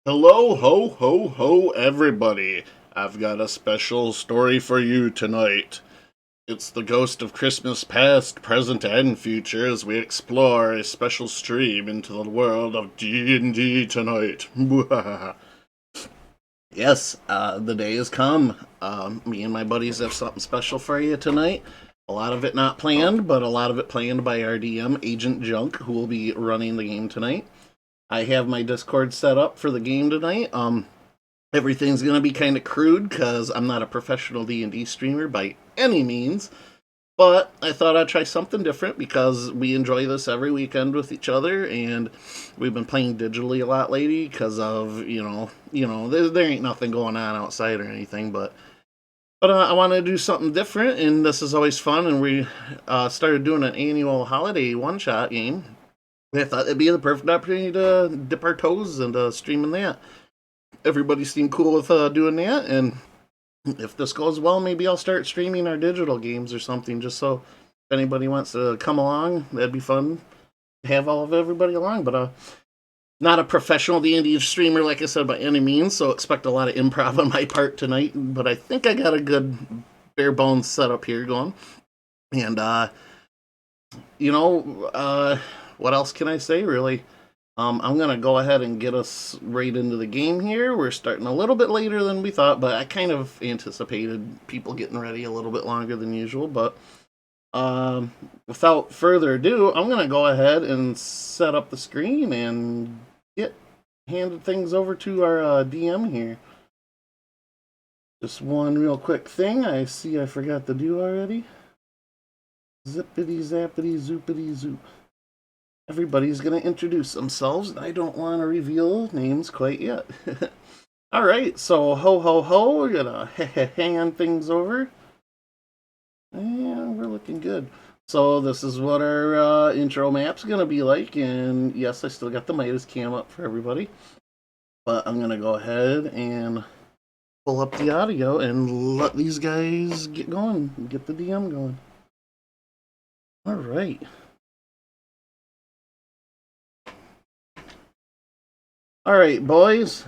Hello, ho, ho, ho, everybody. I've got a special story for you tonight. It's the ghost of Christmas past, present, and future as we explore a special stream into the world of D&D tonight. Yes, the day has come. Me and my buddies have something special for you tonight. A lot of it not planned, but a lot of it planned by our DM, AgentJunk, who will be running the game tonight. I have my Discord set up for the game tonight. Everything's gonna be kind of crude because I'm not a professional D&D streamer by any means. But I thought I'd try something different because we enjoy this every weekend with each other, and we've been playing digitally a lot lately because of there ain't nothing going on outside or anything. But I want to do something different, and this is always fun. And we started doing an annual holiday one shot game. I thought it'd be the perfect opportunity to dip our toes into streaming that. Everybody seemed cool with doing that, and if this goes well, maybe I'll start streaming our digital games or something. Just so if anybody wants to come along, that'd be fun. Have all of everybody along, but not a professional D&D streamer, like I said, by any means. So expect a lot of improv on my part tonight. But I think I got a good bare bones setup here going, and you know, what else can I say really? I'm gonna go ahead and get us right into the game here. We're starting a little bit later than we thought, but I kind of anticipated people getting ready a little bit longer than usual. But without further ado, I'm gonna go ahead and set up the screen and get handed things over to our DM here. Just one real quick thing. I see I forgot to do already. Zippity zappity zoopity zoop. Everybody's going to introduce themselves, and I don't want to reveal names quite yet. All right, so ho ho ho, we're going to hand things over. And we're looking good. So this is what our intro map's going to be like, and yes, I still got the Midas cam up for everybody. But I'm going to go ahead and pull up the audio and let these guys get going, get the DM going. All right. All right, boys.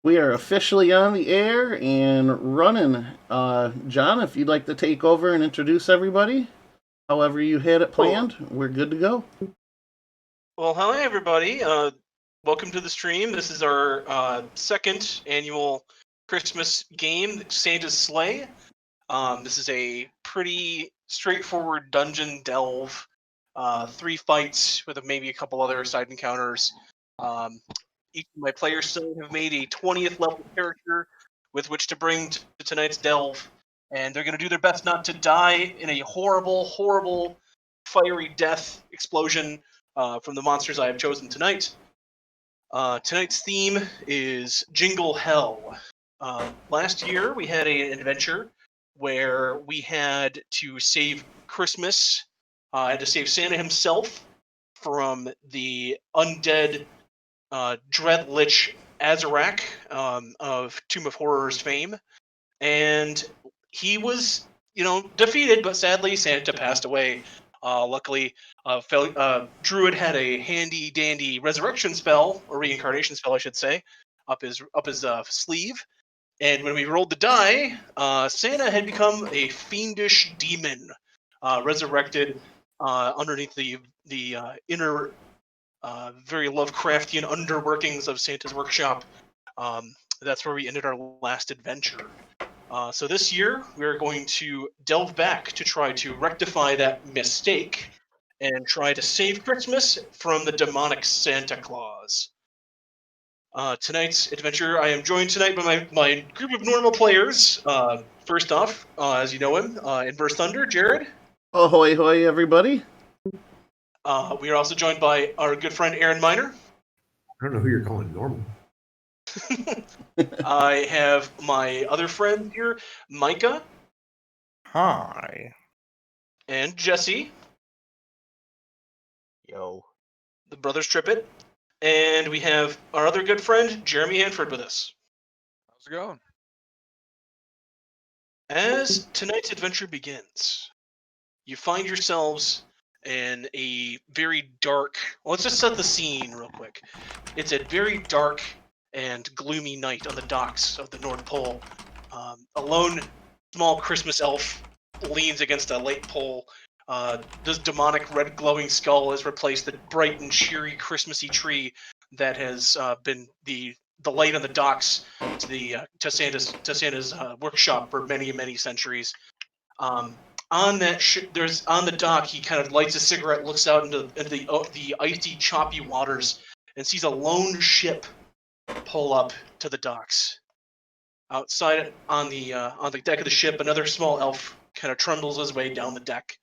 We are officially on the air and running. John, if you'd like to take over and introduce everybody, however you had it planned, we're good to go. Well, hi, everybody. Welcome to the stream. This is our second annual Christmas game, Santa's Sleigh. This is a pretty straightforward dungeon delve. 3 fights with maybe a couple other side encounters. Each of my players still have made a 20th level character with which to bring to tonight's delve, and they're going to do their best not to die in a horrible, horrible, fiery death explosion from the monsters I have chosen tonight. Tonight's theme is Jingle Hell. Last year we had an adventure where we had to save Christmas, had to save Santa himself from the undead Dread Lich Azarak of Tomb of Horrors fame, and he was, defeated, but sadly Santa passed away. Luckily, Druid had a handy-dandy resurrection spell, or reincarnation spell, I should say, up his sleeve. And when we rolled the die, Santa had become a fiendish demon, resurrected underneath the inner, very Lovecraftian underworkings of Santa's workshop. That's where we ended our last adventure. So this year, we're going to delve back to try to rectify that mistake and try to save Christmas from the demonic Santa Claus. Tonight's adventure, I am joined tonight by my group of normal players. First off, as you know him, Inverse Thunder, Jared. Ahoy, hoy, everybody. We are also joined by our good friend Aaron Miner. I don't know who you're calling normal. I have my other friend here, Micah. Hi. And Jesse. Yo. The brothers Trippett. And we have our other good friend, Jeremy Hanford, with us. How's it going? As tonight's adventure begins, you find yourselves in a very dark. Well, let's just set the scene real quick. It's a very dark and gloomy night on the docks of the North Pole. A lone, small Christmas elf leans against a light pole. This demonic red glowing skull has replaced the bright and cheery Christmassy tree that has been the light on the docks to Santa's workshop for many centuries. On there's on the dock, he kind of lights a cigarette, looks out into the icy, choppy waters, and sees a lone ship pull up to the docks. Outside on the deck of the ship, another small elf kind of trundles his way down the deck,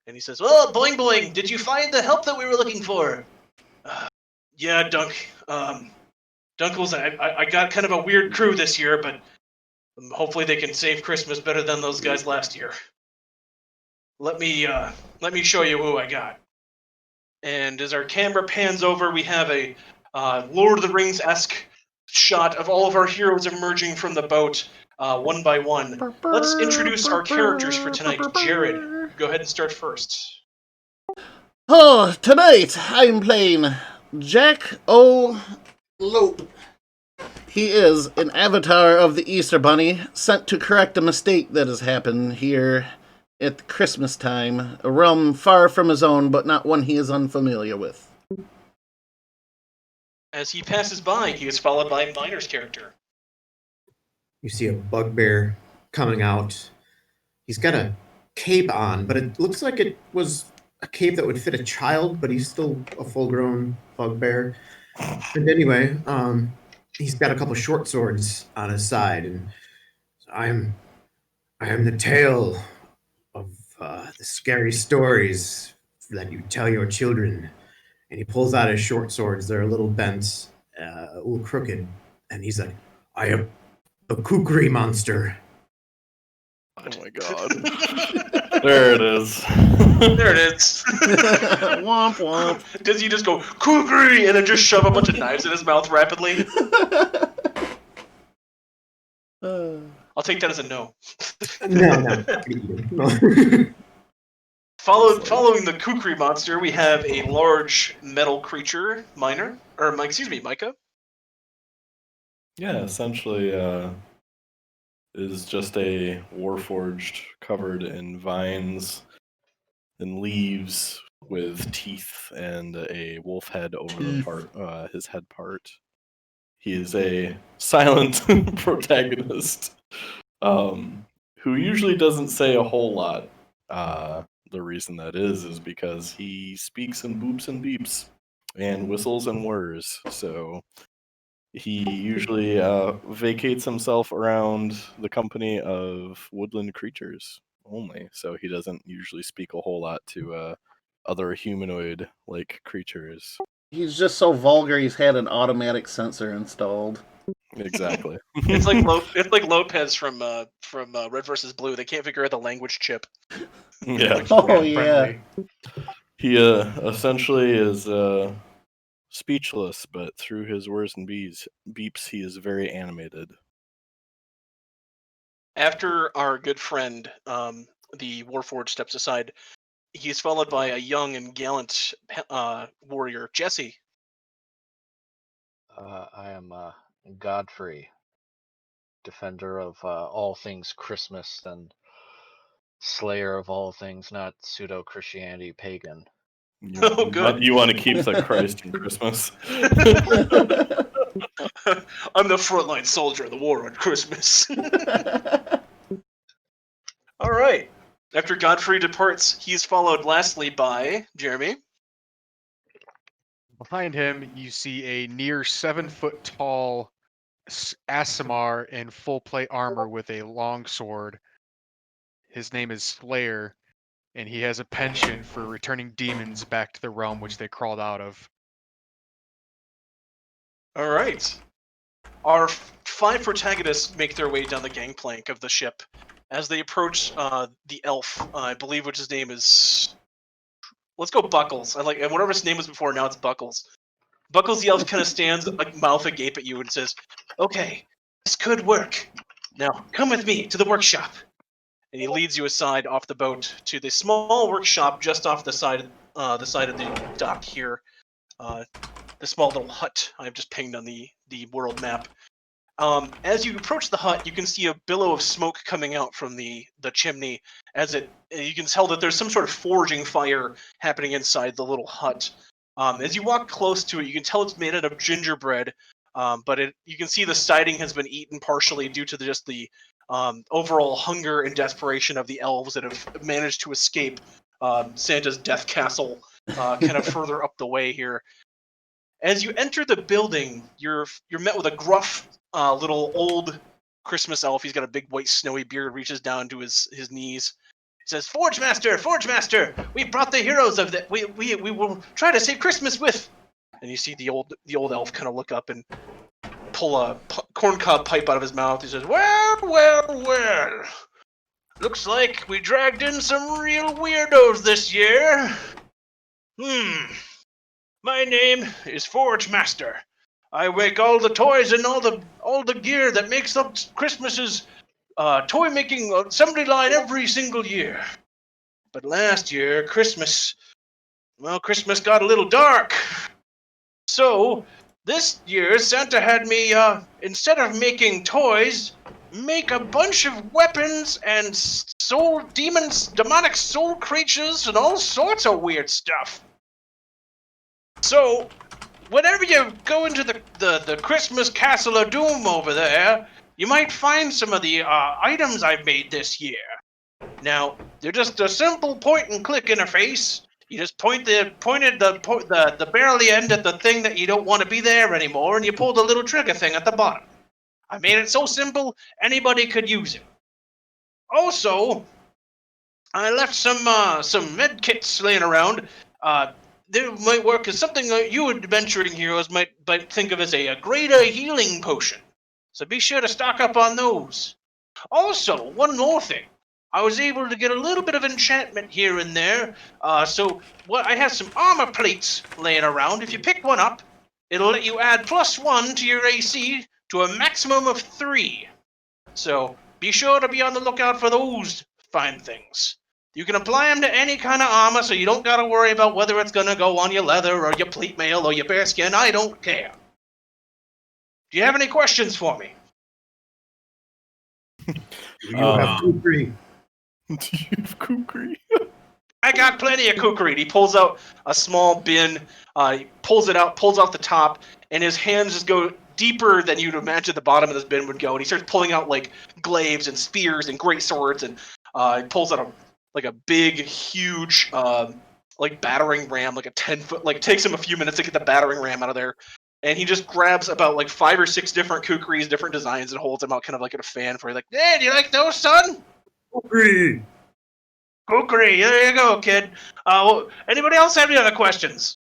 and he says, "Oh, boing boing! Did you find the help that we were looking for?" Yeah, Dunk. Dunkles, I got kind of a weird crew this year, but hopefully they can save Christmas better than those guys last year. Let me show you who I got. And as our camera pans over, we have a Lord of the Rings-esque shot of all of our heroes emerging from the boat, one by one. Let's introduce our characters for tonight. Jared, go ahead and start first. Oh, tonight I'm playing Jack O'Lope. He is an avatar of the Easter Bunny, sent to correct a mistake that has happened here at Christmas time, a realm far from his own, but not one he is unfamiliar with. As he passes by, he is followed by Miner's character. You see a bugbear coming out. He's got a cape on, but it looks like it was a cape that would fit a child, but he's still a full-grown bugbear. And anyway, he's got a couple short swords on his side, and I am the tale of the scary stories that you tell your children. And he pulls out his short swords. They're a little bent, a little crooked, and he's like, "I am the Kukri Monster." Oh my god. There it is. There it is. Womp womp. Does he just go, Kukri, and then just shove a bunch of knives in his mouth rapidly? I'll take that as a no. No. Following the Kukri monster, we have a large metal creature, Micah. Yeah, essentially is just a warforged covered in vines and leaves with teeth and a wolf head over the part, his head part. He is a silent protagonist who usually doesn't say a whole lot. The reason that is because he speaks in boops and beeps and whistles and whirs. So he usually vacates himself around the company of woodland creatures only. So he doesn't usually speak a whole lot to other humanoid-like creatures. He's just so vulgar he's had an automatic censor installed. Exactly. It's like Lopez from Red vs. Blue. They can't figure out the language chip. Yeah. Oh, yeah. He essentially is speechless, but through his whirs and beeps, he is very animated. After our good friend, the Warforged, steps aside, he's followed by a young and gallant warrior, Jesse. I am Godfrey, defender of all things Christmas and slayer of all things not pseudo-Christianity pagan. Good. You want to keep the Christ in Christmas? I'm the frontline soldier of the war on Christmas. All right. After Godfrey departs, he's followed lastly by Jeremy. Behind him, you see a near 7-foot tall Aasimar in full plate armor with a long sword. His name is Slayer, and he has a penchant for returning demons back to the realm which they crawled out of. All right. Our 5 protagonists make their way down the gangplank of the ship. As they approach the elf, I believe which his name is... Let's go Buckles. Whatever his name was before, now it's Buckles. Buckles the elf kind of stands, like mouth agape at you, and says, "Okay, this could work. Now, come with me to the workshop." and he leads you aside off the boat to the small workshop just off the side of the dock here. The small little hut I've just pinged on the world map. As you approach the hut, you can see a billow of smoke coming out from the chimney. You can tell that there's some sort of forging fire happening inside the little hut. As you walk close to it, you can tell it's made out of gingerbread, but you can see the siding has been eaten partially due to just the overall hunger and desperation of the elves that have managed to escape Santa's death castle kind of further up the way here. As you enter the building, you're met with a gruff little old Christmas elf. He's got a big white snowy beard, reaches down to his knees. He says, Forge Master, we brought the heroes of the we will try to save Christmas with. And you see the old elf kind of look up and pull a corncob pipe out of his mouth. He says, well. Looks like we dragged in some real weirdos this year. My name is Forge Master. I make all the toys and all the gear that makes up Christmas's toy making assembly line every single year. But last year, Christmas got a little dark. So this year, Santa had me, instead of making toys, make a bunch of weapons and demonic soul creatures and all sorts of weird stuff. So, whenever you go into the Christmas Castle of Doom over there, you might find some of the items I've made this year. Now, they're just a simple point-and-click interface. You just pointed the barely end at the thing that you don't want to be there anymore, and you pull the little trigger thing at the bottom. I made it so simple, anybody could use it. Also, I left some med kits laying around. They might work as something you adventuring heroes might think of as a greater healing potion. So be sure to stock up on those. Also, one more thing. I was able to get a little bit of enchantment here and there. I have some armor plates laying around. If you pick one up, it'll let you add +1 to your AC to a maximum of 3. So be sure to be on the lookout for those fine things. You can apply them to any kind of armor, so you don't got to worry about whether it's going to go on your leather or your plate mail or your bearskin. I don't care. Do you have any questions for me? You have Kukri. Do you have Kukri? I got plenty of kukri. And he pulls out a small bin, he pulls it out, pulls out the top, and his hands just go deeper than you'd imagine the bottom of this bin would go. And he starts pulling out like glaives and spears and great swords, and he pulls out a big, huge, battering ram, like a 10-foot. Like takes him a few minutes to get the battering ram out of there, and he just grabs about like 5 or 6 different kukris, different designs, and holds them out kind of like in a fan for you. Like, hey, do you like those, son? Kukri. Kukri, there you go, kid. Anybody else have any other questions?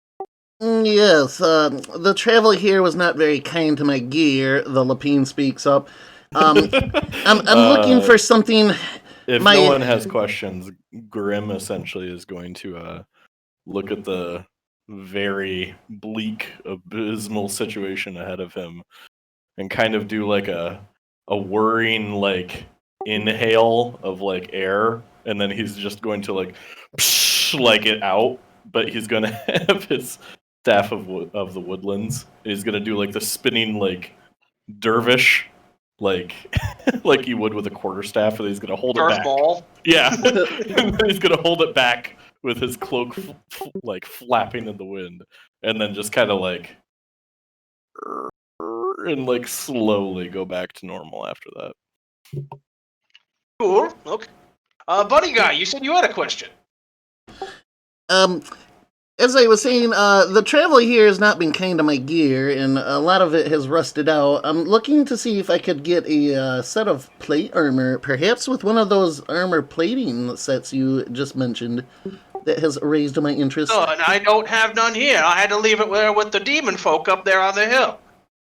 Yes, the travel here was not very kind to my gear, the Lapine speaks up. I'm looking for something... If no one has questions, Grim essentially is going to look at the very bleak, abysmal situation ahead of him and kind of do like a whirring like inhale of like air, and then he's just going to like psh, like it out, but he's going to have his staff of the woodlands. He's going to do like the spinning like dervish, like like you would with a quarterstaff, and he's gonna hold it back. Ball. Yeah, and then he's gonna hold it back with his cloak like flapping in the wind, and then just kind of like and like slowly go back to normal after that. Cool. Okay. Buddy guy, you said you had a question. As I was saying, the travel here has not been kind to my gear, and a lot of it has rusted out. I'm looking to see if I could get a set of plate armor, perhaps with one of those armor plating sets you just mentioned, that has raised my interest. Oh, and I don't have none here. I had to leave it there with the demon folk up there on the hill.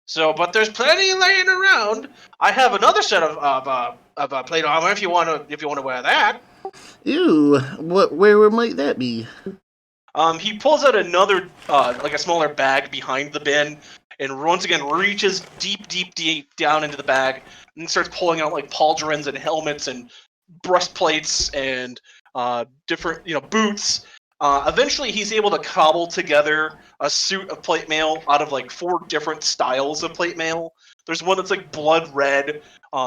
So, but there's plenty laying around. I have another set of plate armor if you want to wear that. Ew, where might that be? He pulls out another, like a smaller bag behind the bin, and once again reaches deep down into the bag, and starts pulling out like pauldrons and helmets and breastplates and different boots. Eventually, he's able to cobble together a suit of plate mail out of like 4 different styles of plate mail. There's one that's like blood red.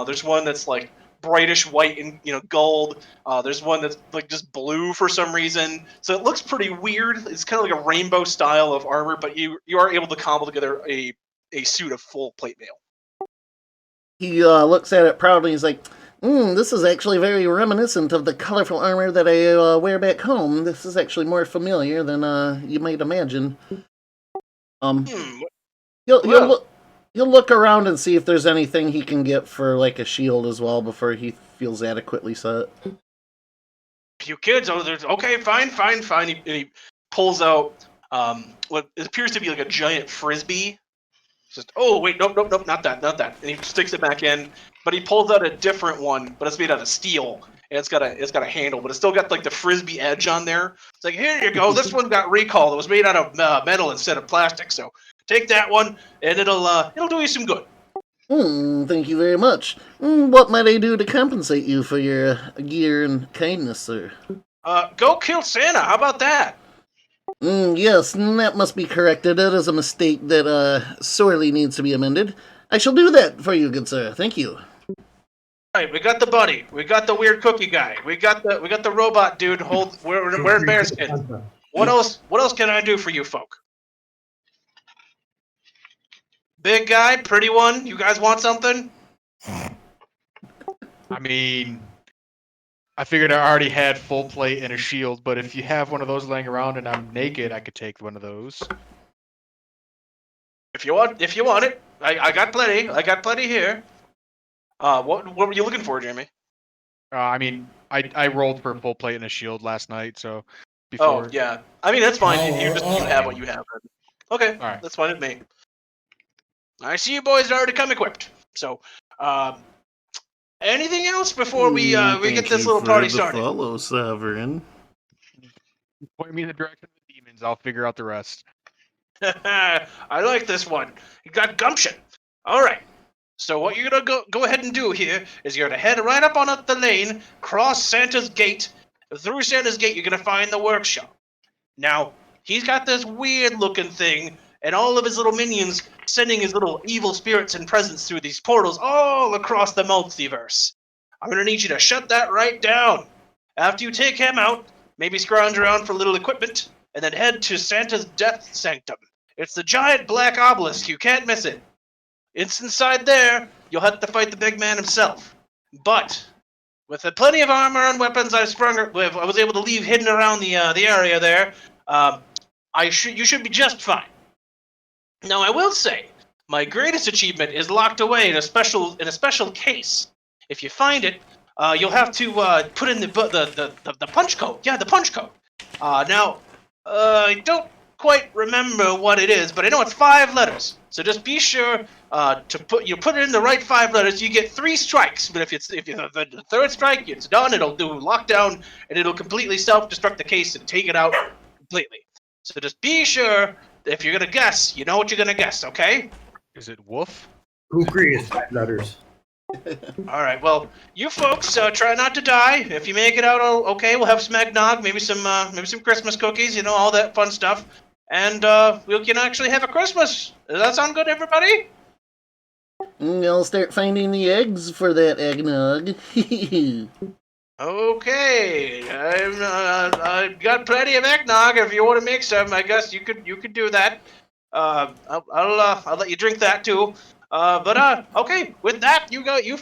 There's one that's like brightish white and gold. There's one that's like just blue for some reason. So it looks pretty weird. It's kind of like a rainbow style of armor, but you are able to cobble together a suit of full plate mail. He looks at it proudly. He's like, this is actually very reminiscent of the colorful armor that I wear back home. This is actually more familiar than you might imagine. He'll look around and see if there's anything he can get for like a shield as well before he feels adequately set. You kids, okay, fine. He pulls out what appears to be like a giant frisbee. Just wait, nope, not that. And he sticks it back in, but he pulls out a different one, but it's made out of steel, and it's got a handle, but it's still got like the frisbee edge on there. It's like, here you go. This one got recalled. It was made out of metal instead of plastic, so take that one, and it'll do you some good. Thank you very much. What might I do to compensate you for your gear and kindness, sir? Go kill Santa. How about that? Yes, that must be corrected. It is a mistake that sorely needs to be amended. I shall do that for you, good sir. Thank you. Alright, we got the buddy. We got the weird cookie guy. We got the robot dude wearing bearskin. What else can I do for you folk? Big guy, pretty one, you guys want something? I mean, I figured I already had full plate and a shield, but if you have one of those laying around and I'm naked, I could take one of those. If you want it, I got plenty. I got plenty here. What were you looking for, Jamie? I mean, I rolled for full plate and a shield last night, so before. Oh yeah, I mean that's fine. You have what you have. Okay, all right. That's fine with me. I see you boys are already come equipped. So, anything else before we get this little party started? Follow, Sovereign. Point me in the direction of the demons. I'll figure out the rest. I like this one. You got gumption. All right. So what you're gonna go ahead and do here is you're gonna head right up on up the lane, cross Santa's gate. Through Santa's gate, you're gonna find the workshop. Now he's got this weird-looking thing, and all of his little minions sending his little evil spirits and presents through these portals all across the multiverse. I'm gonna need you to shut that right down. After you take him out, maybe scrounge around for a little equipment, and then head to Santa's Death Sanctum. It's the giant black obelisk. You can't miss it. It's inside there. You'll have to fight the big man himself. But with the plenty of armor and weapons I was able to leave hidden around the area there. You should be just fine. Now I will say, my greatest achievement is locked away in a special case. If you find it, you'll have to put in the punch code. Yeah, the punch code. Now, I don't quite remember what it is, but I know it's 5 letters. So just be sure to put it in the right 5 letters. You get 3 strikes, but if the third strike, it's done. It'll do lockdown, and it'll completely self-destruct the case and take it out completely. So just be sure that if you're gonna guess, you know what you're gonna guess. Okay? Is it woof? Kukri is 5 letters. All right. Well, you folks try not to die. If you make it out, okay, we'll have some eggnog, maybe some Christmas cookies, all that fun stuff, and we can actually have a Christmas. Does that sound good, everybody? I'll start finding the eggs for that eggnog. Okay. I've got plenty of eggnog. If you want to make some, I guess you could do that. I'll let you drink that too. But okay, with that, you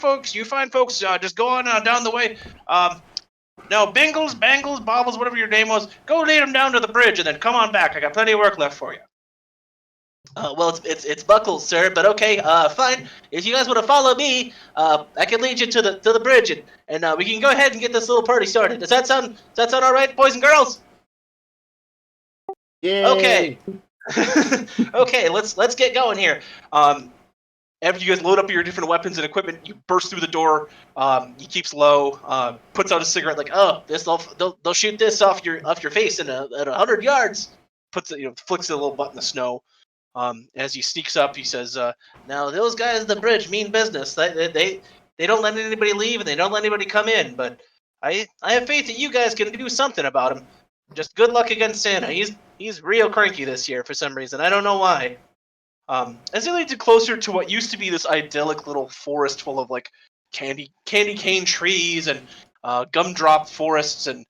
fine folks, just go on down the way. Now, Bangles, Bobbles, whatever your name was, go lead them down to the bridge and then come on back. I got plenty of work left for you. Well, it's Buckles, sir, but okay, fine. If you guys want to follow me, I can lead you to the bridge and we can go ahead and get this little party started. Does that sound all right, boys and girls? Yay. Okay. Okay, let's get going here. After you guys load up your different weapons and equipment, you burst through the door. He keeps low, puts out a cigarette, like, oh, they'll shoot this off your face at 100 yards. Puts it, flicks a little butt in the snow. As he sneaks up, he says, "Now those guys at the bridge mean business. They they don't let anybody leave and they don't let anybody come in. But I have faith that you guys can do something about him. Just good luck against Santa. He's real cranky this year for some reason. I don't know why. As they lead you closer to what used to be this idyllic little forest full of like candy cane trees and gumdrop forests and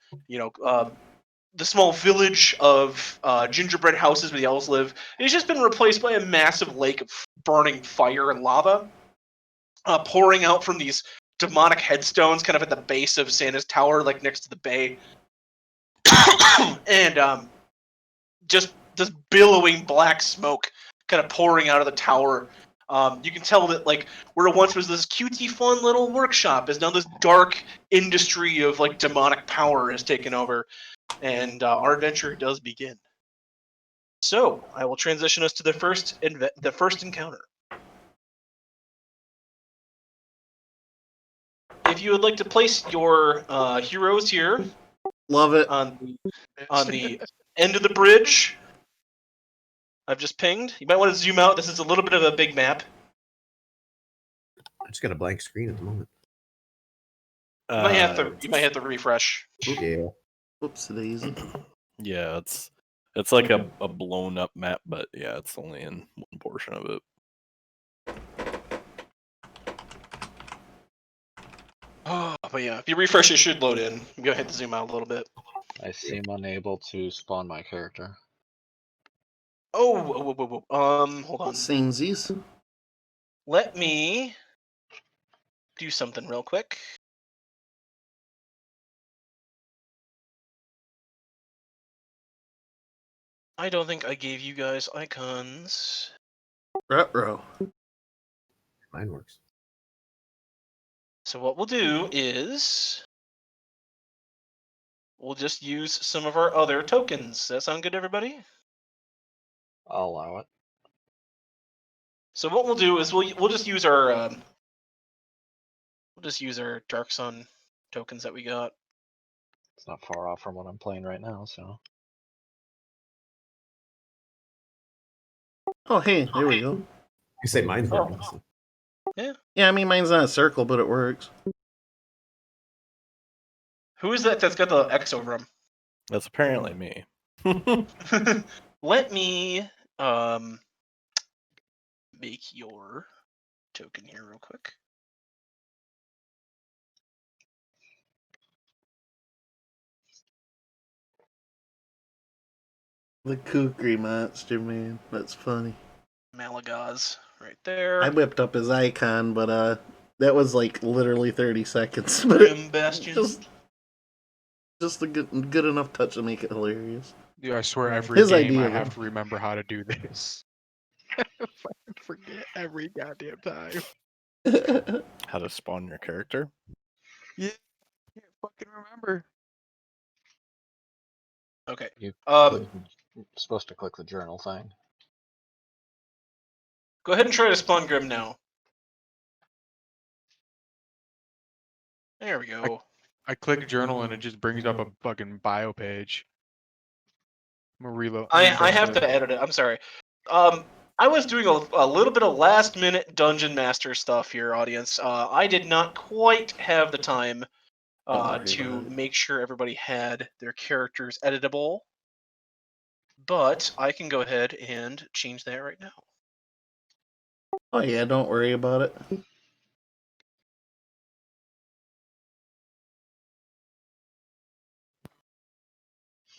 the small village of gingerbread houses where the elves live, it's just been replaced by a massive lake of burning fire and lava pouring out from these demonic headstones kind of at the base of Santa's tower, like next to the bay. And just this billowing black smoke kind of pouring out of the tower. You can tell that like where it once was this cutesy fun little workshop is now this dark industry of like demonic power has taken over. And our adventure does begin. So I will transition us to the first encounter. If you would like to place your heroes here Love it. on the end of the bridge, I've just pinged. You might want to zoom out. This is a little bit of a big map. I just got a blank screen at the moment. You might have to refresh. Yeah. Whoops, daisy. Yeah, it's like a blown up map, but yeah, it's only in one portion of it. Oh, but yeah, if you refresh, it should load in. Go ahead and zoom out a little bit. I seem unable to spawn my character. Oh, whoa. Hold on. Samesies. Let me do something real quick. I don't think I gave you guys icons. Ruh-roh. Mine works. So what we'll do is we'll just use some of our other tokens. Does that sound good to everybody? I'll allow it. So what we'll do is we'll just use our Dark Sun tokens that we got. It's not far off from what I'm playing right now, so. Oh, hey, there we go. You say mine's working. So. Yeah, I mean, mine's not a circle, but it works. Who is that that's got the X over him? That's apparently me. Let me make your token here real quick. The Kukri Monster, man. That's funny. Malagaz, right there. I whipped up his icon, but that was like literally 30 seconds. But Grim Bastion. just a good enough touch to make it hilarious. Dude, I swear every His game idea, I have though. to remember how to do this. I fucking forget every goddamn time. How to spawn your character? Yeah, I can't fucking remember. Okay. You're supposed to click the journal thing. Go ahead and try to spawn Grim now. There we go. I click journal and it just brings up a fucking bio page. I'm gonna reload. I have to edit it. I'm sorry. I was doing a little bit of last minute Dungeon Master stuff here, audience. I did not quite have the time to make sure everybody had their characters editable. But I can go ahead and change that right now. Oh yeah, don't worry about it.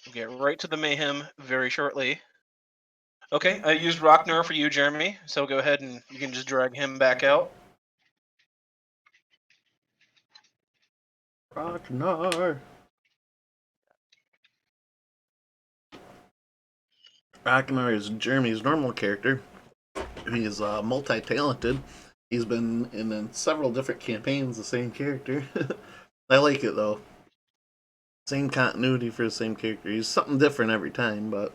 We'll get right to the mayhem very shortly. Okay, I used Rocknar for you, Jeremy. So go ahead and you can just drag him back out. Ragnar. Ragnar is Jeremy's normal character. He is multi-talented. He's been in several different campaigns, the same character. I like it, though. Same continuity for the same character. He's something different every time, but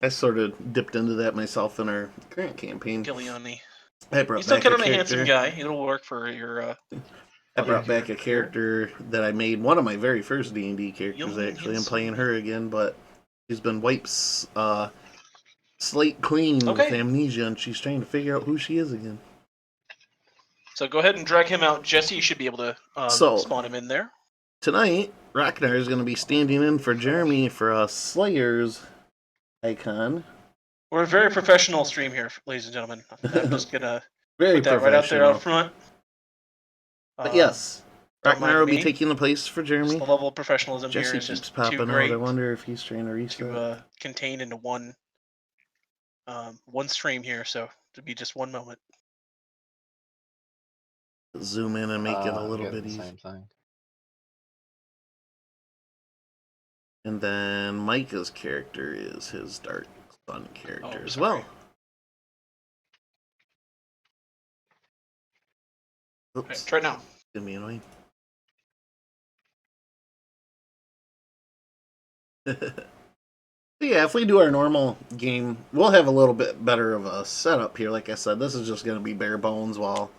I sort of dipped into that myself in our current campaign. Gilliani. I brought He's still back kind a of a character. handsome guy. It'll work for your... I brought back a character that I made, one of my very first D&D characters, actually. I'm playing her again, but she's been wiped slate clean with amnesia, and she's trying to figure out who she is again. So go ahead and drag him out. Jesse, you should be able to So- spawn him in there. Tonight, Ragnar is going to be standing in for Jeremy for a Slayer's icon. We're a very professional stream here, ladies and gentlemen. I'm just gonna Very put that right out there professional. out front. But yes, don't Ragnar mind will be me. taking the place for Just Jeremy. the level of professionalism Jesse here is keeps just popping too out. great I wonder if he's trying to reset. to contain into one stream here. So to be just one moment. Zoom in and make it a I'm little getting bit the easier. same thing. And then Micah's character is his Dark Sun character as sorry. well. Right, Oops, try it now. gonna be annoying. Yeah, if we do our normal game, we'll have a little bit better of a setup here. Like I said, this is just going to be bare bones while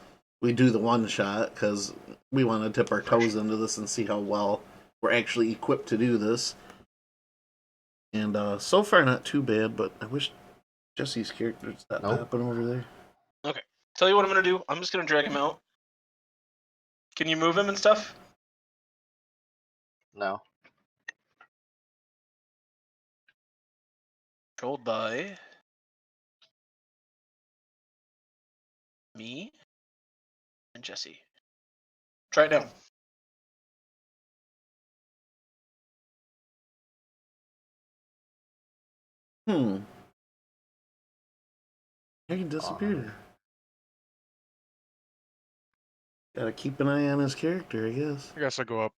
we do the one shot, because we want to dip our toes into this and see how well we're actually equipped to do this. And so far, not too bad, but I wish Jesse's character would stop popping over there. Tell you what I'm gonna do. I'm just gonna drag him out. Can you move him and stuff? No. Controlled by me and Jesse. Try it now. He disappeared. Gotta keep an eye on his character, I guess. I guess I'll go up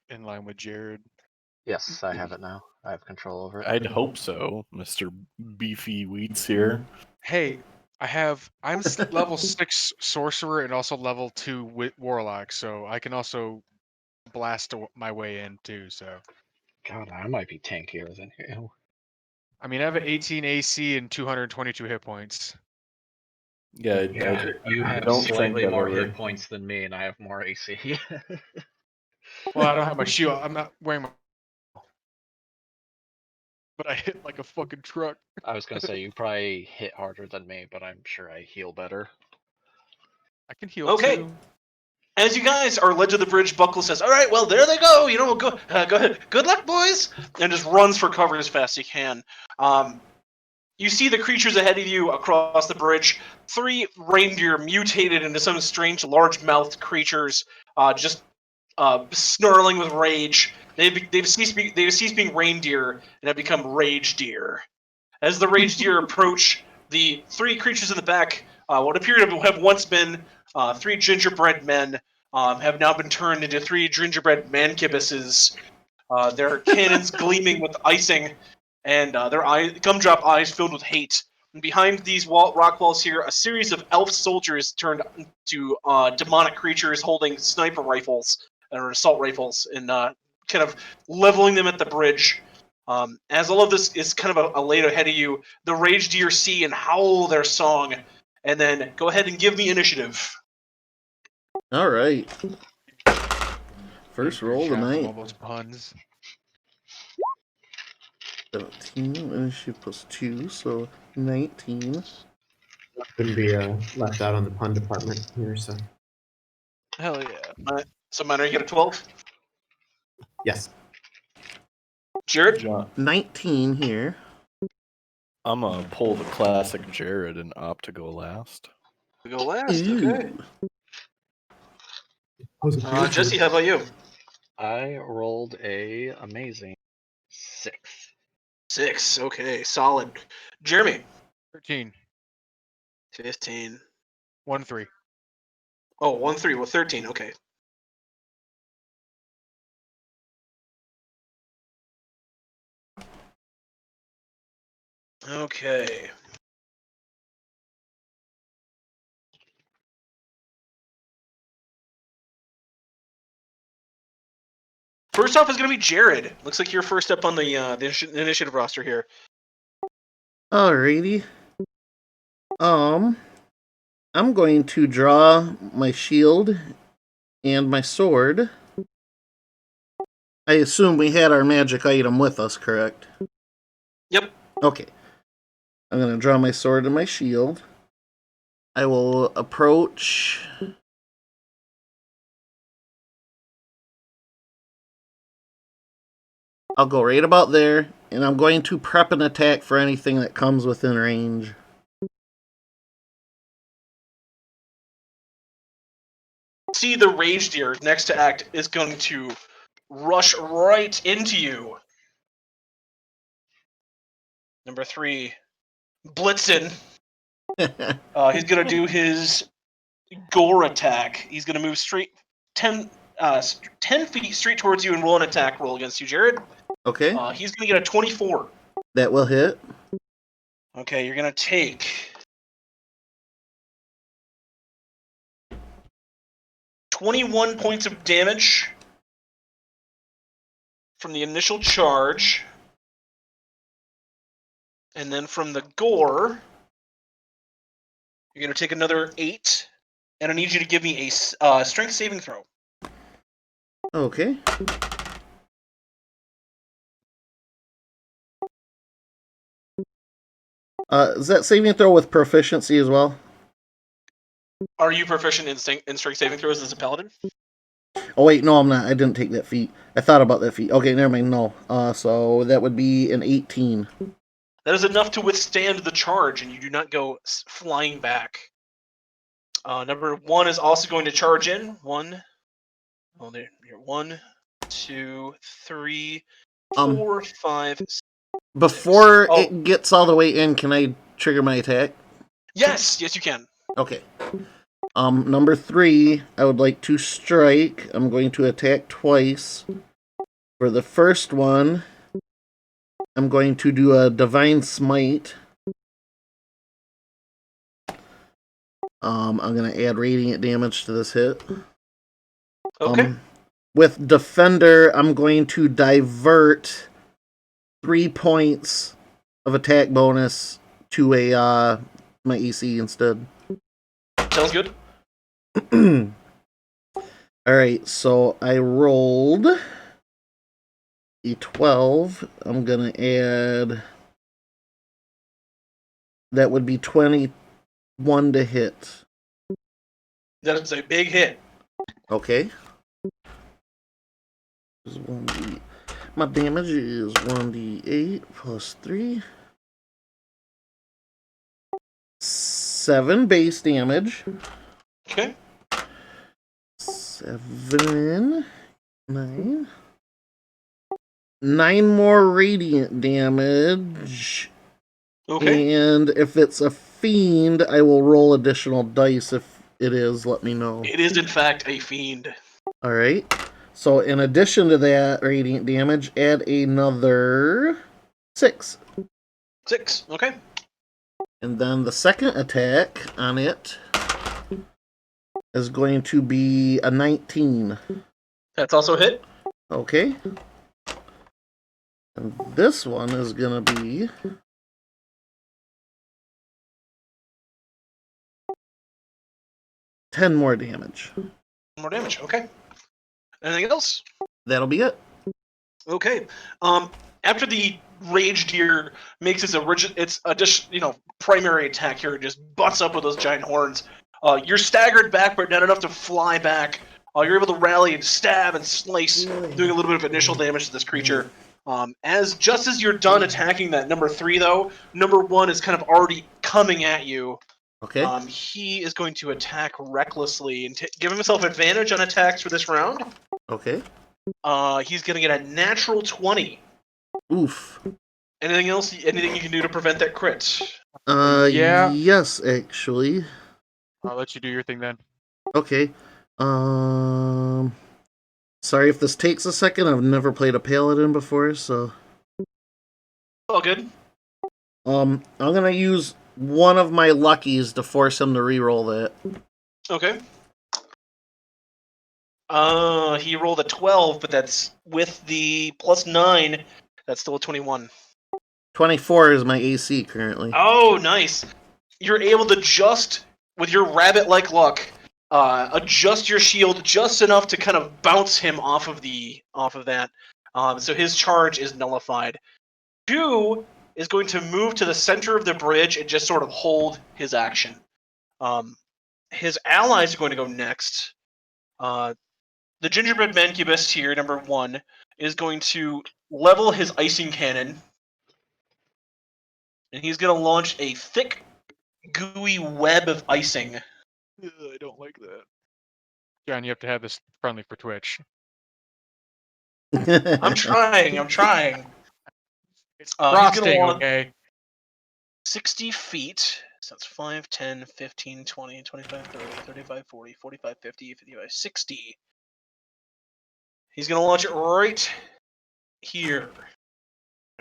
in line with Jared. Yes, I have it now. I have control over it. I'd hope so, Mr. Beefy Weeds here. Hey, I'm level 6 sorcerer and also level 2 warlock, so I can also blast my way in too. So God, I might be tankier than you. I mean, I have an 18 AC and 222 hit points. Yeah, You I have don't slightly think I've more ever- hit points than me, and I have more AC. Well, I don't have my shield. I'm not wearing my. But I hit like a fucking truck. I was gonna say you probably hit harder than me, but I'm sure I heal better. I can heal Okay. too. As you guys are led to the bridge, Buckle says, "All right, well, there they go. You know, go ahead. Good luck, boys," and just runs for cover as fast as he can. You see the creatures ahead of you across the bridge. 3 reindeer mutated into some strange large-mouthed creatures, just snarling with rage. They've ceased being reindeer and have become rage deer. As the rage deer approach, the 3 creatures in the back, what appear to have once been 3 gingerbread men, have now been turned into 3 gingerbread mankibuses. Their cannons gleaming with icing, and their gumdrop eyes filled with hate. And behind these rock walls here, a series of elf soldiers turned to demonic creatures holding sniper rifles or assault rifles, and kind of leveling them at the bridge. As all of this is kind of a laid ahead of you, the rage deer see and howl their song, and then go ahead and give me initiative. All right. First Good roll job from tonight. all those puns. 17 initiative plus 2, so 19. Couldn't be left out on the pun department here, so Hell yeah. So, Minor, you get a 12? yes. Jared? John, 19 here. I'm gonna pull the classic Jared and opt to go last. We go last, okay. Jesse, how about you? I rolled a amazing 6. 6, okay, solid. Jeremy? 13. 15. 1-3. Oh, 1-3, well, 13, okay. Okay. First off is going to be Jared. Looks like you're first up on the initiative roster here. Alrighty. I'm going to draw my shield and my sword. I assume we had our magic item with us, correct? Yep. Okay. I'm going to draw my sword and my shield. I will approach I'll go right about there, and I'm going to prep an attack for anything that comes within range. See the rage deer next to act is going to rush right into you. Number 3, Blitzen. He's going to do his Gore Attack. He's going to move straight 10 feet straight towards you and roll an attack roll against you, Jared. Okay, He's going to get a 24. that will hit. Okay, you're going to take 21 points of damage from the initial charge. And then from the gore, you're going to take another 8. And I need you to give me a strength saving throw. Okay. Is that saving throw with proficiency as well? Are you proficient in strength saving throws as a paladin? Oh wait, no, I'm not. I didn't take that feat. I thought about that feat. Okay, never mind. No. So that would be an 18. That is enough to withstand the charge, and you do not go flying back. Number 1 is also going to charge in. 1. Oh, there. Here. 1, 2, 3, 4, 5. 6. Before Oh. it gets all the way in, can I trigger my attack? Yes, you can. Okay. Number 3, I would like to strike. I'm going to attack twice. For the first one, I'm going to do a Divine Smite. I'm going to add radiant damage to this hit. Okay. With Defender, I'm going to divert 3 points of attack bonus to my AC instead. Sounds good. Alright, so I rolled a 12. I'm going to add... That would be 21 to hit. That is a big hit. Okay. My damage is 1d8 plus 3. 7 base damage. Okay. 7, 9. 9 more radiant damage. Okay. And if it's a fiend, I will roll additional dice. If it is, let me know. It is, in fact, a fiend. Alright. So in addition to that radiant damage, add another 6. 6. Okay. And then the second attack on it is going to be a 19. That's also a hit. Okay. And this one is going to be... $10 more damage. More damage. Okay. Anything else? That'll be it. Okay. After the rage deer makes its primary attack here, it just butts up with those giant horns. You're staggered back, but not enough to fly back. You're able to rally and stab and slice, doing a little bit of initial damage to this creature. Just as you're done attacking that number 3, though, number 1 is kind of already coming at you. Okay. He is going to attack recklessly and give himself advantage on attacks for this round. Okay. He's going to get a natural 20. Oof. Anything else? Anything you can do to prevent that crit? Yeah. Yes, actually. I'll let you do your thing then. Okay. Sorry if this takes a second. I've never played a paladin before, so... All good. I'm gonna use one of my luckies to force him to reroll that. Okay. He rolled a 12, but that's with the plus 9. That's still a 21. 24 is my AC currently. Oh, nice. You're able to just, with your rabbit-like luck, adjust your shield just enough to kind of bounce him off of that. So his charge is nullified. 2 is going to move to the center of the bridge and just sort of hold his action. His allies are going to go next. The gingerbread mancubus here, number 1, is going to level his icing cannon, and he's going to launch a thick, gooey web of icing. Ugh, I don't like that. John, you have to have this friendly for Twitch. I'm trying. It's He's gonna frosting, want okay? 60 feet. So that's 5, 10, 15, 20, 25, 30, 35, 40, 45, 50, 55, 60. He's going to launch it right here.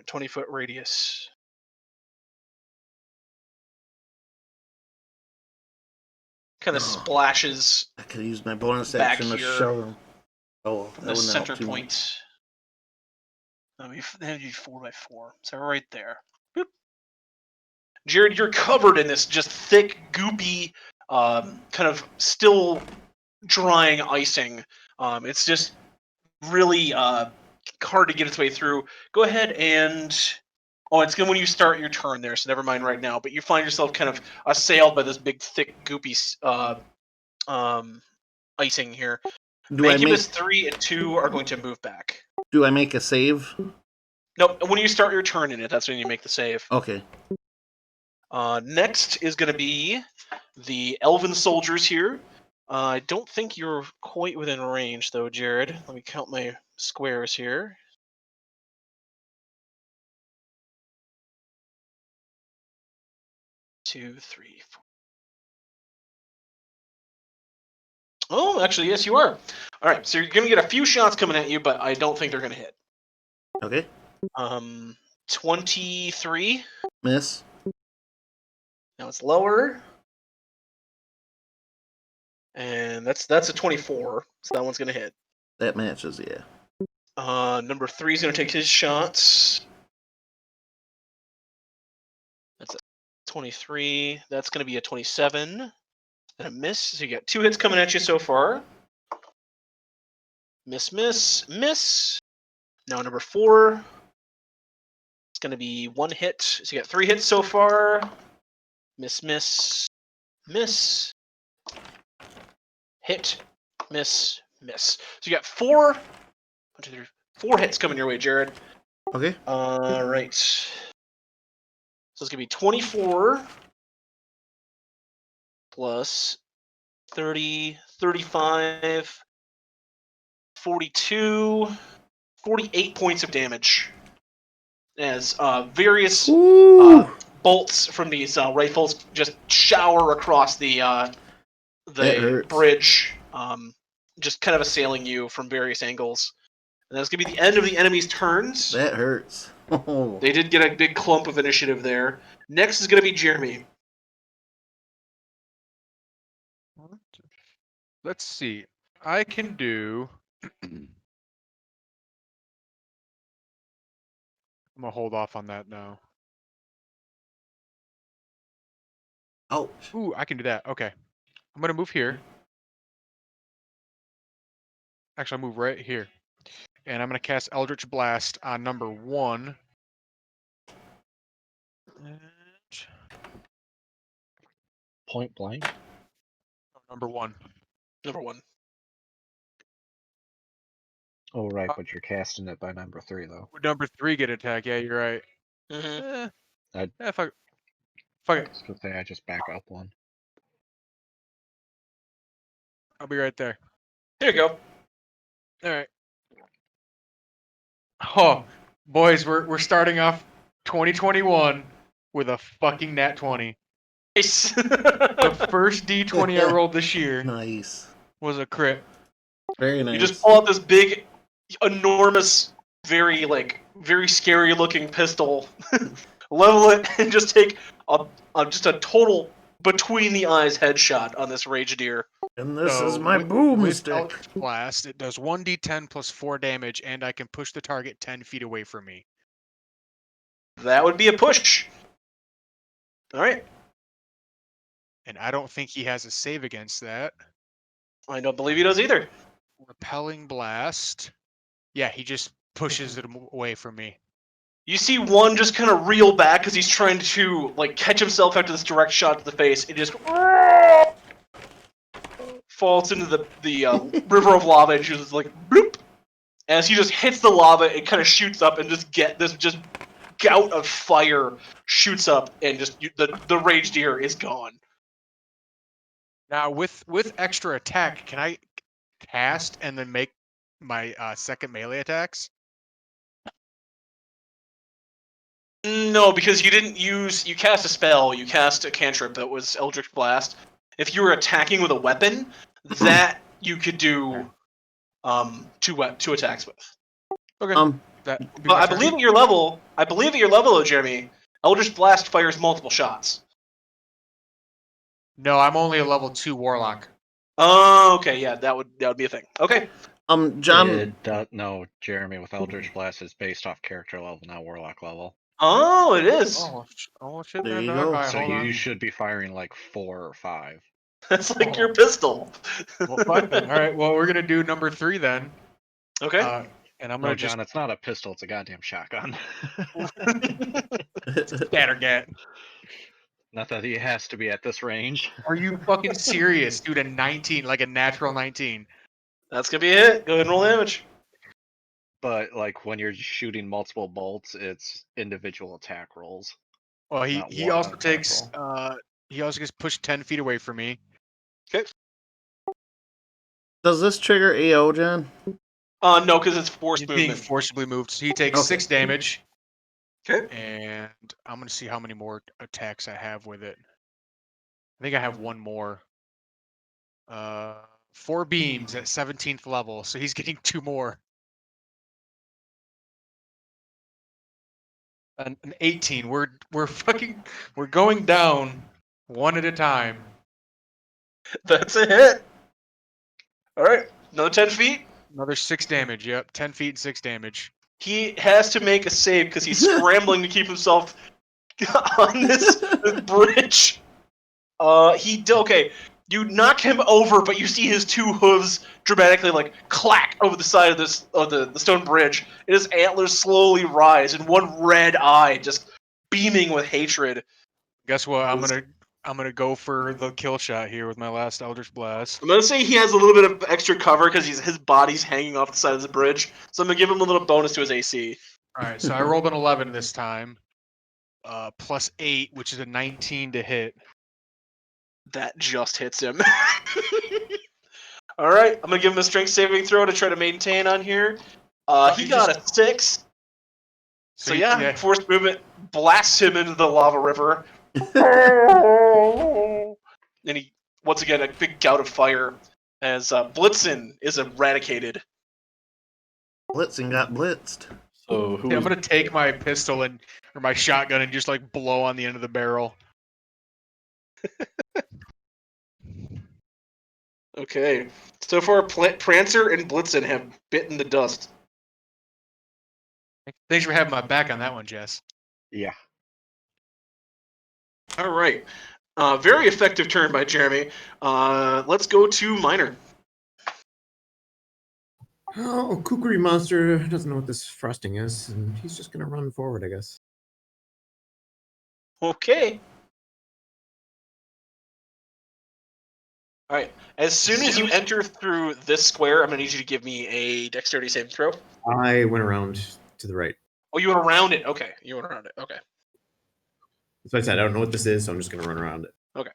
20-foot radius. Kind of splashes I could use my bonus back action to here shove him. Oh, from that the wouldn't help center too much. point. That'd be 4x4. So right there. Boop. Jared, you're covered in this just thick, goopy, kind of still drying icing. It's just really hard to get its way through. Go ahead and... Oh, it's good when you start your turn there, so never mind right now. But you find yourself kind of assailed by this big, thick, goopy icing here. Mancubus 3 and 2 are going to move back. Do I make a save? Nope, when you start your turn in it, that's when you make the save. Okay. Next is going to be the Elven Soldiers here. I don't think you're quite within range, though, Jared. Let me count my squares here. Two, three, four. Oh, actually, yes, you are. All right, so you're going to get a few shots coming at you, but I don't think they're going to hit. Okay. 23. Miss. Now it's lower. And that's a 24, so that one's going to hit. That matches, yeah. Number 3 is going to take his shots. That's a 23. That's going to be a 27. And a miss. So you got 2 hits coming at you so far. Miss, miss, miss. Now number 4. It's going to be 1 hit. So you got 3 hits so far. Miss, miss, miss. Hit, miss, miss. So you got 4 hits coming your way, Jared. Okay. Right. So it's going to be 24 plus 30, 35, 42, 48 points of damage. As various bolts from these rifles just shower across the bridge, just kind of assailing you from various angles. And that's going to be the end of the enemy's turns. That hurts. Oh. They did get a big clump of initiative there. Next is going to be Jeremy. Let's see. I can do... I'm going to hold off on that now. Ouch. Ooh, I can do that. Okay. I'm going to move here. Actually, I'll move right here. And I'm going to cast Eldritch Blast on number 1. And... Point blank. Number 1. Number 1. Oh, right, but you're casting it by number 3, though. Would number 3 get attack? Yeah, you're right. Mm-hmm. Fuck it. I was gonna say I just back up 1. I'll be right there. There you go. All right. Oh, boys, we're starting off 2021 with a fucking nat 20. Nice. The first D20 I rolled this year Nice. was a crit. Very nice. You just pull out this big, enormous, very scary looking pistol, level it, and just take just a total between the eyes headshot on this rage deer. And this So is my with boomstick. Eldritch Blast, it does 1d10 plus 4 damage, and I can push the target 10 feet away from me. That would be a push. All right. And I don't think he has a save against that. I don't believe he does either. Repelling Blast. Yeah, he just pushes it away from me. You see one just kind of reel back because he's trying to catch himself after this direct shot to the face. It just falls into the river of lava and just bloop. As he just hits the lava, it kind of shoots up and just gout of fire shoots up, and the rage deer is gone. Now with extra attack, can I cast and then make my second melee attacks? No, because you cast a spell, you cast a cantrip that was Eldritch Blast. If you were attacking with a weapon, that you could do two attacks with. Okay. That would be But my I turn. believe at your level, though, Jeremy, Eldritch Blast fires multiple shots. No, I'm only a level 2 warlock. Oh, okay, yeah, that would be a thing. Okay. John. No, Jeremy, with Eldritch Blast is based off character level, not warlock level. Oh, it is. Oh shit, There man, you dog. go. All right, So hold you on. should be firing like 4 or 5. That's like your pistol. Well, fuck then. All right, well, we're gonna do number 3 then. Okay. And I'm No, gonna John, it's not a pistol; it's a goddamn shotgun. just scattergat. Not that he has to be at this range. Are you fucking serious, dude? A 19, like a natural 19. That's gonna be a hit. Go ahead and roll damage. But like when you're shooting multiple bolts, it's individual attack rolls. Well, he Not he one also attack takes roll. he also gets pushed 10 feet away from me. Okay. Does this trigger AO, John? No, because it's He's forced being movement. forcibly moved, so he takes Okay. 6 damage. Okay. And I'm gonna see how many more attacks I have with it. I think I have one more. 4 beams at 17th level, so he's getting 2 more. An 18. We're going down one at a time. That's a hit. All right, another 10 feet. Another 6 damage. Yep, 10 feet and 6 damage. He has to make a save because he's scrambling to keep himself on this bridge. Okay. You knock him over, but you see his 2 hooves dramatically like clack over the side of the stone bridge. And his antlers slowly rise, and one red eye just beaming with hatred. Guess what? I'm gonna go for the kill shot here with my last Eldritch Blast. I'm gonna say he has a little bit of extra cover because his body's hanging off the side of the bridge. So I'm gonna give him a little bonus to his AC. All right, so I rolled an 11 this time, plus 8, which is a 19 to hit. That just hits him. All right, I'm gonna give him a strength saving throw to try to maintain on here. He got a 6. So yeah, forced movement blasts him into the lava river. And he, once again, a big gout of fire as Blitzen is eradicated. Blitzen got blitzed. So who? Yeah, I'm gonna take my pistol or my shotgun and just like blow on the end of the barrel. Okay, so far Prancer and Blitzen have bitten the dust. Thanks for having my back on that one, Jess. Yeah. All right, very effective turn by Jeremy. Let's go to Minor. Oh, Kukri Monster doesn't know what this frosting is, and he's just gonna run forward, I guess. Okay. All right. As soon as you enter through this square, I'm gonna need you to give me a dexterity saving throw. I went around to the right. Oh, you went around it. Okay, you went around it. Okay. That's what I said. I don't know what this is, so I'm just gonna run around it. Okay.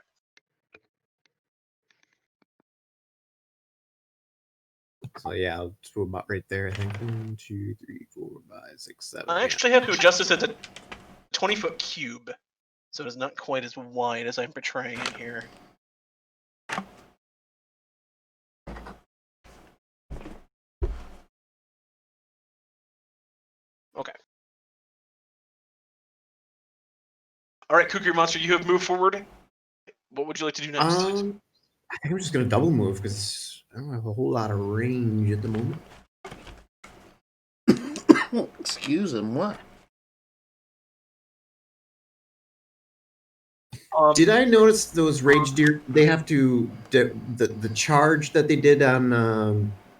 So yeah, I'll do about right there. I think 1, 2, 3, 4, 5, 6, 7. I actually have to adjust this as a 20-foot cube, so it's not quite as wide as I'm portraying it here. Okay. All right, Kukri Monster, you have moved forward. What would you like to do next? I think I'm just gonna double move because I don't have a whole lot of range at the moment. Excuse him, what? Did I notice those rage deer? They have to the charge that they did on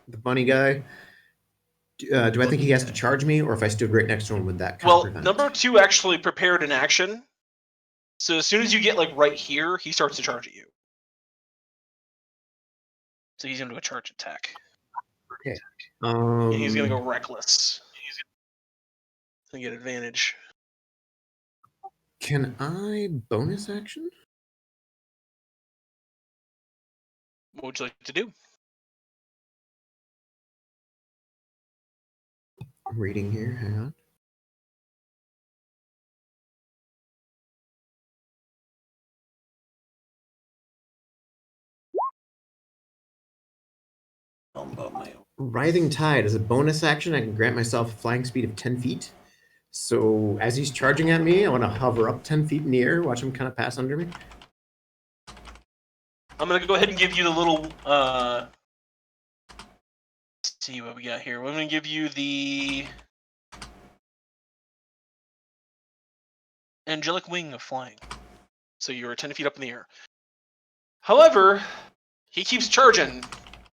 the bunny guy. Do I think he has to charge me, or if I stood right next to him, would that Well, prevent? number 2 actually prepared an action. So as soon as you get like right here, he starts to charge at you. So he's going to do a charge attack. Okay. And he's gonna go reckless. To get advantage. Can I bonus action? What would you like to do? I'm reading here. Hang on. Writhing Tide is a bonus action. I can grant myself a flying speed of 10 feet. So as he's charging at me, I want to hover up 10 feet in the air, watch him kind of pass under me. I'm gonna go ahead and give you the little. Let's see what we got here. We're gonna give you the angelic wing of flying. So you're 10 feet up in the air. However, he keeps charging,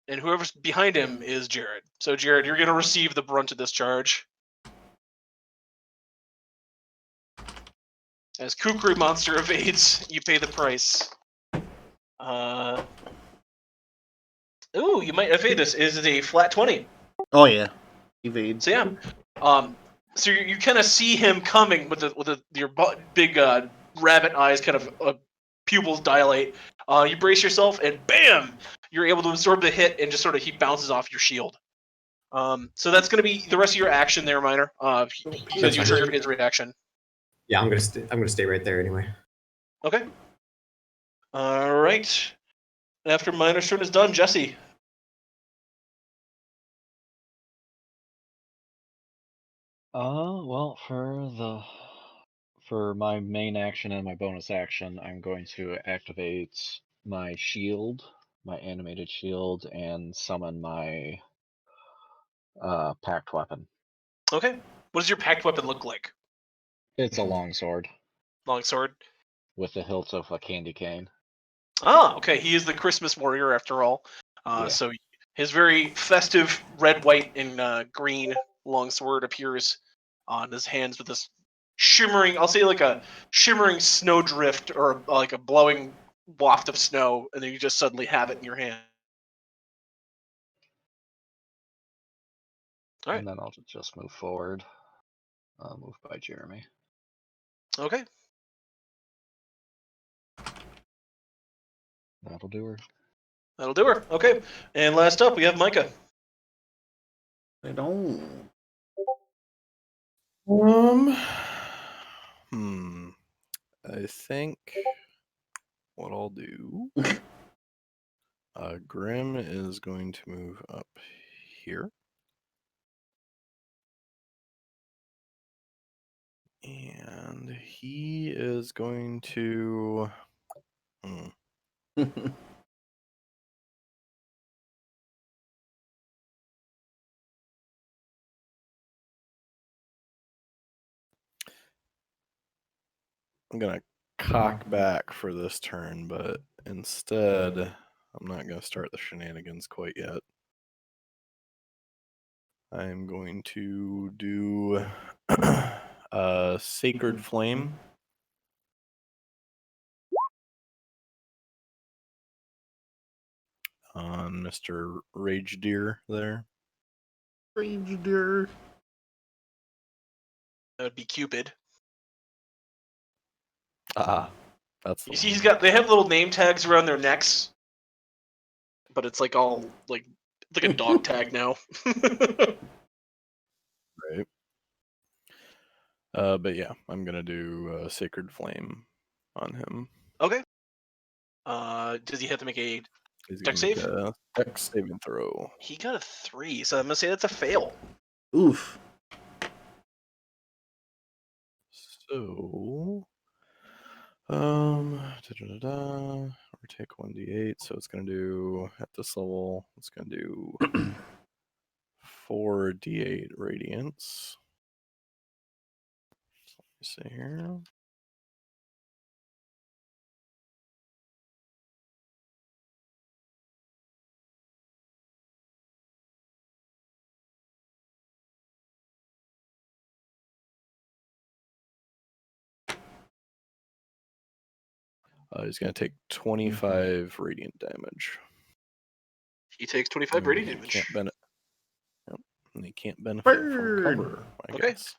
and whoever's behind him is Jared. So Jared, you're gonna receive the brunt of this charge. As Kukri Monster evades, you pay the price. Ooh, you might evade this. Is it a flat 20? Oh yeah, evade. So yeah, so you kind of see him coming with your big rabbit eyes, kind of pupils dilate. You brace yourself, and bam, you're able to absorb the hit, and just sort of he bounces off your shield. So that's going to be the rest of your action there, Minor. Because you triggered his reaction. Yeah, I'm gonna stay right there anyway. Okay. All right. After Minor's turn is done, Jesse. Well, for my main action and my bonus action, I'm going to activate my shield, my animated shield, and summon my packed weapon. Okay. What does your packed weapon look like? It's a longsword Longsword. with the hilt of a candy cane. Ah, okay. He is the Christmas warrior after all. Yeah. So his very festive red, white, and green longsword appears on his hands with this shimmering, I'll say like a shimmering snowdrift or like a blowing waft of snow, and then you just suddenly have it in your hand. All right. And then I'll just move forward. Move by Jeremy. Okay. That'll do her. That'll do her. Okay. And last up, we have Micah. I don't. I think what I'll do. Grim is going to move up here. And he is going to. I'm going to cock back for this turn, but instead, I'm not going to start the shenanigans quite yet. I'm going to do a Sacred Flame. On Mr. Rage Deer there. Rage Deer. That would be Cupid. That's You see, they have little name tags around their necks, but it's like all like a dog tag now. right. But yeah, I'm gonna do Sacred Flame on him. Okay. Does he have to make a dex save? Dex saving throw. He got a 3, so I'm gonna say that's a fail. Oof. So, or take 1d8. So it's gonna do at this level. It's gonna do 4d8 radiance. So let me see here. He's going to take 25 radiant damage. He takes 25 radiant damage. Can't And they can't benefit Bird. from cover, I Okay. guess.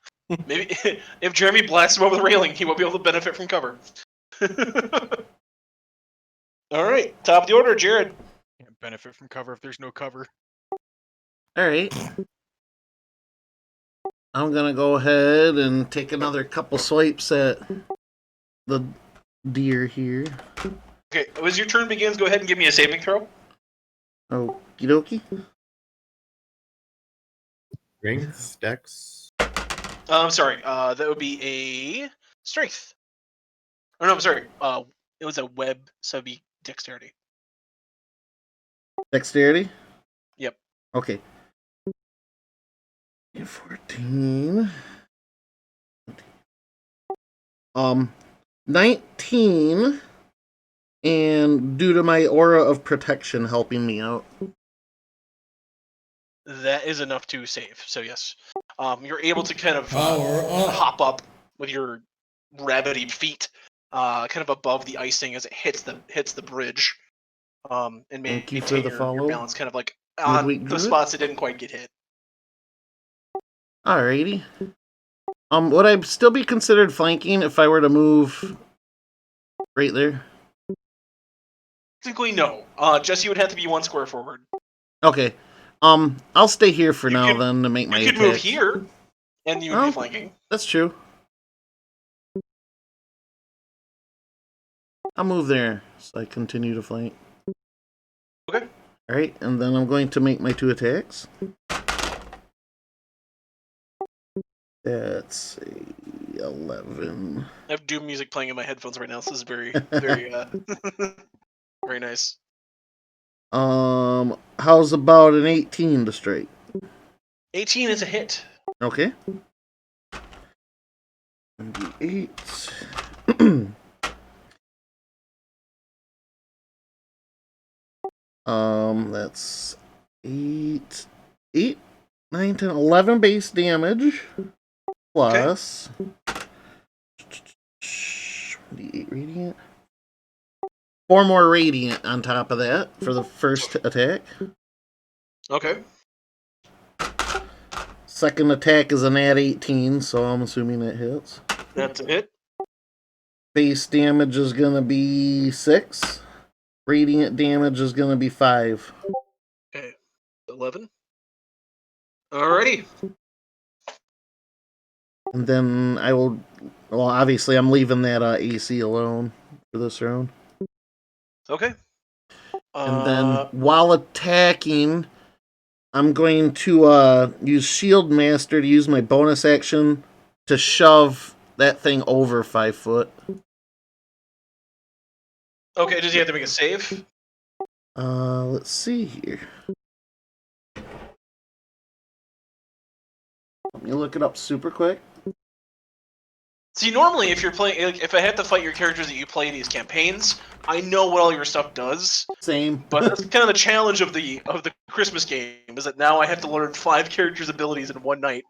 Maybe if Jeremy blasts him over the railing, he won't be able to benefit from cover. All right, top of the order, Jared. Can't benefit from cover if there's no cover. All right. I'm gonna go ahead and take another couple swipes at the deer here. Okay, as your turn begins, go ahead and give me a saving throw. Okie dokie. Strength, dex. I'm sorry. That would be a strength. Oh no, I'm sorry. It was a web, so it'd be dexterity. Dexterity? Yep. Okay. 14. 19. And due to my aura of protection helping me out. That is enough to save. So yes, you're able to kind of Power up. hop up with your rabbity feet, kind of above the icing as it hits the bridge, and Thank you for maintain the your follow. balance kind of like on Midweek the Druid? spots that didn't quite get hit. Alrighty. Would I still be considered flanking if I were to move right there? Technically, no. Jesse would have to be 1 square forward. Okay. I'll stay here for You now could- then to make my You could move attacks. here, and you would Oh. be flanking. That's true. I'll move there so I continue to flank. Okay. Alright, and then I'm going to make my 2 attacks. That's a 11. I have Doom music playing in my headphones right now. So this is very, very, very nice. How's about an 18 to strike? 18 is a hit. Okay. 28. That's 8, 9, 10, 11 base damage. Plus 28 radiant. 4 more radiant on top of that for the first attack. Okay. Second attack is an nat 18, so I'm assuming it hits. That's a hit. Base damage is gonna be 6. Radiant damage is gonna be 5. Okay. 11. Alrighty. And then I will. Well, obviously, I'm leaving that AC alone for this round. Okay. And then while attacking, I'm going to use Shield Master to use my bonus action to shove that thing over 5 foot. Okay, does he have to make a save? Let's see here. Let me look it up super quick. See, normally if you're playing, like, if I have to fight your characters that you play in these campaigns, I know what all your stuff does. Same. But that's kind of the challenge of the Christmas game, is that now I have to learn 5 characters' abilities in one night.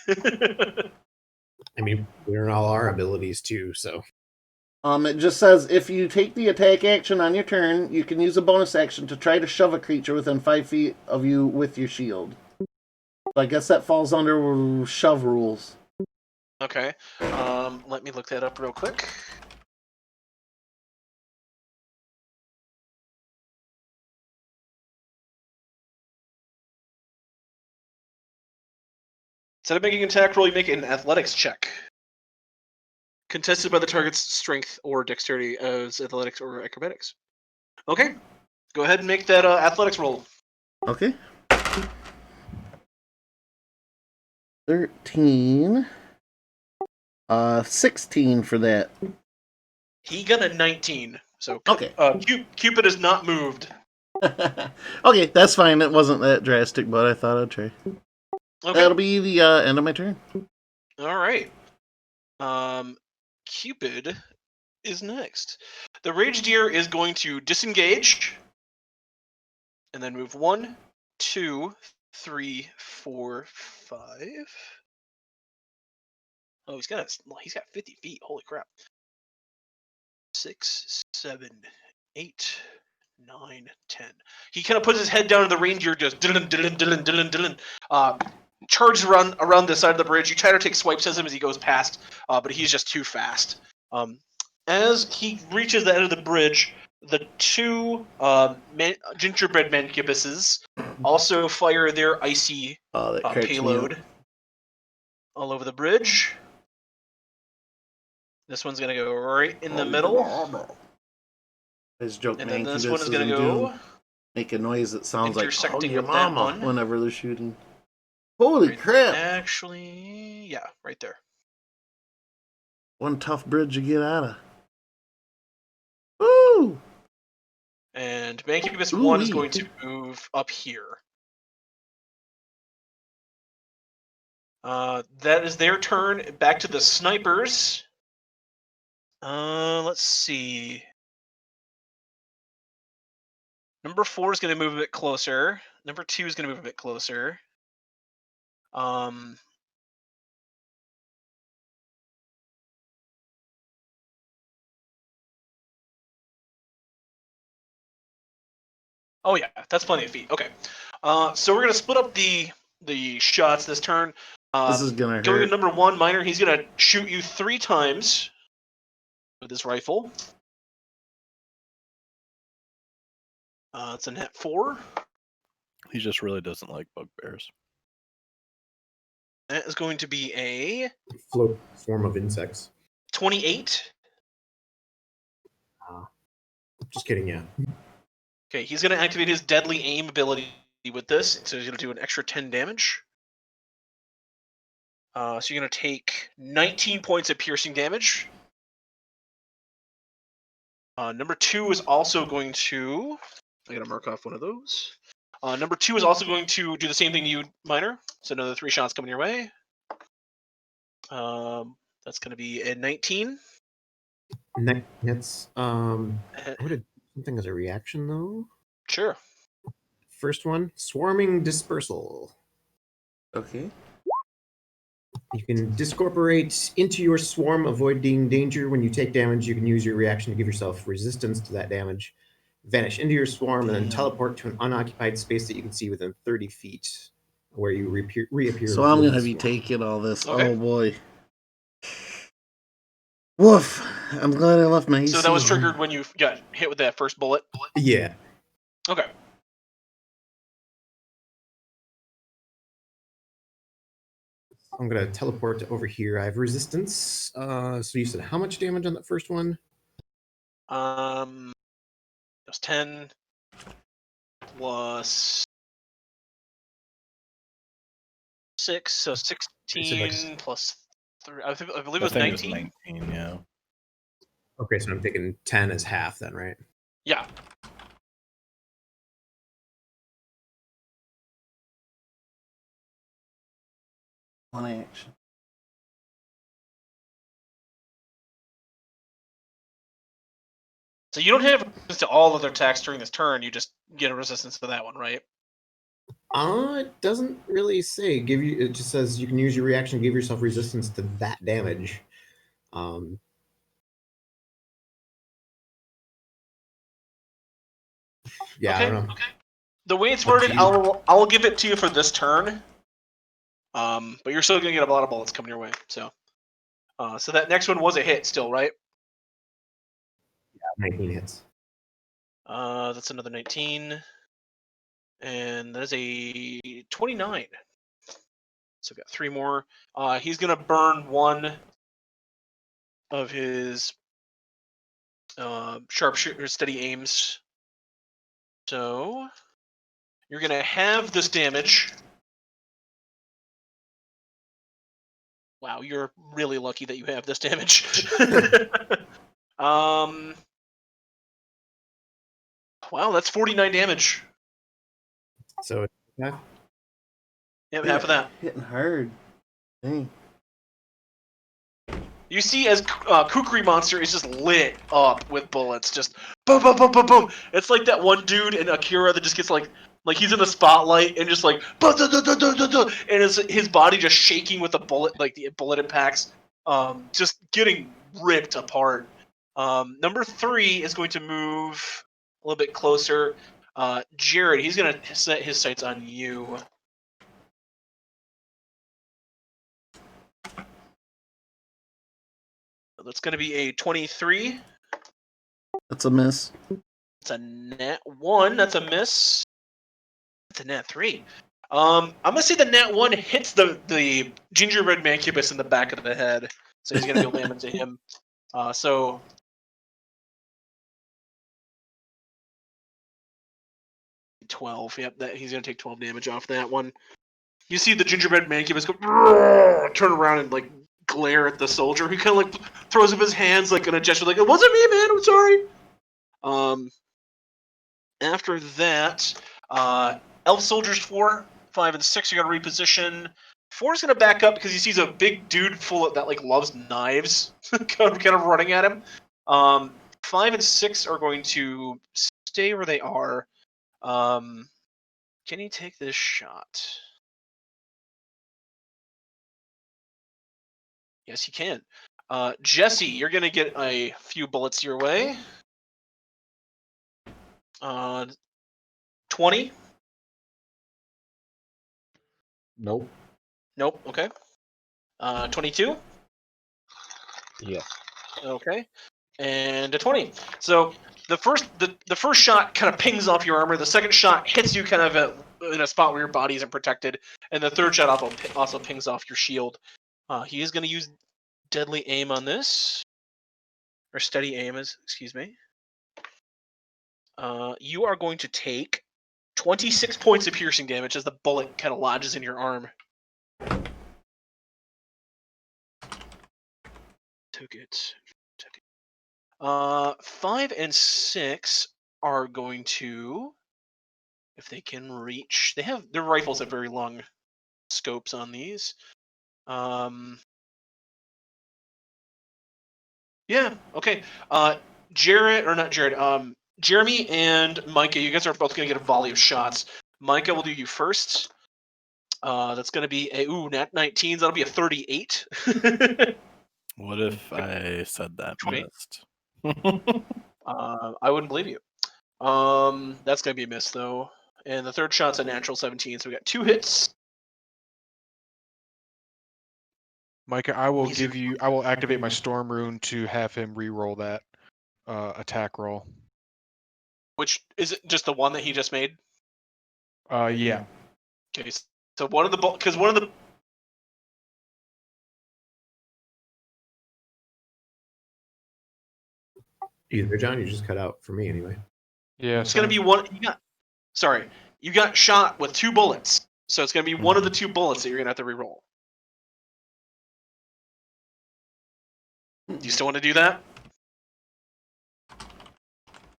I mean, we learn all our abilities too, so. It just says if you take the attack action on your turn, you can use a bonus action to try to shove a creature within 5 feet of you with your shield. So I guess that falls under shove rules. Okay. Let me look that up real quick. Instead of making an attack roll, you make an athletics check. Contested by the target's strength or dexterity as athletics or acrobatics. Okay. Go ahead and make that athletics roll. Okay. 13. 16 for that. He got a 19. So Okay. Cupid is not moved. Okay, that's fine. It wasn't that drastic, but I thought I'd try. Okay. That'll be the end of my turn. All right. Cupid is next. The rage deer is going to disengage and then move 1, 2, 3, 4, 5. Oh, he's got 50 feet. Holy crap. 6, 7, 8, 9, 10. He kind of puts his head down to the reindeer, just dillin, dillin, dillin, dillin, dillin. charges around the side of the bridge. You try to take swipes at him as he goes past, but he's just too fast. As he reaches the end of the bridge, the two gingerbread mancubuses also fire their icy Oh, that cracks me payload up. all over the bridge. This one's gonna go right in the middle, This joke and then this Mancubus one is gonna doesn't go make a noise that sounds like intersecting "Oh, your with that mama" one. whenever they're shooting. Holy right- crap! Actually, yeah, right there. One tough bridge to get out of. Woo! And Mancubus 1 is Ooh-wee. going to move up here. That is their turn. Back to the snipers. Let's see. Number 4 is going to move a bit closer. Number 2 is going to move a bit closer. Oh yeah, that's plenty of feet. Okay. So we're gonna split up the shots this turn. This is gonna Going to hurt. number 1, Miner. He's gonna shoot you 3 times with his rifle. It's a net 4. He just really doesn't like bugbears. That is going to be a Float swarm of insects. 28. Just kidding, yeah. Okay, he's going to activate his deadly aim ability with this, so he's going to do an extra 10 damage. So you're going to take 19 points of piercing damage. Number 2 is also going to... I got to mark off one of those. Number 2 is also going to do the same thing to you, Miner. So another 3 shots coming your way. That's going to be a 19. That's I would have something as a reaction though. Sure. First one, swarming dispersal. Okay. You can discorporate into your swarm, avoiding danger. When you take damage, you can use your reaction to give yourself resistance to that damage. Vanish into your swarm and then teleport to an unoccupied space that you can see within 30 feet, where you reappear. So I'm within gonna the be swarm. taking all this. Okay. Oh boy. Woof. I'm glad I left my AC. So that was on. triggered when you got hit with that first bullet? Yeah. Okay. I'm gonna teleport over here. I have resistance. So you said how much damage on that first one? It was 10 plus 6, so 16 plus 3. I believe it was 19. 19, yeah. Okay, so I'm taking 10 as half then, right? Yeah. One action. So you don't have resistance to all other attacks during this turn. You just get a resistance to that one, right? It doesn't really say. It just says you can use your reaction to give yourself resistance to that damage. Yeah, Okay. I don't know. Okay. The way it's worded, I'll give it to you for this turn. But you're still gonna get a lot of bullets coming your way. So that next one was a hit, still, right? Yeah, 19 hits. That's another 19, and that is a 29. So we've got 3 more. He's gonna burn one of his sharpshooter steady aims. So you're gonna have this damage. Wow, you're really lucky that you have this damage. Wow, that's 49 damage. So yeah. Yep, half of that. Hitting hard. Dang. You see as Kukri Monster is just lit up with bullets, just boom, boom, boom, boom, boom. It's like that one dude in Akira that just gets like he's in the spotlight and just like, and his body just shaking with the bullet, like the bullet impacts, just getting ripped apart. Number 3 is going to move a little bit closer. Jared, he's gonna set his sights on you. That's going to be a 23. That's a miss. It's a nat 1. That's a miss. It's a nat 3. I'm gonna say the nat 1 hits the gingerbread mancubus in the back of the head, so he's gonna deal damage to him. So 12. Yep, that he's gonna take 12 damage off that one. You see the gingerbread mancubus go turn around and like glare at the soldier. He kind of like throws up his hands like in a gesture, like it wasn't me, man. I'm sorry. After that, Elf Soldiers 4, 5, and 6 are gonna reposition. 4 is gonna back up because he sees a big dude full of that like loves knives, kind of running at him. 5 and 6 are going to stay where they are. Can he take this shot? Yes, he can. Jesse, you're gonna get a few bullets your way. 20. Nope. Nope. Okay. 22. Yeah. Okay. And a 20. So the first shot kind of pings off your armor. The second shot hits you kind of in a spot where your body isn't protected, and the third shot also pings off your shield. He is going to use deadly aim on this, or steady aim, excuse me. You are going to take 26 points of piercing damage as the bullet kind of lodges in your arm. Took it. 5 and 6 are going to, if they can reach, their rifles have very long scopes on these. Yeah, okay. Jeremy and Micah, you guys are both going to get a volley of shots. Micah will do you first. That's going to be nat 19s. That'll be a 38. What if I said that 20. missed? I wouldn't believe you. That's going to be a miss, though. And the third shot's a natural 17, so we got 2 hits. Micah, I will activate my storm rune to have him re-roll that attack roll. Which is it just the one that he just made? Yeah. Okay, so one of the Either John, you just cut out for me anyway. Yeah. it's going to be one. You got shot with 2 bullets, so it's going to be one of the 2 bullets that you're going to have to re-roll. Do you still want to do that?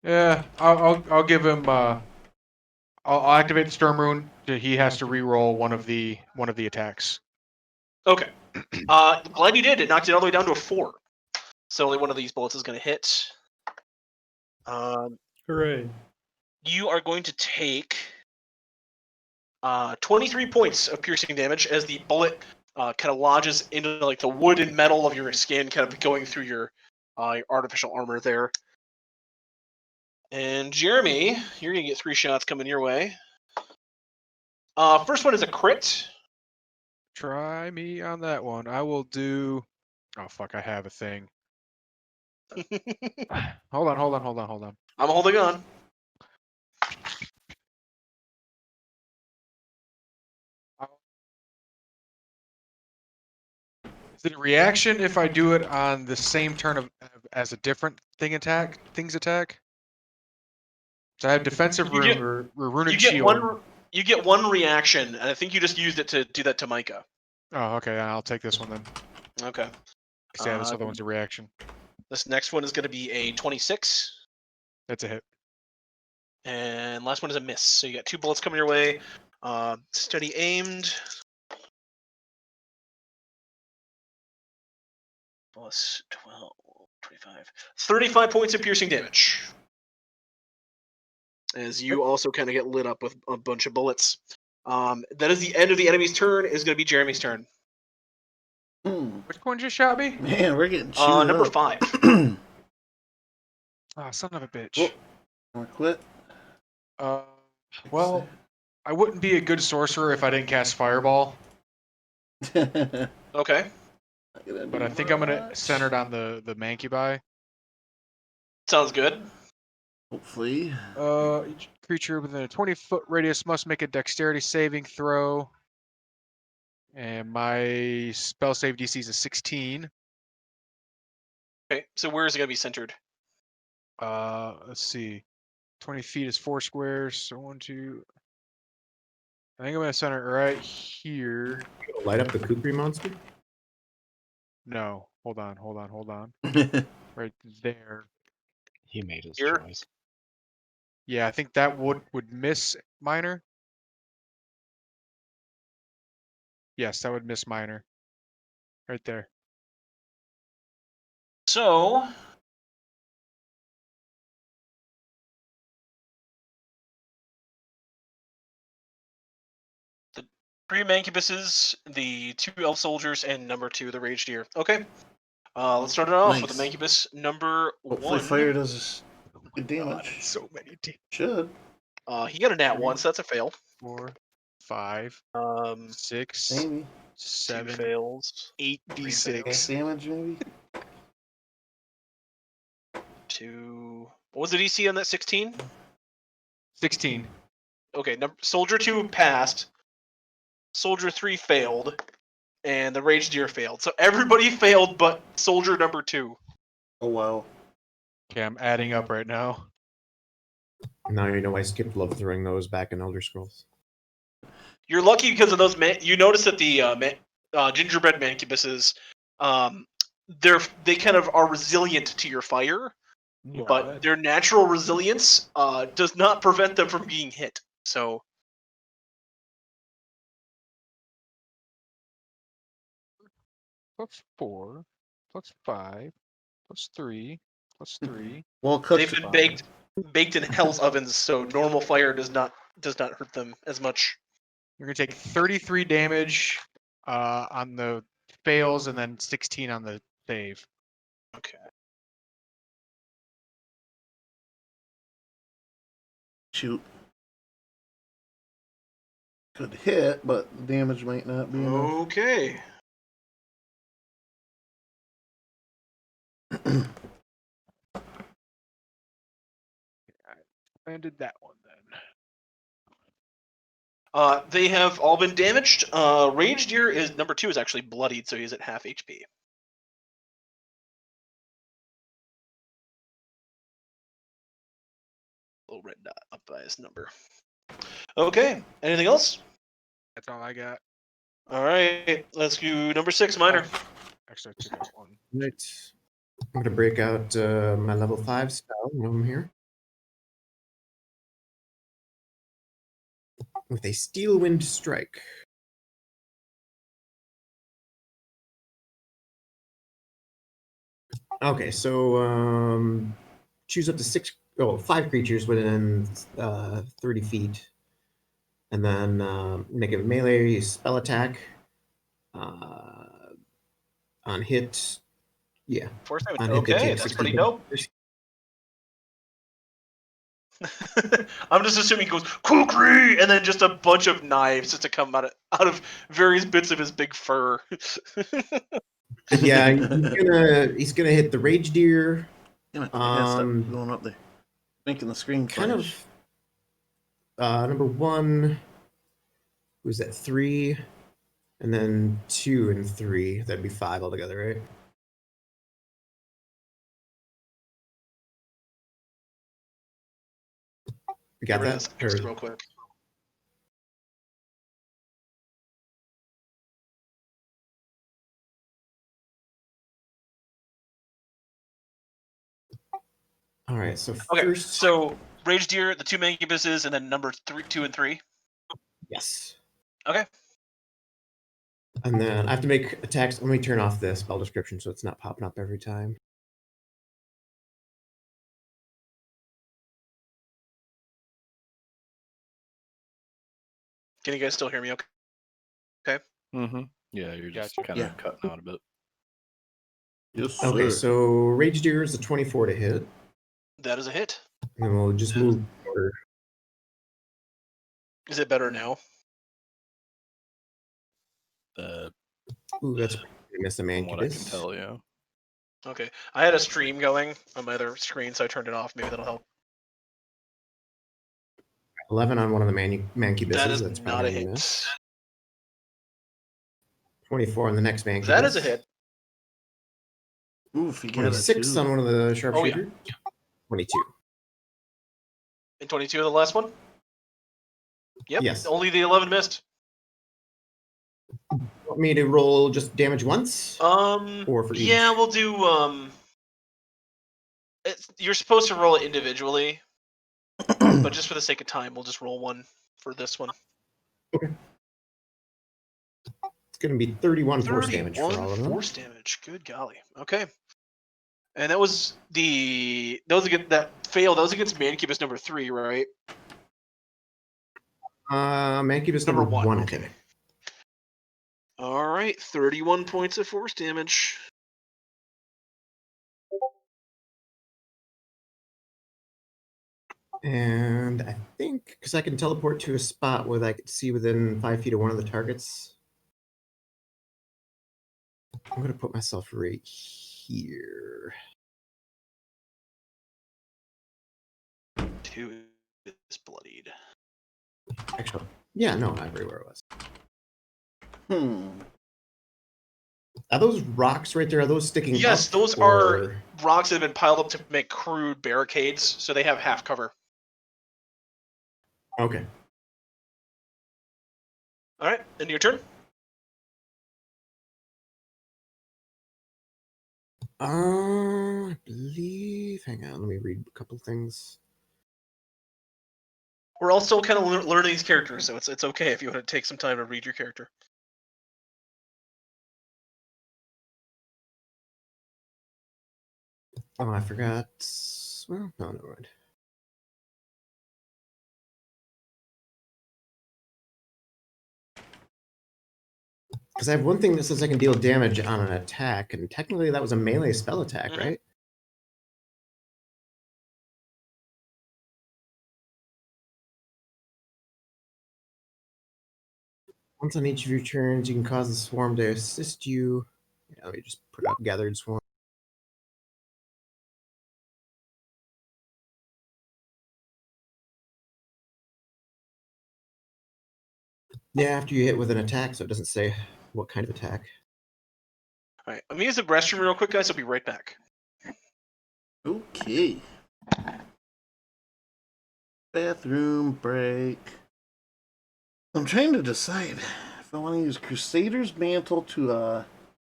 Yeah, I'll give him. I'll activate the storm rune. He has to re-roll one of the attacks. Okay. Glad you did. It knocked it all the way down to a 4. So only one of these bullets is going to hit. Hooray. You are going to take 23 points of piercing damage as the bullet kind of lodges into like the wood and metal of your skin, kind of going through your artificial armor there. And Jeremy, you're going to get 3 shots coming your way. First one is a crit. Try me on that one. I will do. Oh fuck! I have a thing. Hold on. I'm holding on. Is it a reaction if I do it on the same turn as a different thing's attack? So I have defensive You rune get- or runic You get shield. you get one reaction, and I think you just used it to do that to Micah. Oh, okay. I'll take this one then. Okay. Because yeah, this other one's a reaction. This next one is going to be a 26. That's a hit. And last one is a miss. So you got 2 bullets coming your way. Steady aimed. Plus 12, 25. 35 points of piercing damage. As you also kind of get lit up with a bunch of bullets. That is the end of the enemy's turn. Is going to be Jeremy's turn. Which one just shot me? Man, we're getting chewed Number up. 5. Oh, son of a bitch. Oh. Wanna quit? Well, I wouldn't be a good sorcerer if I didn't cast Fireball. Okay. but I think I'm gonna center it on the Mancubi. Sounds good. Hopefully. Each creature within a 20-foot radius must make a dexterity saving throw. And my spell save DC is a 16. Okay, so where is it gonna be centered? Let's see. 20 feet is 4 squares. So 1, 2. I think I'm gonna center it right here. Light up the Kukri Monster? No, hold on. Right there. He made his Here? choice. Yeah, I think that would miss minor. Yes, that would miss minor. Right there. So the 3 Mancubuses, the 2 Elf Soldiers, and number 2, the Rage Deer. Okay. Let's start it off with the Nice. Mancubus number Hopefully 1. fire does good God, damage. so many Should. He got a nat 1, so that's a fail. 4, 5, 6, Maybe. 2 7, fails. 8 Three d6. fails. Damage, maybe? 2. What was the DC on that? 16? 16. Okay, Soldier 2 passed. Soldier 3 failed. And the Rage Deer failed. So everybody failed but Soldier number 2. Oh, wow. Okay, I'm adding up right now. Now you know I skipped love throwing those back in Elder Scrolls. You're lucky because of those. You notice that the gingerbread mancubuses, they kind of are resilient to your fire, but their natural resilience does not prevent them from being hit. So Plus 4, plus 5, plus 3, plus 3. Well, cooked. they've been baked in hell's ovens, so normal fire does not hurt them as much. You're gonna take 33 damage on the fails, and then 16 on the save. Okay. Shoot. Could hit, but the damage might not be enough. Okay. I did that one then. They have all been damaged. Rage Deer is number 2 is actually bloodied, so he's at half HP. Little red dot up by his number. Okay. Anything else? That's all I got. All right. Let's do number 6, minor. Actually, I took out one. Right. I'm gonna break out my level 5 spell. One of them here. With a Steel Wind Strike. Okay, so choose up to 5 creatures within 30 feet, and then make a melee spell attack. On hit, yeah. Force damage. On hit, they Okay, take that's 60 pretty dope. I'm just assuming he goes Kukri, and then just a bunch of knives just to come out of various bits of his big fur. Yeah, he's gonna hit the Rage Deer. Damn it, I gotta stop going up there. Making the screen Kind flash. of number 1 was that 3, and then 2 and 3. That'd be 5 altogether, right? You got Get rid of that? this Or- real quick. All right, so Okay, first, so Rage Deer, the 2 mancubuses, and then number 2 and 3. yes. Okay. And then I have to make attacks. Let me turn off the spell description so it's not popping up every time. Can you guys still hear me? Okay. Mm-hmm. Yeah, you're just Gotcha. kind of cutting out a bit. Yes, Okay, sir. so Rage Deer is a 24 to hit. That is a hit. And we'll just move order. Is it better now? Ooh, that's miss a from what I can mancubus. tell you. Okay. I had a stream going on my other screen, so I turned it off. Maybe that'll help. 11 on one of the mancubuses. That is That's not probably a gonna hit. miss. 24 on the next mancubus. That is a hit. Oof, you got it 26 too. on one of the Oh, yeah. sharpshooter. 22. And 22 of the last one? Yep. Yes. Only the 11 missed. Want me to roll just damage once? Or for Yeah, each? we'll do, you're supposed to roll it individually, but just for the sake of time, we'll just roll one for this one. It's going to be 31 force damage for 31 all of them. force damage. Good golly. Okay. And that was that fail. That was against Mancubus number 3, right? Mancubus Number number 1, I okay. think. All right, 31 points of force damage. And I think, because I can teleport to a spot where I could see within 5 feet of one of the targets, I'm going to put myself right here. 2 is bloodied. Actually, yeah, no, not everywhere it was. Are those rocks right there? Are those sticking up? Yes, those are rocks that have been piled up to make crude barricades, so they have half cover. Okay. All right, and your turn. I believe. Hang on, let me read a couple things. We're all still kind of learning these characters, so it's okay if you want to take some time to read your character. Oh, I forgot. Well, no, never mind. Because I have one thing that says I can deal damage on an attack, and technically that was a melee spell attack, right? Once on each of your turns, you can cause the swarm to assist you. Yeah, let me just put up gathered swarm. Yeah, after you hit with an attack, so it doesn't say what kind of attack. All right, let me use the restroom real quick, guys. I'll be right back. Okay. Bathroom break. I'm trying to decide if I want to use Crusader's Mantle to add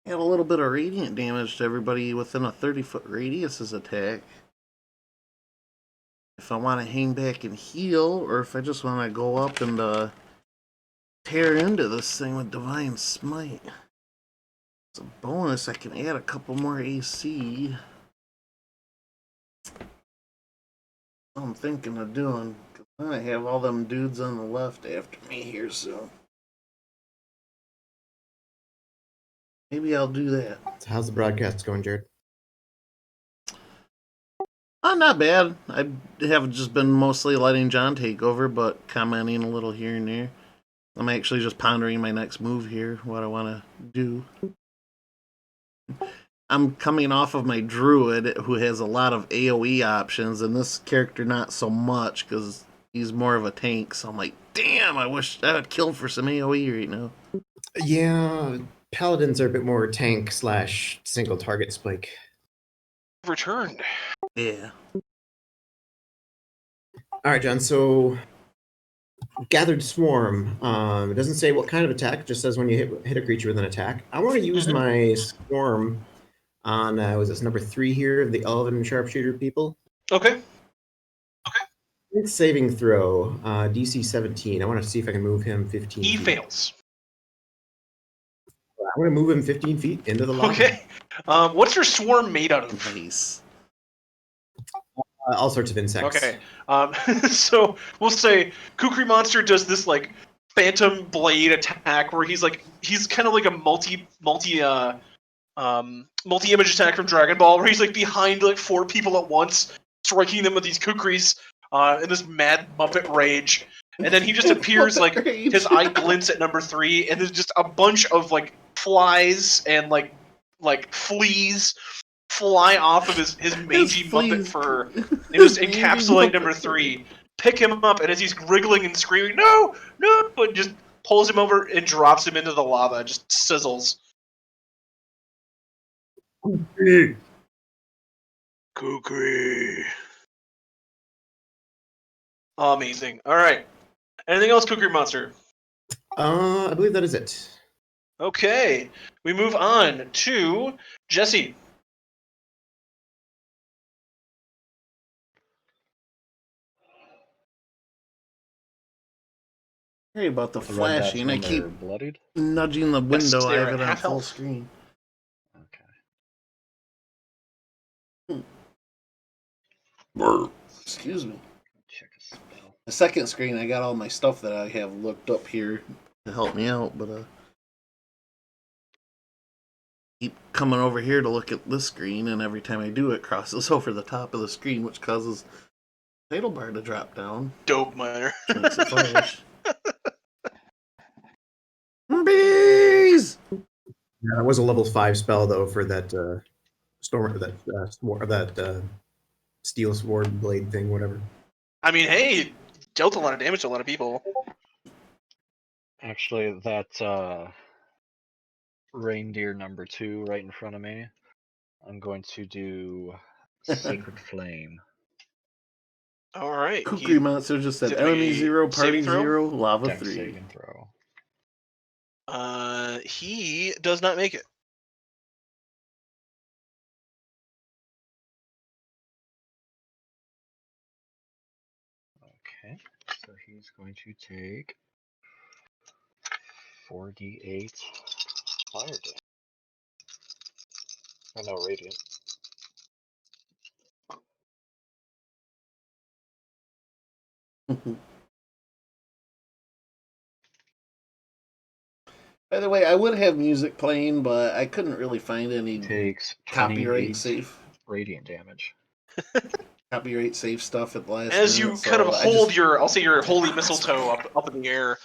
a little bit of radiant damage to everybody within a 30-foot radius as attack. If I want to hang back and heal, or if I just want to go up and tear into this thing with Divine Smite. As a bonus, I can add a couple more AC. What I'm thinking of doing, because I have all them dudes on the left after me here, so maybe I'll do that. So how's the broadcast going, Jared? Not bad. I have just been mostly letting John take over, but commenting a little here and there. I'm actually just pondering my next move here, what I want to do. I'm coming off of my druid, who has a lot of AoE options, and this character not so much, because he's more of a tank, so I'm like, damn, I wish I would kill for some AoE right now. Yeah, paladins are a bit more tank / single target spike. Returned. Yeah. All right, John. So, gathered swarm. It doesn't say what kind of attack. It just says when you hit a creature with an attack. I want to use my swarm on. Was this number 3 here? The Elven sharpshooter people. Okay. It's saving throw. DC 17. I want to see if I can move him 15. He feet. fails. I'm going to move him 15 feet into the lobby. Okay. What's your swarm made out of? Nice. All sorts of insects. Okay. So we'll say Kukri Monster does this like phantom blade attack where he's kind of like a multi image attack from Dragon Ball where he's like behind like 4 people at once, striking them with these kukris in this mad Muppet rage. And then he just appears like his eye glints at number 3, and there's just a bunch of like flies and like fleas fly off of his mangy muppet fur. They just encapsulate number 3, pick him up, and as he's wriggling and screaming, no, no, and just pulls him over and drops him into the lava, just sizzles. Kukri. Amazing. All right. Anything else, Kukri Monster? I believe that is it. Okay. We move on to Jesse. Sorry about the The red dots flashing. I when keep they're bloodied. nudging the window. I they're have at it on half full health. screen. Okay. Excuse me. Check a spell. The second screen, I got all my stuff that I have looked up here to help me out, but keep coming over here to look at this screen, and every time I do, it crosses over the top of the screen, which causes the title bar to drop down. Dope miner. Which makes it flash. Bees! Yeah, that was a level 5 spell though for that storm, that steel sword blade thing, whatever. I mean, hey, dealt a lot of damage to a lot of people. Actually, that reindeer number 2 right in front of me. I'm going to do Sacred Flame. All right. Kukri Monster just said Is it enemy a 0, party saving throw? 0, lava Dex 3. saving throw. He does not make it. Okay, so he's going to take 4d8 fire damage. Oh no, radiant. By the way, I would have music playing, but I couldn't really find any Takes copyright 28 safe radiant damage. copyright safe stuff at the last As minute. you So kind of I hold just, your, I'll say your holy mistletoe up in the air,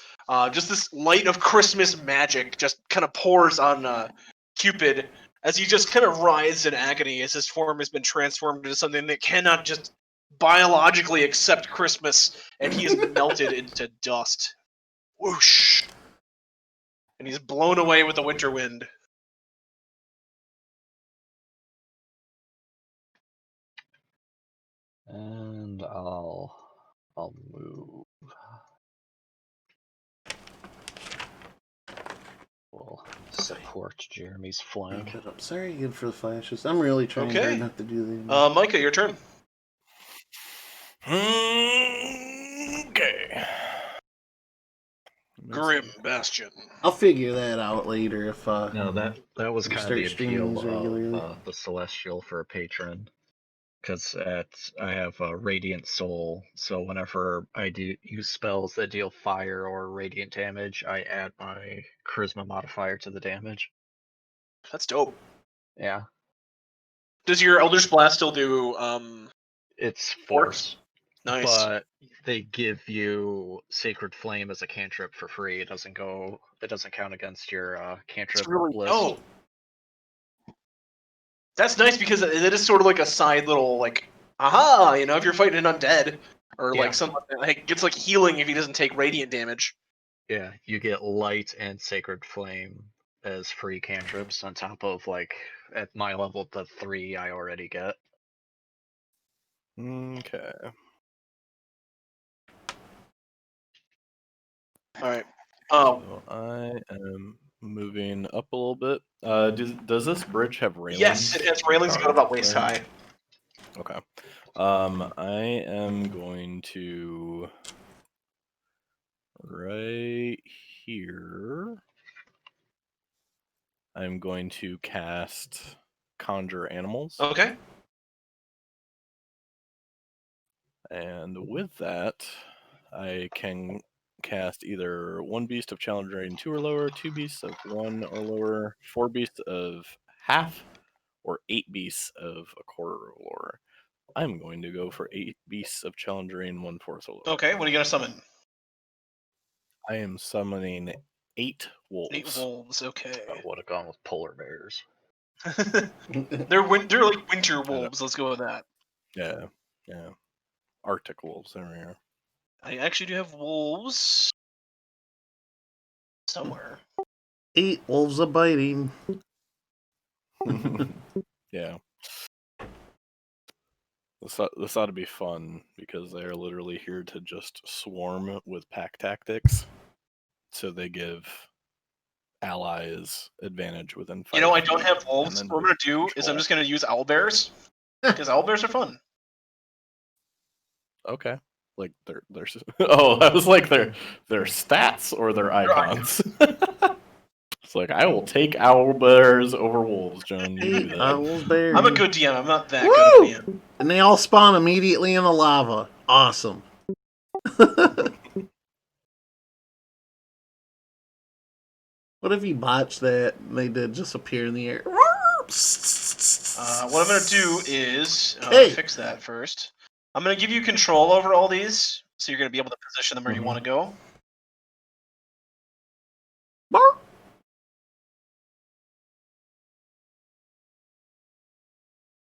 just this light of Christmas magic just kind of pours on Cupid as he just kind of writhes in agony as his form has been transformed into something that cannot just biologically accept Christmas, and he is melted into dust. Whoosh! And he's blown away with the winter wind. And I'll move. We'll support Jeremy's flank. I'm sorry again for the flashes. I'm really trying Okay. hard not to do them. Micah, your turn. Okay. Grim Bastion. I'll figure that out later if No, that was you kind of start the streaming appeal these regularly. of the Celestial for a patron. Because I have a Radiant Soul, so whenever I do use spells that deal fire or radiant damage, I add my Charisma modifier to the damage. That's dope. Yeah, Does your Eldritch Blast still do it's Force? force, Nice. but they give you Sacred Flame as a cantrip for free. It doesn't count against your cantrip It's really list. dope. That's nice because it is sort of like a side little like, aha, you know, if you're fighting an undead or Yeah. like someone that like, gets like healing if he doesn't take radiant damage. Yeah, you get Light and Sacred Flame as free cantrips on top of, like, at my level, the 3 I already get. Okay. All right. So I am moving up a little bit. Does this bridge have railings? Yes, it has railings that go about waist There? high. Okay. I am going to right here. I'm going to cast Conjure Animals. Okay. And with that, I can cast either 1 beast of challenge rating 2 or lower, 2 beasts of 1 or lower, 4 beasts of half, or 8 beasts of a quarter or lower. I'm going to go for 8 beasts of challenge rating 1/4 or lower. Okay, what are you gonna summon? I am summoning 8 wolves. 8 wolves. Okay. I would have gone with polar bears. They're like winter wolves. Let's go with that. Yeah, yeah. Arctic wolves. There we are. I actually do have wolves somewhere. 8 wolves a biting. Yeah. This ought to be fun because they're literally here to just swarm with pack tactics. So they give allies advantage within 5 You know, I don't feet, have and wolves. then What I'm gonna do is I'm just gonna use owlbears because owlbears are fun. Okay. Like they're oh, I was like their stats or their icons. It's like I will take owlbears over wolves, John. You do 8 that. owls bears. I'm a good DM. I'm not that good of a DM. And they all spawn immediately in the lava. Awesome. What if you botched that and they did just appear in the air? What I'm gonna do is Hey. fix that first. I'm gonna give you control over all these, so you're gonna be able to position them where you want to go. Bark.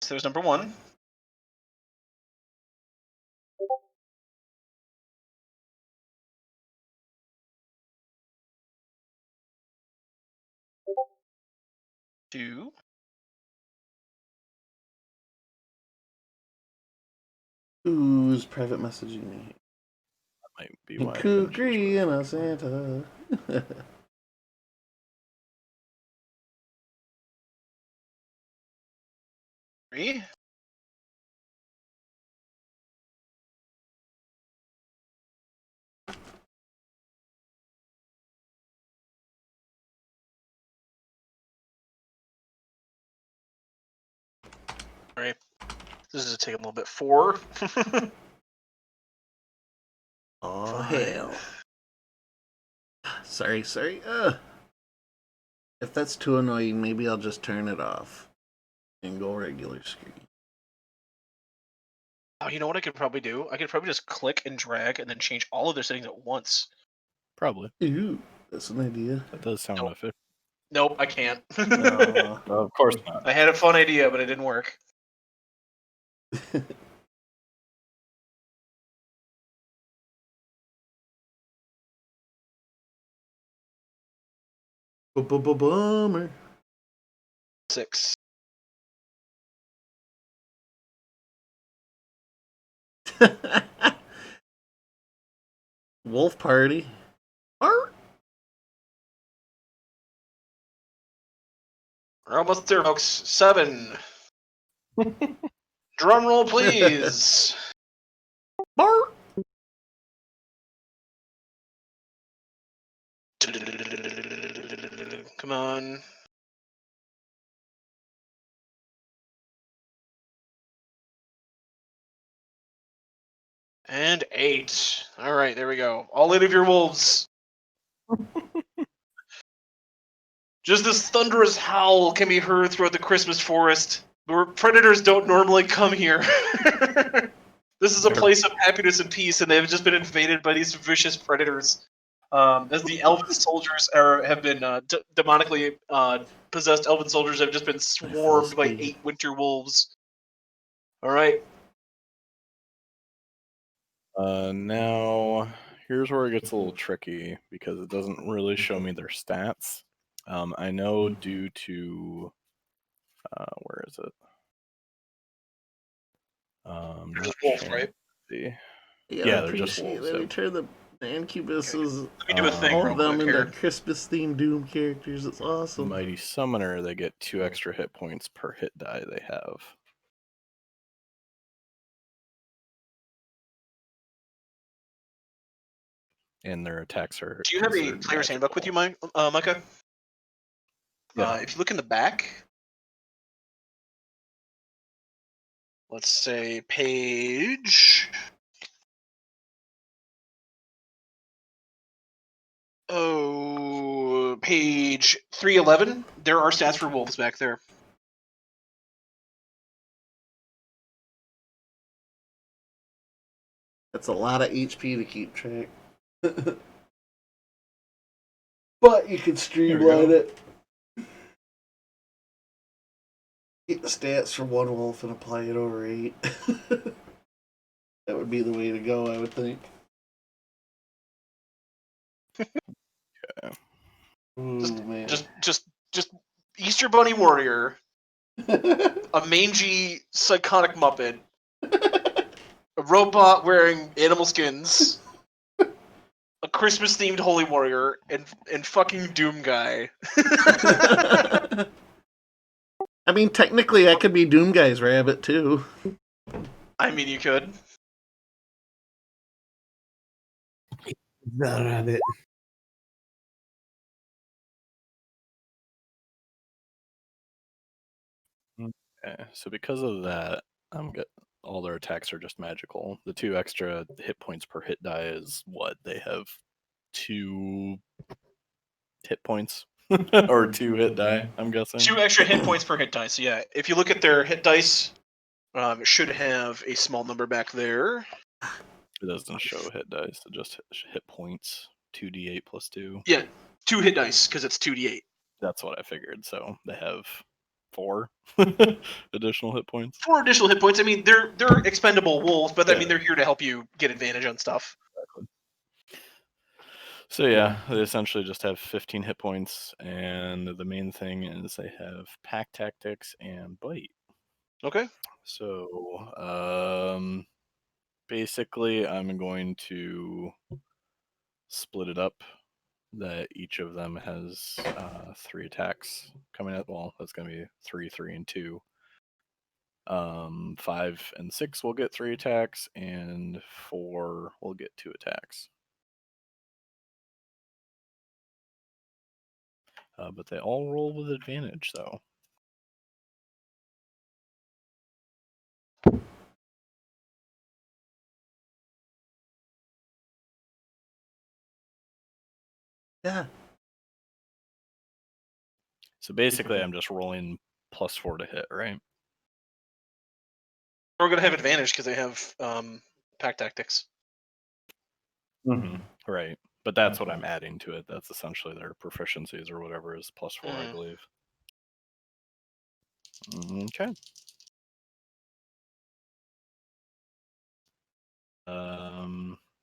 So there's number 1. Two. Who's private messaging me? That might be why I couldn't choose Kukri and a Santa. 3. All right. This is taking a little bit. 4. Oh, 5. hell. Sorry. If that's too annoying, maybe I'll just turn it off and go regular screen. Oh, you know what I could probably do? I could probably just click and drag and then change all of their settings at once. Probably. Ooh, that's an idea. That does sound Nope. efficient. Nope, I can't. Of course not. I had a fun idea, but it didn't work. Bummer. 6. Wolf party. Arr. We're almost there, folks. 7. Drum roll, please. Bark. Come on. And 8. All right, there we go. All 8 of your wolves. Just this thunderous howl can be heard throughout the Christmas forest, where predators don't normally come here. This is a place of happiness and peace, and they've just been invaded by these vicious predators. As the Elven Soldiers have been demonically possessed, Elven Soldiers have just been swarmed by 8 winter wolves. All right. Now, here's where it gets a little tricky because it doesn't really show me their stats. I know due to where is it? They're just wolf, right? Yeah, they're just wolves. Let me turn the Ancubuses, Let me do a thing all real of them quick into here. Christmas themed Doom characters. It's awesome. Mighty Summoner, they get 2 extra hit points per hit die they have. And their attacks are. Do you have a considered player's handbook with you, magical. Micah? Yeah. If you look in the back, let's say page. Oh, page 311. There are stats for wolves back there. That's a lot of HP to keep track. But you can streamline it. Get the stats for one wolf and apply it over 8. That would be the way to go, I would think. Ooh, man. Just Easter Bunny Warrior, a mangy psychotic Muppet, a robot wearing animal skins, a Christmas themed Holy Warrior, and fucking Doom Guy. I mean, technically, I could be Doom Guy's rabbit too. I mean, you could. The rabbit. Okay, so because of that, I'm good. All their attacks are just magical. The 2 extra hit points per hit die is what? They have 2 hit points? Or 2 hit die, I'm guessing. 2 extra hit points per hit dice. Yeah, if you look at their hit dice, it should have a small number back there. It doesn't show hit dice, it just hit points. 2d8 plus 2. Yeah, 2 hit dice because it's 2d8. That's what I figured. So they have 4 additional hit points. 4 additional hit points. I mean, they're expendable wolves, but I mean they're here to help you get advantage on stuff. Exactly. So yeah, they essentially just have 15 hit points, and the main thing is they have pack tactics and bite. Okay. So basically, I'm going to split it up. That each of them has 3 attacks coming at. Well, that's going to be 3, 3, and 2. 5 and 6 will get 3 attacks, and 4 will get 2 attacks. But they all roll with advantage, though. Yeah. So basically, I'm just rolling +4 to hit, right? We're going to have advantage because they have pack tactics. Mm-hmm. Right. But that's what I'm adding to it. That's essentially their proficiencies or whatever is +4, I believe. Okay.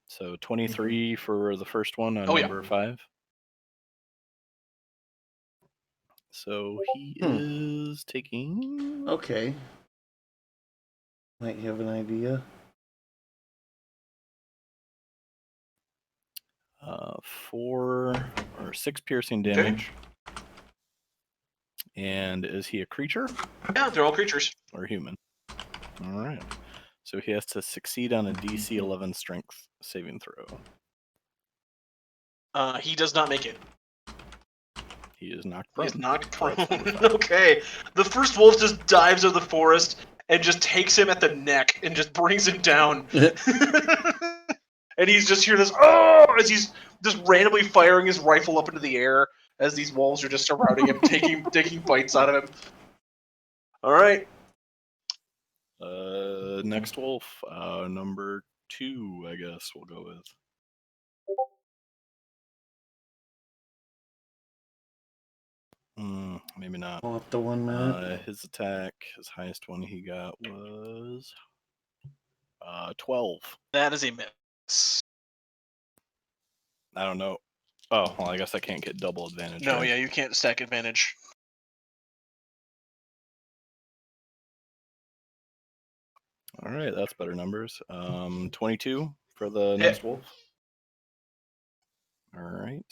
So 23 for the first one on number 5. So he is taking... Okay. Might have an idea. 4 or 6 piercing damage. And is he a creature? Yeah, they're all creatures. Or human? All right. So he has to succeed on a DC 11 strength saving throw. He does not make it. He is knocked prone. He's knocked prone. Okay. The first wolf just dives into the forest and just takes him at the neck and just brings him down. And he's just hearing this, oh, as he's just randomly firing his rifle up into the air as these wolves are just surrounding him, taking bites out of him. All right. Next wolf, number 2, I guess we'll go with. Maybe not. Well, up to 1 minute. His attack, his highest one he got was 12. That is a miss. I don't know. Oh, well, I guess I can't get double advantage. No, right? yeah, you can't stack advantage. All right, that's better numbers. 22 for the next wolf. All right.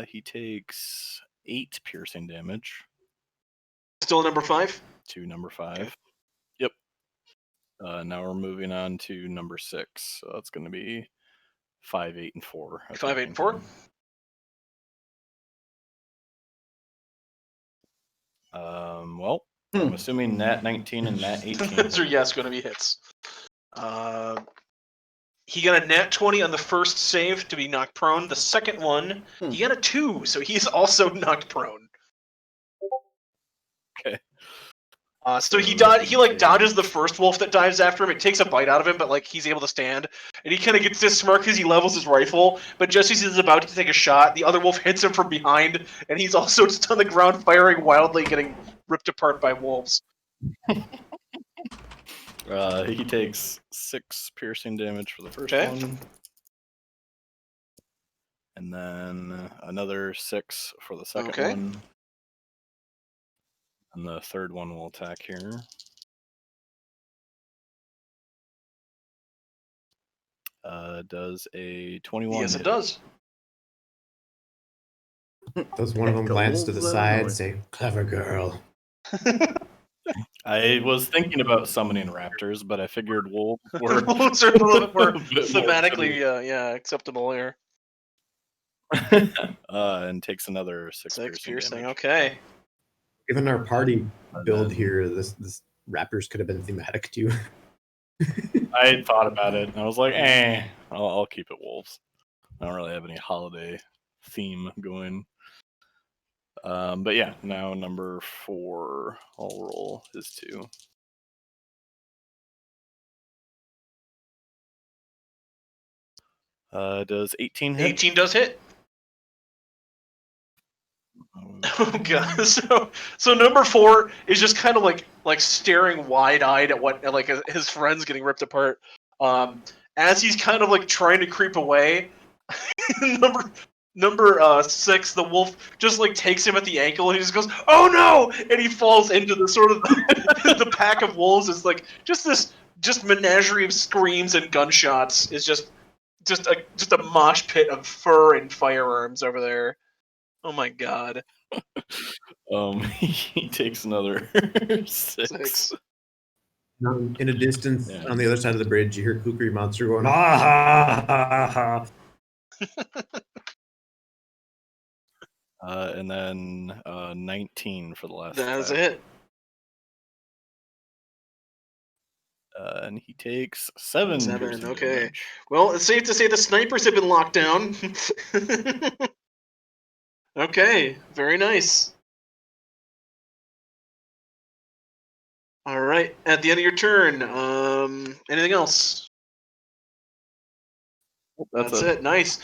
He takes 8 piercing damage. Still number 5? To number 5. Okay. Yep. Now we're moving on to number 6. So that's going to be 5, 8, and 4. 5, 8, and 4? Well, I'm assuming nat 19 and nat 18. Those are, yes, going to be hits. He got a nat 20 on the first save to be knocked prone. The second one, he got a 2, so he's also knocked prone. Okay. So he dodges the first wolf that dives after him. It takes a bite out of him, but like he's able to stand. And he kind of gets this smirk as he levels his rifle. But just as he's about to take a shot, the other wolf hits him from behind, and he's also just on the ground firing wildly, getting ripped apart by wolves. He takes 6 piercing damage for the first Okay. one. And then another 6 for the second Okay. one. And the third one will attack here. Does a 21 Yes, it hit? does. Does one of them Echo glance to the wolves, side, Illinois. say, "Clever girl"? I was thinking about summoning raptors, but I figured wolves were Wolves are a little bit more a bit more thematically, acceptable here. and takes another 6 6 piercing piercing. damage. Okay. Given our party build then- here, this Raptors could have been thematic too. I thought about it, and I was like, I'll keep it wolves. I don't really have any holiday theme going. But yeah, now number 4, I'll roll his 2. Does 18 hit? 18 does hit. Oh god. So number 4 is just kind of like staring wide-eyed at what like his friend's getting ripped apart. As he's kind of like trying to creep away, number 6, the wolf just like takes him at the ankle and he just goes, "Oh no!" and he falls into the sort of the pack of wolves. Is like this menagerie of screams and gunshots is just a mosh pit of fur and firearms over there. Oh my god. He takes another 6. 6. In a distance, Yeah. on the other side of the bridge, you hear Kukri Monster going, "Ah ha ha ha ha." And then 19 for the last That's attack. it. And he takes 7. 7, piercing okay. damage. Well, it's safe to say the snipers have been locked down. Okay, very nice. All right, at the end of your turn, anything else? That's it. Nice.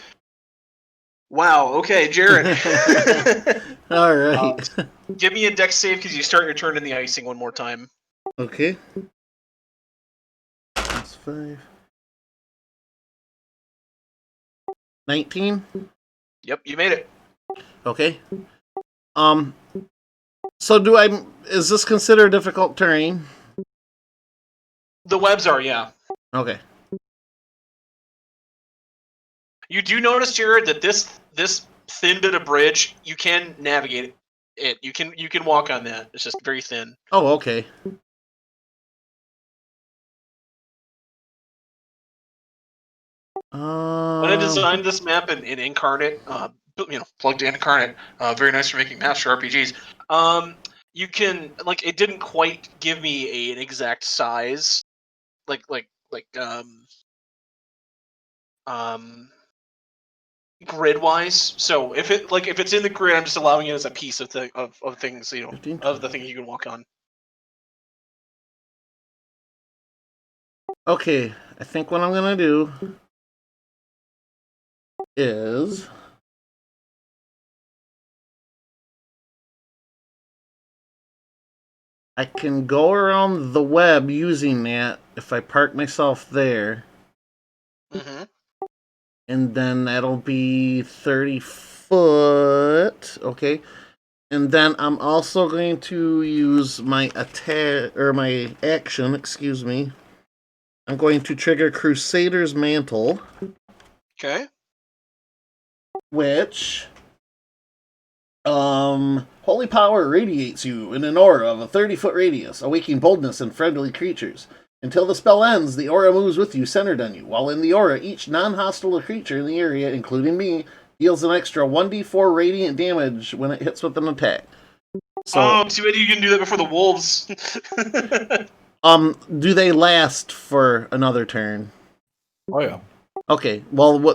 Wow. Okay, Jared. All right. Give me a dex save because you start your turn in the icing one more time. Okay. That's 5. 19. Yep, you made it. Okay. So is this considered difficult terrain? The webs are, yeah. Okay. You do notice, Jared, that this thin bit of bridge, you can navigate it. You can walk on that. It's just very thin. Oh, okay. When I designed this map in Incarnate, plugged in Incarnate, very nice for making maps for RPGs. You can it didn't quite give me an exact size, grid wise. So if it's in the grid, I'm just allowing it as a piece of things, 15, of the things you can walk on. Okay, I think what I'm gonna do is I can go around the web using that if I park myself there, Mm-hmm. and then that'll be 30 foot. Okay. And then I'm also going to use my attack, or my action, excuse me. I'm going to trigger Crusader's Mantle, Okay. which holy power radiates you in an aura of a 30-foot radius, awaking boldness in friendly creatures. Until the spell ends, the aura moves with you, centered on you. While in the aura, each non-hostile creature in the area, including me, deals an extra 1d4 radiant damage when it hits with an attack. So, Too bad you can do that before the wolves. do they last for another turn? Oh yeah. Okay, well,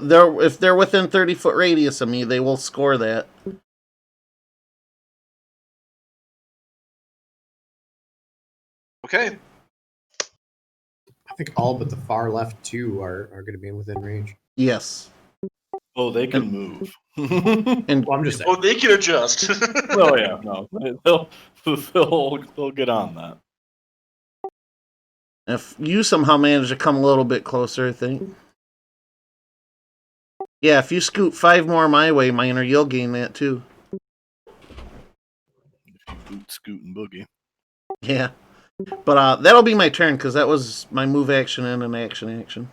if they're within 30-foot radius of me, they will score that. Okay. I think all but the far left two are going to be within range. Yes. Oh, they can move. And Well, I'm just saying. Oh, they can adjust. Oh yeah, no, they'll get on that. if you somehow manage to come a little bit closer, I think. Yeah, if you scoot 5 more my way, Miner, you'll gain that too. Boot, scoot, and boogie. Yeah. But that'll be my turn, because that was my move action and an action.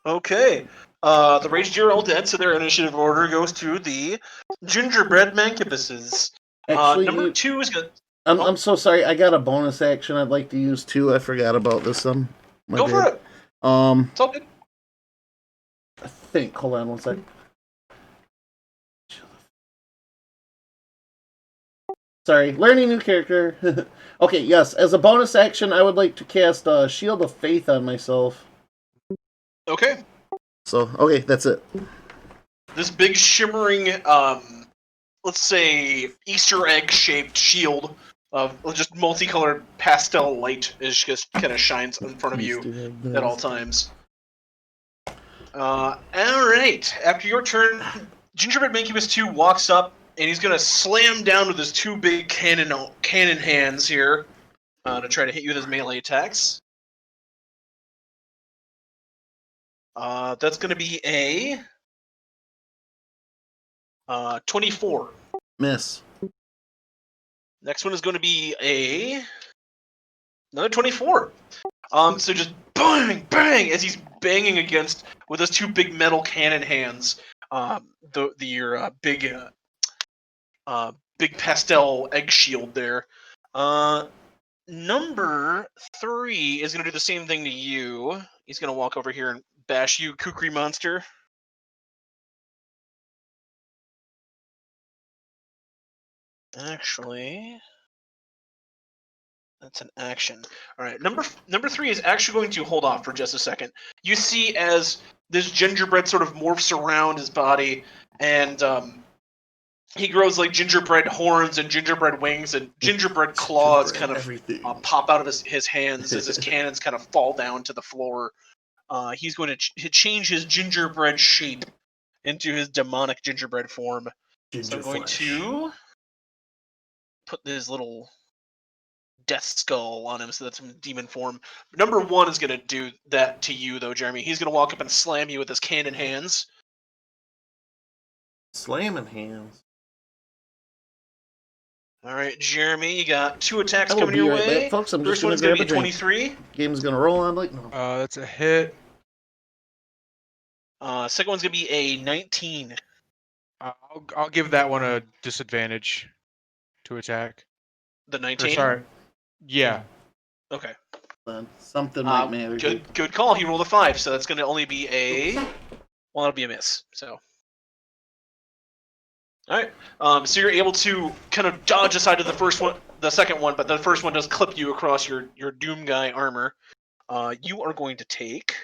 Okay. The Raged are all dead, so their initiative order goes to the Gingerbread Mancubuses. Actually, Number 2 is going to... I'm so sorry. I got a bonus action I'd like to use too. I forgot about this. Go for it. It's all good. I think. Hold on one sec. Sorry, learning new character. Okay, yes. As a bonus action, I would like to cast Shield of Faith on myself. Okay. So, okay, that's it. This big shimmering, let's say, Easter egg shaped shield of just multicolored pastel light is just kind of shines in front of you at all times. All right. After your turn, Gingerbread Mancubus 2 walks up and he's gonna slam down with his 2 big cannon hands here to try to hit you with his melee attacks. That's gonna be a 24. Miss. Next one is going to be another 24. So just bang, bang, as he's banging against with those 2 big metal cannon hands. Your big pastel egg shield there. Number 3 is going to do the same thing to you. He's going to walk over here and bash you, Kukri Monster. Actually, that's an action. All right, number 3 is actually going to hold off for just a second. You see as this gingerbread sort of morphs around his body, and he grows like gingerbread horns and gingerbread wings and gingerbread claws kind of pop out of his hands as his cannons kind of fall down to the floor. He's going to change his gingerbread shape into his demonic gingerbread form. So I'm going to put this little death skull on him, so that's some demon form. Number 1 is going to do that to you, though, Jeremy. He's going to walk up and slam you with his cannon hands. Slamming hands. All right, Jeremy, you got 2 attacks I will coming be your right way. back, folks. I'm First just one's going going to to be grab a a drink. 23. Game's going to roll on like no. That's a hit. Second one's going to be a 19. I'll give that one a disadvantage to attack. The Or 19? sorry. Yeah. Okay. Something might matter. Good call. He rolled a 5, so that's going to only be that'll be a miss. So. All right. So you're able to kind of dodge aside to the second one, but the first one does clip you across your Doom Guy armor. You are going to take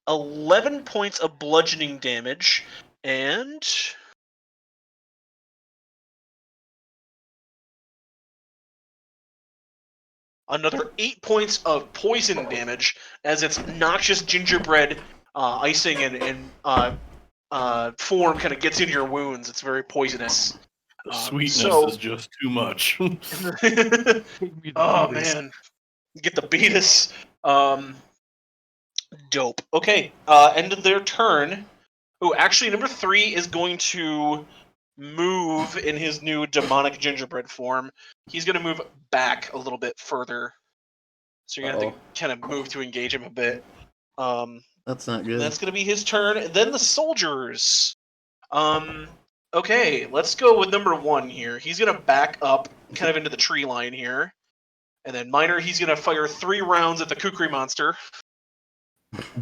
11 points of bludgeoning damage and another 8 points of poison damage as its noxious gingerbread icing and form kind of gets into your wounds. It's very poisonous. The sweetness is just too much. Oh man, get the beatus. Dope. Okay, end of their turn. Oh, actually, number 3 is going to move in his new demonic gingerbread form. He's going to move back a little bit further. So you're going to have to kind of move to engage him a bit. That's not good. That's going to be his turn. And then the soldiers. Okay, let's go with number 1 here. He's going to back up kind of into the tree line here. And then Miner, he's going to fire 3 rounds at the Kukri Monster.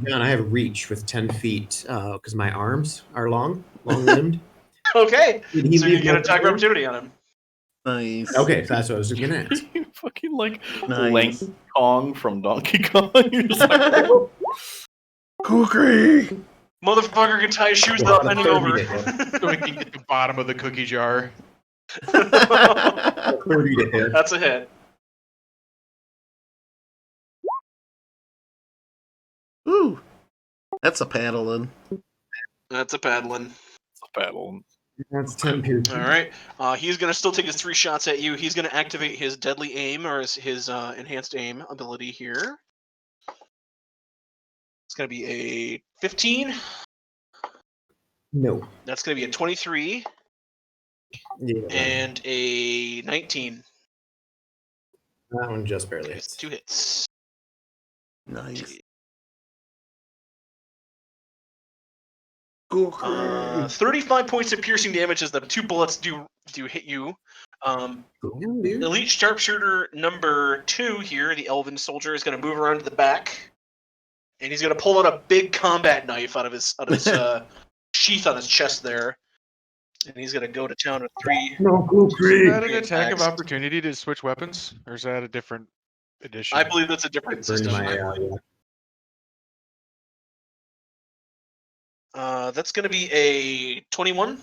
John, I have reach with 10 feet because my arms are long-limbed. Okay, Did he so you leave get my attack of turn? opportunity on him. Nice. Okay, so that's what I was going to ask. You fucking like Nice. Lanky Kong from Donkey Kong. You're just like, Kukri! Motherfucker can tie his shoes without bending over. So we can get the bottom of the cookie jar. 30 to hit. That's a hit. Ooh, that's a paddling. That's a paddling. It's a paddle. That's 10 piercing. All right. He's going to still take his 3 shots at you. He's going to activate his deadly aim or his enhanced aim ability here. It's going to be a 15. No. That's going to be a 23 Yeah. and a 19. That one just barely It's hits. 2 hits. Nice. 35 points of piercing damage as the 2 bullets do hit you. Cool, dude. Elite Sharpshooter number 2 here, the Elven Soldier, is going to move around to the back, and he's going to pull out a big combat knife out of his sheath on his chest there, and he's going to go to town with 3. No, Is Kukri. that an attack of Attacks. opportunity to switch weapons? Or is that a different edition? I believe that's a different Burn system. my, That's going to be a 21.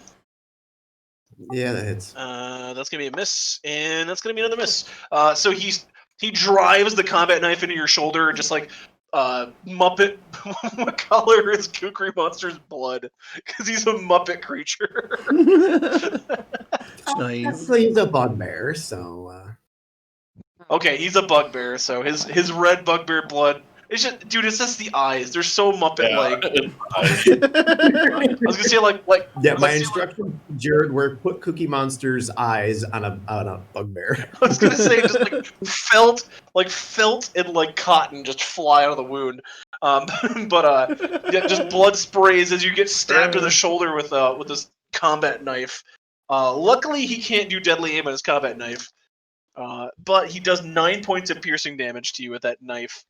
yeah, that hits. That's going to be a miss, and that's going to be another miss. So he drives the combat knife into your shoulder, and just like Muppet. What color is Kukri Monster's blood? Because he's a Muppet creature. Nice. Technically, he's a bugbear, so. Okay, he's a bugbear, so his red bugbear blood. It's just, dude, it's just the eyes. They're so Muppet-like. I was gonna say like. Yeah, my let's see, instruction, Jared, were put Cookie Monster's eyes on a bugbear. I was gonna say just like felt and like cotton just fly out of the wound. Yeah, just blood sprays as you get stabbed in the shoulder with this combat knife. Luckily, he can't do deadly aim on his combat knife, but he does 9 points of piercing damage to you with that knife.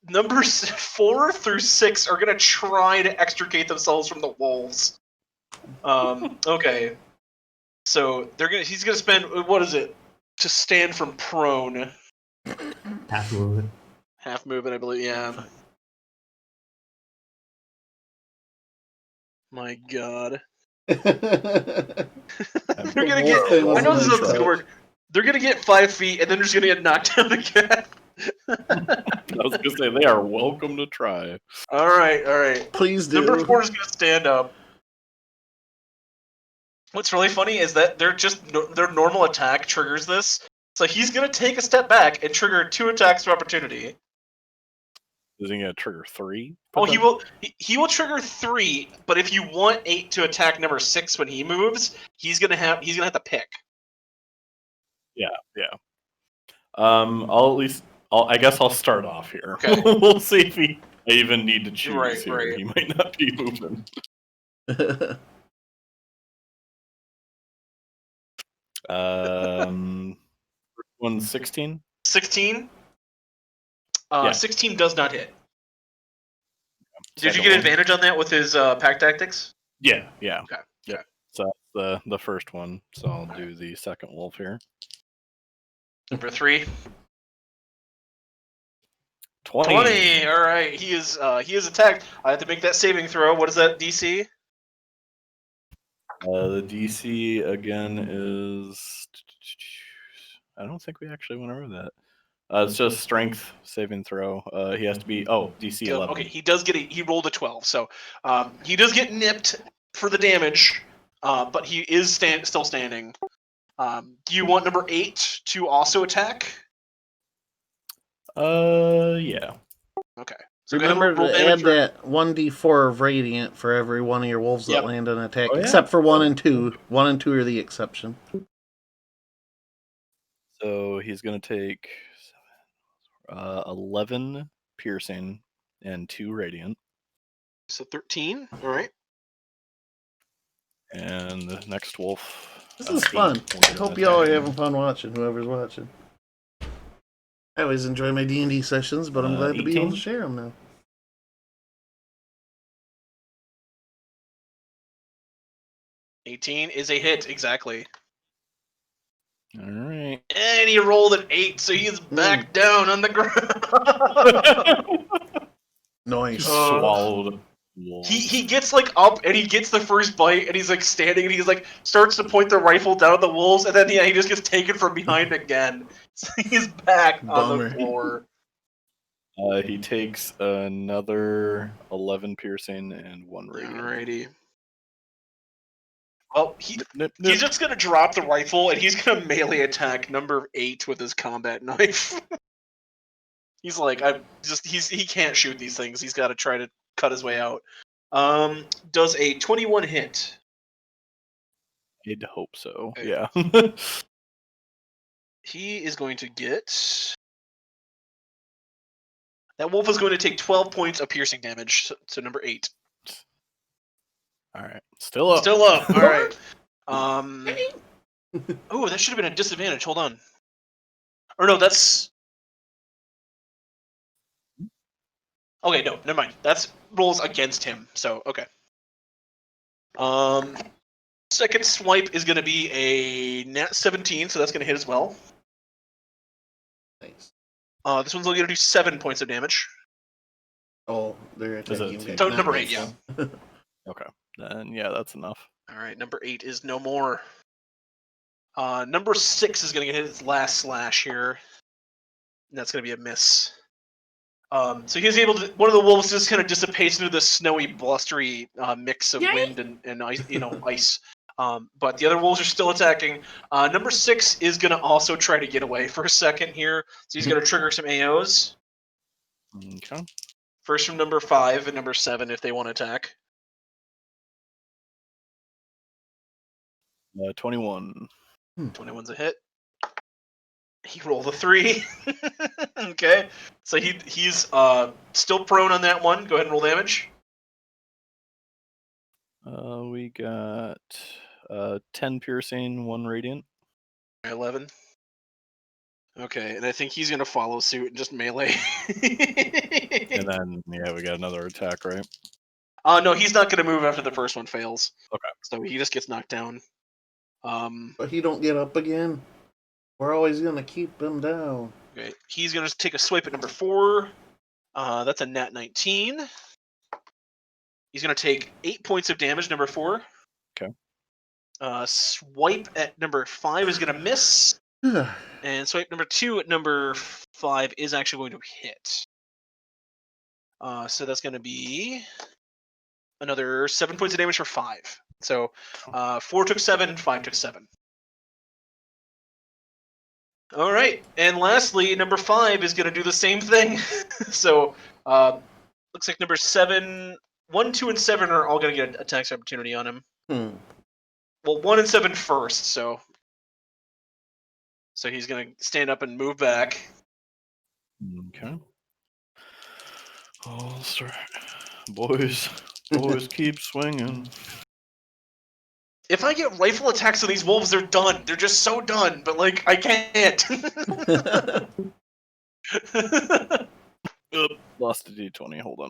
Numbers 4 through 6 are gonna try to extricate themselves from the wolves. Okay. So he's gonna spend, what is it, to stand from prone? Half movement. Half movement, I believe. Yeah. My God. They're gonna get. I know this is gonna work. They're gonna get 5 feet, and then they're just gonna get knocked down again. I was gonna say they are welcome to try. All right. Please do. Number 4 is gonna stand up. What's really funny is that their normal attack triggers this, so he's gonna take a step back and trigger 2 attacks of opportunity. Is he gonna trigger 3? Oh, he will. He will trigger 3, but if you want 8 to attack number 6 when he moves, he's gonna have to pick. Yeah. I guess I'll start off here. Okay. We'll see if I even need to choose Right, here. right. He might not be moving. One 16. 16. Yeah. 16 does not hit. Did you Second get one. advantage on that with his pack tactics? Yeah. Okay. Yeah. So that's the first one. So I'll do the second wolf here. Number 3. 20. 20. All right. He is attacked. I have to make that saving throw. What is that DC? The DC again is. I don't think we actually went over that. It's just strength saving throw. He has to be DC 11. Okay. He rolled a 12, so he does get nipped for the damage, but he is still standing. Do you want number 8 to also attack? Yeah. Okay. So go ahead and Remember roll to damage add for- that 1d4 of radiant for every one of your wolves Yep. that land an attack, Oh, yeah. except for 1 and 2. 1 and 2 are the exception. So he's gonna take 11 piercing and 2 radiant, So 13. All right. and the next wolf. This is 8 fun. points I of hope y'all are attack. having fun watching, whoever's watching. I always enjoy my D&D sessions, but I'm glad to be able 18? to share them now. 18 is a hit, exactly. All right. And he rolled an 8, so he is back down on the ground. Nice. Oh. Swallowed he gets like up and he gets the first bite and he's like standing and he's like starts to point the rifle down at the wolves and then he just gets taken from behind again. So he's back on Bummer. the floor. He takes another 11 piercing and 1 radiant. Alrighty. Well, Nip. he's just gonna drop the rifle and he's gonna melee attack number 8 with his combat knife. He's like, he can't shoot these things. He's got to try to cut his way out. Does a 21 hit? I'd hope so. Okay. Yeah. He is going to get. That wolf is going to take 12 points of piercing damage. So number 8. All right. Still up. Still up. All right. Oh, that should have been a disadvantage. Hold on. Or no, that's. Okay, no, never mind. That's rolls against him. So okay. Second swipe is going to be a nat 17, so that's going to hit as well. Nice. This one's only going to do 7 points of damage. Oh, they're attacking it- you. So Not number 8, nice. yeah. Okay. Then yeah, that's enough. All right, number 8 is no more. Number 6 is going to get his last slash here. And that's going to be a miss. So he's able to. One of the wolves just kind of dissipates into the snowy, blustery mix of wind and ice, ice. But the other wolves are still attacking. Number 6 is going to also try to get away for a second here. So he's going to trigger some AOs. Okay. First from number 5 and number 7 if they want to attack. 21. 21's a hit. He rolled a 3. Okay. So he's still prone on that one. Go ahead and roll damage. We got 10 piercing, 1 radiant. 11. Okay, and I think he's gonna follow suit and just melee. And then yeah, we got another attack, right? No, he's not gonna move after the first one fails. Okay. So he just gets knocked down. But he don't get up again. We're always gonna keep him down. Okay, he's gonna take a swipe at number 4. That's a nat 19. He's gonna take 8 points of damage. Number 4. Okay. Swipe at number 5 is gonna miss. And swipe number 2 at number 5 is actually going to hit. So that's going to be another 7 points of damage for 5. So 4 took 7, 5 took 7. All right, and lastly, number 5 is going to do the same thing. So looks like number 7, 1, 2, and 7 are all going to get an attack opportunity on him. Well, 1 and 7 first, so he's going to stand up and move back. Okay. All start. Boys keep swinging. If I get rifle attacks on these wolves, they're done. They're just so done, but, like, I can't. Lost a d20, hold on.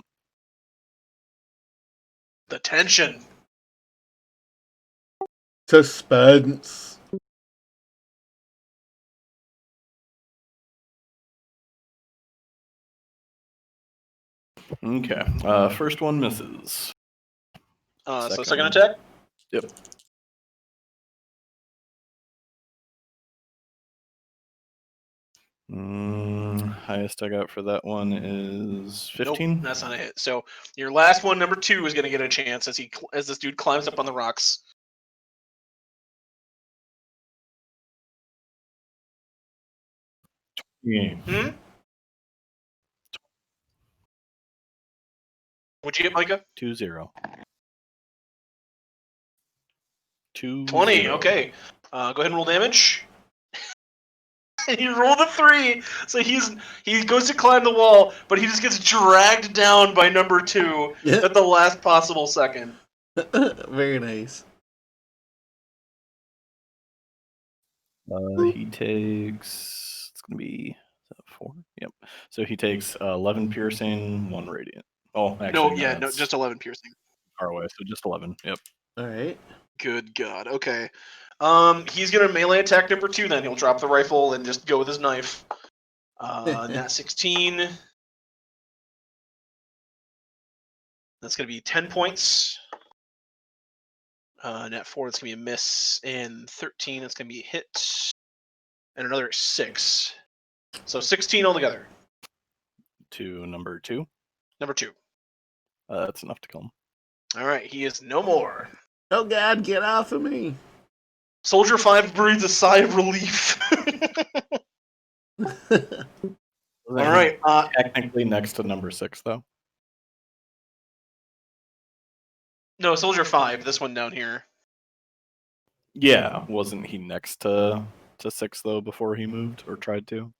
The tension. Suspense. Okay. First one misses. So Second second one. attack? Yep. Highest I got for that one is 15. Nope, that's not a hit. So your last one, number 2, is going to get a chance as this dude climbs up on the rocks. Yeah. What'd you get, Micah? 2-0. 20, okay. Go ahead and roll damage. He rolled a 3, so he goes to climb the wall, but he just gets dragged down by number 2 at the last possible second. Very nice. He takes. It's gonna be 4. Yep. So he takes 11 piercing, 1 radiant. Oh, actually, No, just 11 piercing. far away. So just 11. Yep. All right. Good God. Okay. He's gonna melee attack number 2. Then he'll drop the rifle and just go with his knife. Nat 16. That's going to be 10 points. Net 4, that's going to be a miss. And 13, that's going to be a hit. And another 6. So 16 altogether. To number 2. Number 2. That's enough to kill him. All right, he is no more. Oh God, get off of me! Soldier 5 breathes a sigh of relief. All right. Technically next to number 6, though. No, Soldier 5, this one down here. Yeah, wasn't he next to 6 though before he moved or tried to?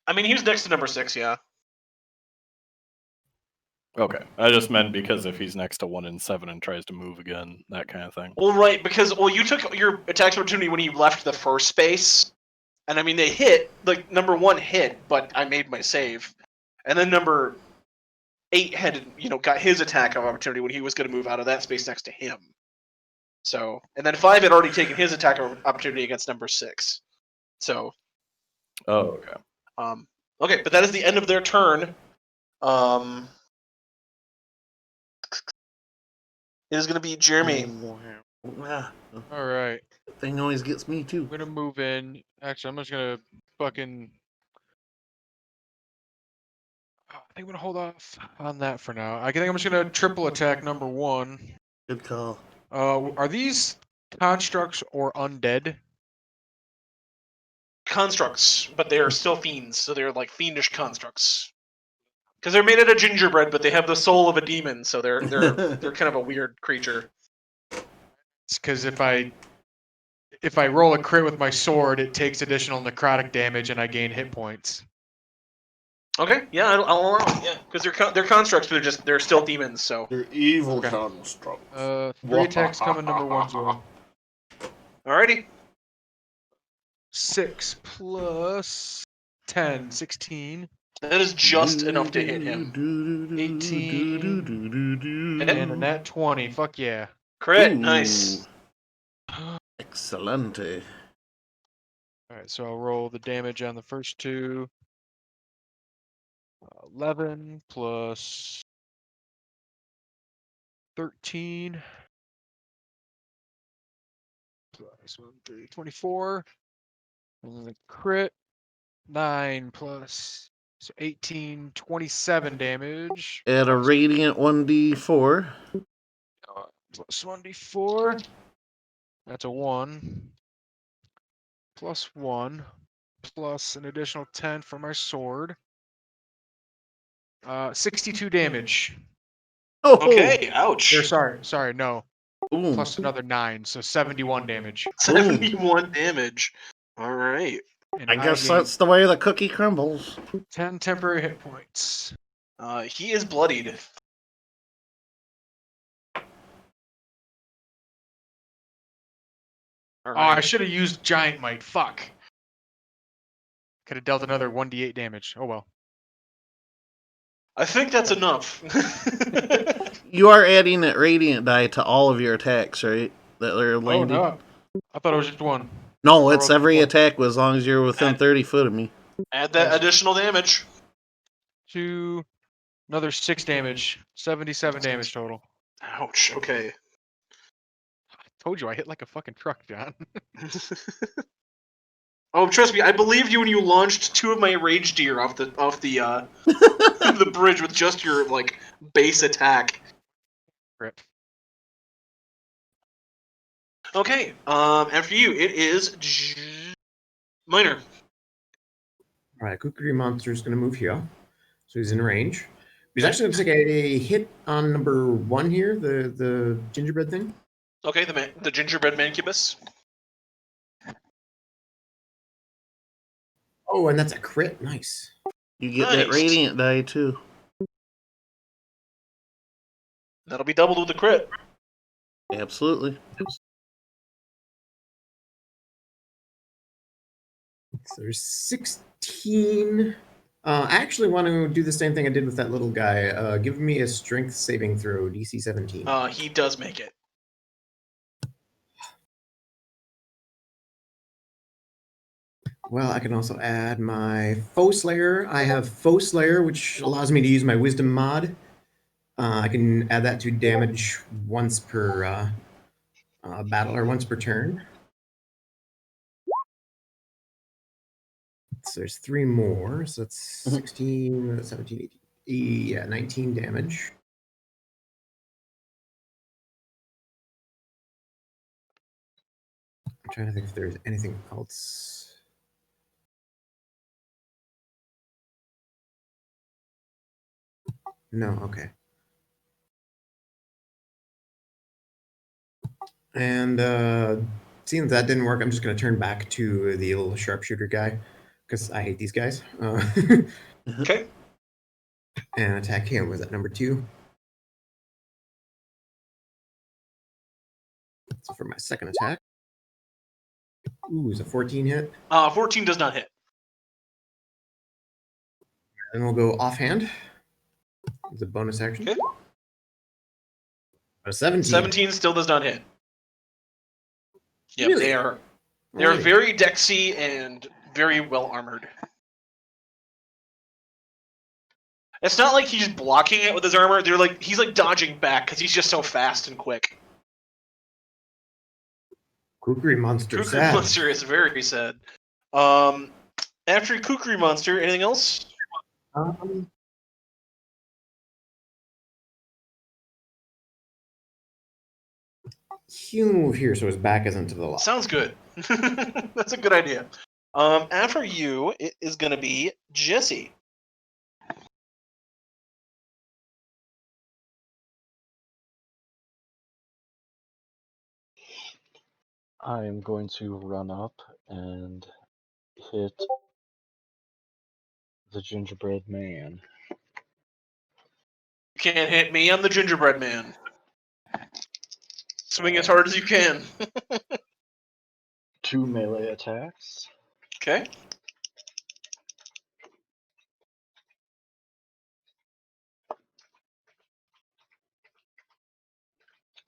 I mean, he was next to number 6, yeah. Okay, I just meant because if he's next to 1 and 7 and tries to move again, that kind of thing. Well, right, because you took your attack opportunity when he left the first space, and I mean they hit. Like number 1 hit, but I made my save, and then number 8 had got his attack of opportunity when he was going to move out of that space next to him. So, and then 5 had already taken his attack of opportunity against number 6. So, Oh, okay. Okay, but that is the end of their turn. It is going to be Jeremy. Ah, All right. thing always gets me too. I'm gonna move in. Actually, I'm just gonna fucking. I think I'm gonna hold off on that for now. I think I'm just gonna triple attack number 1. Good call. Are these constructs or undead? Constructs, but they are still fiends, so they're like fiendish constructs. Because they're made out of gingerbread, but they have the soul of a demon, so they're kind of a weird creature. It's because if I roll a crit with my sword, it takes additional necrotic damage and I gain hit points. Okay, yeah, I'll allow it. Yeah, because they're constructs, but they're still demons. So They're evil Okay. constructs. 3 attacks coming number 1's roll. alrighty, 6 plus 10, 16. that is just enough to hit him. 18. And a nat 20. Fuck yeah. Crit, Ooh. nice. Excellente. Alright, so I'll roll the damage on the first 2. 11 plus 13 plus 1, 3, 24. And then the crit, 9 plus, so 18, 27 damage. Add a Plus- radiant 1d4. Plus 1d4. That's a 1. Plus 1. Plus an additional 10 for my sword. 62 damage. Oh, Okay, ouch. Or sorry, no. Boom. Plus another 9, so 71 damage. 71 damage. All right. And I guess gain that's the way the cookie crumbles. 10 temporary hit points. He is bloodied. All Oh, I right. should have used Giant Might. Fuck. Could have dealt another 1d8 damage. Oh well. I think that's enough. You are adding that radiant die to all of your attacks, right? That are Oh landing. no. I thought it was just 1. No, it's rolled every one. attack as long as you're within 30 foot of me. Add that additional damage. 2, another 6 damage. 77 damage total. Ouch. Okay. I told you I hit like a fucking truck, John. Oh, trust me, I believed you when you launched 2 of my rage deer off the the bridge with just your like base attack. Rip. Okay. After you, it is Minor. All right, Kukri Monster is going to move here. So he's in range. He's actually going to take a hit on number 1 here, the gingerbread thing. Okay, the gingerbread mancubus. Oh, and that's a crit. Nice. You get that Nice. radiant die too. That'll be doubled with the crit. Absolutely. So there's 16. I actually want to do the same thing I did with that little guy. Give me a strength saving throw, DC 17. He does make it. Well, I can also add my Foe Slayer. I have Foe Slayer, which allows me to use my Wisdom mod. I can add that to damage once per battle or once per turn. So there's 3 more. So that's 16, 17, 18, yeah, 19 damage. I'm trying to think if there's anything else. No, okay. And seeing that didn't work, I'm just going to turn back to the little sharpshooter guy because I hate these guys. Okay. And attack him with that number 2. So for my second attack, ooh, is a 14 hit? 14 does not hit. Then we'll go offhand. It's a bonus action. Okay. A 17. 17 still does not hit. Yep, Really? they are Alright. very dexy and very well armored. It's not like he's blocking it with his armor. He's like dodging back because he's just so fast and quick. Kukri Monster. Kukri Sad. Monster is very sad. After Kukri Monster, anything else? He'll move here so his back isn't to the left. Sounds good. That's a good idea. After you, it is going to be Jesse. I am going to run up and hit the gingerbread man. You can't hit me. I'm the gingerbread man. Swing as hard as you can. 2 melee attacks. Okay.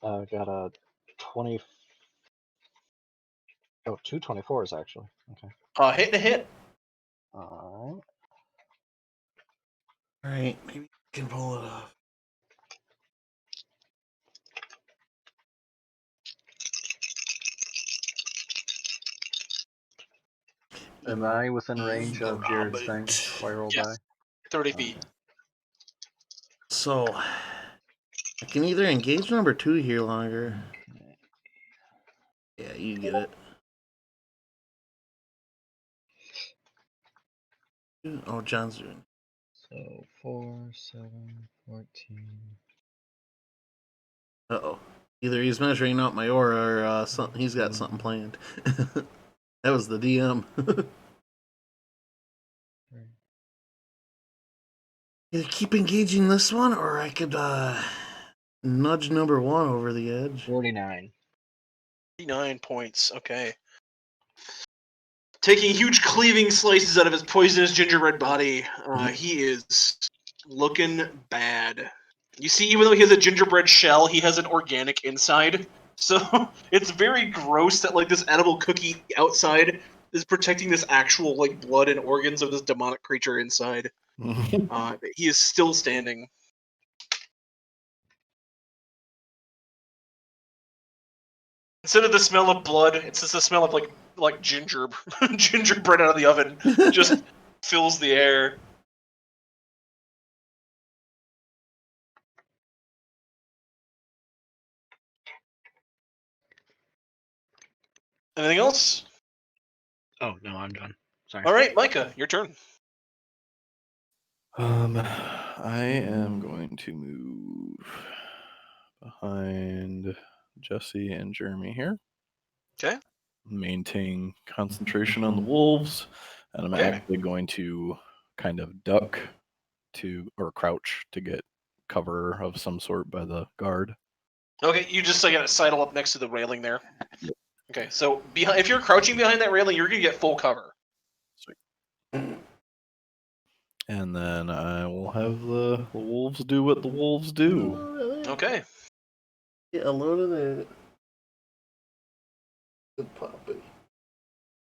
Got a 20. Oh, 2 24s actually. Okay. Hit and a hit. Alright. Alright, maybe you can pull it off. Am I within range of Jared's thing? Hobbit. While I roll Yes. die? 30 feet. Okay. So, I can either engage number 2 here longer. Yeah, you get it. Oh, John's doing. So 4, 7, 14. Uh-oh. Either he's measuring out my aura or he's got something planned. That was the DM. Either keep engaging this one, or I could nudge number 1 over the edge. 49. 9 points. Okay. Taking huge cleaving slices out of his poisonous gingerbread body, he is looking bad. You see, even though he has a gingerbread shell, he has an organic inside. So it's very gross that like this edible cookie outside is protecting this actual like blood and organs of this demonic creature inside. He is still standing. Instead of the smell of blood, it's just the smell of like gingerbread out of the oven. Just fills the air. Anything else? Oh, no, I'm done. Sorry. All right, Micah, your turn. I am going to move behind Jesse and Jeremy here. Okay. Maintain concentration on the wolves, and I'm Okay. actually going to kind of duck or crouch to get cover of some sort by the guard. Okay, you just gotta sidle up next to the railing there. Okay, so if you're crouching behind that railing, you're gonna get full cover. Sweet. And then I will have the wolves do what the wolves do. Okay. Get a load of that. Good puppy.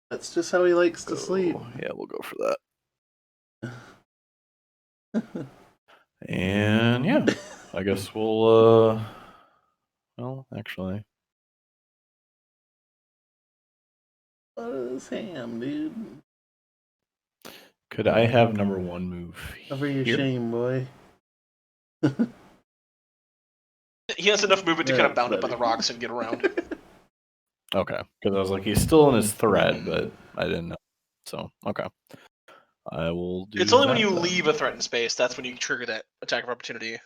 That's just how he likes to sleep. Yeah, we'll go for that. And yeah. I guess we'll. Well, actually, What is ham, dude? could I have number 1 move? Cover your here? shame, boy. He has enough movement to kind of That's bound up on the better. rocks and get around. Okay, because I was like, he's still in his thread, but I didn't know. So okay, I will do. It's only when that you then. leave a threatened space that's when you trigger that attack of opportunity.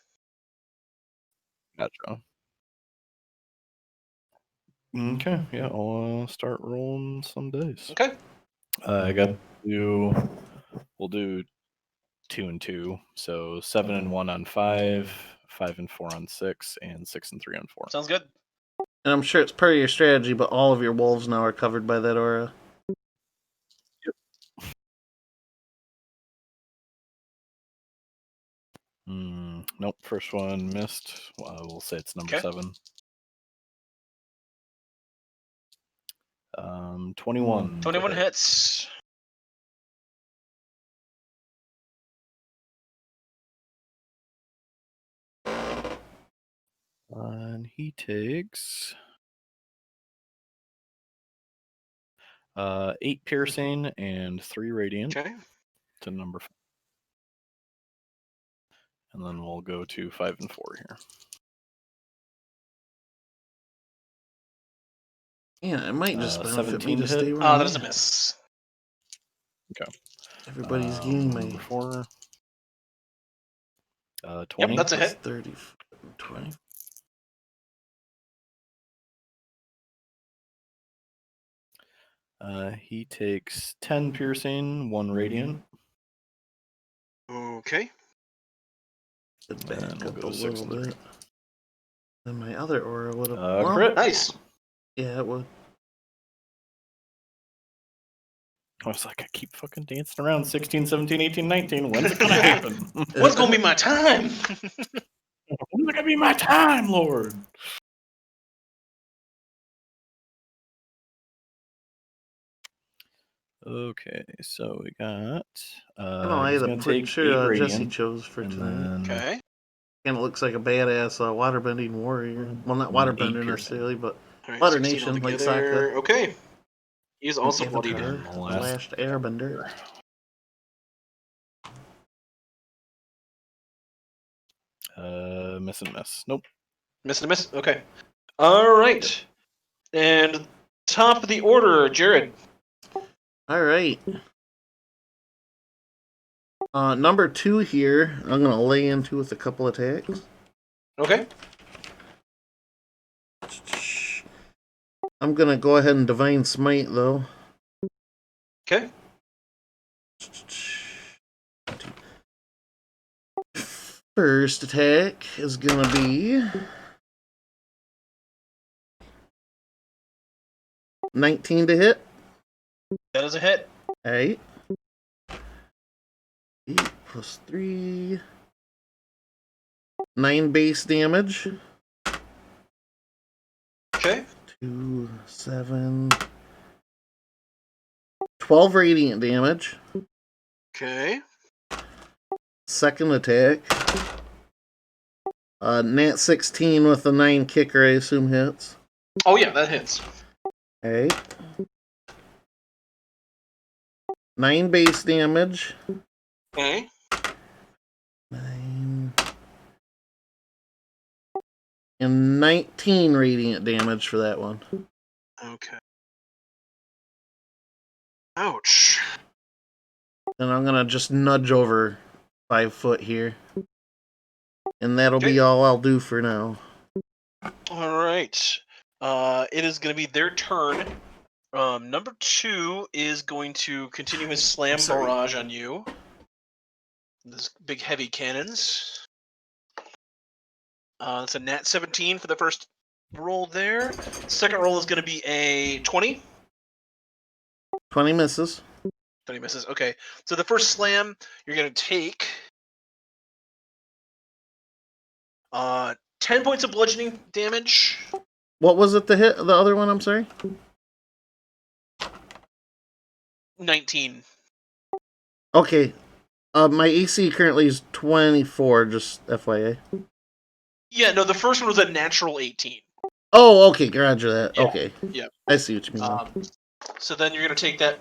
Gotcha. Okay, yeah, I'll start rolling some dice. Okay. I got to do. We'll do 2 and 2, so 7 and 1 on 5, 5 and 4 on 6, and 6 and 3 on 4. Sounds good. And I'm sure it's part of your strategy, but all of your wolves now are covered by that aura. Nope, first one missed. Well, we'll say it's number Okay. 7. 21. 21 to hit. hits. And he takes 8 piercing and 3 radiant Okay. to number 5. And then we'll go to 5 and 4 here. Yeah, it might just benefit me 17 to to stay hit. around. That is a miss. Okay. Everybody's getting Number my 4. 20. Yep, that's a plus hit. 30, 20. He takes 10 piercing, 1 radiant. Okay. It back And we'll up go a 6 little and 3. bit. Then my other aura would have. Crit. Nice. Yeah, it would. I was like, I keep fucking dancing around 16, 17, 18, 19. When's it gonna happen? What's gonna be my time? When's it gonna be my time, Lord? Okay, so we got. I He's had a gonna take 8 picture Jesse radiant, chose for and tonight. then Okay. Kind of looks like a badass waterbending warrior. Well, not waterbender piercing. necessarily, but All right, Water 16 Nation, like altogether. Sokka. Okay. He's also Avatar, bloodied. And the last airbender. Miss and miss. Nope. Miss and a miss. Okay. All right. And top of the order, Jared. All right. Number 2 here, I'm gonna lay into with a couple attacks. Okay. I'm gonna go ahead and Divine Smite though. Okay. First attack is gonna be 19 to hit. That is a hit. Alright. 8 plus 3. 9 base damage. Okay. 2, 7. 12 radiant damage. Okay. Second attack. Nat 16 with a 9 kicker, I assume hits. Oh yeah, that hits. Alright. 9 base damage. Okay. 9. And 19 radiant damage for that one. Okay. Ouch. And I'm gonna just nudge over 5 foot here. And that'll Okay. be all I'll do for now. All right. It is going to be their turn. Number 2 is going to continue his slam Sorry. barrage on you. This big heavy cannons. That's a nat 17 for the first roll there. Second roll is going to be a 20. 20 misses. 20 misses. Okay. So the first slam, you're going to take 10 points of bludgeoning damage. What was it to hit the other one? I'm sorry? 19. Okay. My AC currently is 24, just FYI. Yeah, no, the first one was a natural 18. Oh, okay, roger that. Yeah, Okay. yeah. I see what you mean. now. So then you're gonna take that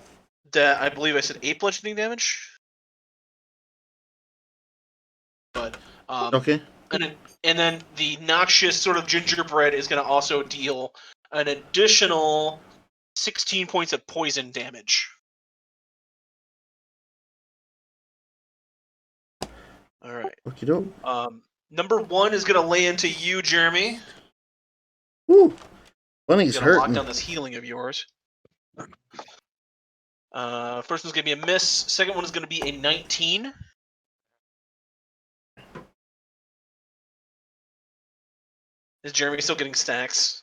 I believe I said 8 bludgeoning damage. But Okay. and then the noxious sort of gingerbread is gonna also deal an additional 16 points of poison damage. All right. Okie doke. Number 1 is gonna lay into you, Jeremy. Woo. He's Bunny's gonna lock hurting. down this healing of yours. First one's gonna be a miss. Second one is gonna be a 19. Is Jeremy still getting stacks?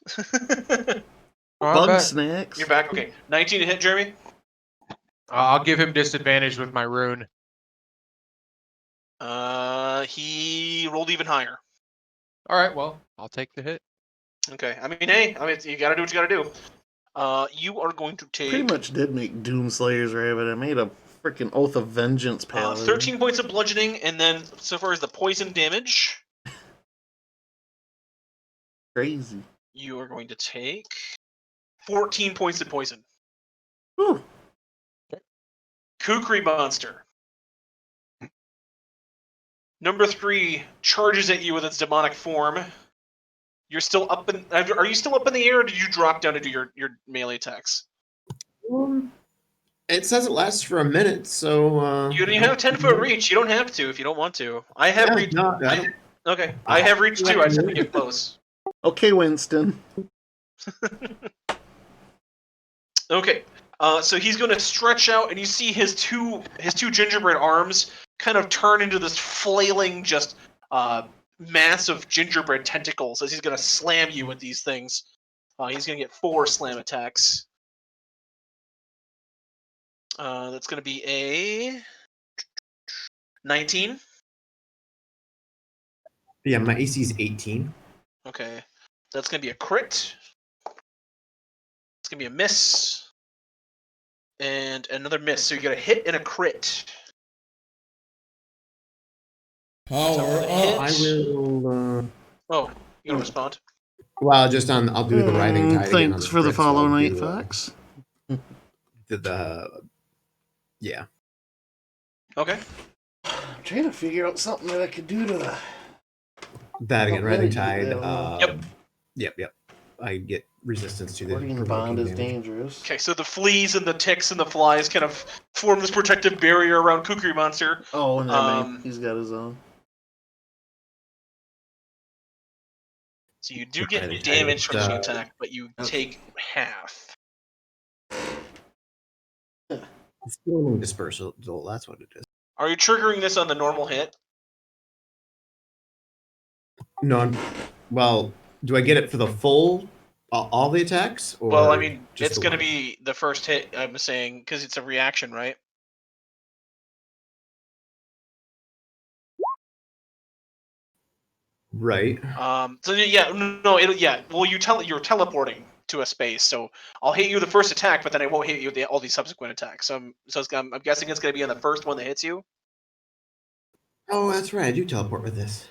Bug snacks. You're back. Okay, 19 to hit, Jeremy. I'll give him disadvantage with my rune. He rolled even higher. All right, well, I'll take the hit. Okay. I mean, hey, you gotta do what you gotta do. You are going to take Pretty much did make Doomslayer's Rabbit. I made a freaking Oath of Vengeance paladin. 13 points of bludgeoning, and then so far as the poison damage, Crazy. you are going to take 14 points of poison. Whew. Kukri Monster. Number 3 charges at you with its demonic form. You're still up in. Are you still up in the air, or did you drop down to do your melee attacks? It says it lasts for a minute, so You have 10-foot reach. You don't have to if you don't want to. I have yeah, reach. no, I don't- Okay, I have reach too. I just have to get close. Okay, Winston. Okay, so he's going to stretch out, and you see his two gingerbread arms kind of turn into this flailing, just mass of gingerbread tentacles as he's going to slam you with these things. He's going to get 4 slam attacks. That's going to be a 19. Yeah, my AC is 18. Okay, that's going to be a crit. It's going to be a miss. And another miss. So you get a hit and a crit. Power hit. up. I will. Oh, you gonna respond? Well, just on. I'll do the writhing tide. again on Thanks for the crit, so follow, I'll Night do, Fox. Yeah. Okay. I'm trying to figure out something that I could do to That again, Oh, writhing really? tide. Yep. Yep. I get resistance to the Hoarding provoking bond is damage. dangerous. Okay, so the fleas and the ticks and the flies kind of form this protective barrier around Kukri Monster. Oh, and then he's got his own. So you do Right, get damage from the uh, attack, but you take half. It's Storming dispersal. That's what it is. Are you triggering this on the normal hit? No. Well, do I get it for the full, all the attacks? Or Well, I mean, just it's the going to one? be the first hit, I'm saying, because it's a reaction, right? Right. So yeah, no, well, you're teleporting to a space, so I'll hit you the first attack, but then I won't hit you with all these subsequent attacks. So I'm guessing it's going to be on the first one that hits you. Oh, that's right. I do teleport with this.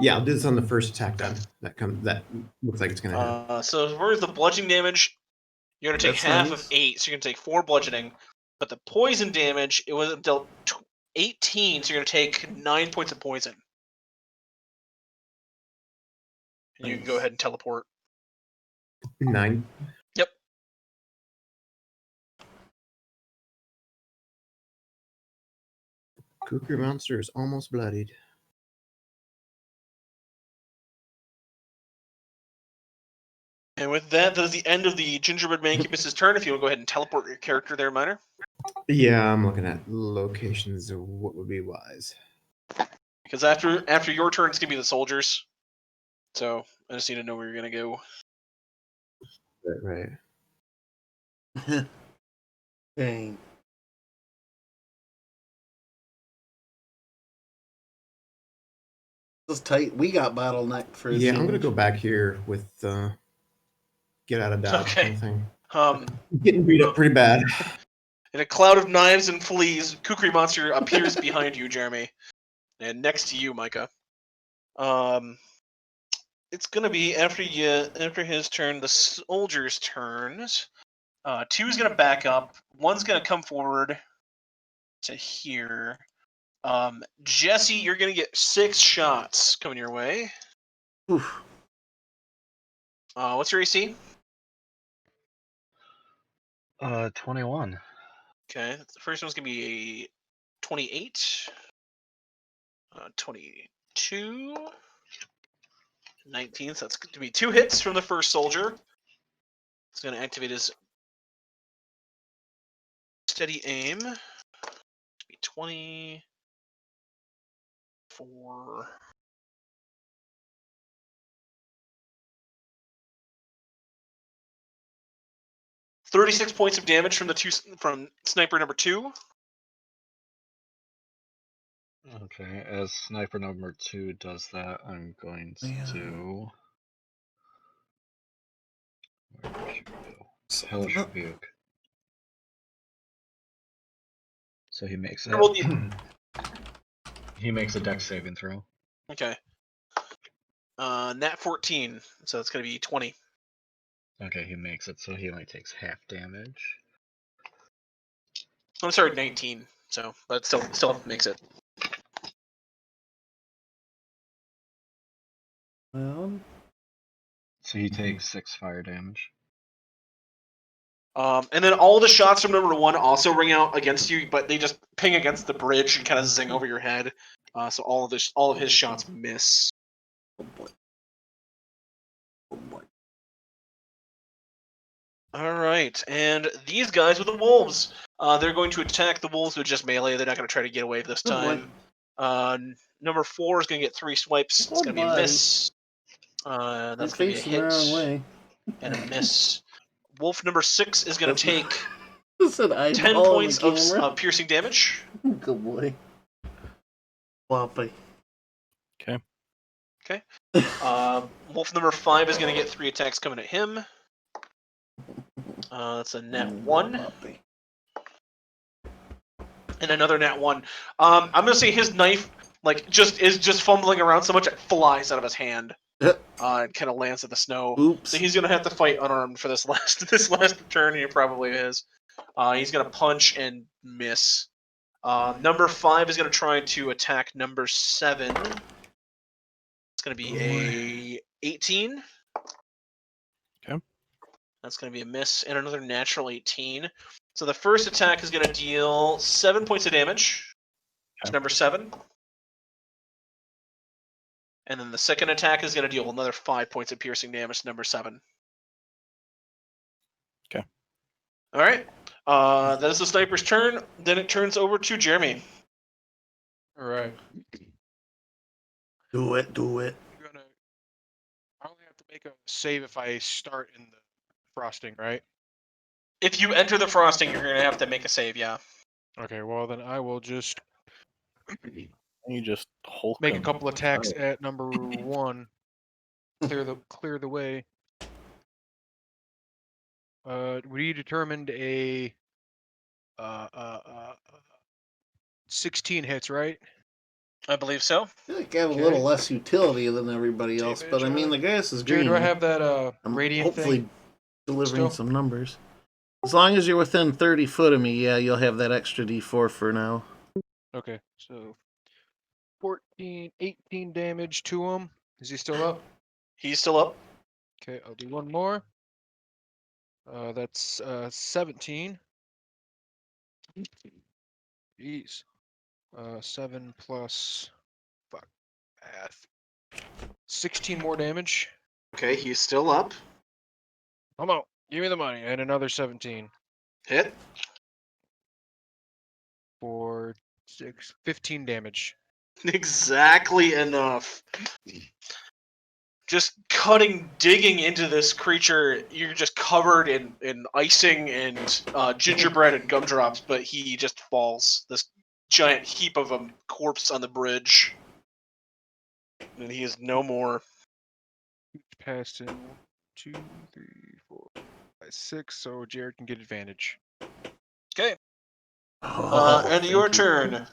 Yeah, I'll do this on the first attack then. That looks like it's gonna hit. So as far as the bludgeoning damage, you're going to take That's half nice. of 8, so you're going to take 4 bludgeoning. But the poison damage, it was dealt 18, so you're going to take 9 points of poison. And you can go ahead and teleport. 9. Yep. Kukri Monster is almost bloodied. And with that, that is the end of the Gingerbread Mancubus's turn. If you want to go ahead and teleport your character there, Minor. Yeah, I'm looking at locations of what would be wise. Because after your turn, it's going to be the soldiers. So I just need to know where you're going to go. Right. Dang. This is tight. We got bottlenecked for a Yeah, I'm gonna change. go back here with get out of dodge Okay. kind of thing. Um, Getting beat up pretty bad. in a cloud of knives and fleas, Kukri Monster appears behind you, Jeremy. And next to you, Micah. It's gonna be after his turn, the soldiers' turns. Two's gonna back up. One's gonna come forward to here. Jesse, you're gonna get 6 shots coming your way. Oof. What's your AC? 21. Okay, the first one's gonna be a 28, 22, 19. So that's going to be 2 hits from the first soldier. It's going to activate his steady aim. Be 20 for 36 points of damage from sniper number 2. Okay, as sniper number 2 does that, I'm going to. Where did you go? Hellish Rebuke. So he makes it. Well, He makes a dex saving throw. Okay. Nat 14, so it's going to be 20. Okay, he makes it, so he only takes half damage. I'm sorry, 19. So, but still makes it. Well, So he takes 6 fire damage. And then all the shots from number 1 also ring out against you, but they just ping against the bridge and kind of zing over your head. So all of his shots miss. oh boy. Oh boy. All right, and these guys with the wolves, they're going to attack the wolves with just melee. They're not going to try to get away this Oh, boy. time. Number 4 is going to get 3 swipes. It's Oh, going to be a boy. miss. I'm That's going to be a facing the wrong hit way. and a miss. Wolf number 6 is going to take This is an 10 eyeball on points the camera. of piercing damage. Good boy. Floppy. Okay. Wolf number 5 is going to get 3 attacks coming at him. That's a nat 1. Floppy. And another nat 1. I'm going to say his knife is just fumbling around so much it flies out of his hand. And kind of lands in the snow. Oops. So he's going to have to fight unarmed for this last turn. He probably is. He's going to punch and miss. Number 5 is going to try to attack number 7. It's going to be a 18. Okay. That's going to be a miss and another natural 18. So the first attack is going to deal 7 points of damage to number 7. And then the second attack is going to deal another 5 points of piercing damage to number 7. Okay. All right. That is the sniper's turn. Then it turns over to Jeremy. All right. Do it. Do it. I only have to make a save if I start in the frosting, right? If you enter the frosting, you're going to have to make a save, yeah. Okay, well then I will just You just Hulk make a him. couple attacks Right. at number 1. Clear the way. We determined a 16 hits, right? I believe so. I feel like I have a Okay. little less utility than everybody else, but I mean, the grass is green. Jared, do I have that I'm radiant hopefully thing? delivering still? some numbers. As long as you're within 30 foot of me, yeah, you'll have that extra D4 for now. Okay, so 14, 18 damage to him. Is he still up? He's still up. Okay, I'll do one more. That's 17. Jeez. 7 plus fuck math. 16 more damage. Okay, he's still up. Come on, give me the money. And another 17 Hit. for 15 damage. Exactly enough. Just digging into this creature, you're just covered in icing and gingerbread and gumdrops, but he just falls. This giant heap of a corpse on the bridge. And he is no more. Passed in 1, 2, 3, 4, 5, 6, so Jared can get advantage. Okay. Oh, And your thank you. turn.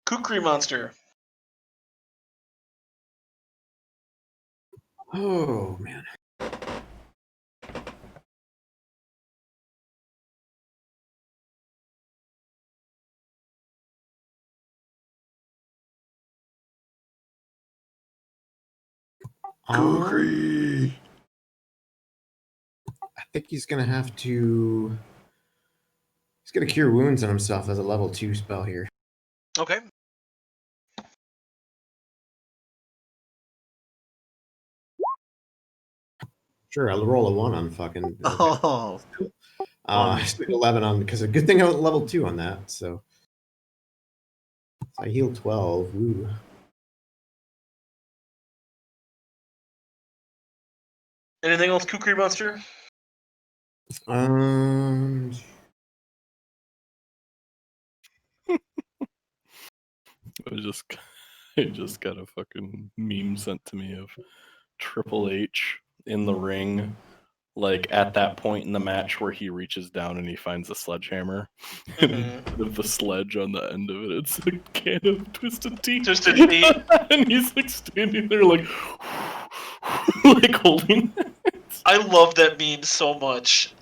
Kukri Monster. Oh man. Kukri. I think he's gonna have to. He's gonna cure wounds on himself as a level 2 spell here. Okay. Sure, I'll roll a 1 on fucking. Oh, I spent 11 on because a good thing I was level 2 on that. So I heal 12. Ooh. Anything else, Kukri Monster? Um. I just got a fucking meme sent to me of Triple H in the ring, like at that point in the match where he reaches down and he finds a sledgehammer, and instead of the sledge on the end of it, it's a can of Twisted Tea. Twisted Tea. And he's like standing there like, like holding it. I love that meme so much.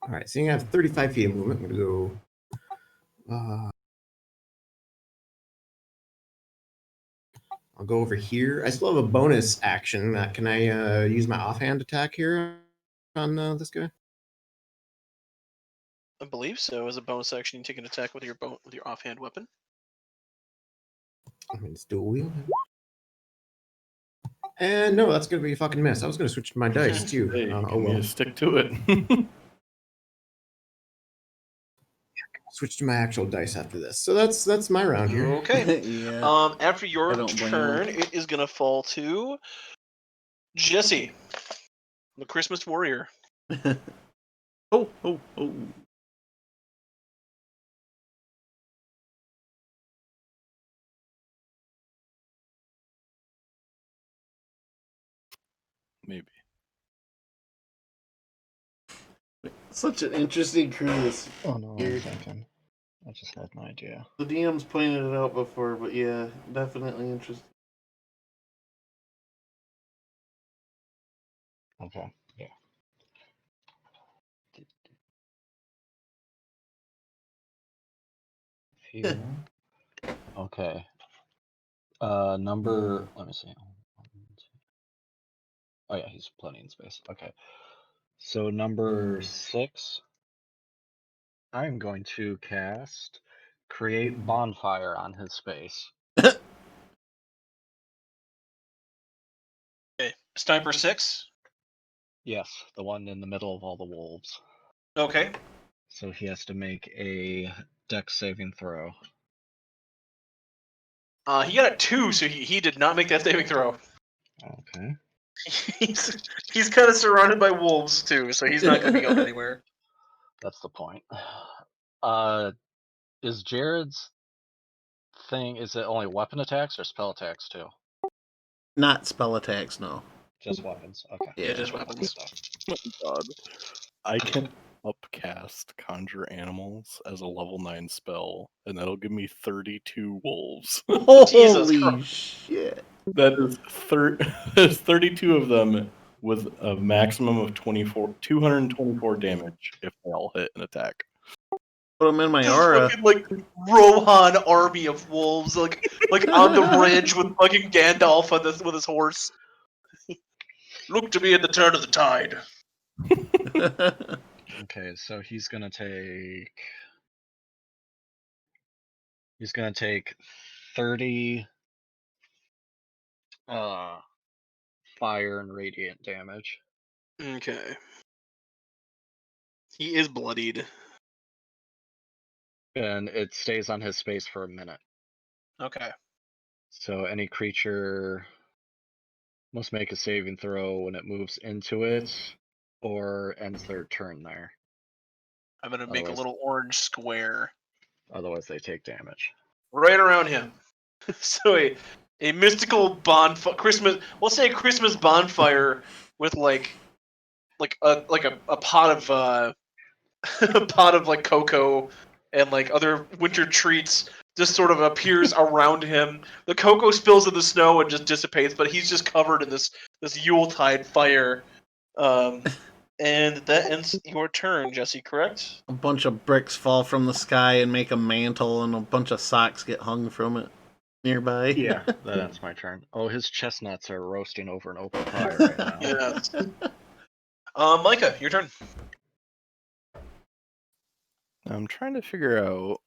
All right, so you have 35 feet of movement. I'm gonna go. I'll go over here. I still have a bonus action. Can I use my offhand attack here on this guy? I believe so. As a bonus action, you take an attack with your offhand weapon. I mean, it's dual wield. And no, that's gonna be a fucking miss. I was gonna switch to my dice too. Hey, Oh can well. you stick to it? Switch to my actual dice after this. So that's my round here. Okay. yeah. After your I don't blame turn, him. it is gonna fall to Jesse, the Christmas warrior. Oh. Maybe. Such an interesting crew. This Oh no, I'm Weird. thinking. I just had an idea. The DM's pointed it out before, but yeah, definitely interesting. Okay, yeah. Here. Okay. Number. Let me see. Oh yeah, he's plenty in space. Okay. So number 6, I'm going to cast Create Bonfire on his space. Okay. Sniper 6. Yes, the one in the middle of all the wolves. Okay. So he has to make a Dex saving throw. He got a 2, so he did not make that saving throw. Okay. He's kind of surrounded by wolves too, so he's not going to be going anywhere. That's the point. Is Jared's thing, is it only weapon attacks or spell attacks too? Not spell attacks, no. Just weapons. Okay. Yeah, just weapons. Oh my god. I can upcast Conjure Animals as a level 9 spell, and that'll give me 32 wolves. Jesus Holy Christ. shit. That is there's 32 of them with a maximum of 224 damage if they all hit an attack. Put them in my This aura. fucking like Rohan army of wolves, like on the bridge with fucking Gandalf on this with his horse. Look to me at the turn of the tide. Okay, so he's gonna take 30 fire and radiant damage. Okay. He is bloodied. And it stays on his space for a minute. Okay. So any creature must make a saving throw when it moves into it or ends their turn there. I'm gonna make a Otherwise- little orange square Otherwise they take damage. right around him. So a mystical bonfire, we'll say a Christmas bonfire with like a pot of a pot of like cocoa and like other winter treats just sort of appears around him. The cocoa spills in the snow and just dissipates, but he's just covered in this Yuletide fire. And that ends your turn, Jesse, correct? A bunch of bricks fall from the sky and make a mantle, and a bunch of socks get hung from it nearby. Yeah, that ends my turn. Oh, his chestnuts are roasting over an open fire right now. Yes. Micah, your turn. I'm trying to figure out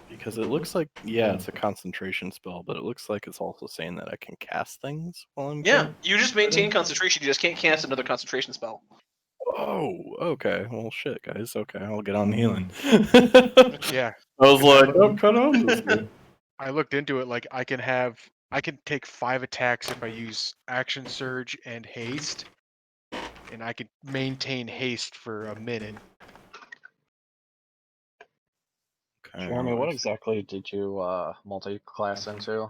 because it looks like it's a concentration spell, but it looks like it's also saying that I can cast things while I'm You just maintain concentration. You just can't cast another concentration spell. Oh, okay. Well, shit, guys. Okay, I'll get on healing. Yeah. I was like, oh, cut on this guy. I looked into it. Like I can take 5 attacks if I use action surge and haste, and I could maintain haste for a minute. Okay, Jeremy, what exactly did you multi-class into?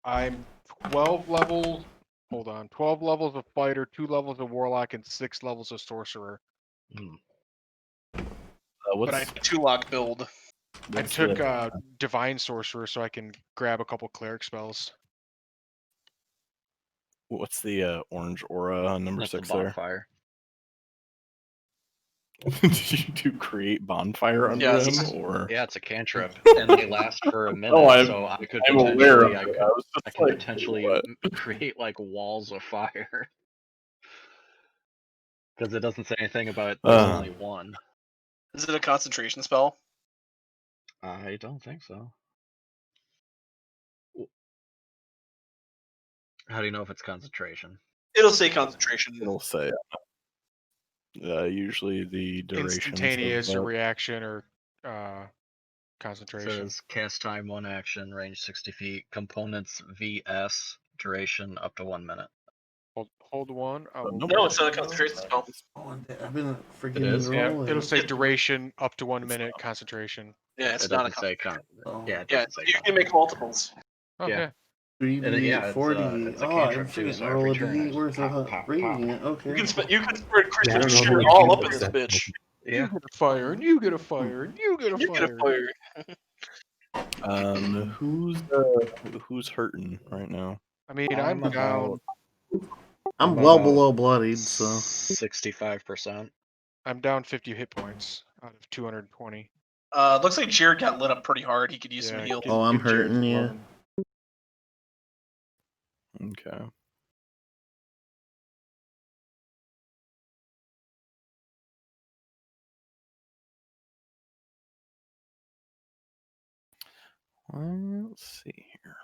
I'm 12 levels. Hold on, 12 levels of fighter, 2 levels of warlock, and 6 levels of sorcerer. But I 2-lock build. I took divine sorcerer so I can grab a couple cleric spells. What's the orange aura on number That's 6 a there? bonfire. Did you do create bonfire under him, or? Yeah, it's a cantrip, and they last for a minute. So I could I'm aware of potentially, it. I can potentially create like walls of fire. Because it doesn't say anything about there's only one. Is it a concentration spell? I don't think so. How do you know if it's concentration? It'll say concentration. It'll say. Usually the duration. Instantaneous or reaction or concentration. It says cast time 1 action, range 60 feet, components VS, duration up to 1 minute. Hold one. No, it's not a concentration spell. I've been forgetting is, the yeah. roll. It'll say duration up to 1 minute, concentration. Yeah, it's It not a doesn't say concentration. Yeah, it Yeah, doesn't say you can make multiples. Yeah. 3d8, yeah, it's, 4d8. it's a Oh, I'm cantrip too, forgetting so to roll a every turn d8 it's worth of pop, pop, radiant. Okay. You can spread Christmas I don't know cheer how all many up in this cantrips bitch. Yeah. You get a fire, and you get a fire, and you get a You get fire. a fire. Who's hurting right now? I mean, I'm down. I'm well below bloodied, so 65%. I'm down 50 hit points out of 220. Looks like Jared got lit up pretty hard. He could use some heal. Oh, I'm hurting, yeah. Okay. Let's see here.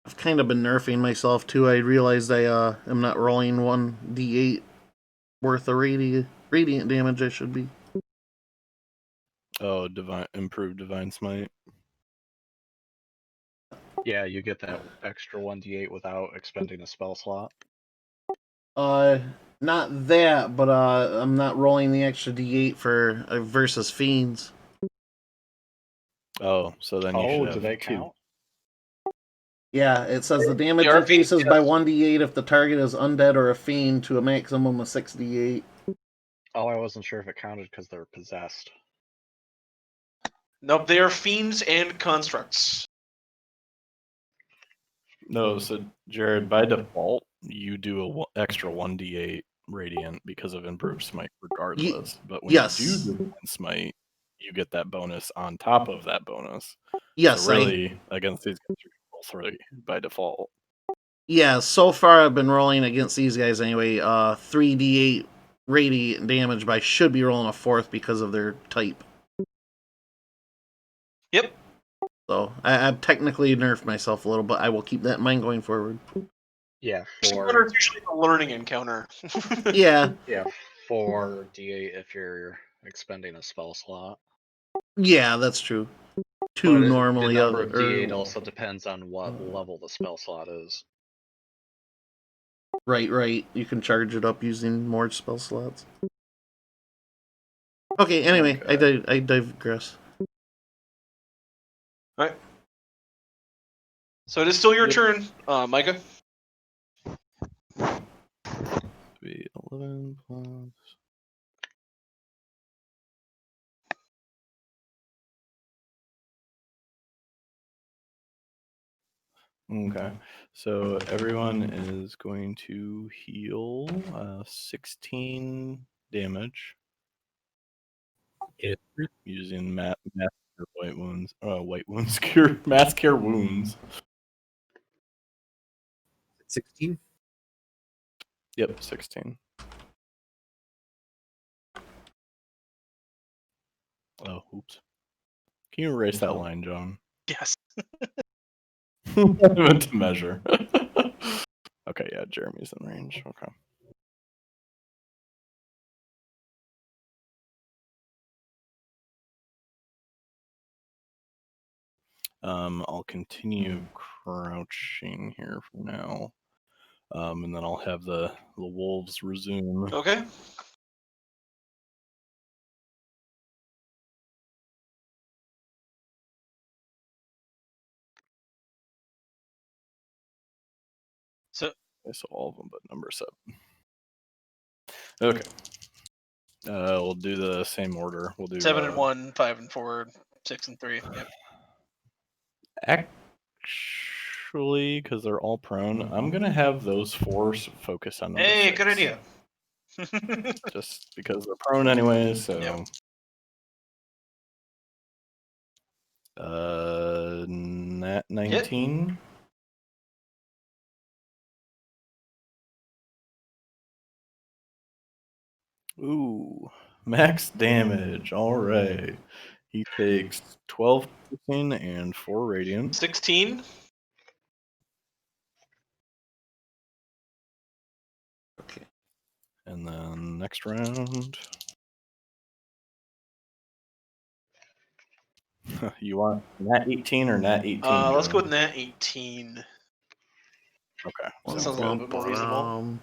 I've kind of been nerfing myself too. I realized I am not rolling 1d8 worth of radiant damage. I should be. Oh, improved divine smite. Yeah, you get that extra 1d8 without expending a spell slot. Not that, but I'm not rolling the extra d8 for versus fiends. Oh, so then you should have do they 2. count? Yeah, it says the damage Yeah, increases yes. by 1d8 if the target is undead or a fiend to a maximum of 6d8. Oh, I wasn't sure if it counted because they're possessed. Nope, they are fiends and constructs. No, so Jared, by default, you do a extra 1d8 radiant because of improved smite regardless. But when you do divine smite, you get that bonus on top of that bonus. Yes, so really, against these guys, you're roll 3 by default. Yeah, so far I've been rolling against these guys anyway. 3d8 radiant damage, but I should be rolling a 4th because of their type. Yep. So I've technically nerfed myself a little, but I will keep that in mind going forward. Yeah, Encounter is usually a learning encounter. Yeah. Yeah, 4d8 if you're expending a spell slot. Yeah, that's true. 2 normally. The number of d8 also depends on what level the spell slot is. Right. You can charge it up using more spell slots. Okay, anyway, okay. I digress. Alright. So it is still your turn, Micah. 11 plus. Okay, so everyone is going to heal 16 damage using mass cure white wounds cure mass cure wounds. 16. Yep, 16. Oh, oops. Can you erase that line, John? Yes. I meant to measure. Okay, yeah, Jeremy's in range. Okay. I'll continue crouching here for now. And then I'll have the wolves resume. Okay. So Okay, so all of them but number 7. Okay. We'll do the same order. We'll do 7 and 1, 5 and 4, 6 and 3. Yep. Actually, because they're all prone, I'm gonna have those 4 focus on number 6. Hey, good idea. Just because they're prone anyway, so. Yep. Nat 19. Ooh, max damage. All right. He takes 12 piercing and 4 radiant. 16. Okay. And then next round. You want nat 18 or nat 18? Let's go Joe? with nat 18. Okay. That Sounds sounds a little bit more reasonable.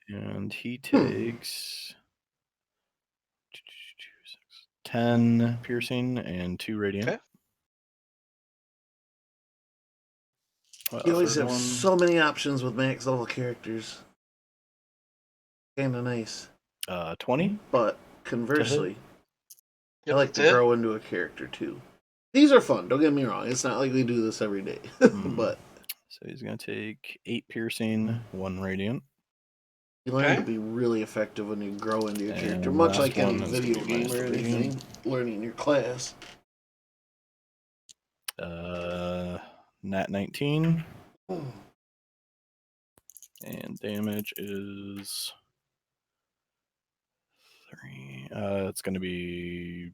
And he takes 10 piercing and 2 radiant. Okay. You always Third have one. so many options with max level characters. Kinda nice. 20. But conversely, Yep, I like that's to it. grow into a character too. These are fun, don't get me wrong. It's not like we do this every day. But So he's going to take 8 piercing, 1 radiant. you learn Okay. to be really effective when you grow into your character, And much last like any one is video gonna be my game or anything. radiant. Learning your class. Nat 19. And damage is 3. It's going to be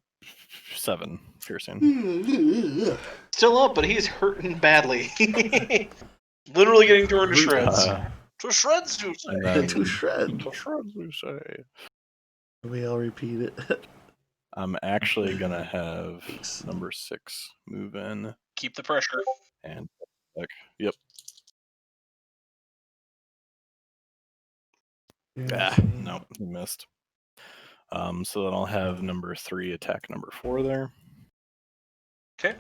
7 piercing. Still up, but he's hurting badly. Literally getting torn to shreds. To shreds, you say. And then, To shred. to shreds, we say. We all repeat it. I'm actually going to have number 6 move in. Keep the pressure. And yep. No, he missed. So then I'll have number 3 attack number 4 there. Okay.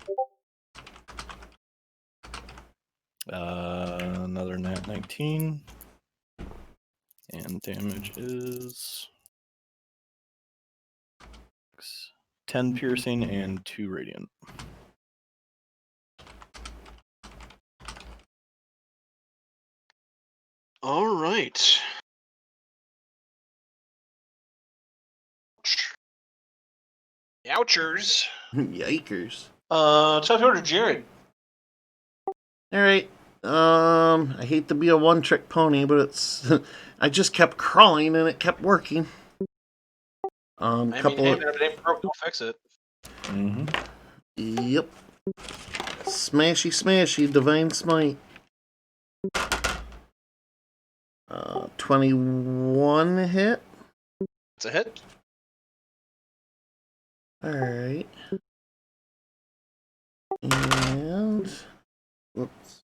Another nat 19. And damage is 10 piercing and 2 radiant. All right. Ouchers. Yikers. Tough order, Jared. Alright. I hate to be a one-trick pony, but it's I just kept crawling and it kept working. I mean, Couple hey, of, man, if it ain't broke, don't fix it. Yep. Smashy smashy, divine smite. 21 hit. It's a hit. Alright. And whoops.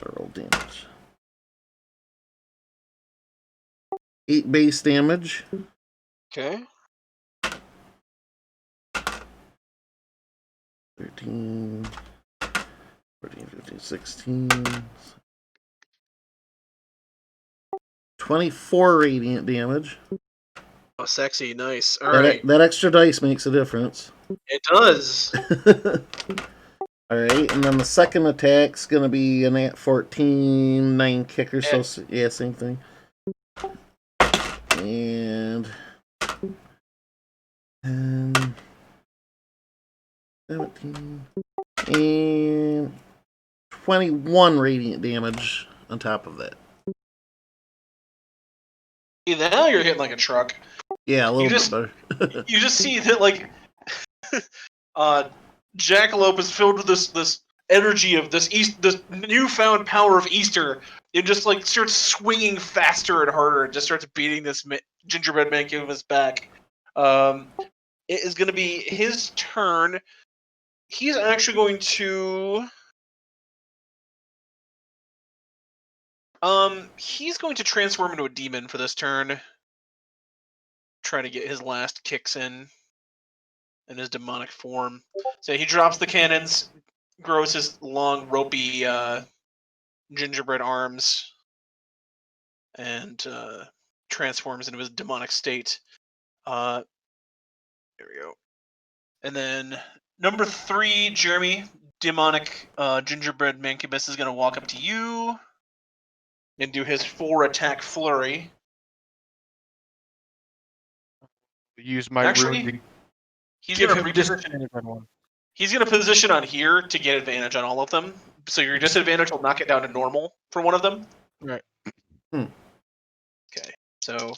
Roll damage. 8 base damage. Okay. 13, 14, 15, 16. 24 radiant damage. Oh, sexy, nice. All That, right, that extra dice makes a difference. it does. Alright, and then the second attack's gonna be an at 14, 9 kicker, so yeah, same thing. And 10, 17, and 21 radiant damage on top of that. Now you're hitting like a truck. Yeah, a little just- bit better. You just see that like, Jackalope is filled with this energy of this newfound power of Easter. It just like starts swinging faster and harder, and just starts beating this gingerbread man his back. It is going to be his turn. He's actually going to. He's going to transform into a demon for this turn. Try to get his last kicks in his demonic form. So he drops the cannons, grows his long, ropey gingerbread arms, and transforms into his demonic state. There we go. And then number 3, Jeremy, demonic gingerbread mancubus, is going to walk up to you and do his 4-attack flurry. Use my Actually, rune to He's give going to him reposition. disadvantage on one. He's going to position on here to get advantage on all of them. So your disadvantage will knock it down to normal for one of them. Right. Okay. So,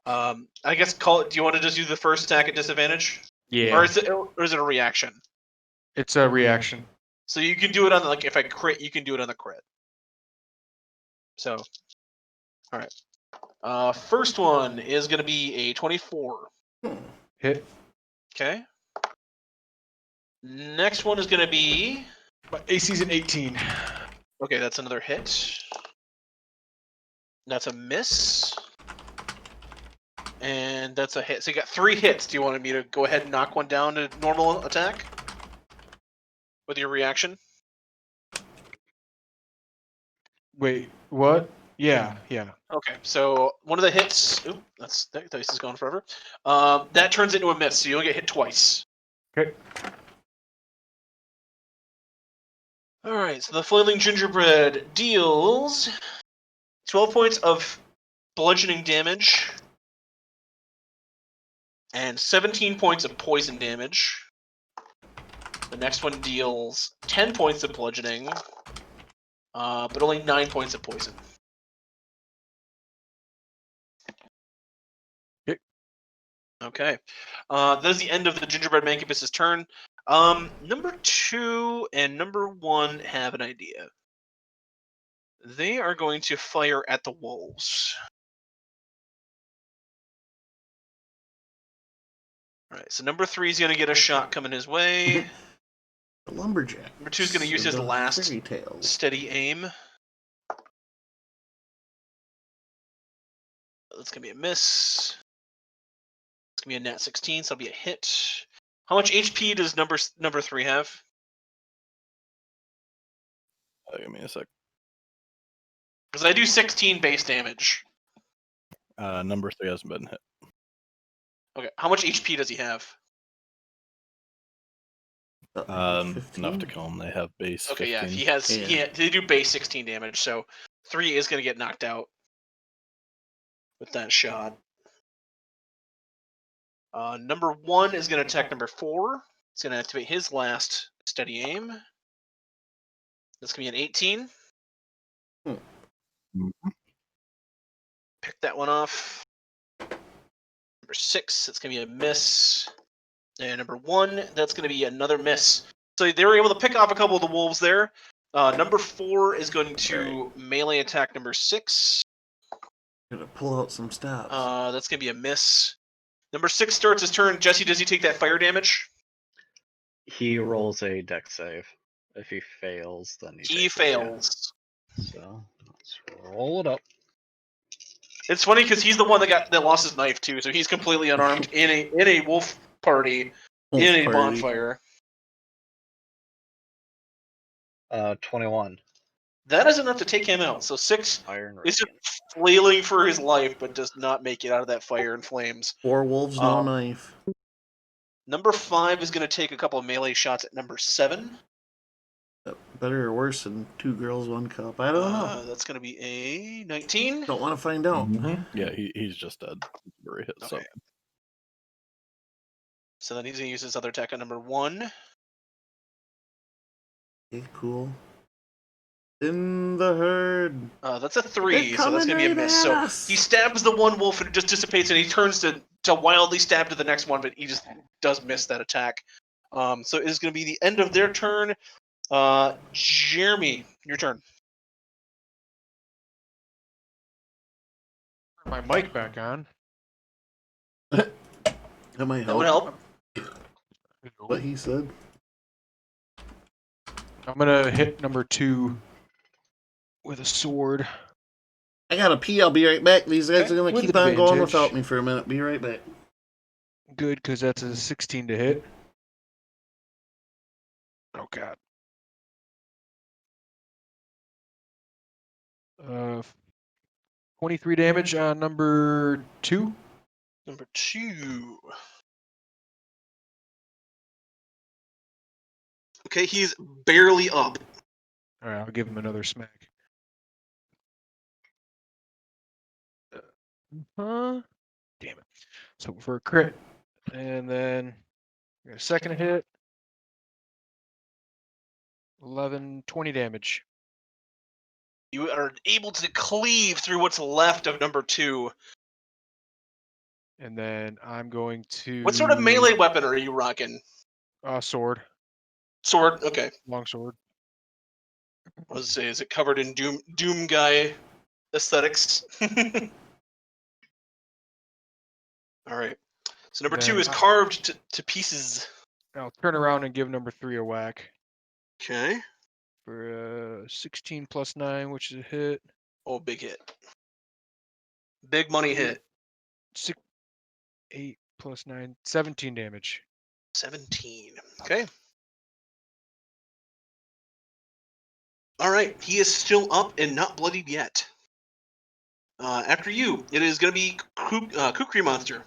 I guess do you want to just do the first attack at disadvantage? Yeah. Or is it a reaction? It's a reaction. So you can do it on if I crit, you can do it on the crit. So, all right. First one is going to be a 24. Hit. Okay. Next one is going to be. My AC's an 18. Okay, that's another hit. That's a miss. And that's a hit. So you got 3 hits. Do you want me to go ahead and knock one down to normal attack? With your reaction? Wait, what? Yeah. Okay, so one of the hits. Oop, that dice is gone forever. That turns into a miss, so you only get hit twice. Okay. Alright, so the flailing gingerbread deals 12 points of bludgeoning damage and 17 points of poison damage. The next one deals 10 points of bludgeoning, but only 9 points of poison. Okay. That is the end of the gingerbread mancubus's turn. Number 2 and number 1 have an idea. They are going to fire at the wolves. Alright, so number 3 is going to get a shot coming his way. The lumberjack. Number 2 is going to use his The last fairy tales. steady aim. That's going to be a miss. It's going to be a nat 16, so it'll be a hit. How much HP does number 3 have? Give me a sec. Because I do 16 base damage. Number 3 hasn't been hit. Okay, how much HP does he have? Enough to kill him. They have base. Okay, 15. yeah, they do base 16 damage, so 3 is going to get knocked out with that shot. Number 1 is going to attack number 4. It's going to activate his last steady aim. That's going to be an 18. Pick that one off. Number 6, it's going to be a miss. And number 1, that's going to be another miss. So they were able to pick off a couple of the wolves there. Number 4 is going to melee attack number 6. Gonna pull out some stops. That's going to be a miss. Number 6 starts his turn. Jesse, does he take that fire damage? He rolls a dex save. If he fails, then He fails. So let's roll it up. It's funny because he's the one that lost his knife too, so he's completely unarmed in a wolf party in a bonfire. 21. That is enough to take him out. So 6 Iron is just Radiance. flailing for his life, but does not make it out of that fire and flames. 4 wolves, no Um, knife. Number 5 is going to take a couple of melee shots at number 7. Better or worse than 2 girls, 1 cup? I don't know. That's going to be a 19. Don't want to find out. Yeah, he's just dead. Where he hit Okay. So then he's going to use his other attack on number 1. Okay, cool. In the herd. That's a 3, They're so that's going to be a coming miss. right So at us. he stabs the one wolf and it just dissipates, and he turns to wildly stab to the next one, but he just does miss that attack. So it is going to be the end of their turn. Jeremy, your turn. Turn my mic back on. That might That would help. help. What he said. I'm gonna hit number 2 with a sword. I gotta pee. I'll be right back. These guys Okay, are gonna with keep on going advantage. without me for a minute. Be right back. Good, because that's a 16 to hit. Oh god. 23 damage on number 2. Number 2. Okay, he's barely up. All right, I'll give him another smack. Damn it. So for a crit, and then a second hit. 11, 20 damage. You are able to cleave through what's left of number 2. And then I'm going to. What sort of melee weapon are you rocking? Sword. Sword? Okay. Long sword. I was say, is it covered in Doom guy aesthetics? Alright. So number 2 Then is carved to pieces. I'll turn around and give number 3 a whack. Okay. For 16 plus 9, which is a hit. Oh, big hit. Big money hit. 8 plus 9, 17 damage. 17. Okay. Alright, he is still up and not bloodied yet. After you, it is going to be Kukri Monster.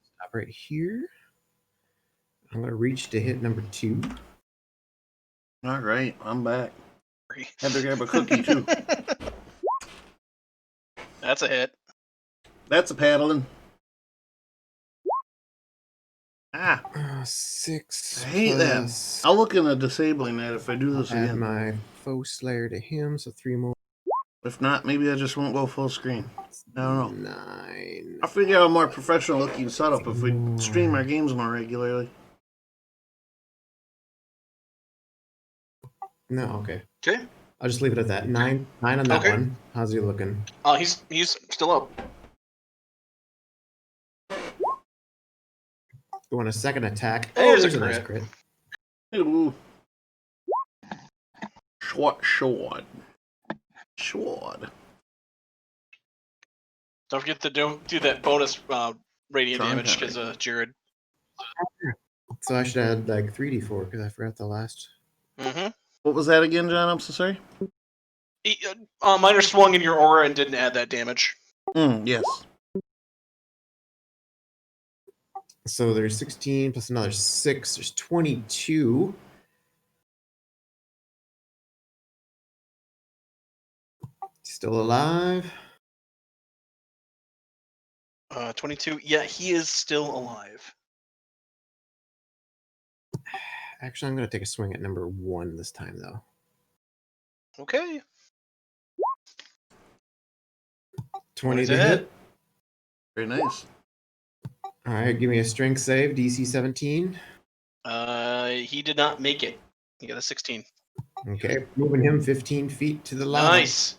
Stop right here. I'm gonna reach to hit number 2. All right, I'm back. Had to grab a cookie too. That's a hit. That's a paddling. Ah, 6. I hate that. plus- I'll look into disabling that if I do this Add again. my foe slayer to him, so 3 more. If not, maybe I just won't go full screen. I don't know. 9. I'll figure out a more professional looking setup if we stream our games more regularly. No, okay. Okay. I'll just leave it at that. 9 on that Okay. one. How's he looking? He's still up. You want a second attack? There's a a nice crit. crit. Ooh. Sword. Don't forget to do that bonus radiant Trying damage to. because Jared. So I should add like 3d4 because I forgot the last. Mm-hmm. What was that again, John? I'm so sorry. Minor swung in your aura and didn't add that damage. Yes. So there's 16 plus another 6. There's 22. Still alive. 22. Yeah, he is still alive. Actually, I'm going to take a swing at number 1 this time, though. Okay. 20 20's to a hit. hit. Very nice. All right, give me a strength save, DC 17. He did not make it. He got a 16. Okay, moving him 15 feet to the left. Nice.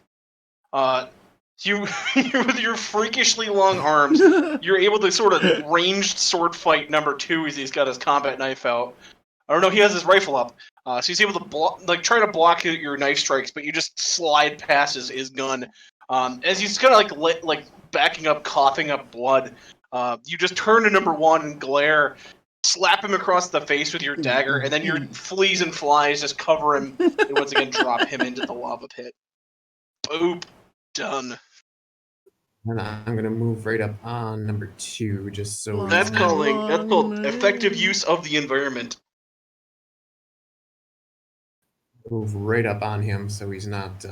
You with your freakishly long arms, you're able to sort of ranged sword fight number 2 as he's got his combat knife out. I don't know, he has his rifle up. So he's able to try to block your knife strikes, but you just slide past his gun. As he's kind of like backing up, coughing up blood, you just turn to number one and glare, slap him across the face with your dagger, and then your fleas and flies just cover him and once again drop him into the lava pit. Boop. Done. And I'm gonna move right up on number 2, just so That's he's not called effective use of the environment. move right up on him, so he's not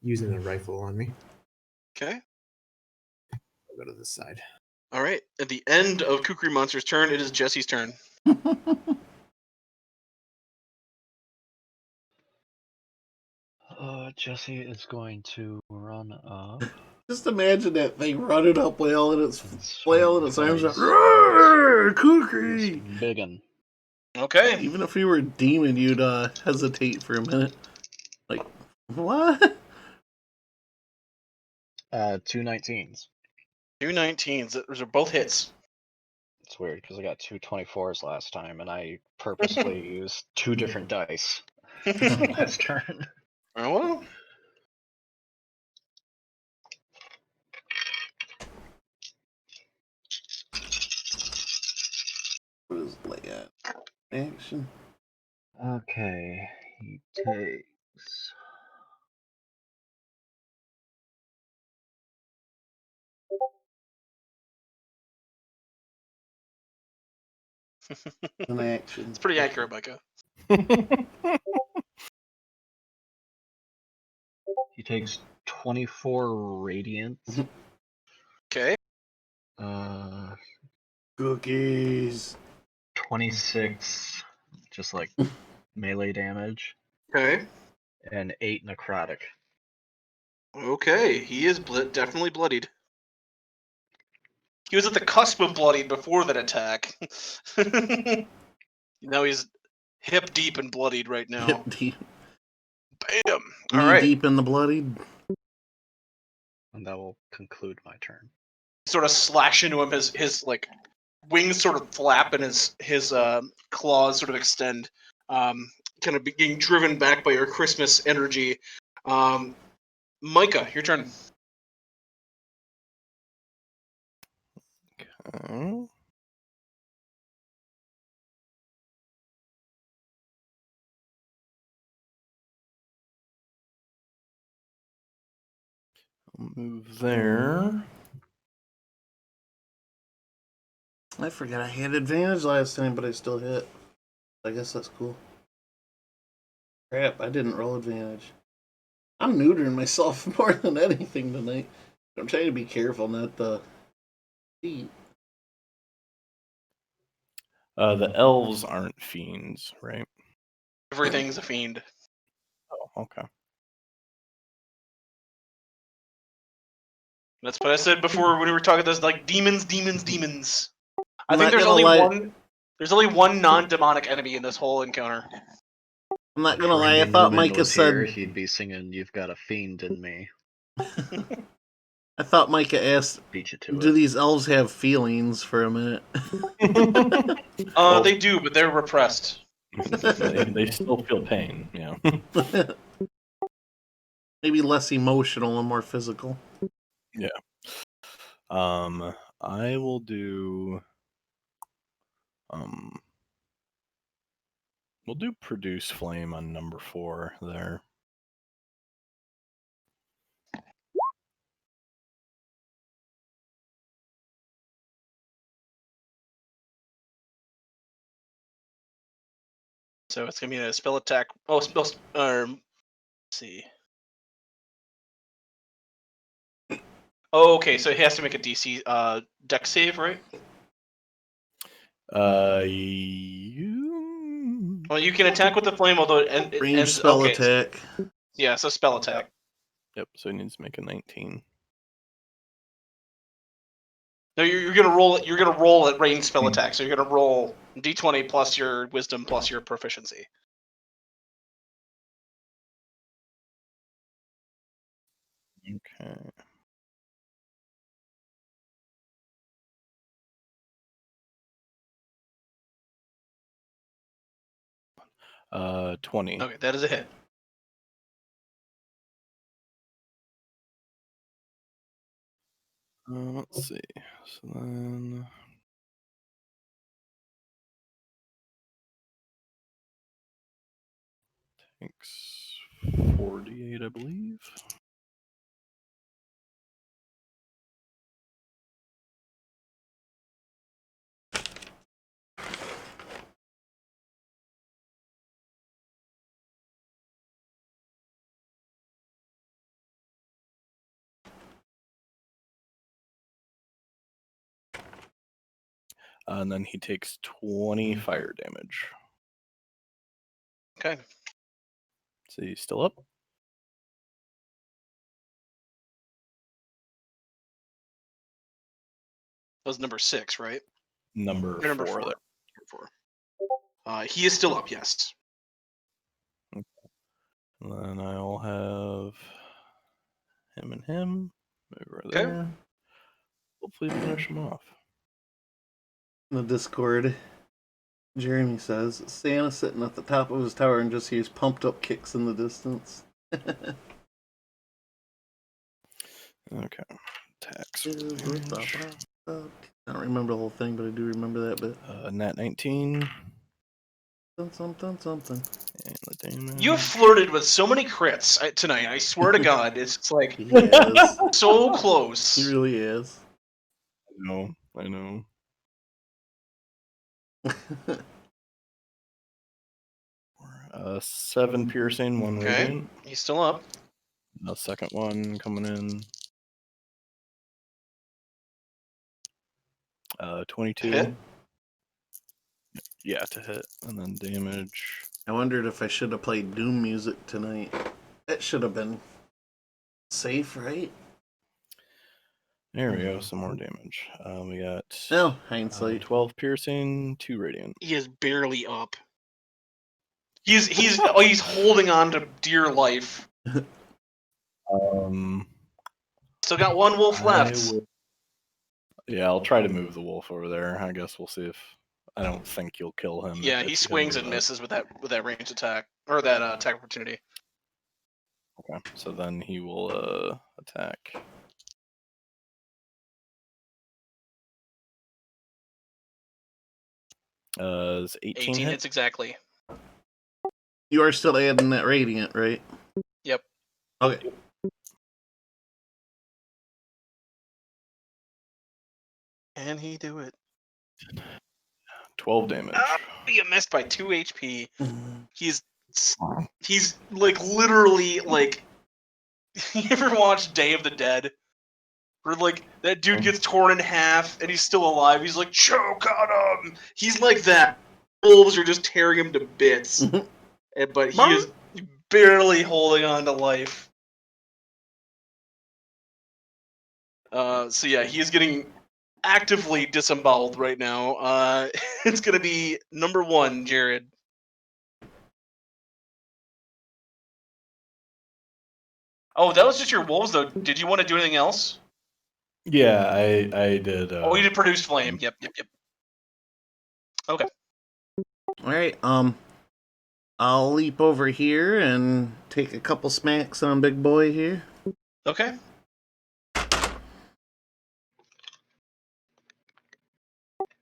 using the rifle on me. Okay. I'll go to this side. All right. At the end of Kukri Monster's turn, it is Jesse's turn. Jesse is going to run up. Just imagine that thing running up, flailing its arms out. twice. Roar, Kukri! Biggin. Okay. Even if you were a demon, you'd hesitate for a minute. Like, what? 2 19s. 2 19s. Those are both hits. It's weird because I got 2 24s last time, and I purposely used 2 different dice last turn. Oh, well. What is layout? Action. Okay, he takes. An action. It's pretty accurate, Micah. He takes 24 radiant. Okay. Cookies. 26, just like melee damage, Okay. and 8 necrotic. Okay. He is definitely bloodied. He was at the cusp of bloodied before that attack. Now he's hip deep and bloodied right now. Hip deep. Bam. All Knee right. deep in the bloodied. And that will conclude my turn. Sort of slash into him. His like wings sort of flap and his claws sort of extend. Kind of being driven back by your Christmas energy. Micah, your turn. Okay. I'll move there. I forgot I had advantage last time, but I still hit. I guess that's cool. Crap, I didn't roll advantage. I'm neutering myself more than anything tonight. I'm trying to be careful not to cheat. The elves aren't fiends, right? Everything's a fiend. Oh, okay. That's what I said before when we were talking. This like demons. I I'm think not there's gonna only lie. one. There's only one non-demonic enemy in this whole encounter. I'm not If gonna lie, I Randy thought Newman Micah was here, said. he'd be singing "You've Got a Fiend in Me." I thought Micah asked, Beat you to do it. these elves have feelings for a minute? They do, but they're repressed. they still feel pain, yeah. Maybe less emotional and more physical. Yeah. I will do. We'll do produce flame on number 4 there. So it's gonna be a spell attack. Oh, let's see. Oh, okay. So he has to make a DC deck save, right? You... Well, you can attack with the flame, although it Range ends. spell Okay. attack. Yeah, so spell attack. Yep. So he needs to make a 19. No, you're gonna roll. You're gonna roll at range spell attack. So you're gonna roll d20 plus your wisdom plus your proficiency. Okay. Uh, 20. Okay, that is a hit. Let's see. So then. Takes 48, I believe. And then he takes 20 fire damage. Okay. So he's still up. That was number 6, right? Number Or number 4. 4. There. Number 4. He is still up, yes. And then I'll have him and him over Okay. there. Hopefully finish him off. In the Discord, Jeremy says Santa sitting at the top of his tower and just hears pumped up kicks in the distance. Okay. Attacks. I don't remember the whole thing, but I do remember that bit. Nat 19. Something. And the damage. You have flirted with so many crits tonight. I swear to God, it's just like He is. so close. He really is. I know. 7 piercing, 1 Okay. radiant. He's still up. The second one coming in. 22. Hit. Yeah, to hit. And then damage. I wondered if I should have played Doom music tonight. That should have been safe, right? There we go, some more damage. We got No, hindsight. 12 piercing, 2 radiant. He is barely up. He's holding on to dear life. Still got one wolf left. Yeah, I'll try to move the wolf over there. I guess we'll see if. I don't think you'll kill him. Yeah, if he you swings do and that. misses with that ranged attack or that attack opportunity. Okay, so then he will attack. Is 18 hit? hits exactly. You are still adding that radiant, right? Yep. Okay. Can he do it? 12 damage. Oh, you missed by 2 HP. He's like literally like. You ever watch Day of the Dead? Where like that dude gets torn in half and he's still alive. He's like, choke on him. He's like that. Wolves are just tearing him to bits. But he is barely holding on to life. So yeah, he is getting actively disemboweled right now. It's gonna be number 1, Jared. Oh, that was just your wolves, though. Did you want to do anything else? Yeah, I did. Oh, you did produce flame. Yep. Okay. All right. I'll leap over here and take a couple smacks on Big Boy here. Okay.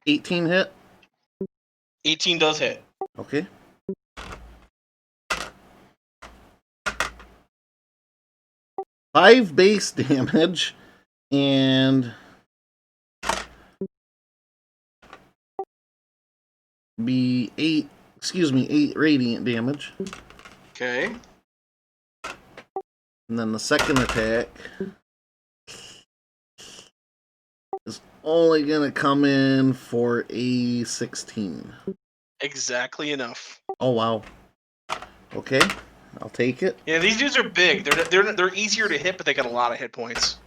$18 hit. 18 does hit. Okay. Five base damage and be 8 radiant damage. Okay. And then the second attack is only gonna come in for a 16. Exactly enough. Oh wow. Okay, I'll take it. Yeah, these dudes are big. They're easier to hit, but they got a lot of hit points.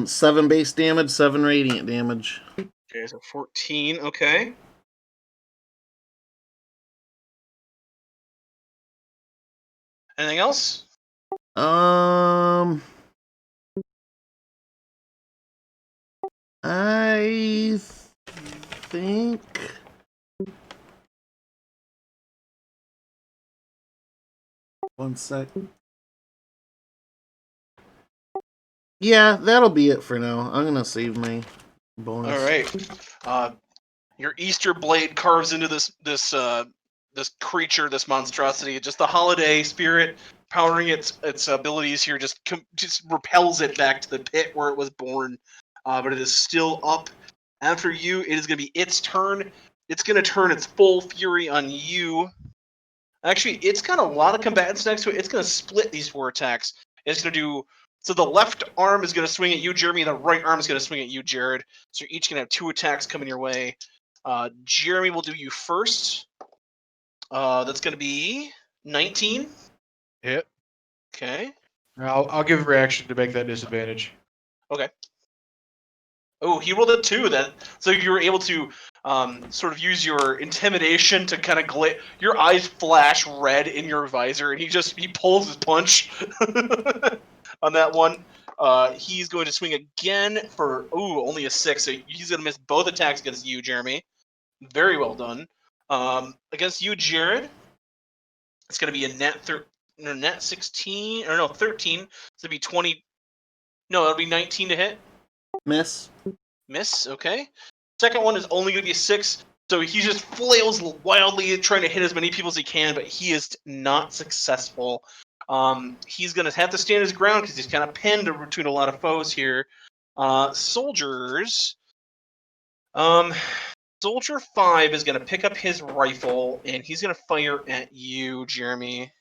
7 base damage, 7 radiant damage. Okay, so 14. Okay. Anything else? I think one sec. Yeah, that'll be it for now. I'm gonna save my bonus. All right. Your Easter blade carves into this creature, this monstrosity. Just the holiday spirit powering its abilities here just repels it back to the pit where it was born. But it is still up. After you, it is going to be its turn. It's going to turn its full fury on you. Actually, it's got a lot of combatants next to it. It's going to split these 4 attacks. It's going to do... So the left arm is going to swing at you, Jeremy. The right arm is going to swing at you, Jared. So you're each going to have 2 attacks coming your way. Jeremy will do you first. That's going to be 19. Hit. Okay. I'll give a reaction to make that disadvantage. Okay. Oh, he rolled a 2 then. So you were able to sort of use your intimidation to kind of your eyes flash red in your visor, and he pulls his punch on that one. He's going to swing again for only a 6, so he's going to miss both attacks against you, Jeremy. Very well done. Against you, Jared, it's going to be a net 16, or no, 13. So it'll be 20. No, it'll be 19 to hit. Miss. Miss, okay. Second one is only going to be a 6, so he just flails wildly trying to hit as many people as he can, but he is not successful. He's going to have to stand his ground because he's kind of pinned between a lot of foes here. Soldiers. Soldier 5 is going to pick up his rifle, and he's going to fire at you, Jeremy.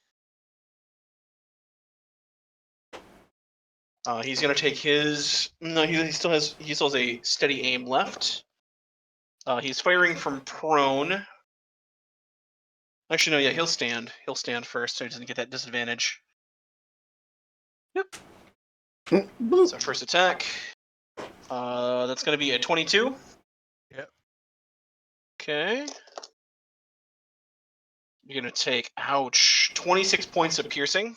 He's going to take his... No, he still has a steady aim left. He's firing from prone. Actually, no, yeah, he'll stand. He'll stand first, so he doesn't get that disadvantage. Yep. So first attack. That's going to be a 22. Yep. Okay. You're going to take, 26 points of piercing.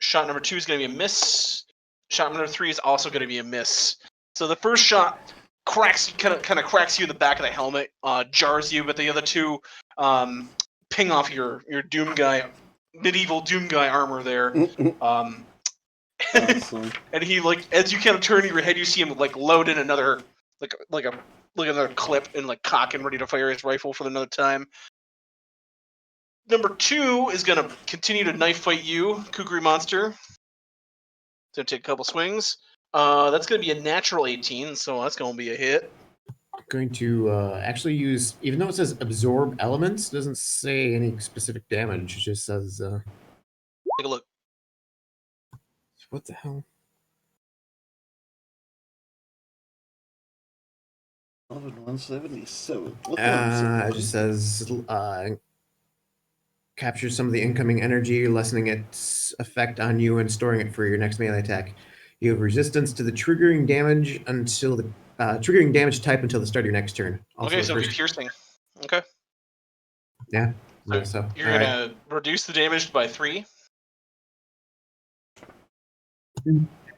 Shot number 2 is going to be a miss. Shot number 3 is also going to be a miss. So the first shot kind of cracks you in the back of the helmet, jars you, but the other 2 ping off your medieval Doom guy armor there. Awesome. And he, as you kind of turn your head, you see him load in another another clip and cock and ready to fire his rifle for another time. Number 2 is going to continue to knife fight you, Kukri Monster. It's going to take a couple swings. That's going to be a natural 18, so that's going to be a hit. I'm going to actually use, even though it says absorb elements, it doesn't say any specific damage. It just says... Take a look. What the hell? 177. It just says capture some of the incoming energy, lessening its effect on you and storing it for your next melee attack. You have resistance to the triggering damage until the triggering damage type until the start of your next turn. Also Okay, so piercing. Okay. Yeah. So you're gonna reduce the damage by 3.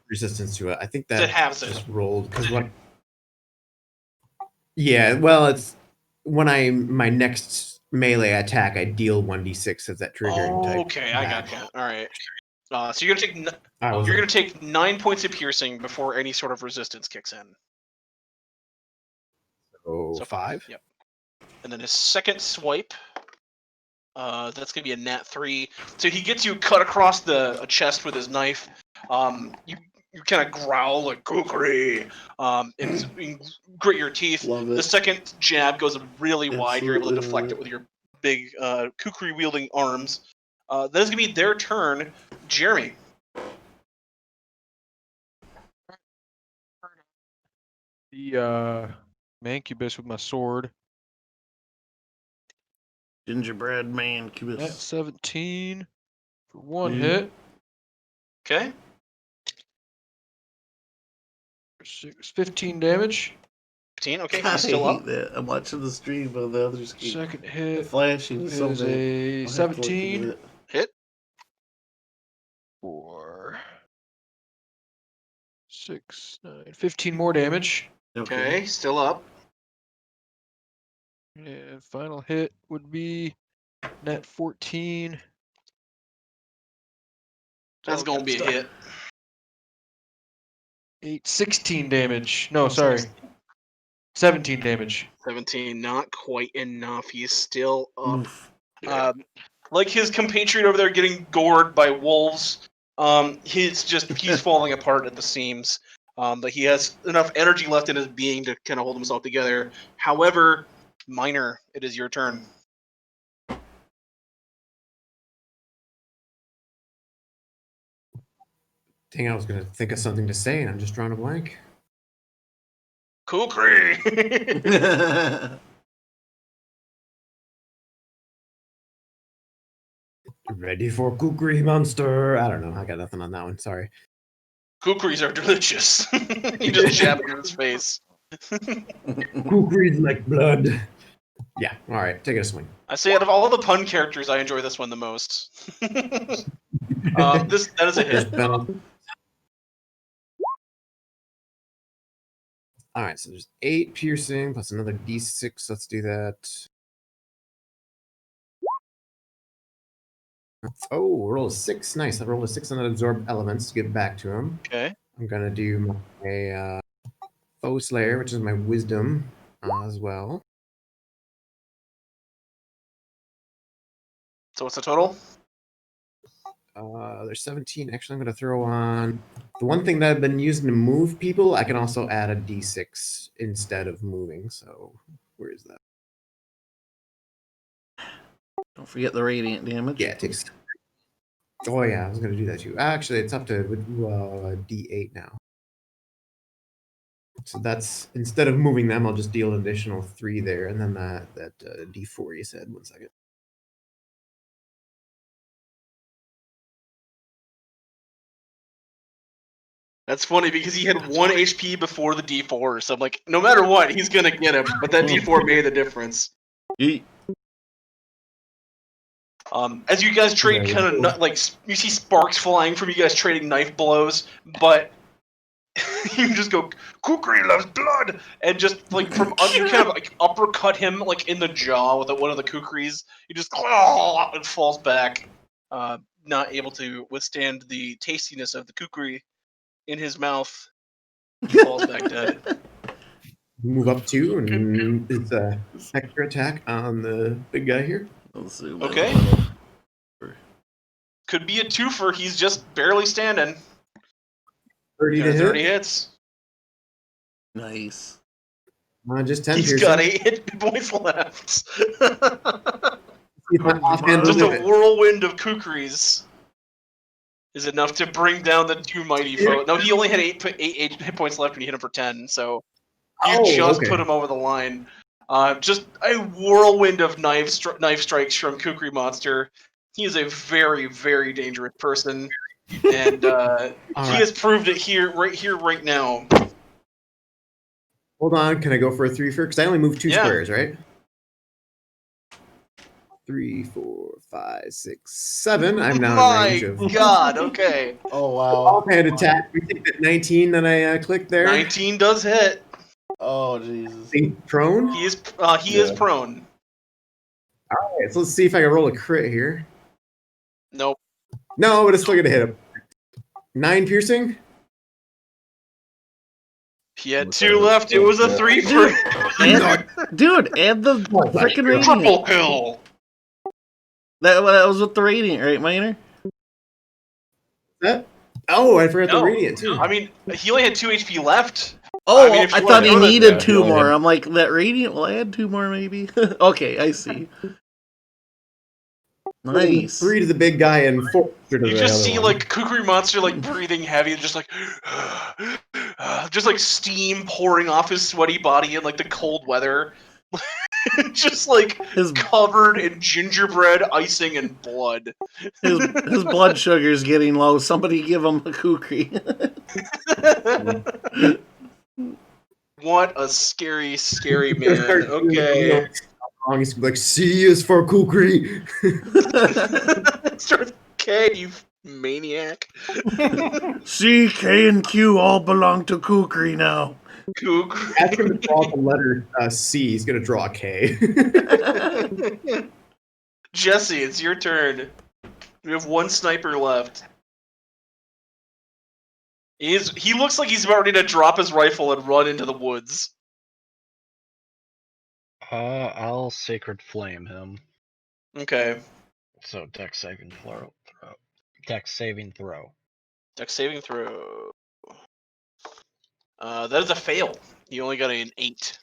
Resistance to it. I think that halves just it. rolled because what? Yeah. Well, it's when my next melee attack, I deal 1d6 as that triggering type. Okay, I got you. All right. So you're gonna take 9 points of piercing before any sort of resistance kicks in. So 5. Yep. And then his second swipe. That's gonna be a nat 3. So he gets you cut across the chest with his knife. You kind of growl like Kukri, and grit your teeth. Love it. The second jab goes really wide. You're able to Absolutely deflect it with your big Kukri wielding arms. That's gonna be their turn. Jeremy. The Mancubus with my sword. Gingerbread man, At cubis. 17 for 1 hit. Okay. 15 damage. 15. Okay, God, I he's still hate up. that. I'm watching the stream, but the others keep Second hit flashing is something. a 17 Hit. for 6, 9, 15 more damage. Okay, still up. And final hit would be net 14. That's gonna be a hit. 8, 16 damage. No, sorry. 17 damage. 17, not quite enough. He's still up. Oof. Like his compatriot over there getting gored by wolves, he's falling apart at the seams. But he has enough energy left in his being to kind of hold himself together. However, Minor, it is your turn. Dang, I was gonna think of something to say, and I'm just drawing a blank. Kukri! Ready for Kukri Monster. I don't know. I got nothing on that one. Sorry. Kukris are delicious. You just jab it in his face. Kukri's like blood. Yeah. All right. Take a swing. I say out of all the pun characters, I enjoy this one the most. That is a hit. All right, so there's 8 piercing plus another d6. Let's do that. Oh, roll a 6. Nice. I rolled a 6 on that absorb elements to get back to him. Okay. I'm gonna do my foe slayer, which is my wisdom as well. So what's the total? There's 17. Actually, I'm gonna throw on the one thing that I've been using to move people. I can also add a d6 instead of moving. So where is that? Don't forget the radiant damage. Yeah, it takes. Oh yeah, I was gonna do that too. Actually, it's up to d8 now. So that's instead of moving them, I'll just deal an additional 3 there, and then that d4 you said. 1 second. That's funny because he had 1 HP before the D4, so I'm like, no matter what, he's gonna get him. But that D4 made the difference. Yeet. As you guys trade, kind of like you see sparks flying from you guys trading knife blows, but you just go, Kukri loves blood, and just like from you kind of like uppercut him like in the jaw with one of the Kukris. He just and falls back, not able to withstand the tastiness of the Kukri in his mouth. He falls back dead. Move up 2, and it's a extra attack on the big guy here. Let's see. Okay. Could be a twofer. He's just barely standing. 30 to hit. 30 hits. Nice. Just 10 He's piercing. got 8 hit points left. See if my offhand Just will a hit. whirlwind of Kukris is enough to bring down the 2 mighty foes. No, he only had 8 hit points left when you hit him for 10, so you just put him over the line. Just a whirlwind of knife strikes from Kukri Monster. He is a very, very dangerous person, and he has proved it right now. Hold on, can I go for a 3 for? Because I only moved 2 Yeah. squares, right? 3, 4, 5, 6, 7. I'm now in range of. My God! Okay, Oh wow. Offhand attack. We take that 19 that I clicked there. 19 does hit. Oh Jesus. Prone. He is prone. All right, so let's see if I can roll a crit here. Nope. No, but it's still gonna hit him. 9 piercing. He had 2 left. It was a 3 for Dude, add the freaking radiant. triple kill. That was with the radiant, right, Minor? That. Oh, I forgot No. the radiant too. I mean, he only had 2 HP left. Oh, I mean, if you I wanna thought he know that- needed Yeah, 2 he more. only- I'm like, that radiant will add 2 more, maybe. Okay, I see. Nice. 3 to the big guy and 4 to the You just other see one. like Kukri Monster like breathing heavy, just like just like steam pouring off his sweaty body in like the cold weather, just like His covered in gingerbread icing and blood. his blood sugar's getting low. Somebody give him a kukri. What a scary, scary He's gonna man. start doing Okay. He's like, C is for Kukri. Starts K, you maniac. C, K, and Q all belong to kukri now. Kukri. Ask him to draw the letter C. He's gonna draw a K. Jesse, it's your turn. We have 1 sniper left. He looks like he's about ready to drop his rifle and run into the woods. I'll Sacred Flame him. Okay. So Dex saving throw. Dex saving throw. Dex saving throw. That is a fail. You only got an 8.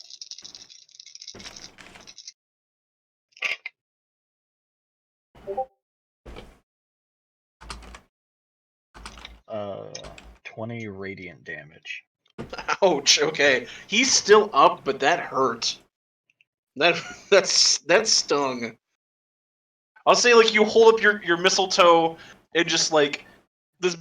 20 radiant damage. Ouch. Okay, he's still up, but that hurt. That stung. I'll say, like, you hold up your mistletoe and just like this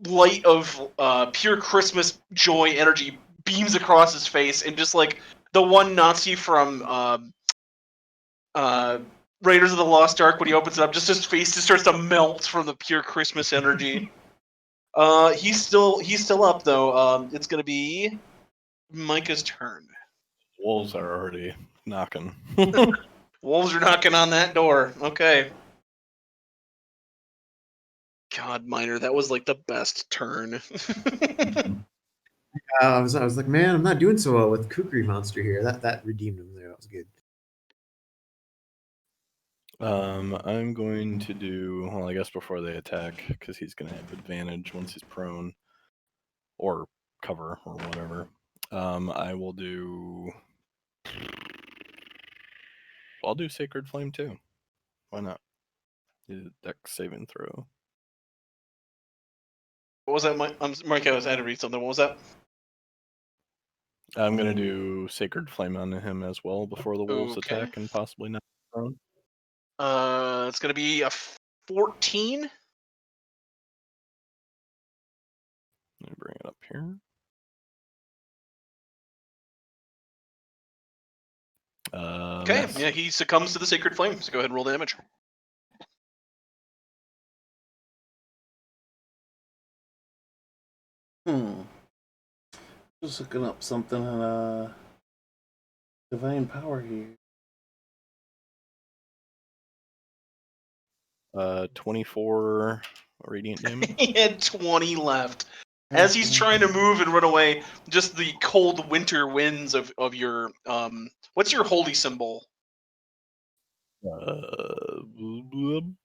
light of pure Christmas joy energy beams across his face, and just like the one Nazi from Raiders of the Lost Ark, when he opens it up, just his face just starts to melt from the pure Christmas energy. He's still up though. It's gonna be Micah's turn. Wolves are already knocking. Wolves are knocking on that door. Okay. God, Miner, that was like the best turn. I was like, man, I'm not doing so well with Kukri Monster here. That redeemed him there. That was good. I'm going to do, well, I guess before they attack, because he's going to have advantage once he's prone, or cover, or whatever. I will do, I'll do Sacred Flame too. Why not? Dex saving throw. What was that, Mike? I had to read something. What was that? I'm going to do Sacred Flame on him as well before the wolves Okay. attack and possibly not prone. It's gonna be a 14. Let me bring it up here. Okay, Miss. yeah, he succumbs to the Sacred Flame, so go ahead and roll damage. Just looking up something on Divine Power here. 24 radiant damage. He had 20 left. As he's trying to move and run away, just the cold winter winds of your what's your holy symbol? Boop.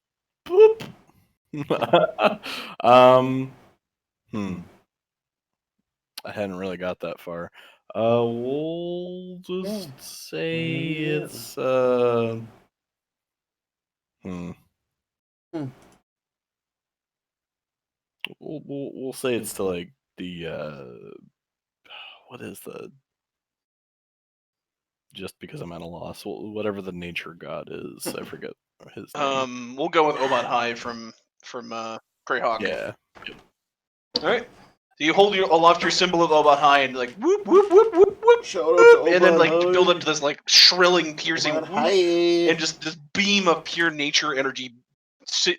I hadn't really got that far. We'll just say it's We'll say it's to like the what is the, just because I'm at a loss, whatever the nature god is, I forget his name. We'll go with Obad High from Greyhawk. Yeah. All right. So you hold aloft your symbol of Obad High and like whoop whoop whoop whoop whoop, whoop, and then like build up to this like shrilling, piercing whoop, and just this beam of pure nature energy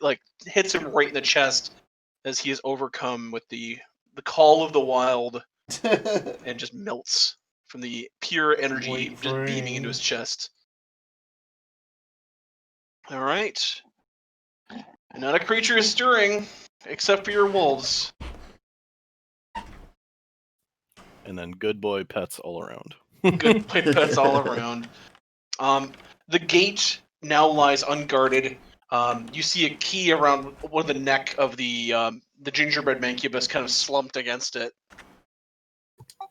like hits him right in the chest as he is overcome with the call of the wild and just melts from the pure energy just beaming into his chest. All right. And not a creature is stirring except for your wolves. And then good boy pets all around. Good boy pets all around. The gate now lies unguarded. You see a key around one of the neck of the gingerbread mancubus, kind of slumped against it.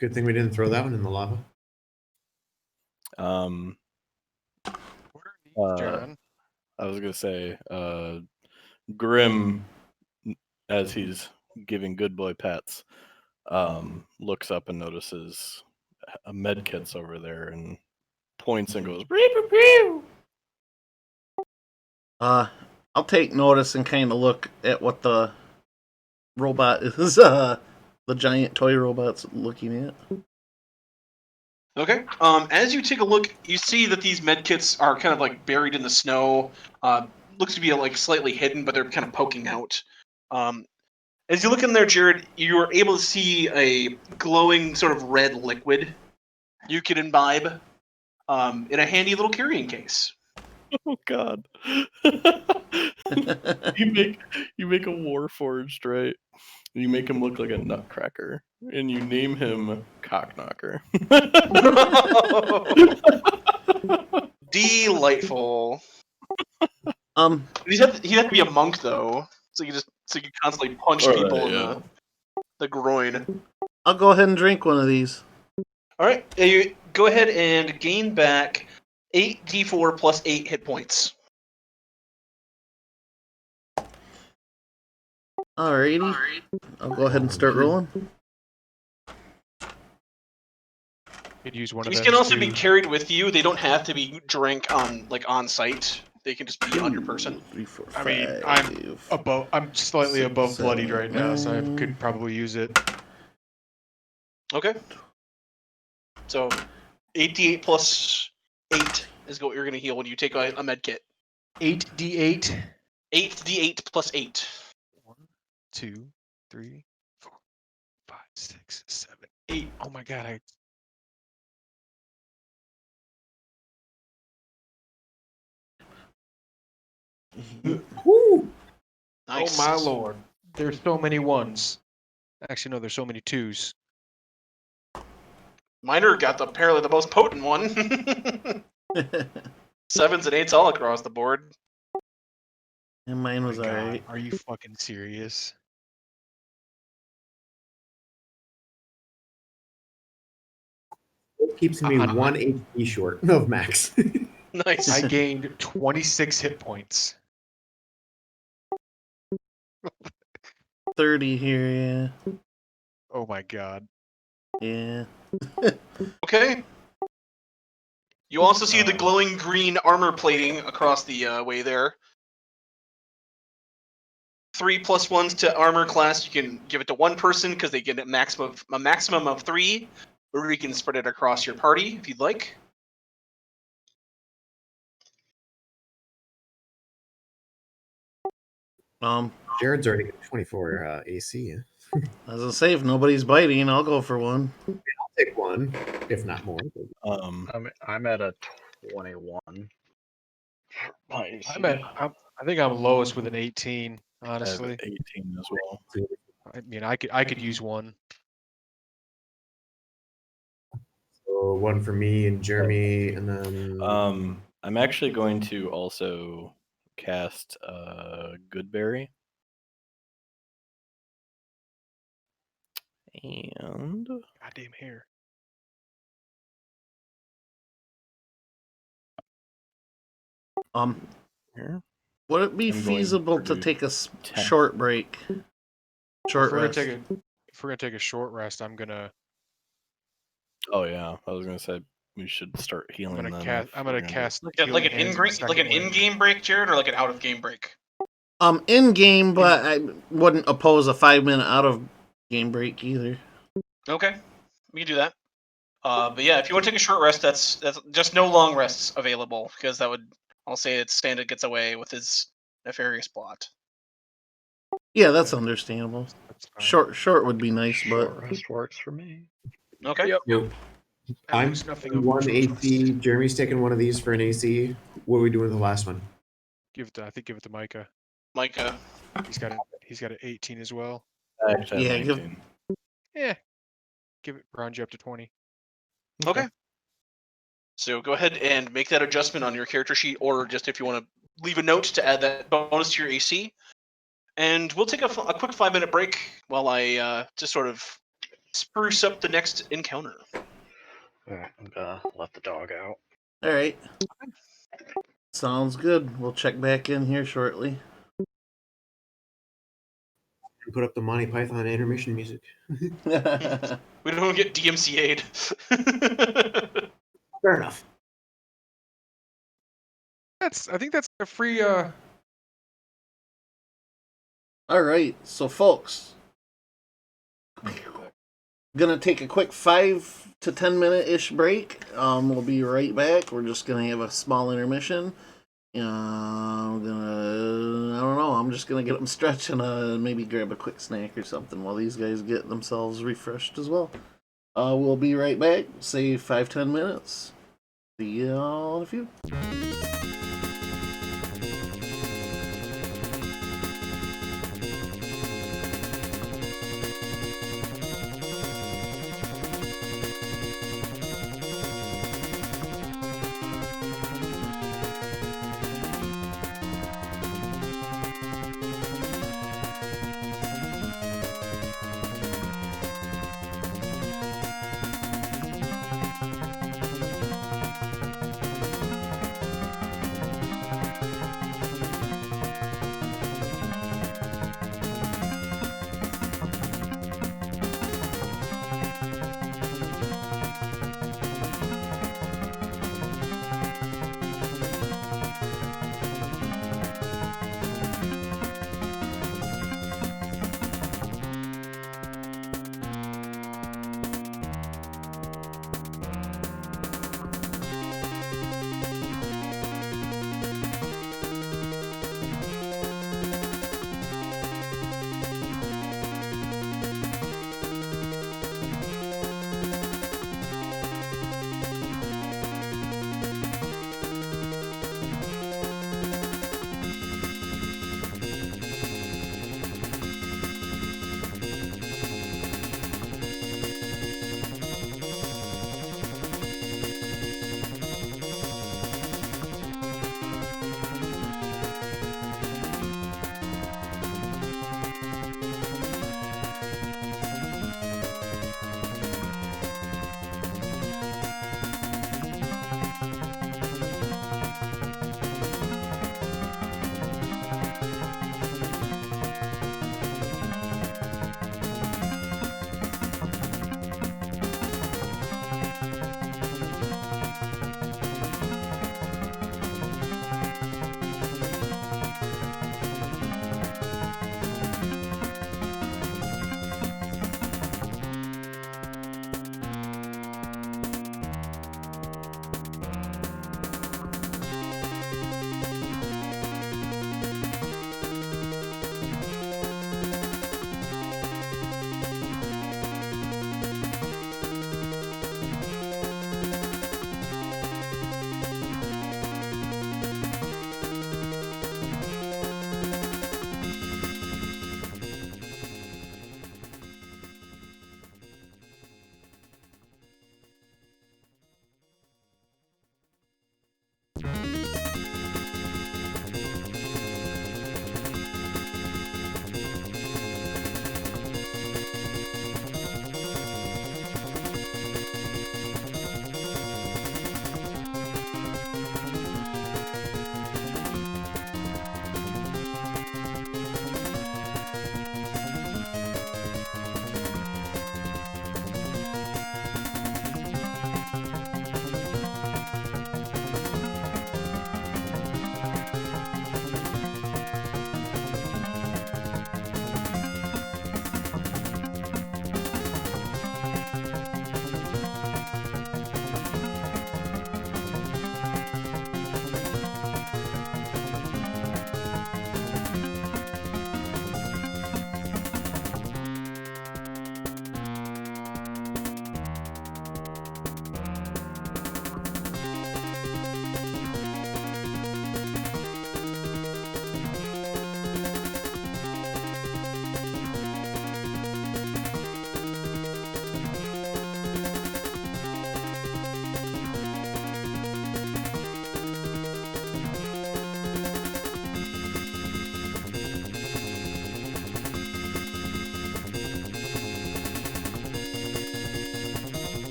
Good thing we didn't throw that one in the lava. John. I was gonna say, Grim, as he's giving good boy pets, looks up and notices a med kit's over there and points and goes, "Pew, pew." I'll take notice and kind of look at what the robot is, the giant toy robot's looking at. Okay. As you take a look, you see that these medkits are kind of like buried in the snow. Looks to be like slightly hidden, but they're kind of poking out. As you look in there, Jared, you are able to see a glowing sort of red liquid you can imbibe in a handy little carrying case. Oh God! You make a Warforged, right? You make him look like a nutcracker, and you name him Cockknocker. Delightful. He'd have to be a monk though, so you could constantly punch people in the groin. I'll go ahead and drink one of these. All right, you go ahead and gain back 8d4 plus 8 hit points. Alrighty. I'll go ahead and start rolling. Could use one These of can them also to- be carried with you. They don't have to be drank on site. They can just be on your person. 3, 4, I mean, 5. I'm slightly Six, above bloodied right now, so I seven, could probably use it. Okay. So 8d8 plus 8 is what you're going to heal when you take a med kit. 8d8. 8d8 plus 8. 1, 2, 3, 4, 5, 6, 7, 8. Oh my god, Woo! Nice. Oh my lord. There's so many ones. Actually, no, there's so many twos. Miner got apparently the most potent one. 7s and 8s all across the board. And mine was Oh my God, alright. are you fucking serious? It keeps me 1 HP short of max. Nice. I gained 26 hit points. 30 here, Oh my god. yeah. Okay. You also see the glowing green armor plating across the way there. 3 plus 1s to armor class. You can give it to one person because they get a maximum of 3, or you can spread it across your party if you'd like. Jared's already got 24 AC. As I say, if nobody's biting, I'll go for one. I'll take one, if not more. I'm at a 21. I think I'm lowest with an 18, I have honestly. 18 as well. I mean, I could use one. So one for me and Jeremy, and then I'm actually going to also cast Goodberry. And Goddamn hair. here. Would it be I'm going feasible to to take a 10. short break? Short If we're rest. gonna take a short rest, I'm gonna Oh yeah, I was gonna say we should start healing. I'm gonna then cast if I'm we're gonna do- cast Like healing an hands on the second wind. in-game break, Jared, or like an out-of-game break? In game, but I wouldn't oppose a 5-minute out of game break either. Okay, we can do that. But yeah, if you want to take a short rest, that's just no long rests available because that would, I'll say, it's Standard gets away with his nefarious plot. Yeah, that's understandable. That's fine. Short would be nice, but Short rest works for me. Okay. Yep. Nope. I I'm lose nothing over one short AC. rest. Jeremy's taking one of these for an AC. What are we doing with the last one? Give it to Micah. Micah. He's got an 18 as well. I actually have Yeah, give- 19. Yeah. Give it round you up to 20. Okay. So go ahead and make that adjustment on your character sheet, or just if you want to leave a note to add that bonus to your AC. And we'll take a quick 5-minute break while I just sort of spruce up the next encounter. Alright, I'm gonna let the dog out. alright. Sounds good. We'll check back in here shortly. Put up the Monty Python intermission music. We don't get DMCA'd. Fair enough. I think that's a free Alright, so folks. Gonna take a quick 5 to 10 minute-ish break. We'll be right back. We're just gonna have a small intermission. I'm just gonna get them stretching and maybe grab a quick snack or something while these guys get themselves refreshed as well. We'll be right back. Say 5-10 minutes. See y'all in a few.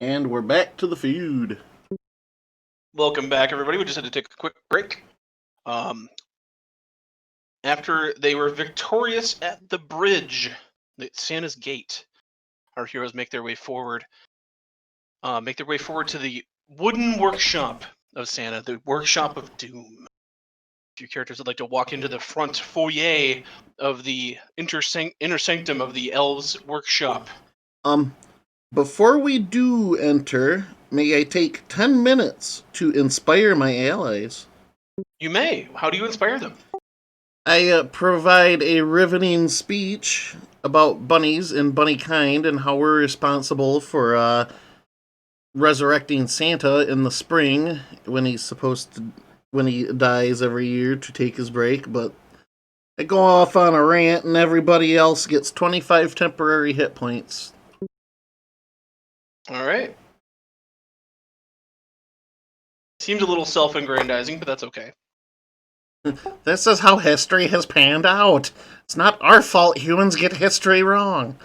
And we're back to the feud. Welcome back, everybody. We just had to take a quick break. After they were victorious at the bridge, at Santa's Gate, our heroes make their way forward. To the wooden workshop of Santa, the workshop of doom. A few characters would like to walk into the front foyer of the inner sanctum of the elves' workshop. Before we do enter, may I take 10 minutes to inspire my allies? You may. How do you inspire them? I provide a riveting speech about bunnies and bunny kind and how we're responsible for resurrecting Santa in the spring when he dies every year to take his break. But I go off on a rant and everybody else gets 25 temporary hit points. All right. Seems a little self-aggrandizing, but that's okay. This is how history has panned out. It's not our fault humans get history wrong.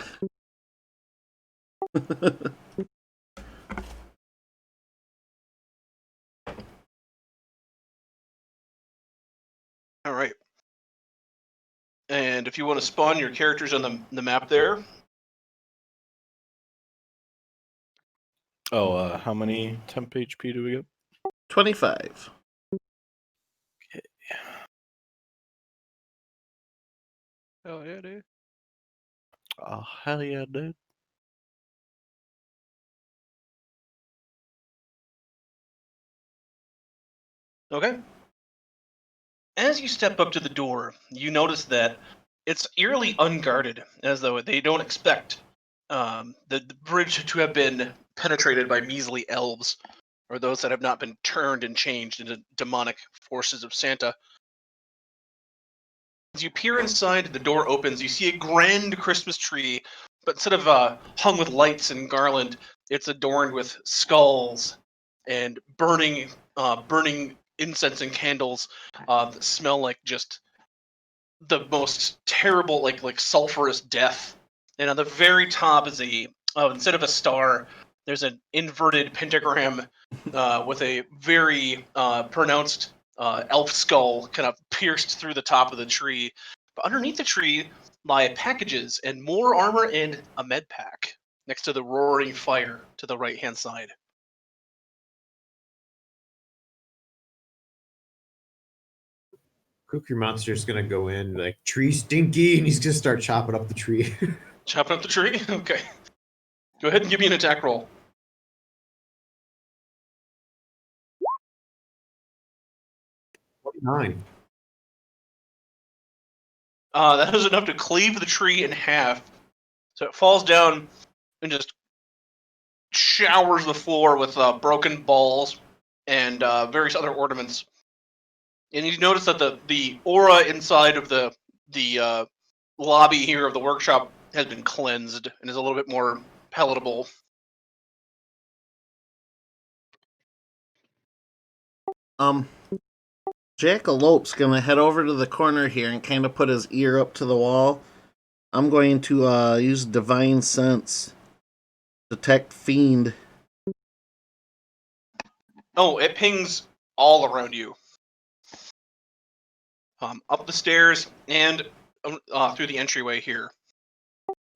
All right. And if you want to spawn your characters on the map there. Oh, how many temp HP do we get? 25. Hell yeah, dude. Oh, hell yeah, dude. Okay. As you step up to the door, you notice that it's eerily unguarded, as though they don't expect the bridge to have been penetrated by measly elves, or those that have not been turned and changed into demonic forces of Santa. As you peer inside, the door opens. You see a grand Christmas tree, but instead of hung with lights and garland, it's adorned with skulls and burning incense and candles that smell like just the most terrible, like sulfurous death. And on the very top is instead of a star, there's an inverted pentagram with a very pronounced elf skull kind of pierced through the top of the tree. But underneath the tree lie packages and more armor and a med pack next to the roaring fire to the right-hand side. Kukri Monster's gonna go in like tree stinky, and he's gonna start chopping up the tree. Chopping up the tree? Okay. Go ahead and give me an attack roll. 9. That is enough to cleave the tree in half. So it falls down and just showers the floor with broken balls and various other ornaments. And you notice that the aura inside of the lobby here of the workshop has been cleansed and is a little bit more palatable. Jackalope's gonna head over to the corner here and kind of put his ear up to the wall. I'm going to use Divine Sense. Detect Fiend. Oh, it pings all around you. Up the stairs and through the entryway here.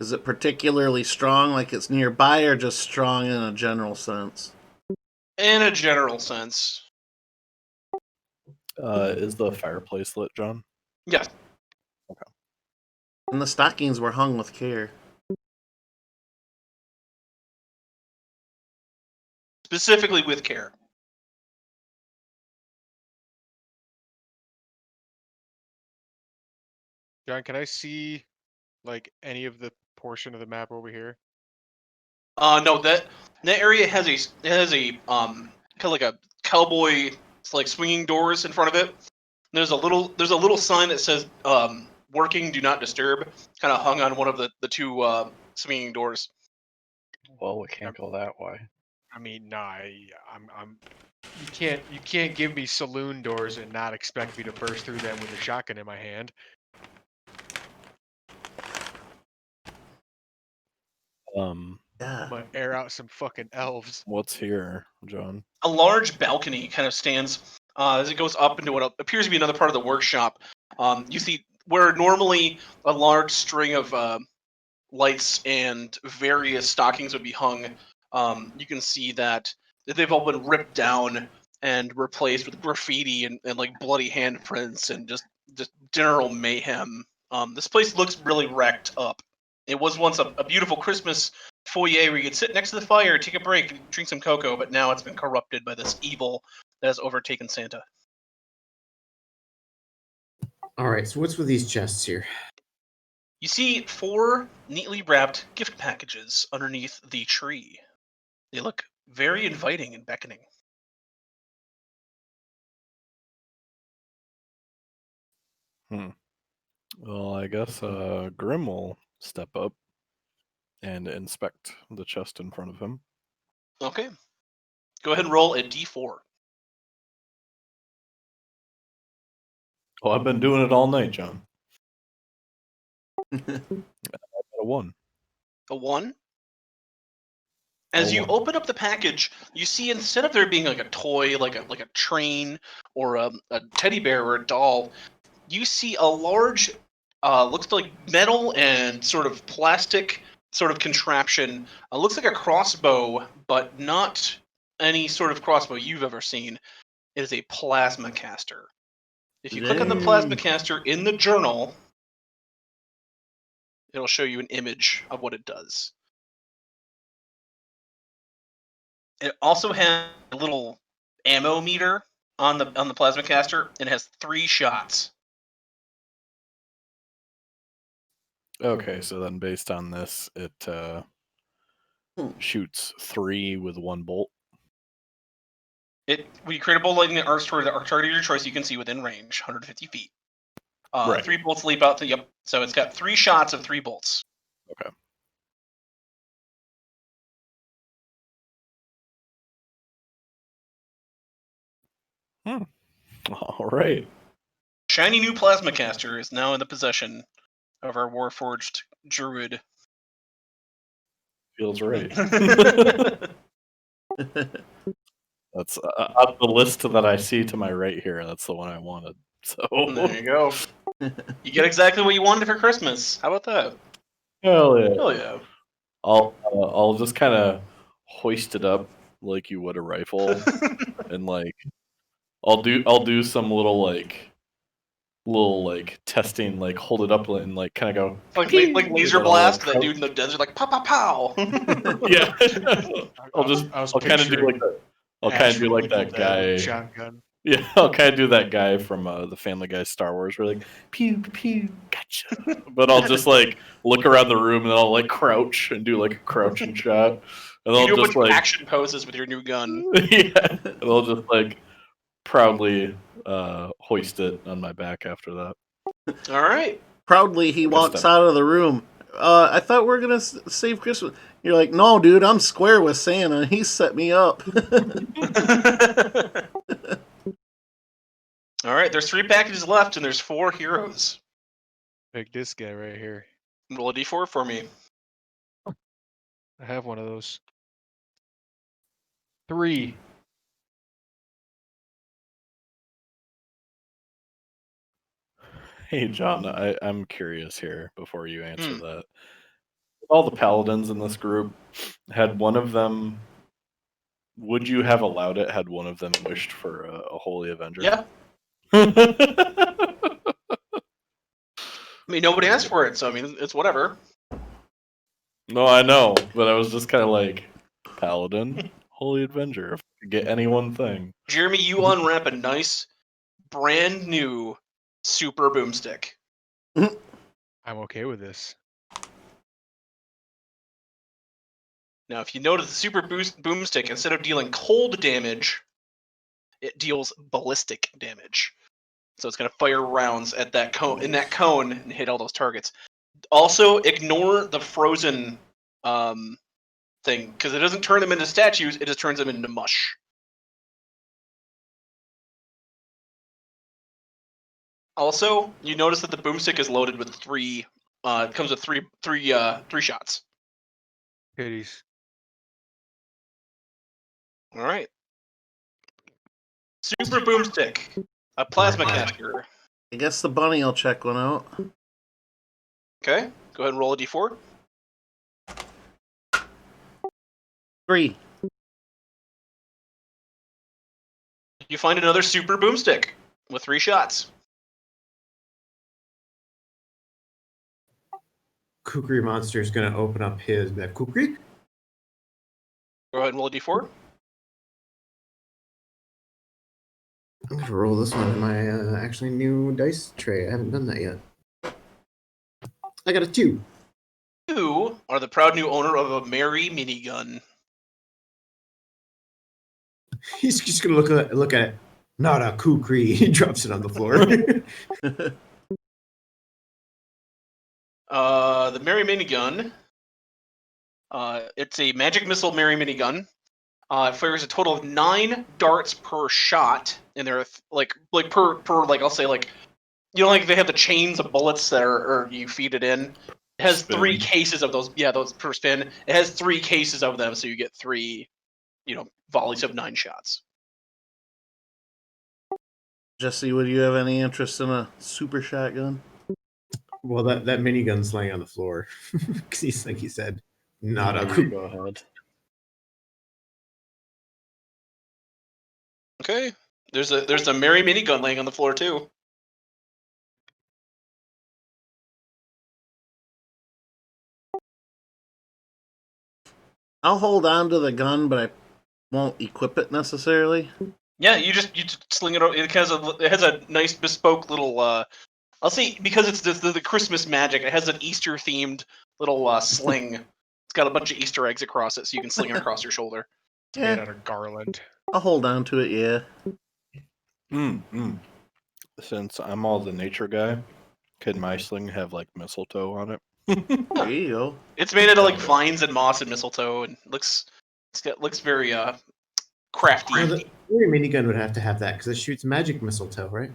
Is it particularly strong, like it's nearby, or just strong in a general sense? In a general sense. Is the fireplace lit, John? Yes. Okay. And the stockings were hung with care. Specifically with care. John, can I see like any of the portion of the map over here? No, that area has a kind of like a cowboy, it's like swinging doors in front of it. There's a little sign that says "Working, do not disturb," kind of hung on one of the two swinging doors. Well, we can't go that way. I mean, nah, I'm. You can't give me saloon doors and not expect me to burst through them with a shotgun in my hand. I'm gonna air out some fucking elves. What's here, John? A large balcony kind of stands as it goes up into what appears to be another part of the workshop. You see where normally a large string of lights and various stockings would be hung. You can see that they've all been ripped down and replaced with graffiti and like bloody handprints and just general mayhem. This place looks really wrecked up. It was once a beautiful Christmas foyer where you could sit next to the fire, take a break, and drink some cocoa, but now it's been corrupted by this evil that has overtaken Santa. All right, so what's with these chests here? You see 4 neatly wrapped gift packages underneath the tree. They look very inviting and beckoning. Well, I guess Grim will step up and inspect the chest in front of him. Okay. Go ahead and roll a d4. Oh, I've been doing it all night, John. I got a 1. A 1? As A you 1. open up the package, you see instead of there being like a toy, like a train or a teddy bear or a doll, you see a large, looks like metal and sort of plastic sort of contraption. Looks like a crossbow, but not any sort of crossbow you've ever seen. It is a plasma caster. If you click on the plasma caster in the journal, it'll show you an image of what it does. It also has a little ammo meter on the plasma caster, and it has 3 shots. Okay, so then based on this, it shoots 3 with 1 bolt. When you create a bolt lightning that arcs toward the target of your choice, you can see within range, 150 feet. Right. 3 bolts leap out. Yep. So it's got 3 shots of 3 bolts. Okay. All right. Shiny new plasma caster is now in the possession of our Warforged druid. Feels right. That's on the list that I see to my right here. That's the one I wanted. So There you go. You get exactly what you wanted for Christmas. How about that? hell yeah. Hell yeah. I'll just kind of hoist it up like you would a rifle, and like I'll do some little testing, like hold it up and like kind of go like pew, laser and then blast, I'll, that dude in the desert, like pow pow pow. yeah. I'll kind of do like that. I'll kind of do like that guy. Shotgun. Yeah, I'll kind of do that guy from the Family Guy Star Wars, where like pew pew, gotcha. But I'll just like look around the room and then I'll like crouch and do like a crouching shot, and You I'll do a bunch just of like action poses with your new gun. yeah, and I'll just like proudly hoist it on my back after that. All right. Proudly, he Like a walks step. out of the room. I thought we were gonna save Christmas. You're like, no, dude, I'm square with Santa. He set me up. All right. There's 3 packages left, and there's 4 heroes. Pick this guy right here. Roll a d4 for me. I have one of those. 3. Hey John, I'm curious here before you answer that. All the paladins in this group, had one of them, would you have allowed it had one of them wished for a Holy Avenger? Yeah. I mean, nobody asked for it, so I mean, it's whatever. No, I know, but I was just kind of like, Paladin, Holy Avenger, if I could get any one thing. Jeremy, you unwrap a nice, brand new super boomstick. I'm okay with this. Now, if you notice, the super boomstick, instead of dealing cold damage, it deals ballistic damage. So it's going to fire rounds at that cone and hit all those targets. Also, ignore the frozen thing, because it doesn't turn them into statues; it just turns them into mush. Also, you notice that the boomstick is loaded with 3. It comes with three shots. Goodies. All right. Super Boomstick. A plasma Alright. caster. I guess the bunny will check one out. Okay. Go ahead and roll a d4. 3. You find another Super Boomstick with 3 shots. Kukri Monster is going to open up his Kukri. Go ahead and roll a d4. I'm going to roll this one in my actually new dice tray. I haven't done that yet. I got a 2. You are the proud new owner of a Merry minigun. He's just going to look at it. Not a Kukri. He drops it on the floor. The Merry minigun. It's a magic missile Merry minigun. It fires a total of 9 darts per shot, and they're like per I'll say like, you know, like they have the chains of bullets that or you feed it in. It has Spin. 3 cases of those. Yeah, those per spin. It has 3 cases of them, so you get 3, volleys of 9 shots. Jesse, would you have any interest in a super shotgun? Well, that minigun's laying on the floor. Because he's like he said, not a Maybe Kukri. go ahead. Okay. There's a Merry minigun laying on the floor too. I'll hold on to the gun, but I won't equip it necessarily. Yeah, you just sling it over. It has a nice bespoke little. I'll say because it's the Christmas magic. It has an Easter themed little sling. It's got a bunch of Easter eggs across it, so you can sling it across your shoulder. It's made out of garland. I'll hold on to it, yeah. Since I'm all the nature guy, could my sling have like mistletoe on it? There you go. It's made out of like vines and moss and mistletoe, and looks very crafty. Well, the minigun would have to have that because it shoots magic mistletoe, right?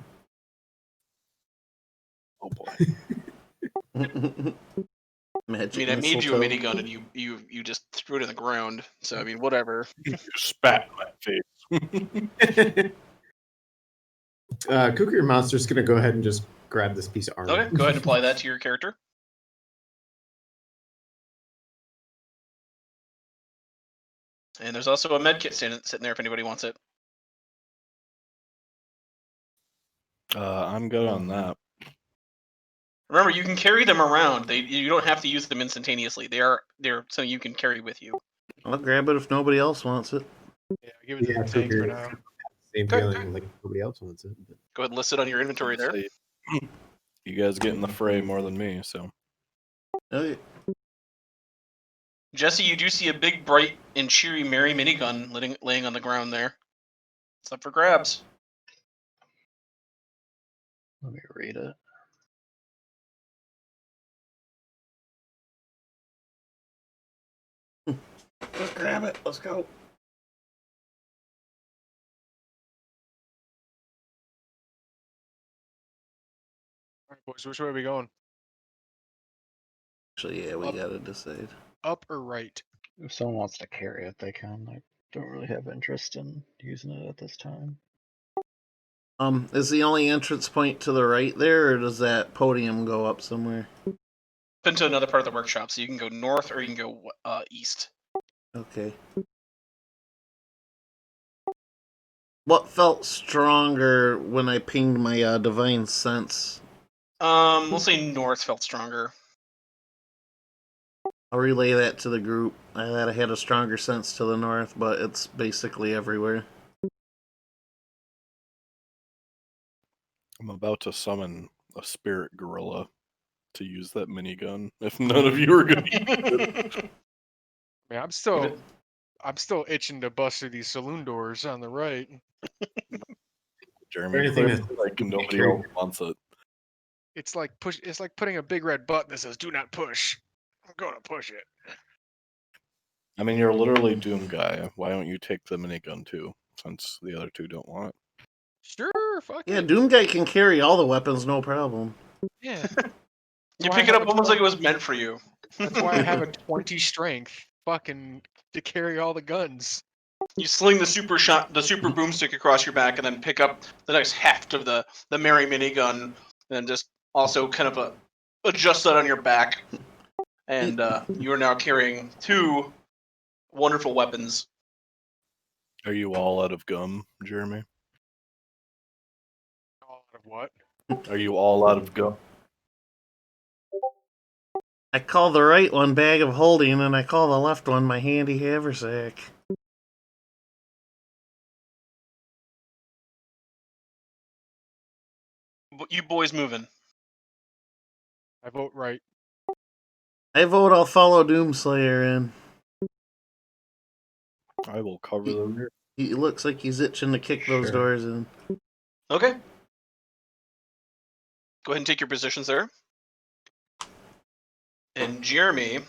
Oh boy. Magic I made you a mistletoe. minigun, and you just threw it in the ground. So I mean, whatever. You spat in my face. Kukri Monster's going to go ahead and just grab this piece of armor. Okay, go ahead and apply that to your character. And there's also a med kit sitting there if anybody wants it. I'm good on that. Remember, you can carry them around. You don't have to use them instantaneously. They're so you can carry with you. I'll grab it if nobody else wants it. Yeah, give it to Yeah, the tank for Kukri. now. Same Okay. feeling like nobody else wants it. But... Go ahead and list it on your inventory there. See, you guys get in the fray more than me, so. Okay. Jesse, you do see a big, bright, and cheery Merry minigun laying on the ground there. It's up for grabs. Let me read it. Let's grab it. Let's go. All right, boys, which way are we going? Actually, yeah, we Up. gotta decide. Up or right? If someone wants to carry it, they can. I don't really have interest in using it at this time. Is the only entrance point to the right there, or does that podium go up somewhere? Into another part of the workshop, so you can go north or you can go east. Okay. What felt stronger when I pinged my divine sense? We'll say north felt stronger. I'll relay that to the group. I had a stronger sense to the north, but it's basically everywhere. I'm about to summon a spirit gorilla to use that minigun. If none of you are going to use it. Man, I'm still itching to bust through these saloon doors on the right. Jeremy, Anything clearly, that's- like nobody else wants it. It's like It's like putting a big red button that says "Do not push." I'm going to push it. I mean, you're literally Doom guy. Why don't you take the minigun too? Since the other two don't want it. Sure, fuck Yeah, it. Doom Guy can carry all the weapons, no problem. Yeah. You Why pick it have up a almost like it was meant for you. That's why I have a 20 strength fucking to carry all the guns. You sling the super boomstick across your back, and then pick up the next heft of the merry minigun, and just also kind of adjust that on your back. And you are now carrying 2 wonderful weapons. Are you all out of gum, Jeremy? All out of what? Are you all out of gum? I call the right one bag of holding, and I call the left one my handy haversack. You boys moving? I vote right. I vote I'll follow Doomslayer in. I will cover the rear. He looks like he's itching to kick those Sure. doors in. Okay. Go ahead and take your positions there. And Jeremy,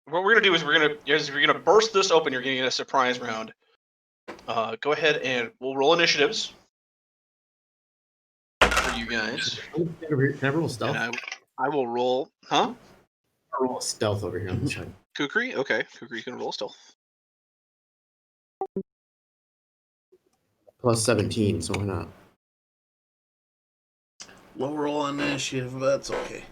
what we're gonna do is we're gonna burst this open. You're gonna get a surprise round. Go ahead and we'll roll initiatives for you guys. Can I roll stealth? And I will roll, huh? I'll roll stealth over here on the side. Kukri? Okay, Kukri's gonna roll still. Plus 17, so why not? Low roll on initiative, but that's okay.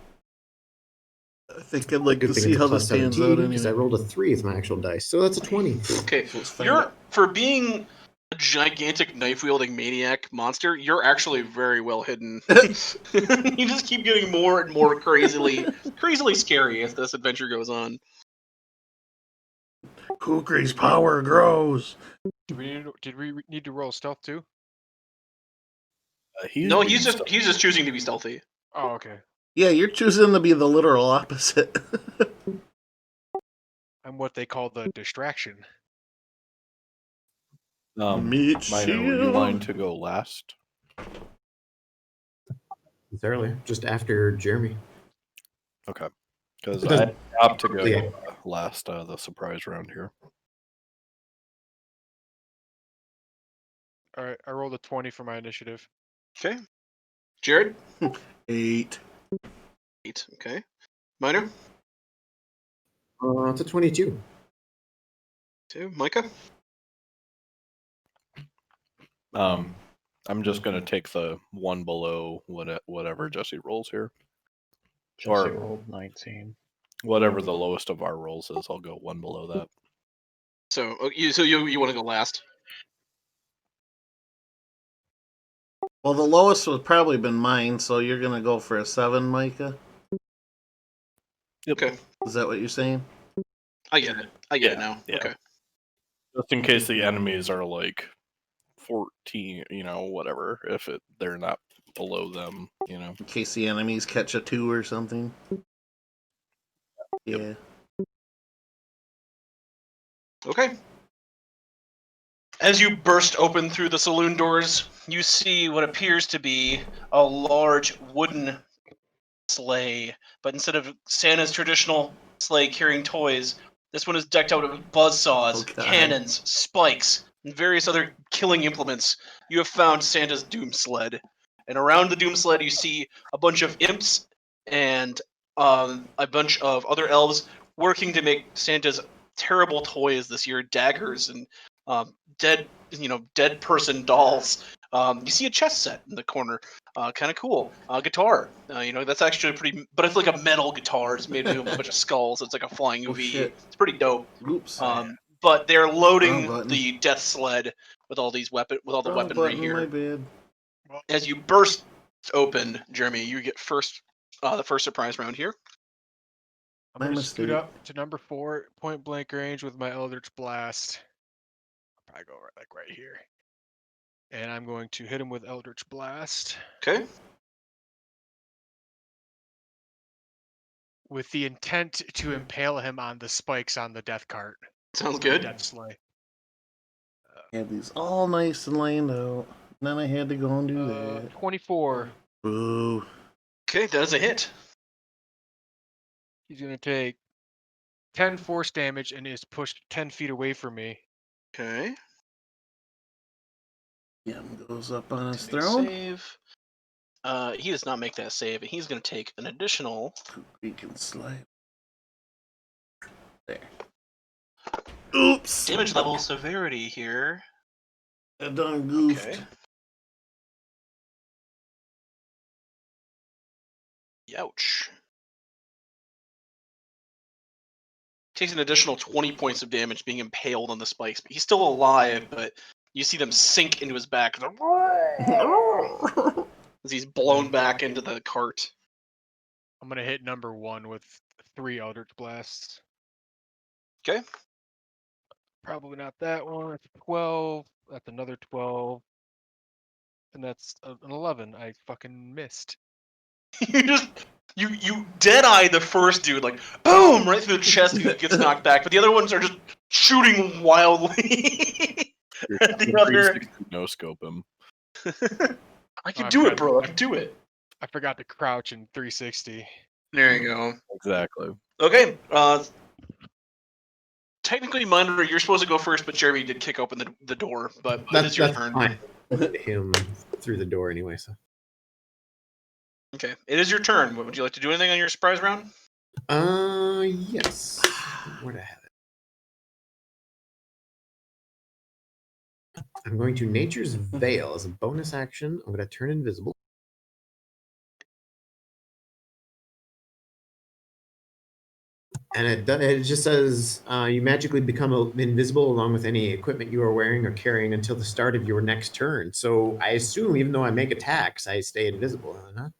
I think I'd like Good to thing see it's a how plus this pans 17 out because I anyway. rolled a 3 with my actual dice, so that's a 20. Okay, So let's find you're out. for being a gigantic knife-wielding maniac monster, you're actually very well hidden. You just keep getting more and more crazily scary as this adventure goes on. Kukri's power grows. Did we need to roll stealth too? No, being he's just choosing to be stealthy. Oh, okay. Yeah, you're choosing to be the literal opposite. I'm what they call the distraction. Meet Minor, would you shield. mind to go last? It's early, just after Jeremy. Okay. Because It I doesn't- opt to go Yeah. last the surprise round here. All right, I rolled a 20 for my initiative. Okay. Jared? 8. 8. Okay. Minor? It's a 22. 2. Micah? I'm just gonna take the one below whatever Jesse rolls here, Jesse Or- rolled 19. whatever the lowest of our rolls is. I'll go one below that. So you want to go last? Well, the lowest would probably been mine, so you're gonna go for a 7, Micah? Yep. Okay. Is that what you're saying? I get it. I get it now. Yeah. Okay. Just in case the enemies are like 14, whatever. If they're not below them, In case the enemies catch a 2 or something. Yeah. Okay. As you burst open through the saloon doors, you see what appears to be a large wooden sleigh. But instead of Santa's traditional sleigh carrying toys, this one is decked out with buzzsaws, Oh, God. cannons, spikes, and various other killing implements. You have found Santa's doom sled. And around the doom sled, you see a bunch of imps and a bunch of other elves working to make Santa's terrible toys this year, daggers and dead person dolls. You see a chess set in the corner, kind of cool. Guitar, that's actually pretty, but it's like a metal guitar. It's made of a bunch of skulls. It's like a flying Oh, V. shit. It's pretty dope. Oops. But they're loading Wrong button. the death sled with all the Wrong weaponry button, my here. bad. As you burst open, Jeremy, you get the first surprise round here. I'm My going to scoot mistake. up to number 4, point blank range with my Eldritch Blast. I'll probably go right here. And I'm going to hit him with Eldritch Blast Okay. with the intent to impale him on the spikes on the death cart. Sounds The good. death sleigh. Had these all nice and lined out. Then I had to go and do that. 24. Boo. Okay, that is a hit. He's going to take 10 force damage and is pushed 10 feet away from me. Okay. Yum goes up on his Make a throne. save. He does not make that save, and he's going to take an additional. We can slide. There. Oops. Damage level severity here. I done goofed. Okay. Youch. Takes an additional 20 points of damage being impaled on the spikes, but he's still alive, but you see them sink into his back as he's blown back into the cart. I'm gonna hit number 1 with 3 Eldritch Blasts. Okay. Probably not that one. That's 12. That's another 12. And that's an 11. I fucking missed. You dead-eye the first dude, like, boom, right through the chest, he gets knocked back, but the other ones are just shooting wildly. The other... No scope him. I can do it, bro, I can do it. I forgot to crouch in 360. There you go. Exactly. Okay, technically, Minor, you're supposed to go first, but Jeremy did kick open the door, but it's your turn. Fine. Him through the door anyway, so. Okay, it is your turn. Would you like to do anything on your surprise round? Yes. Where'd I have it? I'm going to Nature's Veil as a bonus action. I'm going to turn invisible. And it just says you magically become invisible along with any equipment you are wearing or carrying until the start of your next turn. So I assume even though I make attacks, I stay invisible, huh?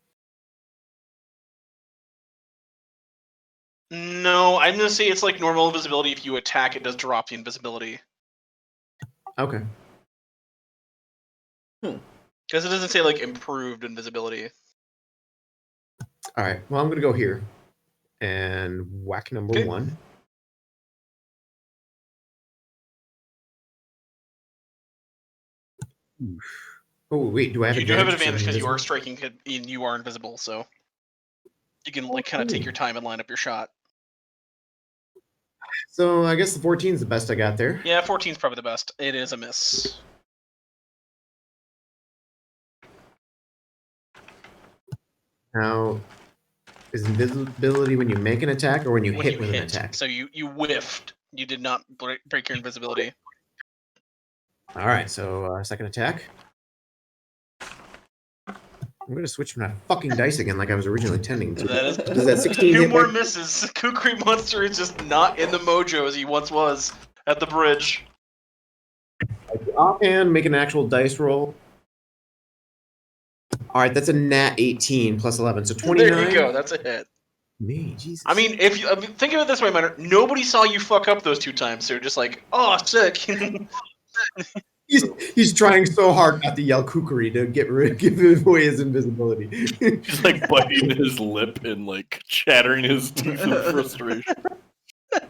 No, I'm going to say it's like normal invisibility. If you attack, it does drop the invisibility. Okay. Because it doesn't say, like, improved invisibility. All right. Well, I'm going to go here and whack number 1. Oh, wait. Do I have You advantage? do have an advantage because you are striking and you are invisible, so you can, like, kind of take your time and line up your shot. So I guess the 14 is the best I got there. Yeah, 14 is probably the best. It is a miss. Now, is invisibility when you make an attack or when you hit with an attack? So you whiffed. You did not break your invisibility. All right, so second attack. I'm going to switch my fucking dice again like I was originally intending to. Does that 16 2 hit more my... misses. Kukri Monster is just not in the mojo as he once was at the bridge. Offhand, make an actual dice roll. All right, that's a nat 18 plus 11, so 29. There you go. That's a hit. Me, Jesus. I mean, if you think of it this way, Minor, nobody saw you fuck up those 2 times, so you're just like, oh, sick. He's trying so hard not to yell Kukri to give away his invisibility. He's like biting his lip and like chattering his teeth in frustration. All right,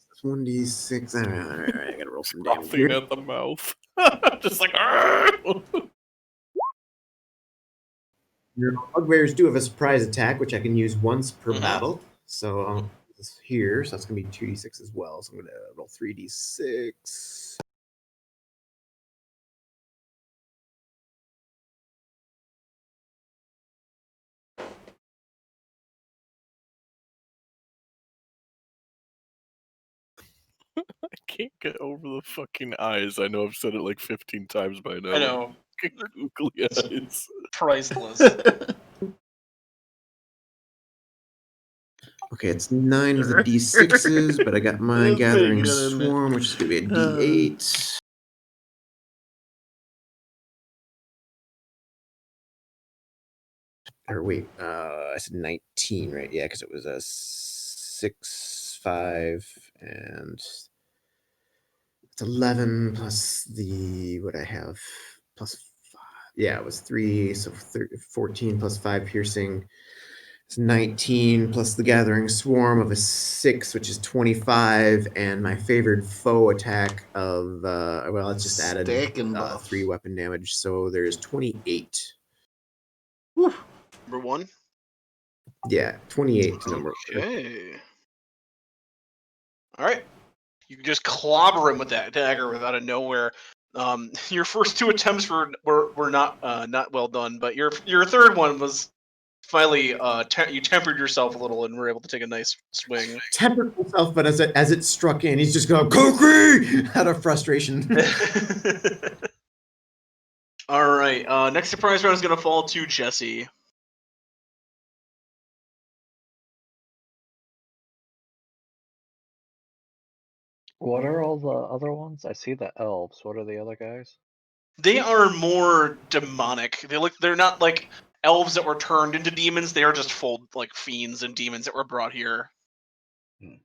that's 1d6. All right, I gotta roll some damage Coughing here. at the mouth. Just like Your bugbears do have a surprise attack, which I can use once per battle. So I'll put this here, so that's gonna be 2d6 as well. So I'm gonna roll 3d6. I can't get over the fucking eyes. I know I've said it like 15 times by now. I know. Googly eyes. Priceless. Okay, it's 9 of the d6s, but I got my Gathering Swarm, which is gonna be a d8. Or wait, I said 19, right? Yeah, because it was a 6, 5, and it's 11 plus what I have, plus 5. Yeah, it was 3, so 14 plus 5 piercing. It's 19 plus the Gathering Swarm of a 6, which is 25, and my favored foe attack of, well, it's just added 3 weapon damage, so there's 28. Whew. Number 1? Yeah, 28 number. Okay. All right. You can just clobber him with that dagger out of nowhere. Your first 2 attempts were not well done, but your third one was finally you tempered yourself a little and were able to take a nice swing. Tempered himself, but as it struck in, he's just going Kukri out of frustration. All right. Next surprise round is going to fall to Jesse. What are all the other ones? I see the elves. What are the other guys? They are more demonic. They're not like elves that were turned into demons. They are just full like fiends and demons that were brought here. Hmm.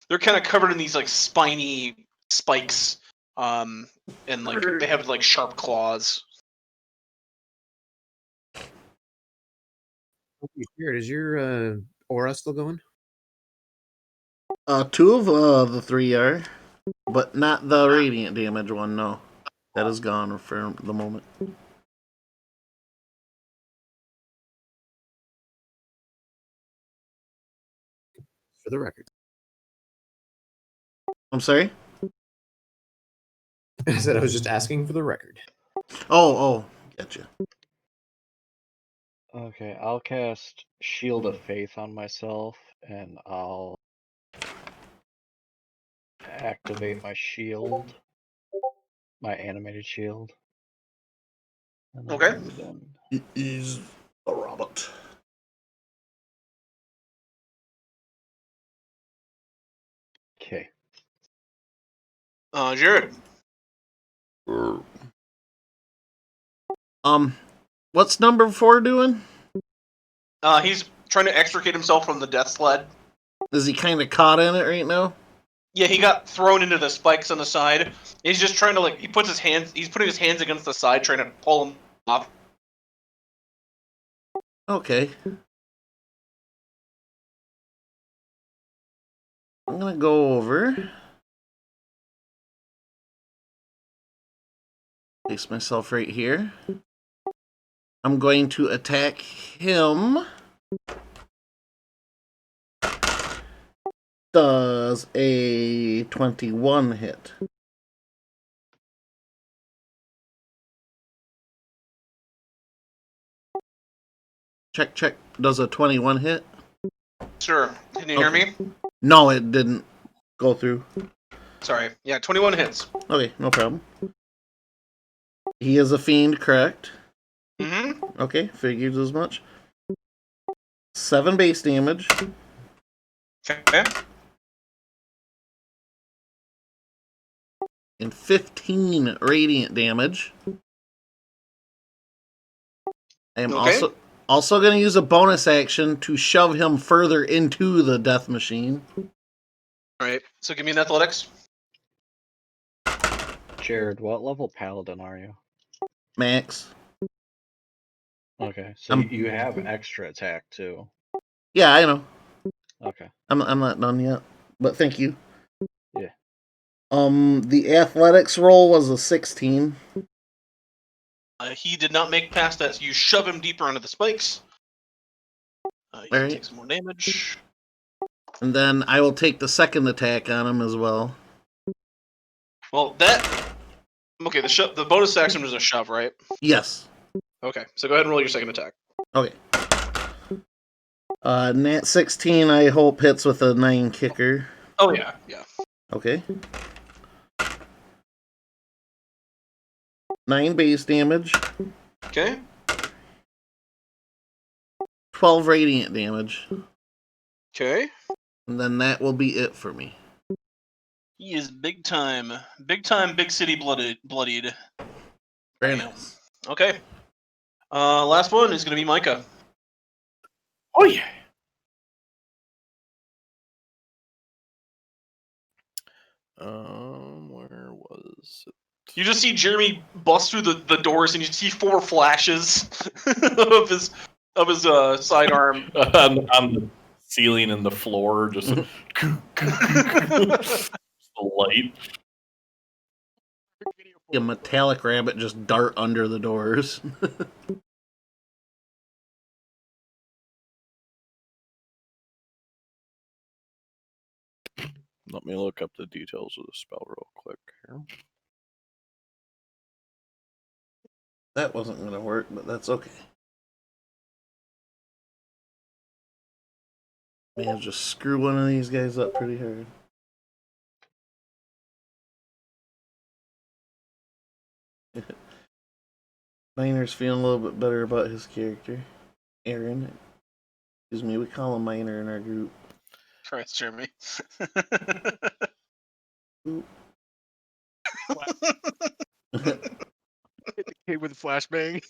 They're kind of covered in these like spiny spikes, and like they have like sharp claws. Weird. Is your aura still going? 2 of the 3 are, but not the radiant damage one. No, that is gone for the moment. For the record. I'm sorry. I said I was just asking for the record. Oh, gotcha. Okay, I'll cast Shield of Faith on myself, and I'll activate my shield, my animated shield. And then Okay. move in. It is a robot. Okay. Jared. What's number 4 doing? He's trying to extricate himself from the death sled. Is he kind of caught in it right now? Yeah, he got thrown into the spikes on the side. He's just trying to he's putting his hands against the side trying to pull him off. Okay. I'm gonna go over. Place myself right here. I'm going to attack him. Does a 21 hit? Check. Does a 21 hit? Sure. Can you hear me? No, it didn't go through. Sorry. Yeah, 21 hits. Okay, no problem. He is a fiend, correct? Mm-hmm. Okay, figures as much. 7 base damage. Okay. And 15 radiant damage. I am Okay. also going to use a bonus action to shove him further into the death machine. All right. So give me an athletics. Jared, what level paladin are you? Max. Okay, so you have extra attack too. Yeah, I know. Okay. I'm not done yet, but thank you. Yeah. The athletics roll was a 16. He did not make past that, so you shove him deeper into the spikes. He All right. takes more damage. And then I will take the second attack on him as well. Well, okay. The bonus action was a shove, right? Yes. Okay. So go ahead and roll your second attack. Okay. Nat 16, I hope hits with a 9 kicker. Oh yeah. Okay. 9 base damage. Okay. 12 radiant damage. Okay. And then that will be it for me. He is big time, big city bloodied. Very nice. Okay. Last one is gonna be Micah. Oh yeah. Where was it? You just see Jeremy bust through the doors, and you see 4 flashes of his sidearm. on the ceiling and the floor, just the light. A metallic rabbit just dart under the doors. Let me look up the details of the spell real quick here. That wasn't going to work, but that's okay. May have just screw one of these guys up pretty hard. Miner's feeling a little bit better about his character. Aaron. Excuse me, we call him Miner in our group. Christ, Jeremy. Hit the kid with a flashbang.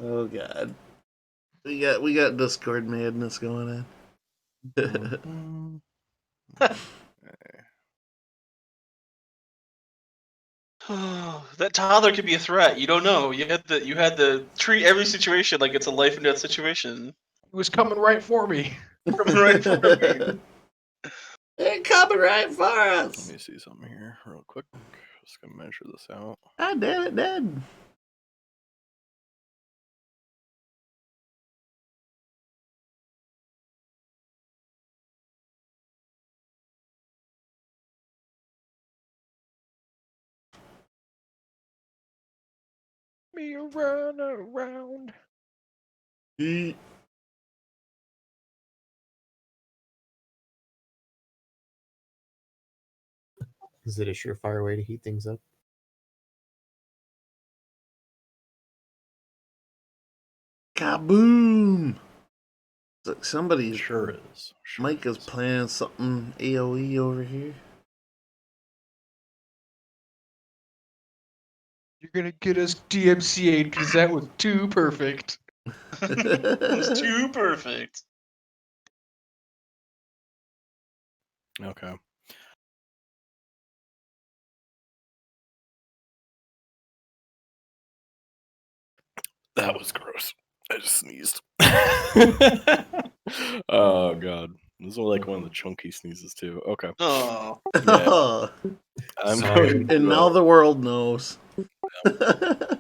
Oh god. We got Discord madness going on. That toddler could be a threat. You don't know. You had to treat every situation like it's a life and death situation. He was coming right for me. Coming right for me. They're coming right for us. Let me see something here real quick. Just gonna measure this out. I did it, did. Me run around. Eat. Is it a surefire way to heat things up? Kaboom! It's like somebody's Sure is. Sure Mike is playing something AoE over here. You're gonna get us DMCA'd because that was too perfect. It was too perfect. Okay. That was gross. I just sneezed. Oh god. This is like one of the chunky sneezes too. Okay. Oh. Yeah. I'm Sorry. going to, And now the world knows. the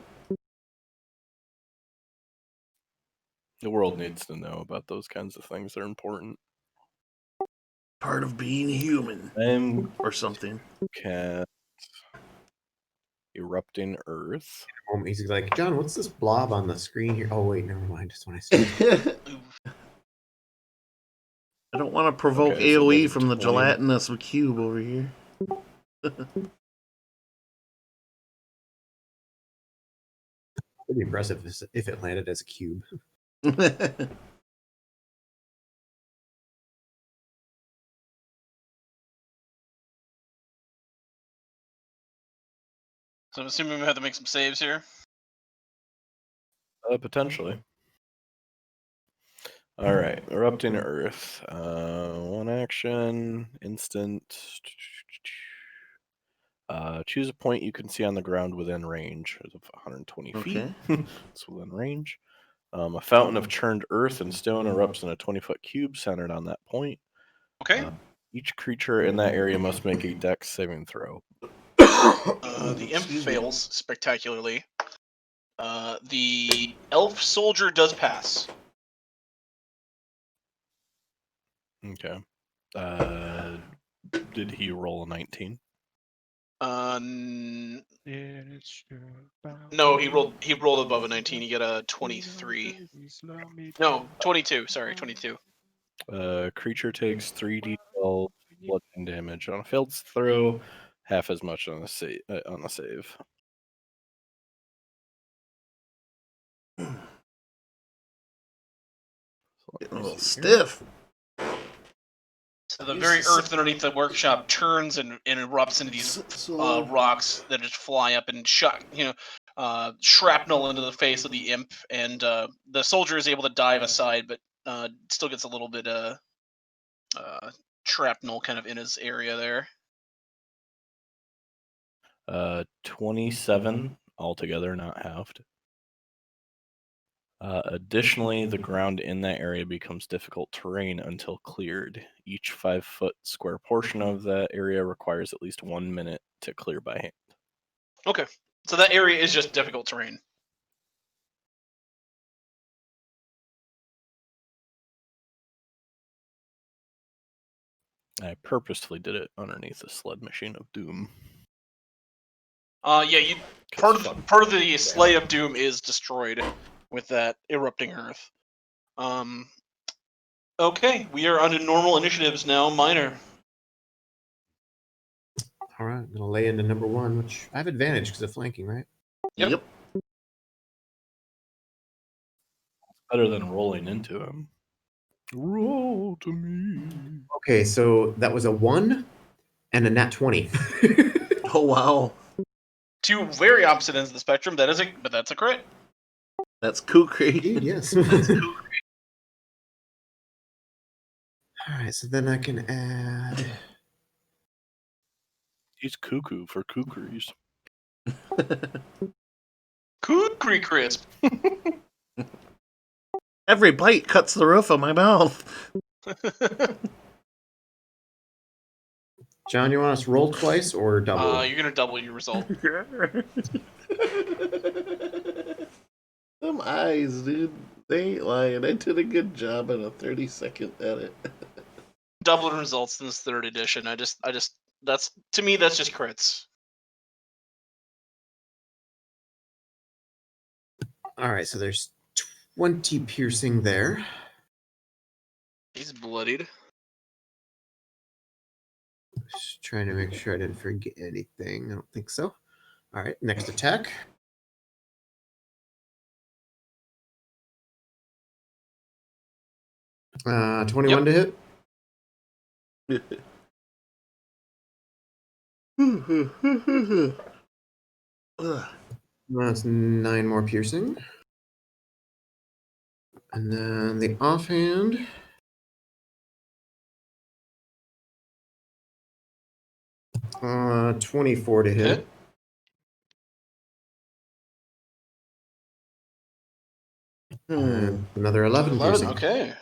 world needs to know about those kinds of things. They're important. Part of being human. Or something. Cat erupting earth. He's like, John, what's this blob on the screen here? Oh wait, never mind. Just when I see I don't want to provoke Okay, so AoE level from the 20. gelatinous cube over here. it'd be impressive if it landed as a cube. So I'm assuming we have to make some saves here. Potentially. All right, erupting earth. One action, instant. Choose a point you can see on the ground within range of 120 feet. Okay. It's within range. A fountain of churned earth and stone erupts in a 20-foot cube centered on that point. Okay. Each creature in that area must make a dex saving throw. The imp fails spectacularly. The elf soldier does pass. Okay. Did he roll a 19? No, he rolled above a 19. He got a 23. No, 22. Sorry, 22. Creature takes 3d12 bludgeoning damage on a failed throw, half as much on a save. Getting a little stiff. So the very earth underneath the workshop turns and erupts into these rocks that just fly up and shrapnel into the face of the imp, and the soldier is able to dive aside, but still gets a little bit shrapnel kind of in his area there. 27 altogether, not halved. Additionally, the ground in that area becomes difficult terrain until cleared. Each 5-foot square portion of that area requires at least 1 minute to clear by hand. Okay, so that area is just difficult terrain. I purposefully did it underneath the sled machine of doom. Yeah, part of the Slay of Doom is destroyed with that erupting earth. Okay, we are under normal initiatives now. Minor. All right, I'm gonna lay into number 1, which I have advantage because of flanking, right? Yep. Better than rolling into him. Roll to me. Okay, so that was a 1 and a nat 20. Oh wow, Two very opposite ends of the spectrum. But that's a crit. that's Kukri. Indeed, yes. All right, so then I can add. He's cuckoo for kukris. Kukri crisp. Every bite cuts the roof of my mouth. John, you want us to roll twice or double? You're gonna double your result. Them eyes, dude. They ain't lying. I did a good job in a 30-second edit. Double results in this 3rd edition. That's to me that's just crits. All right, so there's 20 piercing there. He's bloodied. Just trying to make sure I didn't forget anything. I don't think so. All right, next attack. Uh, 21 to hit. That's 9 more piercing. And then the offhand. Uh, 24 to hit. Hit. And another 11 piercing. Okay.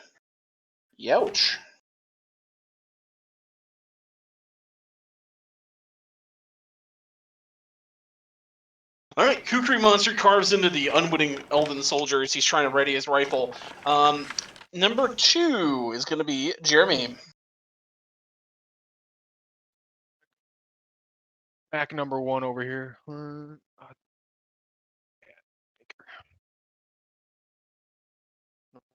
Youch. All right, Kukri Monster carves into the unwitting Elven Soldiers. He's trying to ready his rifle. Number 2 is going to be Jeremy. Back number 1 over here.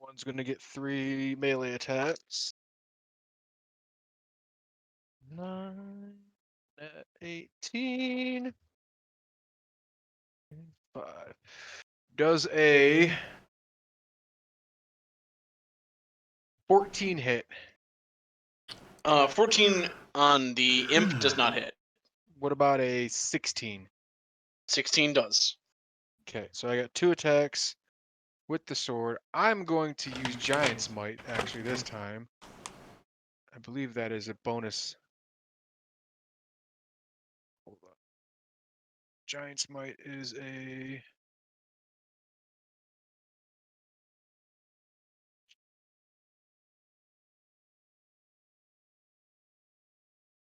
One's gonna get 3 melee attacks. 9, 18, 5. Does a 14 hit? 14 on the imp does not hit. What about a 16? 16 does. Okay, so I got 2 attacks with the sword. I'm going to use Giant's Might actually this time. I believe that is a bonus. Hold on. Giant's Might is a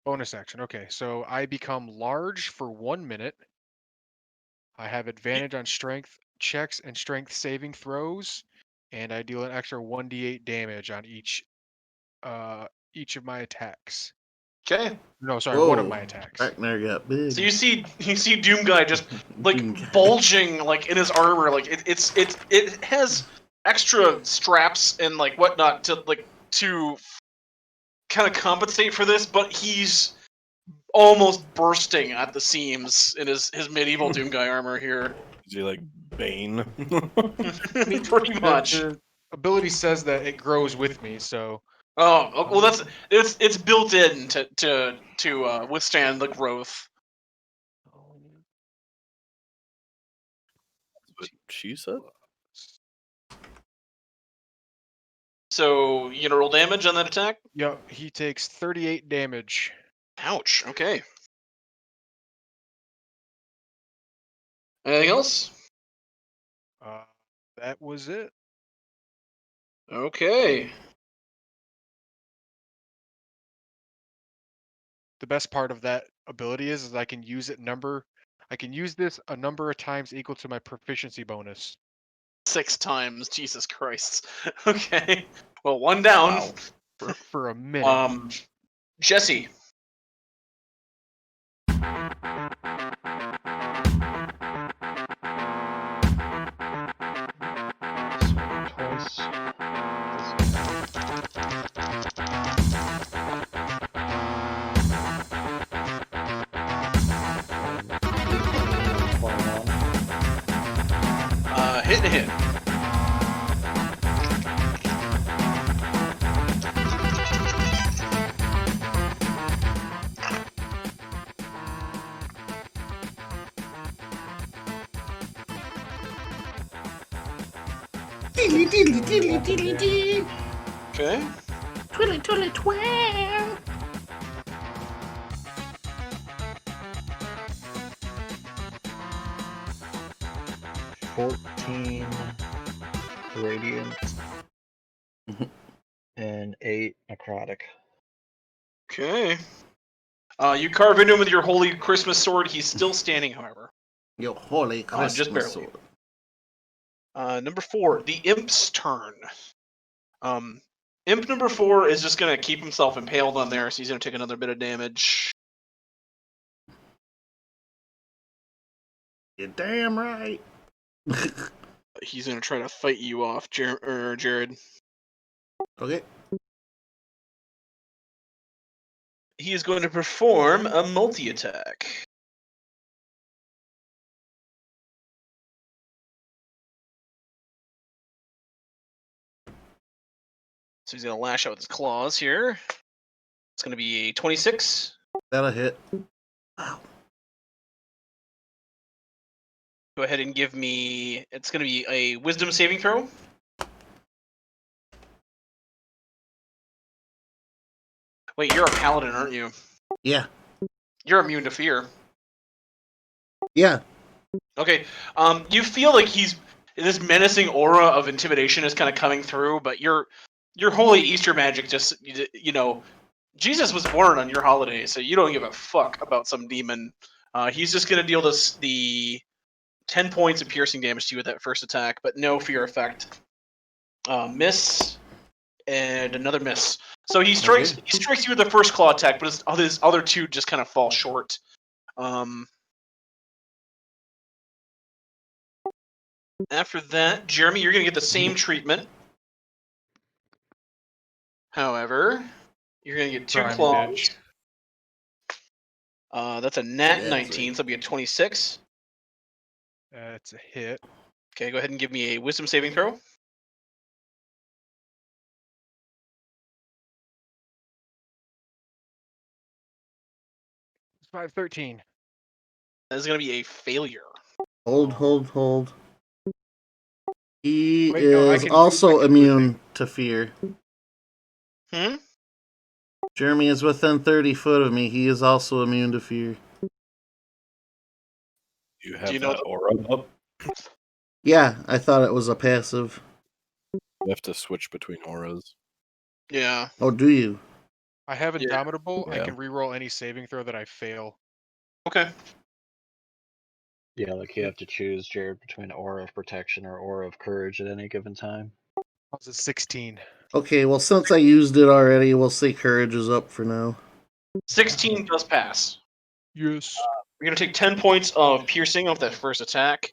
bonus action. Okay, so I become large for 1 minute. I have advantage on strength checks and strength saving throws, and I deal an extra 1d8 damage on each of my attacks. Okay. No, sorry, one of my attacks. Ragnar got big. So you see Doom Guy just like bulging like in his armor, like it has extra straps and like whatnot to kind of compensate for this, but he's almost bursting at the seams in his medieval Doom Guy armor here. Is he like Bane? Pretty much. The ability says that it grows with me, so. Oh well, it's built in to withstand the growth. What she said? So you gonna roll damage on that attack? Yep, he takes 38 damage. Ouch. Okay. Anything else? That was it. Okay. The best part of that ability is I can use it I can use this a number of times equal to my proficiency bonus. 6 times. Jesus Christ. Okay. Well, 1 down. Wow. For a minute. Jesse. Twice. hit and hit. Diddly diddly diddly diddly dee. Okay. Twiddly twiddly twang. $14 radiant and 8 necrotic. Okay. You carve into him with your holy Christmas sword. He's still standing, however. Your holy Christmas just barely. sword. Number 4, the Imp's turn. Imp number 4 is just going to keep himself impaled on there, so he's going to take another bit of damage. You're damn right. He's going to try to fight you off, Jared. Okay. He is going to perform a multi-attack. So he's going to lash out with his claws here. It's going to be a 26. That'll hit. Wow. Go ahead and give me... It's going to be a wisdom saving throw. Wait, you're a paladin, aren't you? Yeah. You're immune to fear. Yeah. Okay. You feel like this menacing aura of intimidation is kind of coming through, but your holy Easter magic just, Jesus was born on your holiday, so you don't give a fuck about some demon. He's just going to deal the 10 points of piercing damage to you with that first attack, but no fear effect. Miss, and another miss. So he strikes you with the first claw attack, but his other two just kind of fall short. After that, Jeremy, you're going to get the same treatment. However, you're going to get 2 Grimy claws. bitch. That's a nat Yeah, 19, so it'll be a 26. It's a hit. Okay, go ahead and give me a wisdom saving throw. It's 513. That is going to be a failure. Hold. He Wait, no, I is can- also I can immune to fear. Hmm? Jeremy is within 30 foot of me. He is also immune to fear. You have Do you know that aura up. Yeah, I thought it was a passive. You have to switch between auras. Yeah. Oh, do you? I have Yeah. Indomitable. I Yeah. can reroll any saving throw that I fail. Okay. Yeah, like you have to choose, Jared, between Aura of Protection or Aura of Courage at any given time. That was a 16. Okay, well, since I used it already, we'll say courage is up for now. 16 does pass. Yes. You're going to take 10 points of piercing off that first attack.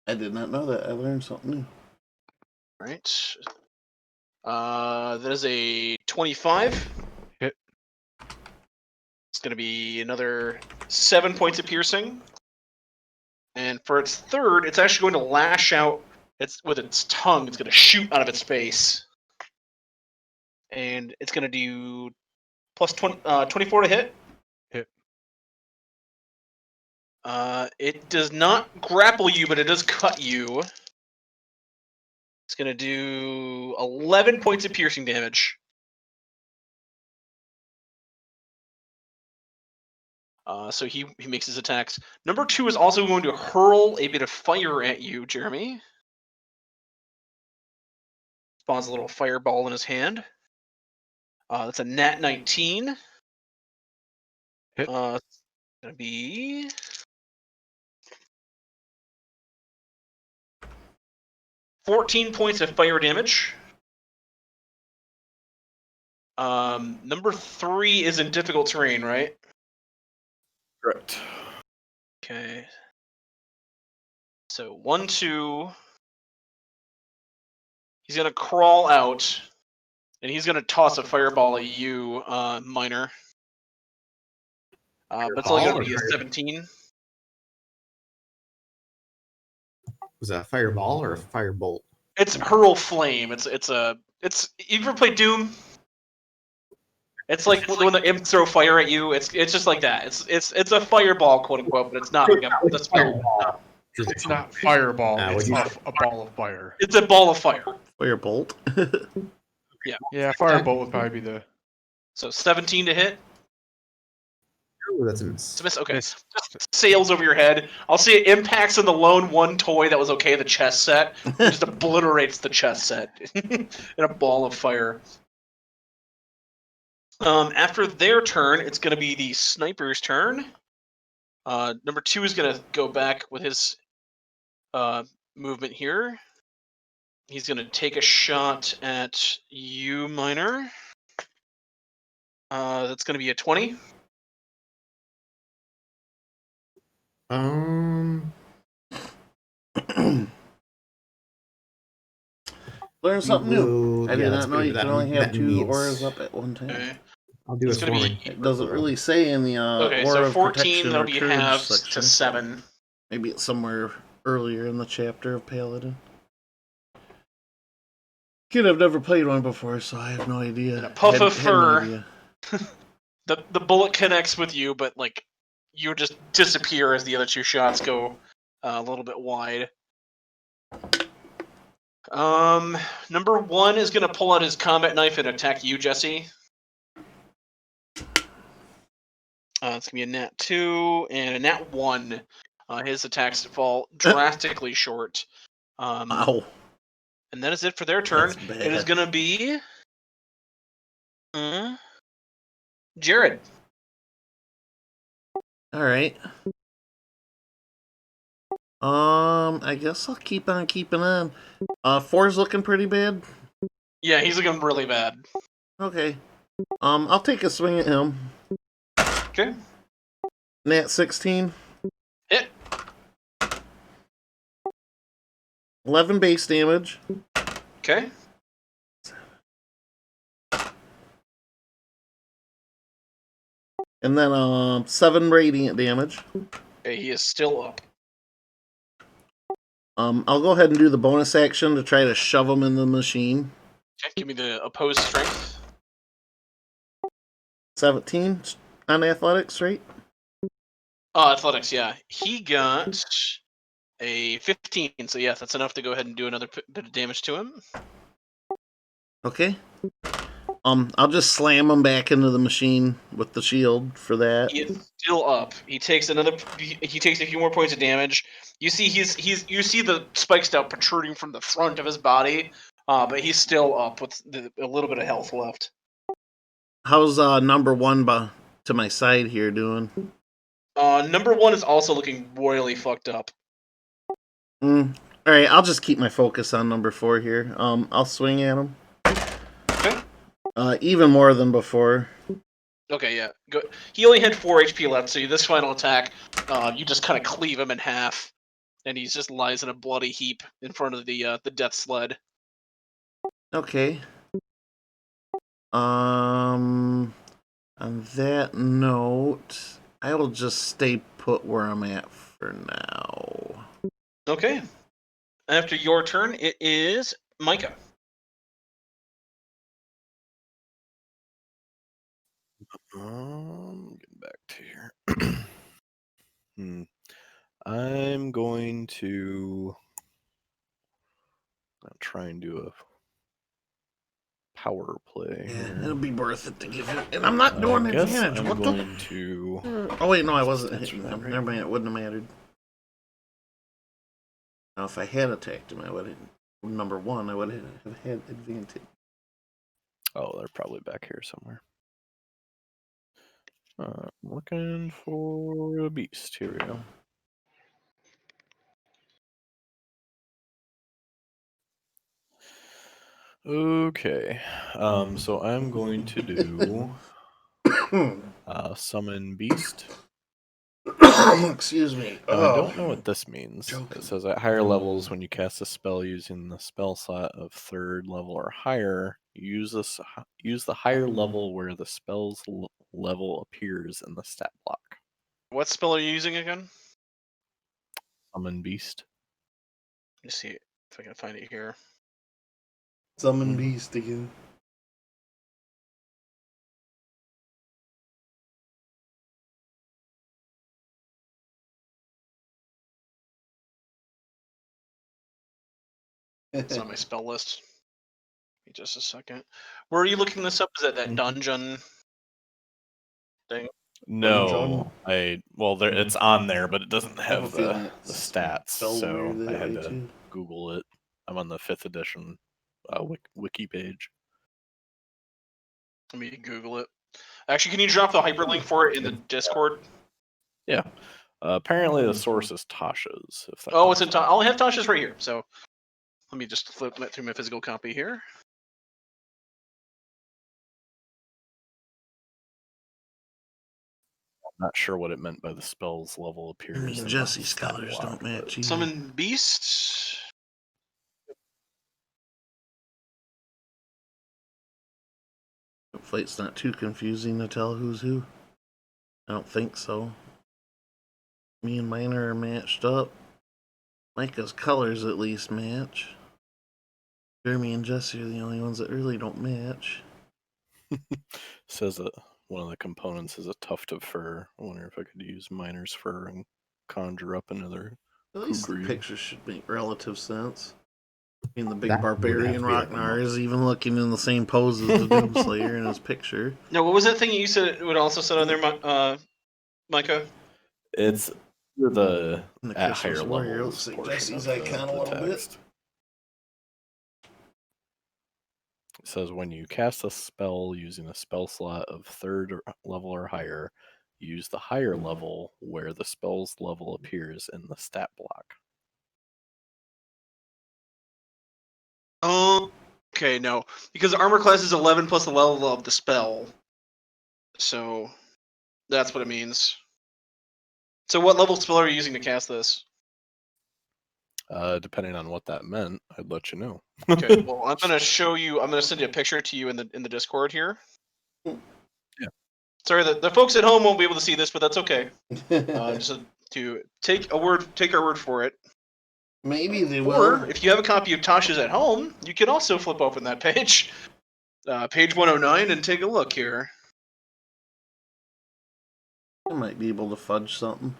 I did not know that. I learned something new. Right. That is a 25. Hit. It's going to be another 7 points of piercing. And for its third, it's actually going to lash out with its tongue. It's going to shoot out of its face. And it's going to do plus 24 to hit. Hit. It does not grapple you, but it does cut you. It's going to do 11 points of piercing damage. So he makes his attacks. Number 2 is also going to hurl a bit of fire at you, Jeremy. Spawns a little fireball in his hand. That's a nat 19. Hit. It's going to be... $14 points of fire damage. Number 3 is in difficult terrain, right? Correct. Okay. So 1, 2. He's gonna crawl out, and he's gonna toss a fireball at you, Minor. But it's only gonna be a 17. Was that a fireball or a firebolt? It's hurl flame. It's you ever played Doom? It's like when the imps throw fire at you. It's just like that. It's a fireball, quote unquote, but it's not like a spell. It's not fireball. It's what'd you say? a ball of fire. It's a ball of fire. Fire bolt. Yeah, firebolt would probably be the So 17 to hit. Ooh, that's a It's miss. a miss. Okay. miss. Just sails over your head. I'll see it impacts on the lone one toy that was okay, the chess set. And just obliterates the chess set in a ball of fire. After their turn, it's going to be the sniper's turn. Number 2 is going to go back with his movement here. He's going to take a shot at you, Miner. That's going to be a 20. Learn something new. Will- I yeah, did that's not know pretty- you that- can only have that 2 means- auras up at one time. Okay. I'll do It's it gonna for be- me. It doesn't really say in the Okay, aura so of 14, protection that'll or be courage halves section. to 7. Maybe it's somewhere earlier in the chapter of Paladin. Kid, I've never played one before, so I have no idea. And a puff of no fur. idea. The bullet connects with you, but like you just disappear as the other 2 shots go a little bit wide. Number 1 is gonna pull out his combat knife and attack you, Jesse. It's gonna be a nat 2 and a nat 1. His attacks fall drastically short. Ow. And that is it for their turn. That's bad. It is gonna be Jared. Alright. I guess I'll keep on keeping on. 4's looking pretty bad. Yeah, he's looking really bad. Okay. I'll take a swing at him. Okay. Nat 16. Hit. 11 base damage. Okay. And then 7 radiant damage. Okay, he is still up. I'll go ahead and do the bonus action to try to shove him in the machine. Okay, give me the opposed strength. 17 on athletics, right? Athletics, yeah. He got a 15, so yeah, that's enough to go ahead and do another bit of damage to him. Okay. I'll just slam him back into the machine with the shield for that. He is still up. He takes he takes a few more points of damage. You see you see the spike stout protruding from the front of his body, but he's still up with a little bit of health left. How's number 1 to my side here doing? Number 1 is also looking royally fucked up. Alright, I'll just keep my focus on number 4 here. I'll swing at him. Okay. Even more than before. Okay, yeah. Good. He only had 4 HP left, so this final attack, you just kind of cleave him in half, and he just lies in a bloody heap in front of the death sled. Okay. On that note, I will just stay put where I'm at for now. Okay. After your turn, it is Micah. Getting back to here. I'm going to try and do a power play. Yeah, here. it'll be worth it to give it. And I'm not doing I guess advantage. I'm What going to. the? Oh wait, no, I wasn't That's hitting right, him. right? Never mind, it wouldn't have mattered. Now, if I had attacked him, I would have. Number 1, I would have had advantage. Oh, they're probably back here somewhere. Looking for a beast. Here we go. Okay. So I'm going to do summon beast. Excuse me. I don't know what this means. Joke. It says at higher levels, when you cast a spell using the spell slot of 3rd level or higher, use the higher level where the spell's level appears in the stat block. What spell are you using again? Summon beast. me see if I can find it here. Summon beast again. It's on my spell list. Give me just a second. Where are you looking this up? Is that dungeon thing? No, it's on there, but it doesn't have a have feeling the it's stats, spelled so weird I that had way, to too. Google it. I'm on the 5th edition wiki page. Let me Google it. Actually, can you drop the hyperlink for it in the Discord? Yeah. Apparently, the source is Tasha's. If that Oh, it's in. helps out. I'll have Tasha's right here. So let me just flip that through my physical copy here. I'm not sure what it meant by the spell's level appears. Me and in the Jesse's stat colors block, don't match either. Summon beasts. Hopefully it's not too confusing to tell who's who. I don't think so. Me and Miner are matched up. Micah's colors at least match. Jeremy and Jesse are the only ones that really don't match. Says that one of the components is a tuft of fur. I wonder if I could use Miner's fur and conjure up another At least the Kukri. picture should make relative sense. I mean, the big That would have barbarian to be at the Rocknar is even looking in the same pose as the Doomslayer in his picture. No, what was that thing you said would also said on there, Micah? It's the And the at Christmas higher Warrior levels looks like portion Jesse's of icon a the little bit. text. It says when you cast a spell using a spell slot of 3rd level or higher, use the higher level where the spell's level appears in the stat block. Oh, okay, no, because the armor class is 11 plus the level of the spell, so that's what it means. So, what level spell are you using to cast this? Depending on what that meant, I'd let you know. Okay, well, I'm gonna show you. I'm gonna send you a picture to you in the Discord here. Yeah. Sorry, the folks at home won't be able to see this, but that's okay. Just to take our word for it. Maybe they Or will. if you have a copy of Tasha's at home, you can also flip open that page, page 109, and take a look here. I might be able to fudge something.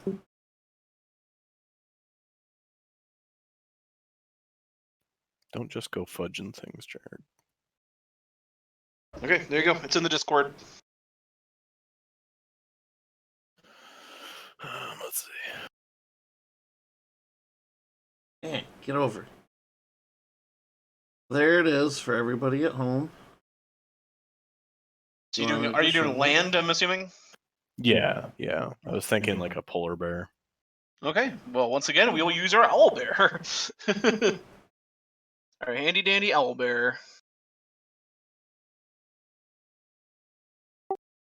Don't just go fudging things, Jared. Okay, there you go. It's in the Discord. Let's see. Hey, get over. There it is for everybody at home. So are you doing land, I'm assuming? Yeah. I was thinking like a polar bear. Okay, well, once again, we will use our owlbear. Our handy dandy owlbear.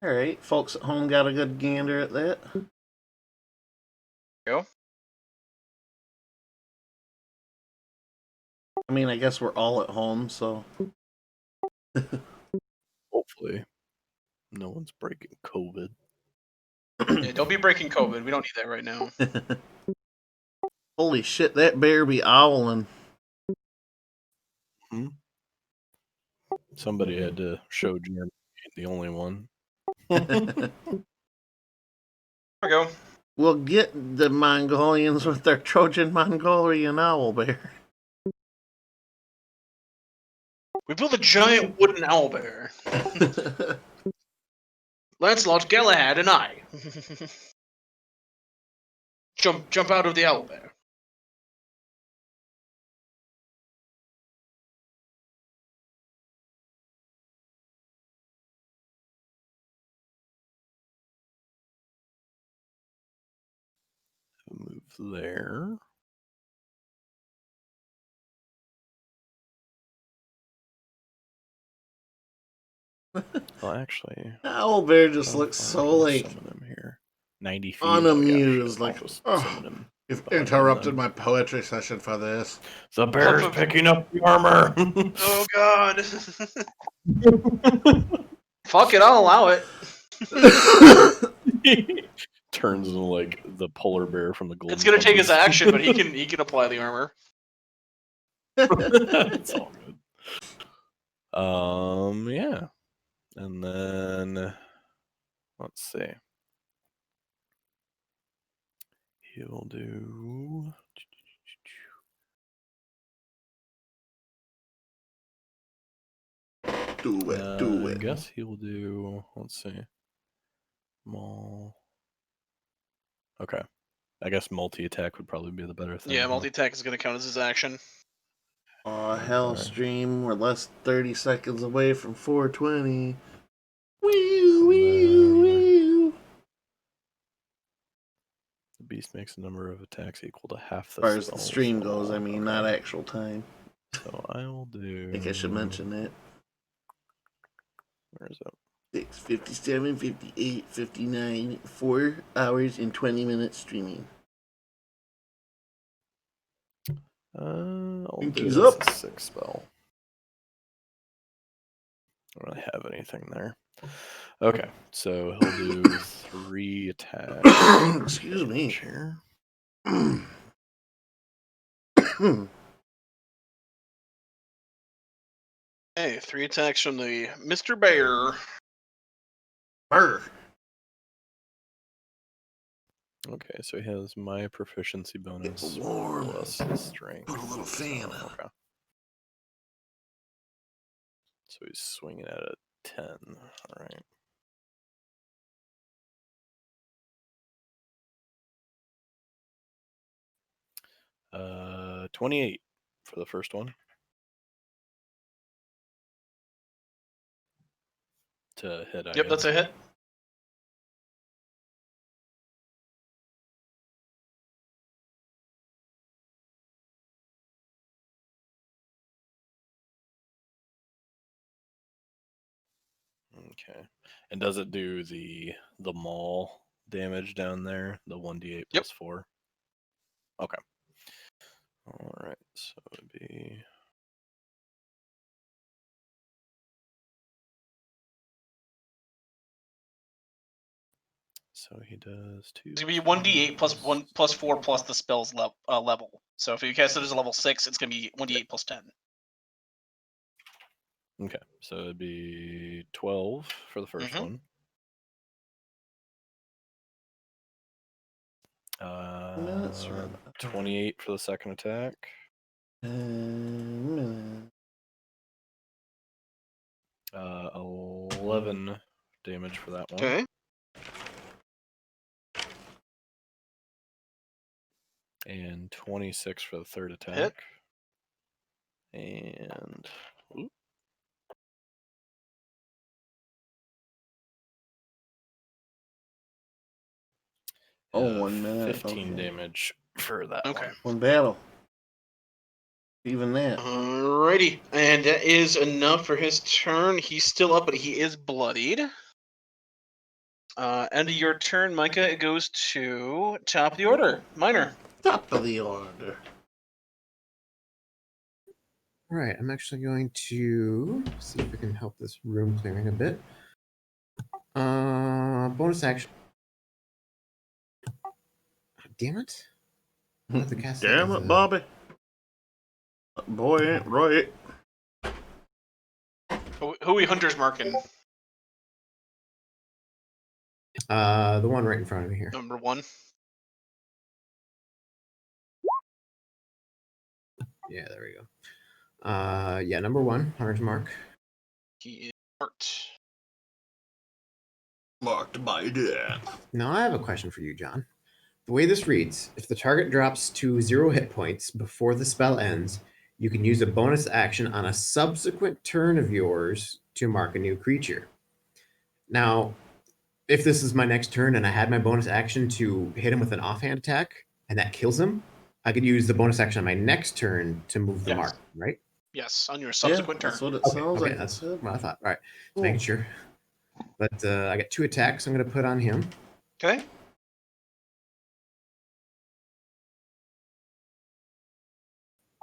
Alright, folks at home got a good gander at that. Go. I mean, I guess we're all at home, so. Hopefully. No one's breaking COVID. Yeah, don't be breaking COVID. We don't need that right now. Holy shit, that bear be owling. Somebody had to show Jeremy the only one. There we go. We'll get the Mongolians with their Trojan Mongolian owlbear. We built a giant wooden owlbear. Lancelot, Galahad, and I. Jump out of the owlbear. Move there. Well, actually, Owlbear just looks so like summon him here. 90 feet. unamused, I'll like, just oh, summon him you've behind interrupted them. my poetry session for this. The bear's picking up the armor. Oh god. Fuck it, I'll allow it. Turns into like the polar bear from the Golden It's gonna take his Compass. action, but he can apply the armor. It's all good. Yeah. And then let's see. He'll do. Do it. Do I it. guess he'll do. Let's see. Maul. Okay. I guess multi-attack would probably be the better thing. Yeah, huh? multi-attack is going to count as his action. Aw, hell, stream. We're less 30 seconds away from 420. Wee, wee, wee. The beast makes a number of attacks equal to half As the far as the spell's stream goes, I level. mean, not actual time. So I will do. I think I should mention that. Where is it? 6, 57, 58, 59, 4 hours and 20 minutes streaming. I'll Think do he's this up. a 6 spell. I don't really have anything there. Okay, so he'll do 3 attacks. Excuse me. Chair. Hey, 3 attacks from the Mr. Bear. Brr. Okay, so he has my proficiency bonus It's warm. plus his strength. Put a little fan So, on. okay. So he's swinging at a 10. All right. Uh, 28 for the first one. To hit, I Yep, that's a hit. Okay. And does it do the maul damage down there? The 1d8 Yep. plus 4? Okay. All right. So it'd be. So he does 2. It's going to be 1d8 plus 1 plus 4 plus the spell's level. So if you cast it as a level 6, it's going to be 1d8 plus 10. Okay. So it'd be 12 for the 1st one. 28 for the second attack. 11 damage for that one. Okay. And 26 for the third attack. Hit. And. Ooh. Oh, 1 minute. 15 okay. damage for that Okay. one. One battle. Even that. Alrighty. And that is enough for his turn. He's still up, but he is bloodied. End of your turn, Micah. It goes to top of the order. Minor. Top of the order. All right, I'm actually going to see if I can help this room clearing a bit. Bonus action. Damn it. I have to cast that Damn as it, a- Bobby. That boy ain't right. Who are we hunters marking? The one right in front of me here. Number 1. Yeah, there we go. Yeah, number 1, Hunter's Mark. He is marked. Marked by death. Now I have a question for you, John. The way this reads, if the target drops to 0 hit points before the spell ends, you can use a bonus action on a subsequent turn of yours to mark a new creature. Now, if this is my next turn and I had my bonus action to hit him with an offhand attack and that kills him, I could use the bonus action on my next turn to move the Yes. mark, right? Yes, on your subsequent That's turn. what it sounds like. That's It said. what I thought. All right, just Cool. making sure. But I got 2 attacks I'm going to put on him. Okay.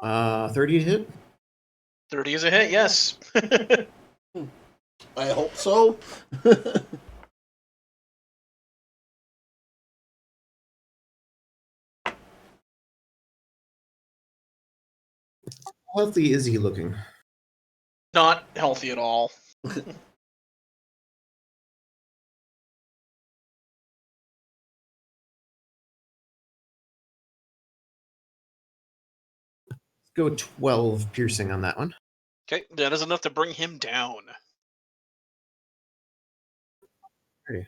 30 to hit. 30 is a hit, yes. I hope so. healthy is he looking? Not healthy at all. Let's go 12 piercing on that one. Okay, that is enough to bring him down. Alrighty.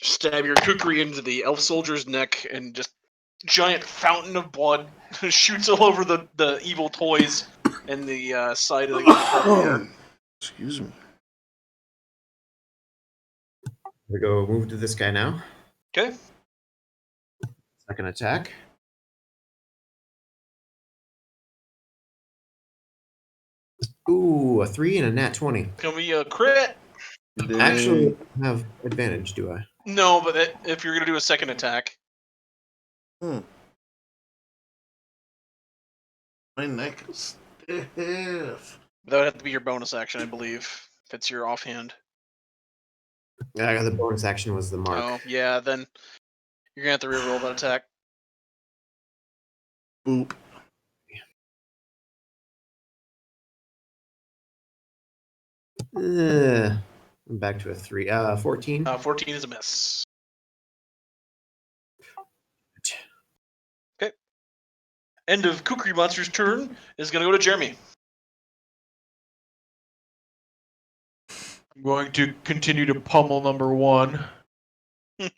Stab your kukri into the elf soldier's neck, and just giant fountain of blood shoots all over the evil toys and the side of the carpet here. Excuse me. We go move to this guy now. Okay. Second attack. Ooh, a 3 and a nat 20. Can we crit? Actually, I have advantage, do I? No, but if you're gonna do a second attack. My neck is stiff. That would have to be your bonus action, I believe. If it's your offhand. Yeah, the bonus action was the mark. Oh, yeah, then you're gonna have to reroll that attack. Boop. I'm back to a 3. 14. 14 is a miss. Okay. End of Kukri Monster's turn is gonna go to Jeremy. I'm going to continue to pummel number 1. And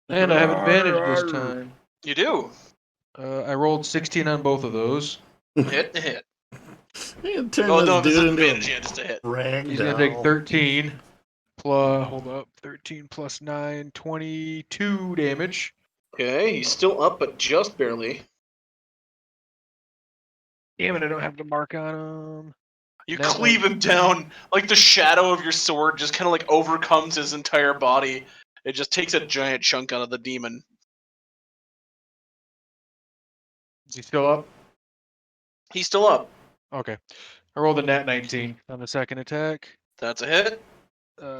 I have advantage this time. You do. I rolled 16 on both of those. Hit. Man, turn Oh, this no, this dude is into advantage. a Yeah, just a hit. rag He's going to take 13 plus, hold up, 13 plus 9, 22 damage. Okay, he's still up, but just barely. Damn it, I don't have the mark on him. You That cleave him down, like the shadow of your sword just kind of like overcomes his entire body. It just takes a giant chunk out of the demon. Is he still up? He's still up. Okay. I rolled a nat 19 on the second attack. That's a hit.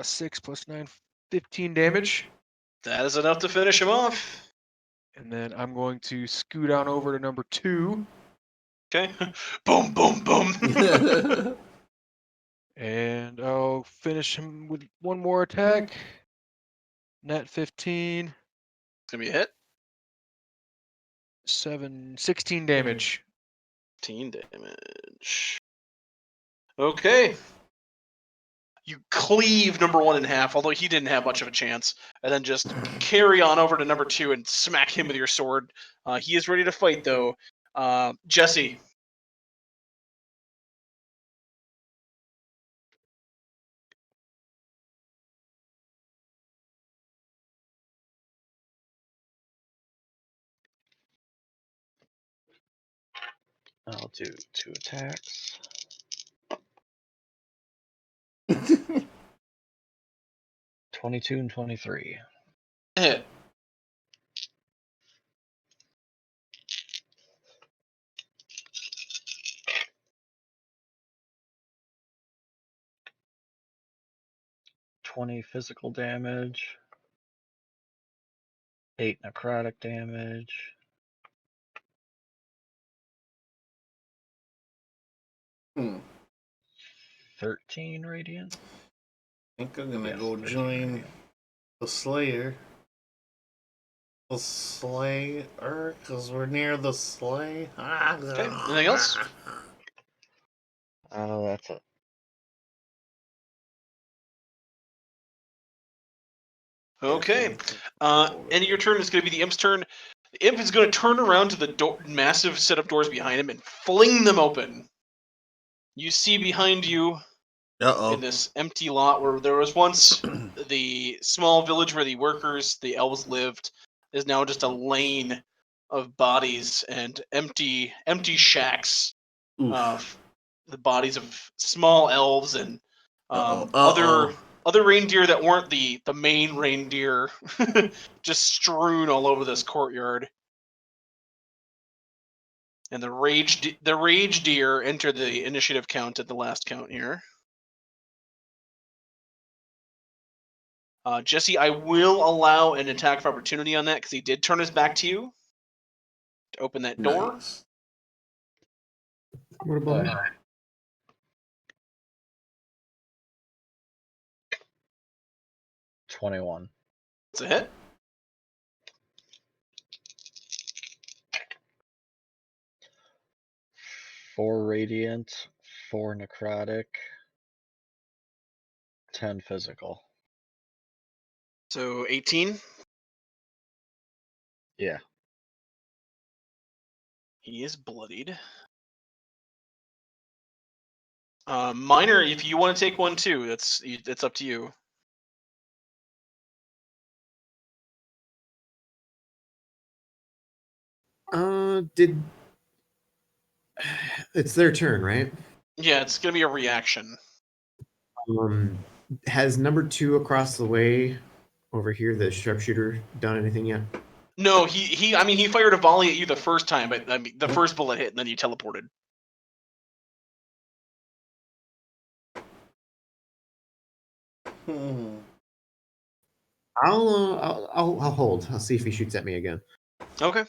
6 plus 9, 15 damage. That is enough to finish him off. And then I'm going to scoot on over to number 2. Okay. Boom, boom, boom. And I'll finish him with one more attack. Nat 15. It's gonna be a hit. 16 damage. 15 damage. Okay. You cleave number 1 in half, although he didn't have much of a chance, and then just carry on over to number 2 and smack him with your sword. He is ready to fight, though. Jesse. I'll do 2 attacks. 22 and 23. Hit. $20 physical damage. 8 necrotic damage. 13 radiant. I think I'm gonna Yes, go 13 join radiant. the Slayer. The Slayer, because we're near the sleigh. Okay, anything else? That's it. Okay. End of your turn is going to be the Imp's turn. The Imp is going to turn around to the massive set of doors behind him and fling them open. You see behind you in this empty lot where there was once the small village where the workers, the elves, lived, is now just a lane of bodies and empty shacks of the bodies of small elves and other reindeer that weren't the main reindeer, just strewn all over this courtyard. And the rage deer entered the initiative count at the last count here. Jesse, I will allow an attack of opportunity on that because he did turn his back to you to open that door. Nice. What about? 21. It's a hit. Four radiant, 4 necrotic, 10 physical. So 18. Yeah. He is bloodied. Minor, if you want to take one too, it's up to you. Did it's their turn, right? Yeah, it's gonna be a reaction. Has number 2 across the way over here, the sharpshooter, done anything yet? No, he. I mean, he fired a volley at you the first time, but I mean, the first bullet hit, and then you teleported. I'll hold. I'll see if he shoots at me again. Okay.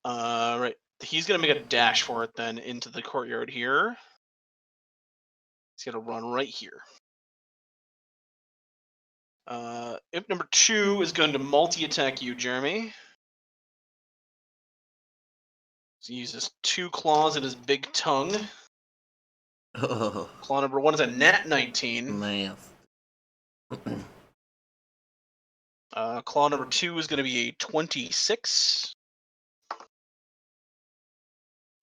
Right. He's gonna make a dash for it then into the courtyard here. He's gonna run right here. Imp number 2 is going to multi-attack you, Jeremy. So he uses 2 claws in his big tongue. Oh, Claw number 1 is a nat 19. man. Claw number 2 is going to be a 26.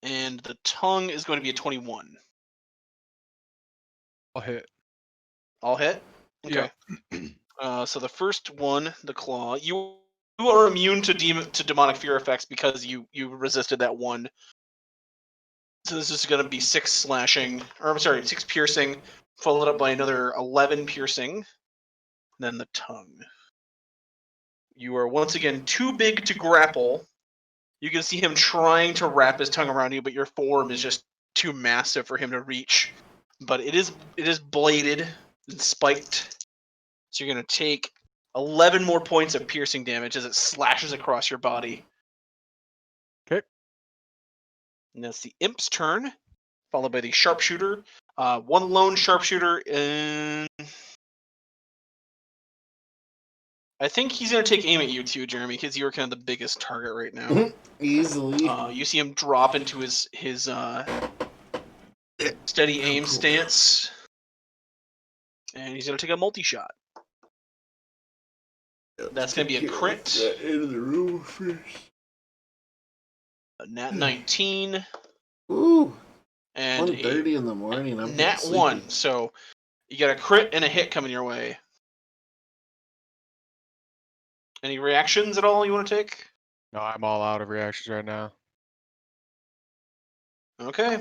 And the tongue is going to be a 21. I'll hit. All hit? Okay. Yep. So the first one, the claw, you are immune to demonic fear effects because you resisted that one. So this is going to be 6 slashing, or I'm sorry, 6 piercing, followed up by another 11 piercing. Then the tongue. You are once again too big to grapple. You can see him trying to wrap his tongue around you, but your form is just too massive for him to reach. But it is bladed and spiked. So you're going to take 11 more points of piercing damage as it slashes across your body. Okay. And that's the imp's turn, followed by the sharpshooter. One lone sharpshooter, and I think he's going to take aim at you too, Jeremy, because you're kind of the biggest target right now. Easily. You see him drop into his steady aim stance, and he's going to take a multi-shot. That's going to be a crit. Into the room first. A nat 19. Ooh. And 1:30 in the morning. I'm nat 1. So you got a crit and a hit coming your way. Any reactions at all you want to take? No, I'm all out of reactions right now. Okay.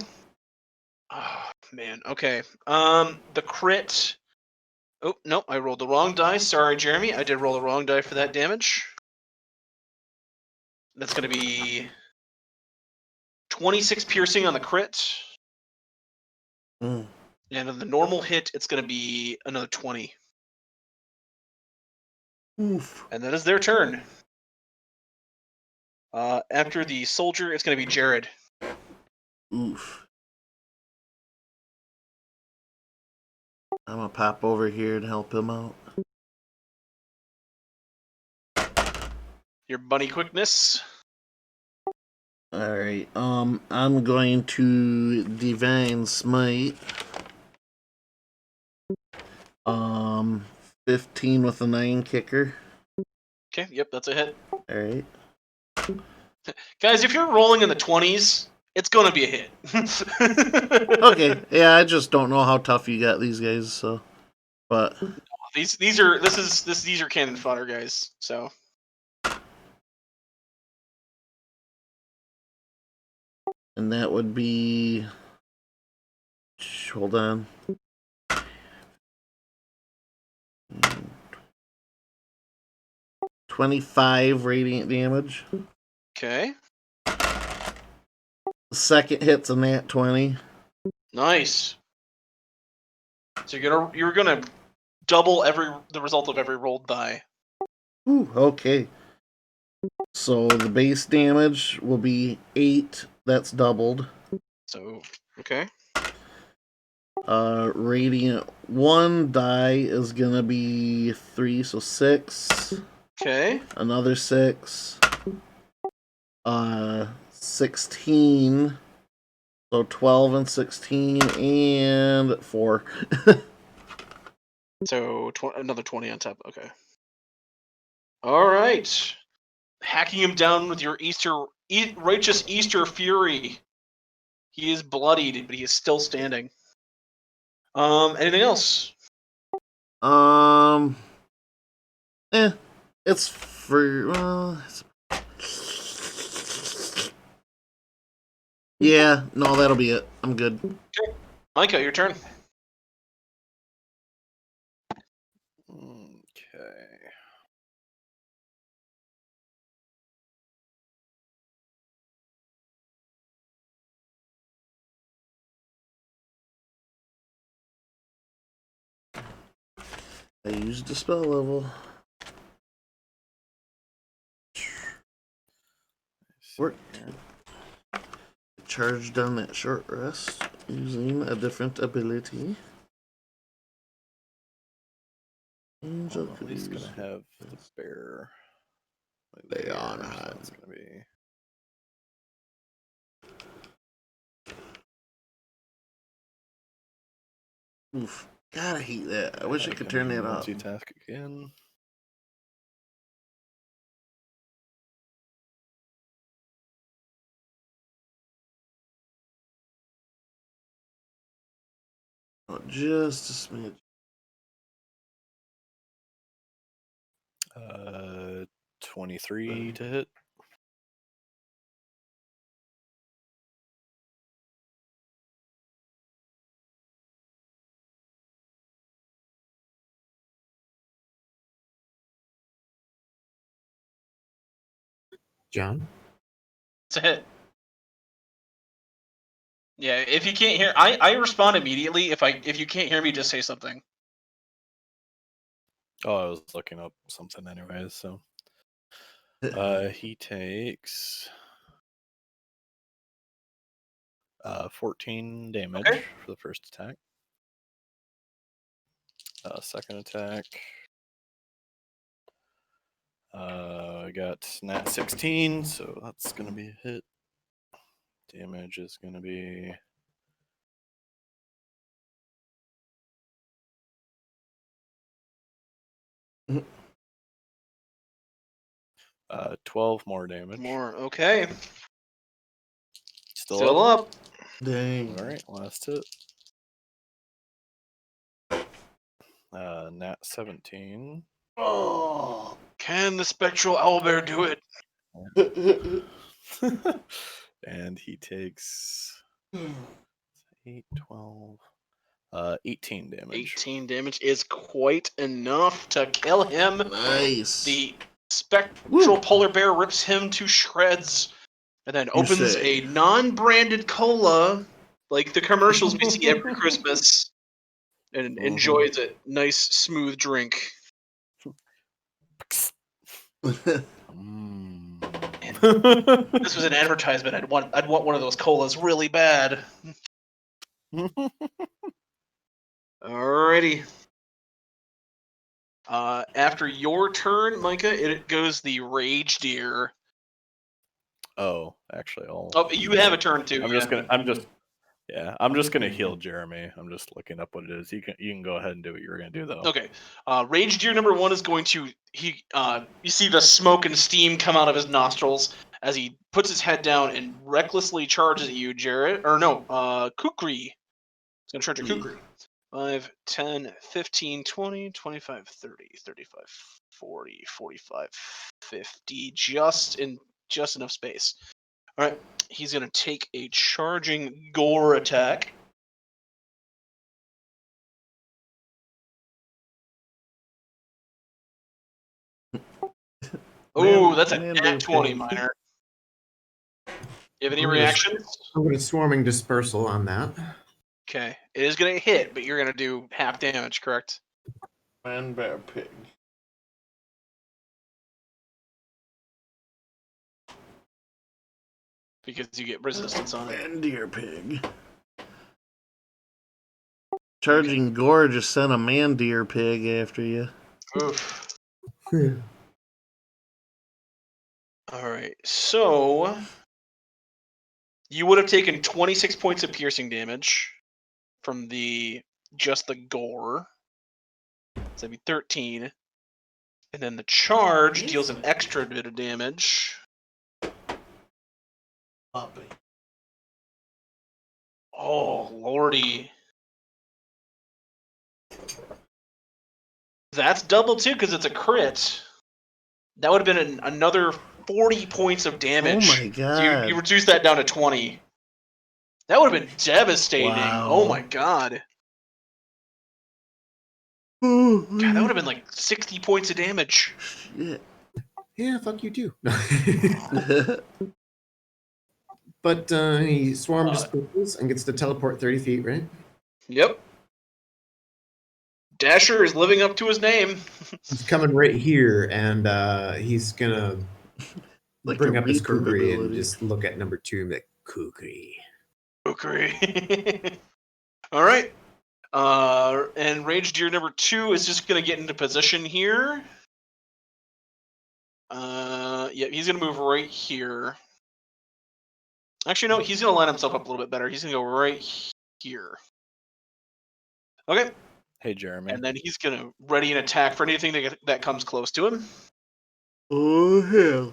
Oh, man. Okay. The crit. Oh, no, I rolled the wrong die. Sorry, Jeremy. I did roll the wrong die for that damage. That's going to be 26 piercing on the crit. Mm. And on the normal hit, it's going to be another 20. Oof. And that is their turn. After the soldier, it's going to be Jared. Oof. I'm gonna pop over here and help him out. Your bunny quickness. Alright, I'm going to Divine Smite. 15 with a 9 kicker. Okay, yep, that's a hit. Alright. Guys, if you're rolling in the 20s, it's gonna be a hit. Okay, yeah, I just don't know how tough you got these guys, so. But these are cannon fodder, guys. So and that would be, hold on. Mm. 25 radiant damage. okay, The second hit's a nat 20. nice. So you're gonna double the result of every rolled die. Ooh, okay. So the base damage will be 8. That's doubled. So, okay. Radiant 1 die is gonna be 3, so 6. Okay. Another 6. 16. So 12 and 16 and 4. So another 20 on top. Okay. All right. Hacking him down with your righteous Easter fury. He is bloodied, but he is still standing. Anything else? It's for yeah, no, that'll be it. I'm good. Okay. Micah, your turn. Okay. I used the spell level. Worked. Charged on that short rest using a different ability. I'm at least gonna have the bear. They are So not. that's gonna be. Oof. God, I hate that. I wish I could turn that off. Multitask again. Oh, just a smidge. 23 to hit. John? It's a hit. Yeah, if you can't hear, I respond immediately. If you can't hear me, just say something. Oh, I was looking up something anyways, so. He takes 14 damage Okay. for the first attack. Second attack. I got nat 16, so that's gonna be a hit. Damage is gonna be 12 more damage. More. Okay. Still up. Dang. All right, last hit. Nat 17. Oh. Can the spectral owlbear do it? And he takes 8, 12, 18 damage. 18 damage is quite enough to kill him. Nice. The spectral polar bear rips him to shreds and then You opens say. a non-branded cola, like the commercials we see every Christmas, and enjoys a nice, smooth drink. Mm. This was an advertisement. I'd want one of those colas really bad. Alrighty. After your turn, Micah, it goes the rage deer. Oh, actually, Oh, you have a turn too. I'm just gonna heal Jeremy. I'm just looking up what it is. You can go ahead and do what you were gonna do though. Okay. Rage deer number 1 is going to you see the smoke and steam come out of his nostrils as he puts his head down and recklessly charges at you, Jarrett. Or no, Kukri. He's gonna charge at Kukri. 5, 10, 15, 20, 25, 30, 35, 40, 45, 50. Just enough space. Alright. He's gonna take a charging gore attack. Oh, that's a nat 20, Minor. You have any reactions? I'm going to swarming dispersal on that. Okay. It is going to hit, but you're going to do half damage, correct? Man, bear, pig. because you get resistance on it. And deer pig. Charging Gore just sent a man deer pig after you. Oof. All right, so you would have taken 26 points of piercing damage from just the gore. So that'd be 13. And then the charge deals an extra bit of damage. Oh, lordy. That's double too, because it's a crit. That would have been another 40 points of damage. Oh my god. So you reduce that down to 20. That would have been devastating. Wow. Oh my god. God, that would have been like 60 points of damage. Shit. Yeah, fuck you too. But he swarmed dispels and gets to teleport 30 feet, right? Yep. Dasher is living up to his name. He's coming right here, and he's gonna Like bring a up his Reaper Kukri and ability. just look at number 2 and be like, Kukri. Kukri. All right. And Rage Deer number 2 is just going to get into position here. Yeah, he's going to move right here. Actually, no, he's going to line himself up a little bit better. He's going to go right here. Okay. Hey, Jeremy. And then he's going to ready an attack for anything that comes close to him. Oh, hell.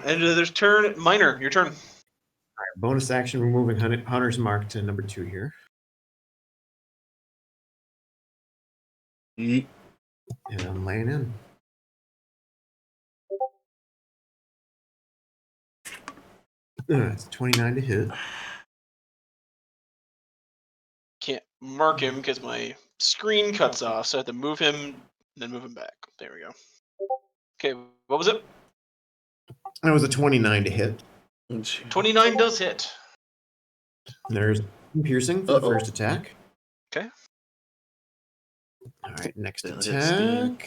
And there's turn. Minor, your turn. All right, bonus action, removing Hunter's Mark to number 2 here. Yeet. And I'm laying in. It's 29 to hit. Can't mark him because my screen cuts off, so I have to move him, then move him back. There we go. Okay, what was it? That was a 29 to hit. 29 does hit. There's piercing for the first attack. Okay. All right, next Gonna hit Steam.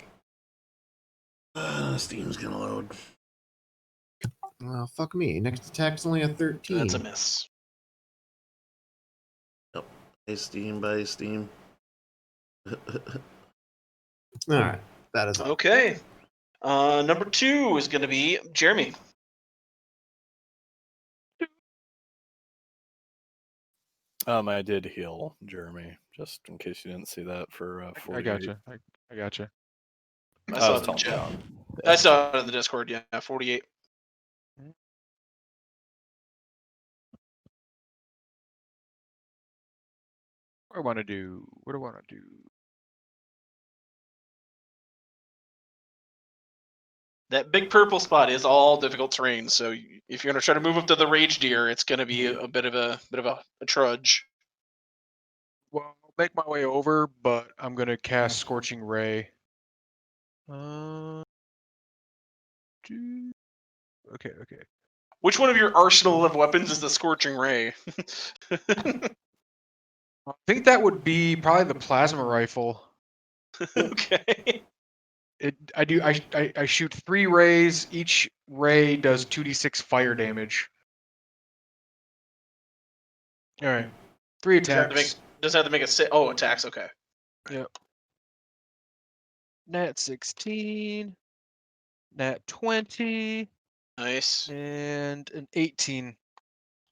attack. Steam's gonna load. Well, fuck me. Next attack's only a 13. That's a miss. Hey, Steam, bye, Steam. All right, that is all. Okay. Number 2 is going to be Jeremy. I did heal Jeremy, just in case you didn't see that for 48. I gotcha. I gotcha. I saw was it in the telling chat. John. I saw it in the Discord, yeah, 48. What do I want to do? What do I want to do? That big purple spot is all difficult terrain, so if you're going to try to move up to the Rage Deer, it's going to be a bit of a trudge. Well, I'll make my way over, but I'm gonna cast Scorching Ray. Okay. Which one of your arsenal of weapons is the Scorching Ray? I think that would be probably the plasma rifle. Okay. I shoot 3 rays. Each ray does 2d6 fire damage. All right, 3 attacks. Does have to make a attacks. Okay. Yep. Nat 16, Nat 20, Nice. and an 18.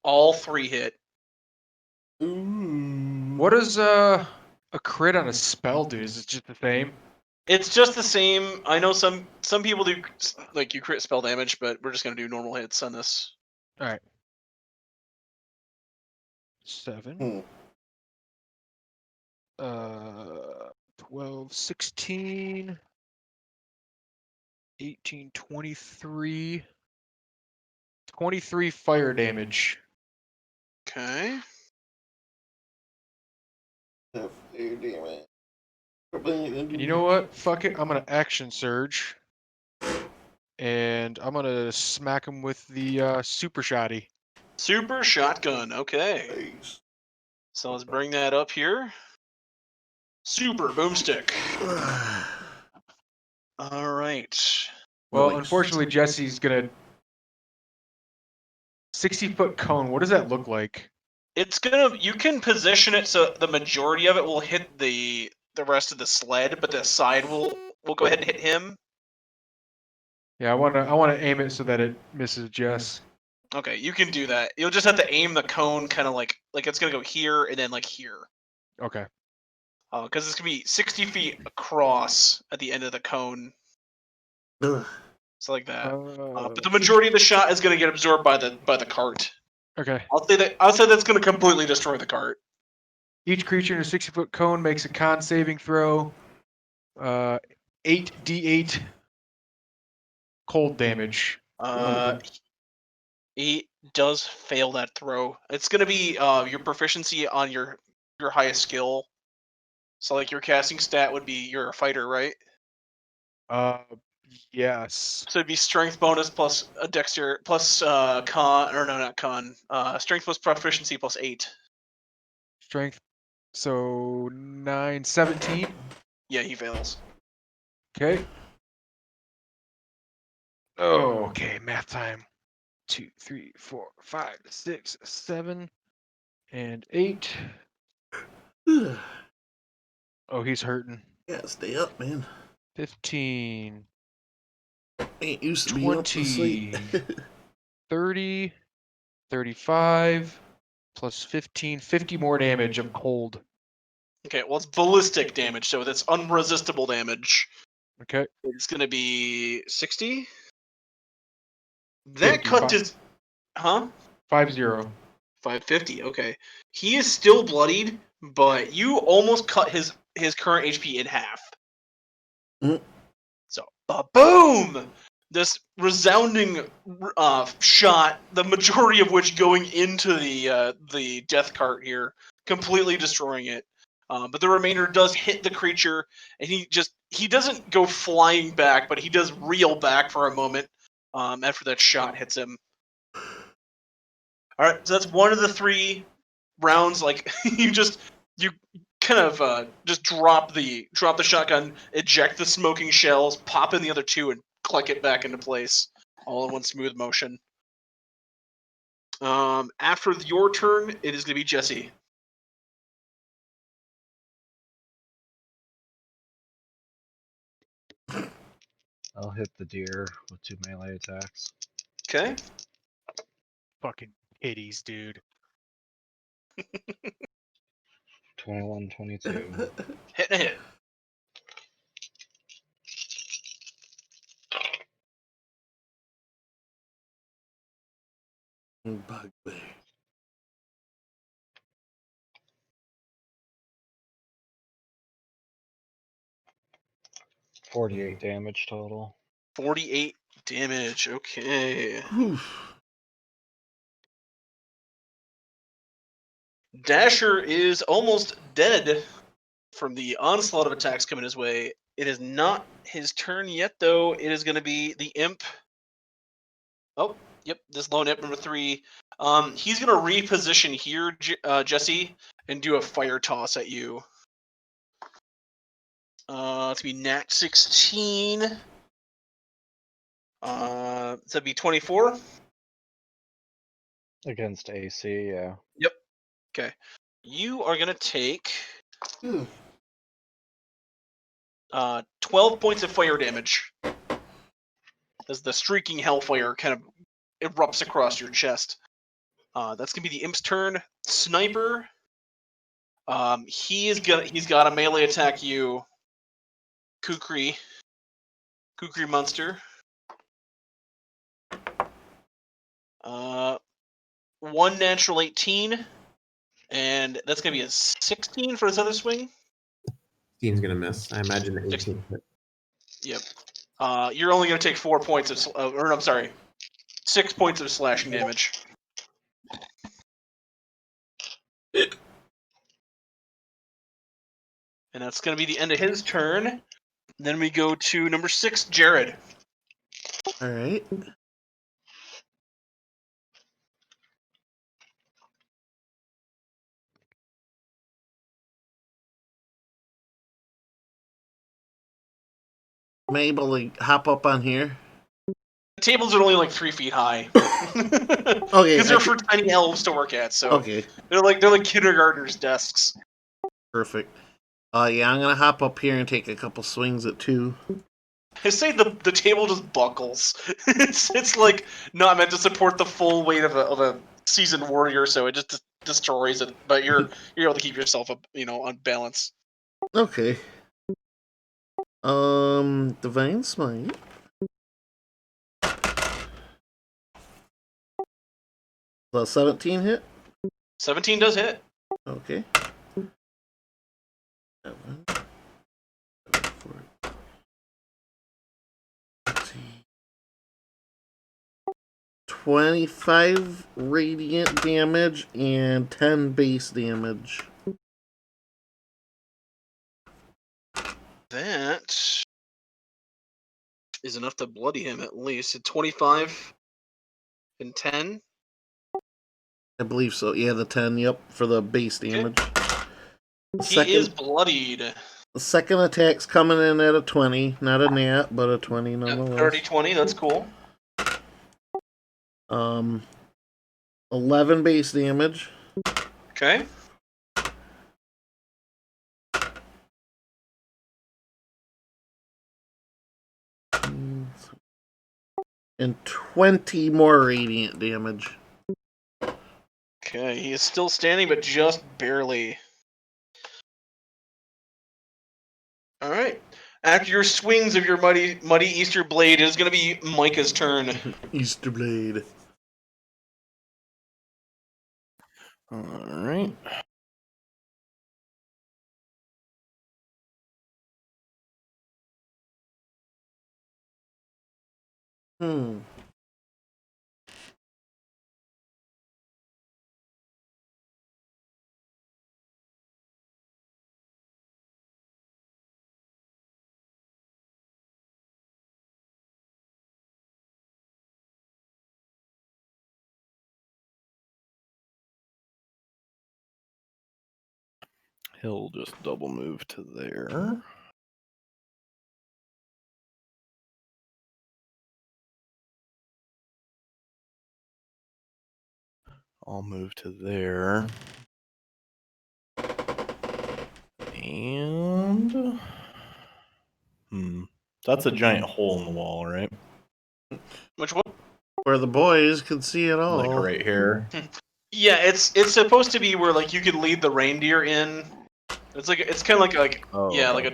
All 3 hit. Ooh. What does a crit on a spell do? Is it just the same? It's just the same. I know some people do like you crit spell damage, but we're just gonna do normal hits on this. All right. 7. 12, 16, 18, 23. 23 fire damage. Okay. And you know what? Fuck it. I'm gonna action surge. And I'm gonna smack him with the super shotty. Super shotgun. Okay. So let's bring that up here. Super boomstick. All right. Well, Nice. unfortunately, Jesse's gonna 60-foot cone. What does that look like? It's gonna. You can position it so the majority of it will hit the rest of the sled, but the side will go ahead and hit him. Yeah, I wanna aim it so that it misses Jess. Okay, you can do that. You'll just have to aim the cone kind of like it's gonna go here and then like here. Okay. Because it's gonna be 60 feet across at the end of the cone. Ugh. So like that. But the Each- majority of the shot is gonna get absorbed by the cart. Okay. I'll say that's gonna completely destroy the cart. Each creature in a 60-foot cone makes a con saving throw. 8d8 cold damage. He does fail that throw. It's gonna be your proficiency on your highest skill. So like your casting stat would be you're a fighter, right? Yes. So it'd be strength bonus plus a dexter plus con or no not con. Strength plus proficiency plus 8. Strength. So 9, 17. Yeah, he fails. Okay. Oh, okay. Math time. 2, 3, 4, 5, 6, 7, and 8. Yeah, Oh, he's hurting. stay up, man. 15, Ain't used to being up this late. 20, 30, 35, plus 15, 50 more damage of cold. Okay, well it's ballistic damage, so that's unresistible damage. Okay. It's gonna be 60. That 50, cut is, huh? 50. 550. Okay, he is still bloodied, but you almost cut his current HP in half. Mm. So, boom! This resounding shot, the majority of which going into the death cart here, completely destroying it. But the remainder does hit the creature, and he doesn't go flying back, but he does reel back for a moment after that shot hits him. All right, so that's one of the 3 rounds. Like you kind of just drop the shotgun, eject the smoking shells, pop in the other 2, and click it back into place, all in one smooth motion. After your turn, it is going to be Jesse. I'll hit the deer with 2 melee attacks. Okay. Fucking kitties, dude. 21, 22. Hit and a hit. Bugbear. 48 damage total. 48 damage. Okay. Dasher is almost dead from the onslaught of attacks coming his way. It is not his turn yet, though. It is going to be the imp. Oh, yep, this lone imp number 3. He's going to reposition here, Jesse, and do a fire toss at you. It's going to be nat 16. So that'd be 24. Against AC, yeah. Yep. Okay. You are going to take 12 points of fire damage as the streaking hellfire kind of erupts across your chest. That's gonna be the imp's turn. Sniper. He's got a melee attack you. Kukri Monster. 1 natural 18, and that's gonna be a 16 for his other swing. 18's gonna miss. I imagine the 18. Yep. You're only gonna take 4 points of, or I'm sorry, 6 points of slashing damage. And that's going to be the end of his turn. Then we go to number 6, Jared. All right. Am I able to hop up on here? tables are only like 3 feet high. Okay, Because they're for tiny elves to work at, so Okay, they're like kindergartners' desks. perfect. Yeah, I'm gonna hop up here and take a couple swings at 2. I say the table just buckles. it's like not meant to support the full weight of a seasoned warrior, so it just destroys it. But you're able to keep yourself up, on balance. Okay. Divine Smite. The 17 hit? 17 does hit. Okay. 7, 25 radiant damage and 10 base damage. That is enough to bloody him at least. 25 and 10. I believe so. Yeah, the 10, yep, for the base damage. He is bloodied. The second attack's coming in at a 20. Not a nat, but a 20 nonetheless. 30-20, that's cool. 11 base damage. Okay. And 20 more radiant damage. Okay, he is still standing, but just barely. Alright. After your swings of your muddy Easter blade, it is going to be Micah's turn. Easter blade. Alright. He'll just double move to there. I'll move to there. And that's a giant hole in the wall, right? Which one? Where the boys could see it all. Like right here. Yeah, it's supposed to be where like you could lead the reindeer in. It's kind of like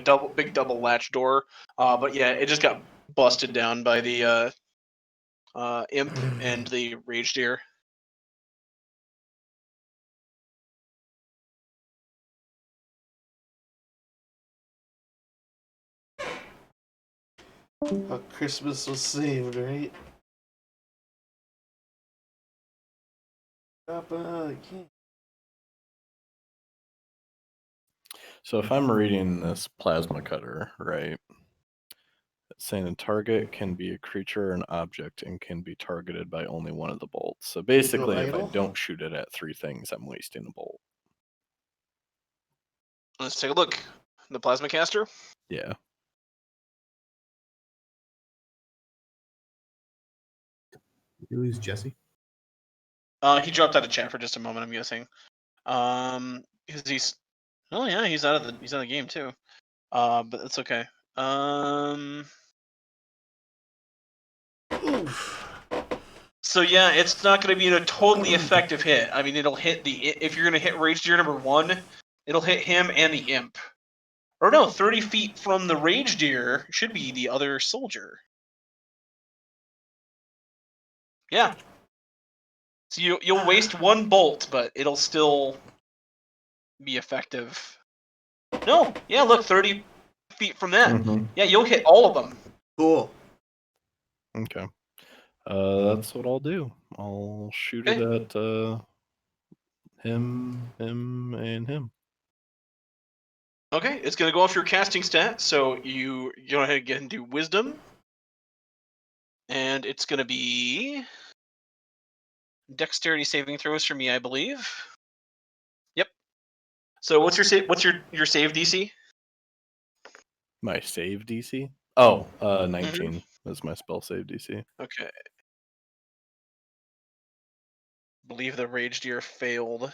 a big double latch door. But yeah, it just got busted down by the imp and the rage deer. How Christmas was saved, right? So if I'm reading this plasma cutter, right, it's saying a target can be a creature or an object and can be targeted by only one of the bolts. So basically, if I don't shoot it at 3 things, I'm wasting a bolt. Let's take a look. The plasma caster? Yeah. Did you lose Jesse? He dropped out of chat for just a moment, I'm guessing. Because he's out of the game too. But that's okay. So yeah, it's not going to be a totally effective hit. I mean, it'll hit if you're going to hit Rage Deer number 1, it'll hit him and the imp. Or no, 30 feet from the Rage Deer should be the other soldier. Yeah. So you'll waste 1 bolt, but it'll still be effective. No, yeah, look, 30 feet from that. Yeah, you'll hit all of them. Cool. Okay. That's what I'll do. I'll shoot it at him, and him. Okay, it's going to go off your casting stat, so you go ahead and do Wisdom. And it's going to be Dexterity saving throws for me, I believe. Yep. So what's your save DC? My save DC? 19 is my spell save DC. Okay. Believe the Rage Deer failed.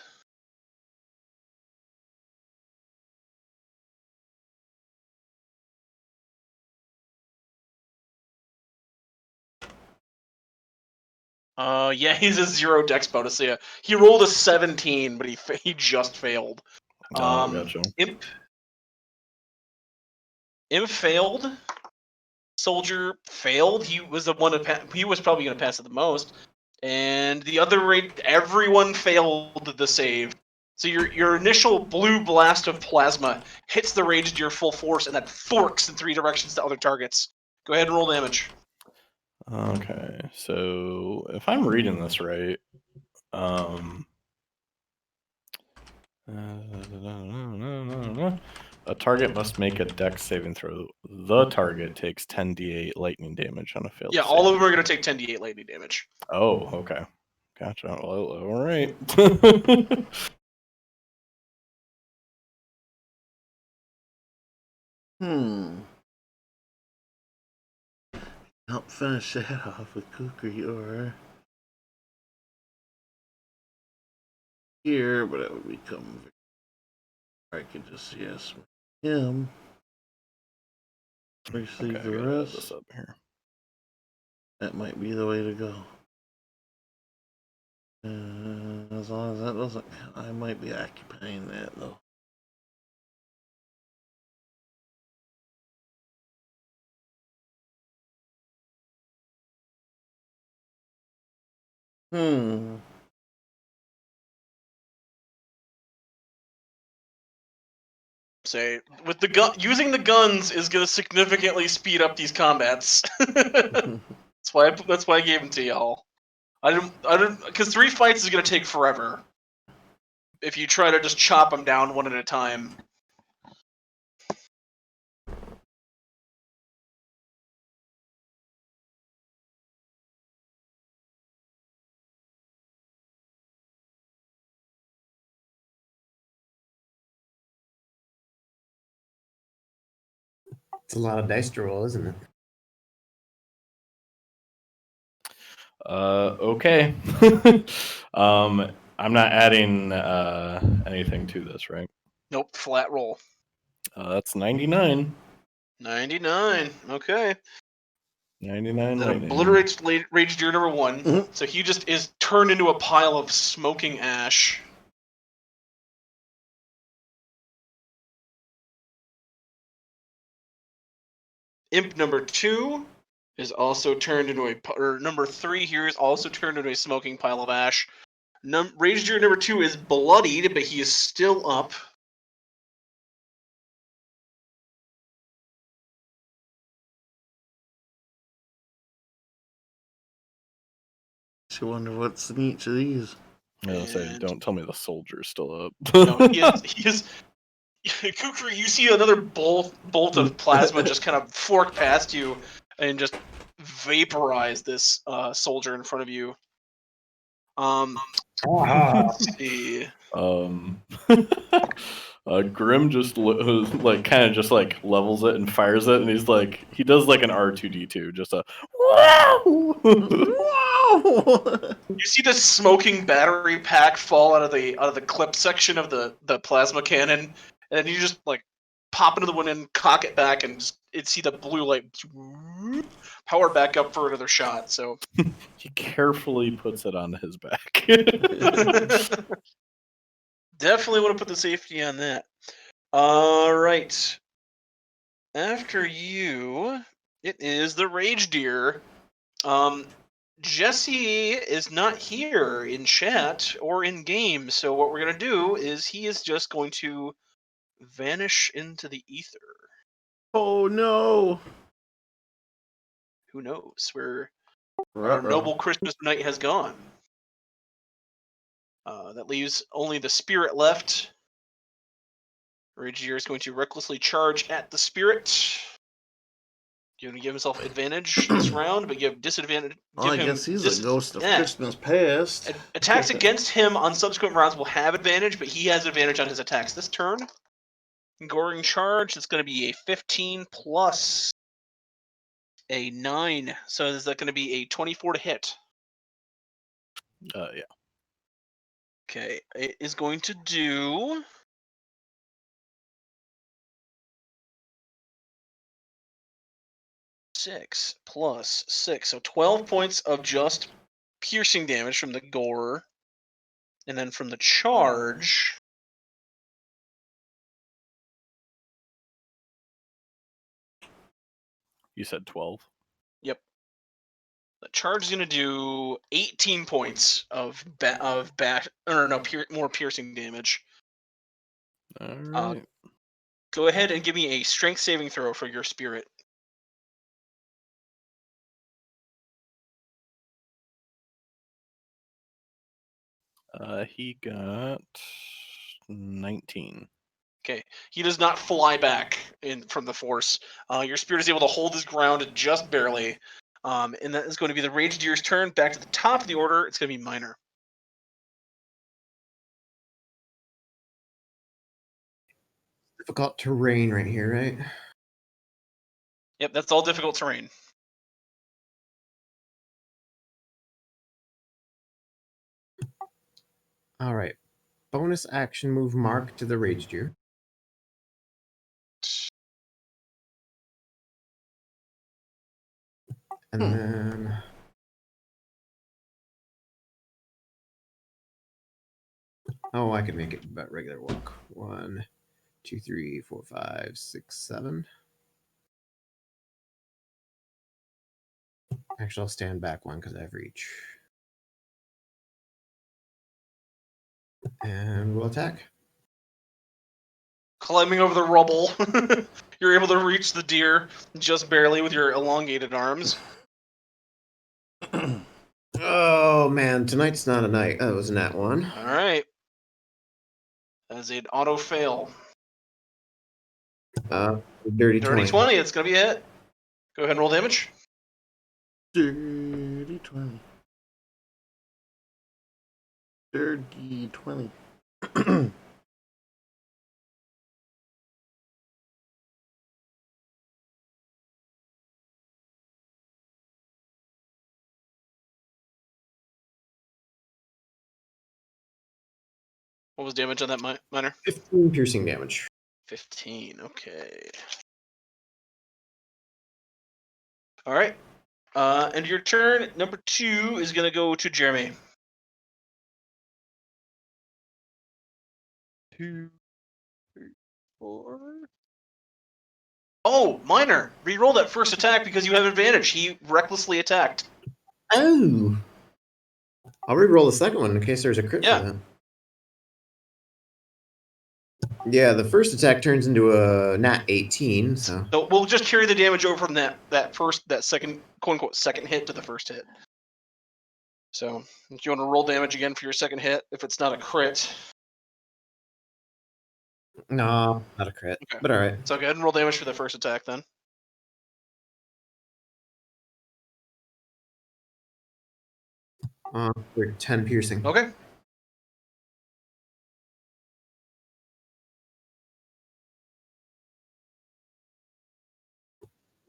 Yeah, he's a 0 dex bonus. So yeah, he rolled a 17, but he just failed. Gotcha. Imp failed. Soldier failed. He was the one he was probably going to pass it the most. And the other everyone failed the save. So your initial blue blast of plasma hits the Rage Deer full force and then forks in 3 directions to other targets. Go ahead and roll damage. Okay, so if I'm reading this right, a target must make a dex saving throw. The target takes 10d8 lightning damage on a failed Yeah, save. all of them are going to take 10d8 lightning damage. Oh, okay. Gotcha. Well, all right. Help finish that off with Kukri or here, but it would become. I could just yes him. Receive Okay, the I gotta add rest. this up here. That might be the way to go. As long as that doesn't, I might be occupying that though. Say with the gun, using the guns is going to significantly speed up these combats. That's why I gave them to y'all. I didn't, because 3 fights is going to take forever. If you try to just chop them down one at a time. It's a lot of dice to roll, isn't it? Okay. I'm not adding anything to this, right? Nope, flat roll. That's 99. 99. Okay. 99 That lightning. obliterates Rage Deer number 1. So he just is turned into a pile of smoking ash. Imp number 2 is also turned into or number 3 here is also turned into a smoking pile of ash. Rage Deer number 2 is bloodied, but he is still up. I wonder what's in each of these. No, say, don't tell me the soldier's still up. No, he is. Kukri, you see another bolt of plasma just kind of fork past you and just vaporize this soldier in front of you. Let's see. Grim just like kind of just like levels it and fires it, and he's like he does like an R2D2, just a wow. You see this smoking battery pack fall out of the clip section of the plasma cannon, and you just like pop into the wind and cock it back, and see the blue light power back up for another shot. So he carefully puts it on his back. Definitely want to put the safety on that. All right. After you, it is the Rage Deer. Jesse is not here in chat or in game, so what we're going to do is he is just going to vanish into the ether. Oh no! Who knows where our noble Christmas night has gone? That leaves only the spirit left. Ragier is going to recklessly charge at the spirit. You're going to give himself advantage this round, but you have disadvantage. Well, I guess he's a ghost of Christmas past. Attacks against him on subsequent rounds will have advantage, but he has advantage on his attacks this turn. Goring charge, it's going to be a 15 plus A 9. So is that going to be a 24 to hit? Yeah. Okay, it is going to do 6 plus 6, so 12 points of just piercing damage from the gore, and then from the charge. You said 12. Yep. The charge is going to do 18 points of more piercing damage. All right. Go ahead and give me a strength saving throw for your spirit. He got 19. Okay, he does not fly back from the force. Your spirit is able to hold his ground just barely. And that is going to be the Rage Deer's turn. Back to the top of the order, it's going to be Minor. Difficult terrain right here, right? Yep, that's all difficult terrain. All right. Bonus action move mark to the Rage Deer. And then I can make it about regular walk. 1, 2, 3, 4, 5, 6, 7. Actually, I'll stand back one because I have reach. And we'll attack. Climbing over the rubble, you're able to reach the deer just barely with your elongated arms. Oh man, tonight's not a night. That was a nat 1. All right. As an auto fail. Dirty 20. It's going to be a hit. Go ahead and roll damage. Dirty 20. Dirty 20. What was damage on that Minor? 15 piercing damage. 15, okay. All right. And your turn, number 2, is going to go to Jeremy. 2, 3, 4. Oh, Minor! Reroll that first attack because you have advantage. He recklessly attacked. Oh! I'll re-roll the second one in case there's a crit Yeah. for that. Yeah, the first attack turns into a nat 18, so... So we'll just carry the damage over from that second, quote-unquote, second hit to the first hit. So, if you want to roll damage again for your second hit, if it's not a crit. No, not a crit. Okay. But alright. So go ahead and roll damage for the first attack then. For 10 piercing. Okay.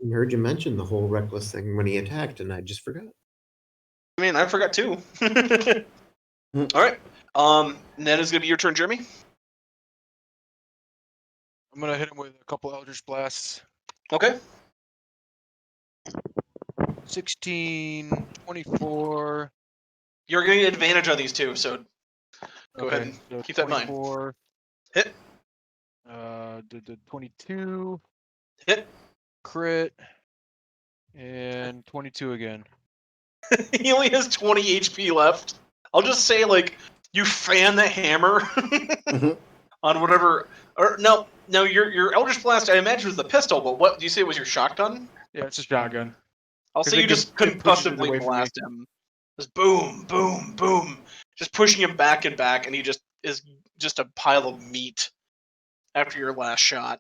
I heard you mention the whole reckless thing when he attacked, and I just forgot. I mean, I forgot too. All right. And then it's going to be your turn, Jeremy. I'm gonna hit him with a couple Eldritch Blasts. Okay. 16, 24. You're getting advantage on these two, so go ahead and so keep that in mind. 24. Hit. The 22. Hit. Crit. And 22 again. He only has 20 HP left. I'll just say, like, you fan the hammer on whatever. Or no, your Eldritch Blast, I imagine, was the pistol, but what do you say was your shotgun? Yeah, it's a shotgun. I'll 'Cause say it you gives- just it pushes it concussively away from me. blast him. Just boom, boom, boom. Just pushing him back and back, and he just is just a pile of meat after your last shot.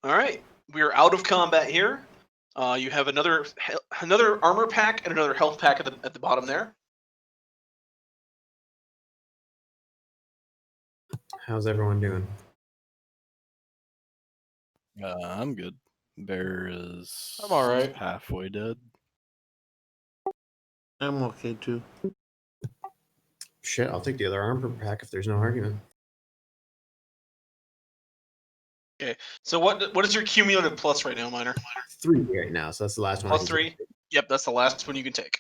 All right, we are out of combat here. You have another armor pack and another health pack at the bottom there. How's everyone doing? I'm good. Bear is I'm all right. halfway dead. I'm okay too. Shit, I'll take the other armor pack if there's no argument. So what is your cumulative plus right now, Minor? 3 right now, so that's the last one. I Plus can 3? take. Yep, that's the last one you can take.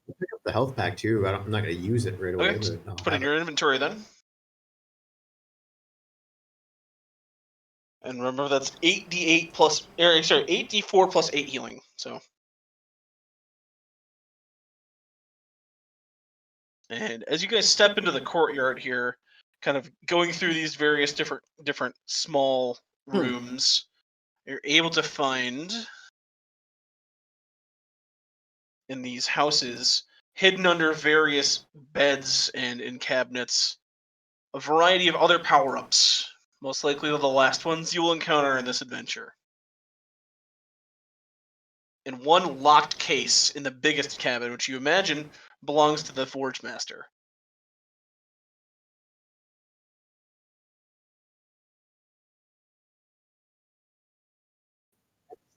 I'll pick up the health pack too. I'm not going to use it right away. Okay, But I'll put it in have your inventory then. And remember that's 8d8 plus, or sorry, 8d4 plus 8 healing. So. And as you guys step into the courtyard here, kind of going through these various different small rooms, you're able to find in these houses, hidden under various beds and in cabinets, a variety of other power-ups. Most likely the last ones you will encounter in this adventure. And one locked case in the biggest cabin, which you imagine belongs to the Forge Master.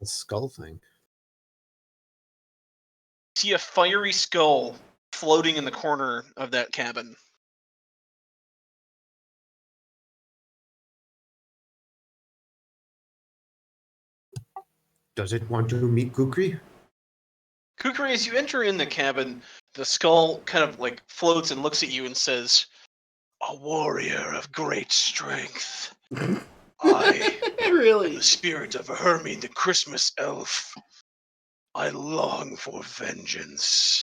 the skull thing. See a fiery skull floating in the corner of that cabin. Does it want to meet Kukri? Kukri, as you enter in the cabin, the skull kind of like floats and looks at you and says, "A warrior of great strength. I am Really? the spirit of Hermine, the Christmas elf. I long for vengeance.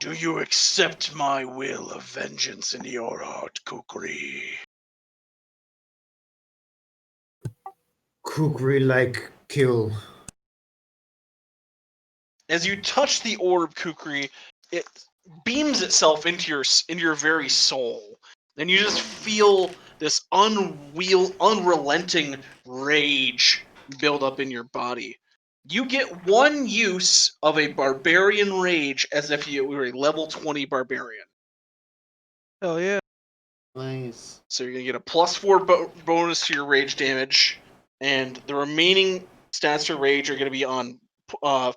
Do you accept my will of vengeance in your heart, Kukri?" Kukri like kill. As you touch the orb, Kukri, it beams itself into your very soul, and you just feel this unrelenting rage build up in your body. You get one use of a barbarian rage as if you were a level 20 barbarian. Hell yeah. Nice. So you're gonna get a +4 bonus to your rage damage, and the remaining stats for rage are gonna be on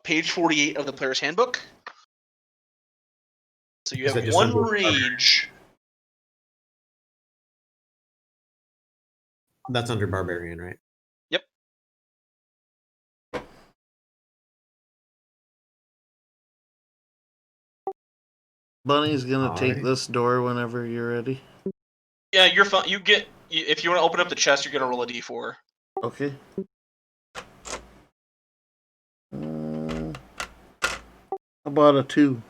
page 48 of the player's handbook. So you Is that have just one under- rage. That's under barbarian, right? Yep. Bunny's gonna take Alright. this door whenever you're ready. Yeah, you're fine. If you want to open up the chest, you're gonna roll a d4. Okay. How about a 2?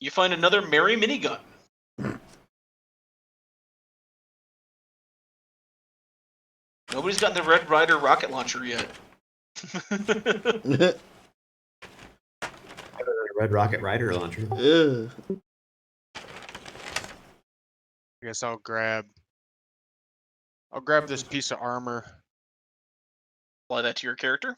You find another merry minigun. Nobody's gotten the Red Ryder rocket launcher yet. Red Rocket Rider launcher. Ugh. I guess I'll grab this piece of armor. Apply that to your character.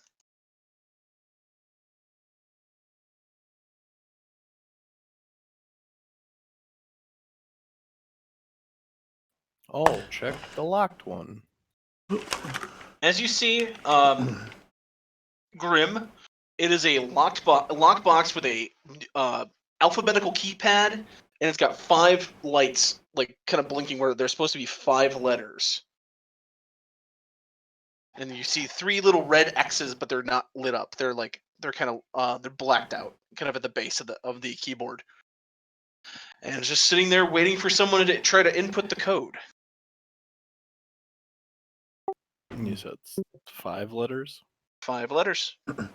Oh, check the locked one. As you see, Grim, it is a locked box with a alphabetical keypad, and it's got 5 lights, like kind of blinking where there's supposed to be 5 letters. And you see 3 little red X's, but they're not lit up. They're kind of they're blacked out, kind of at the base of the keyboard. And it's just sitting there waiting for someone to try to input the code. You said 5 letters? 5 letters. I'm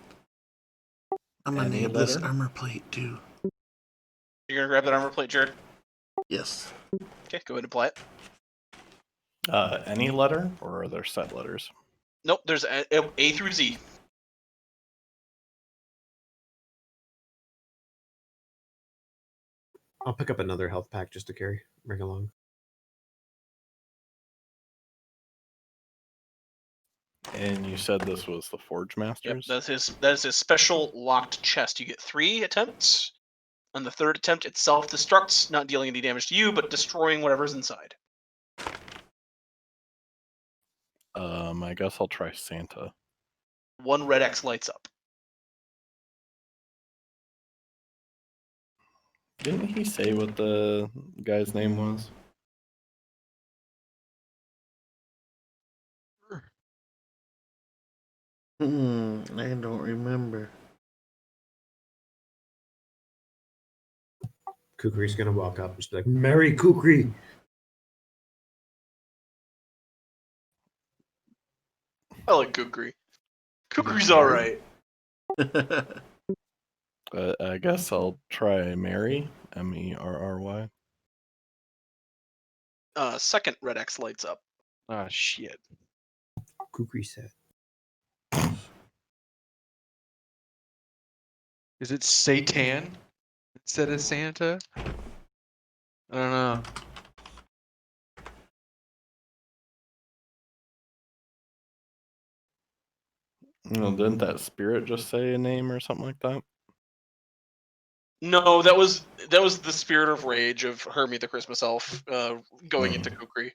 gonna Any name this letter? armor plate too. You're gonna grab that armor plate, Jared? Yes. Okay, go ahead and apply it. Any letter, or are there set letters? Nope, there's A through Z. I'll pick up another health pack just to bring along. And you said this was the Forge Yep, Masters? that is his special locked chest. You get 3 attempts. On the 3rd attempt, it self-destructs, not dealing any damage to you, but destroying whatever's inside. I guess I'll try Santa. 1 red X lights up. Didn't he say what the guy's name was? I don't remember. Kukri's gonna walk up and just be like, "Merry Kukri." I like Kukri. Kukri's alright. I guess I'll try Mary. Merry. 2nd red X lights up. Ah, shit. Kukri said. Is it Satan instead of Santa? I don't know. Didn't that spirit just say a name or something like that? No, that was the spirit of rage of Hermie the Christmas elf going into Kukri.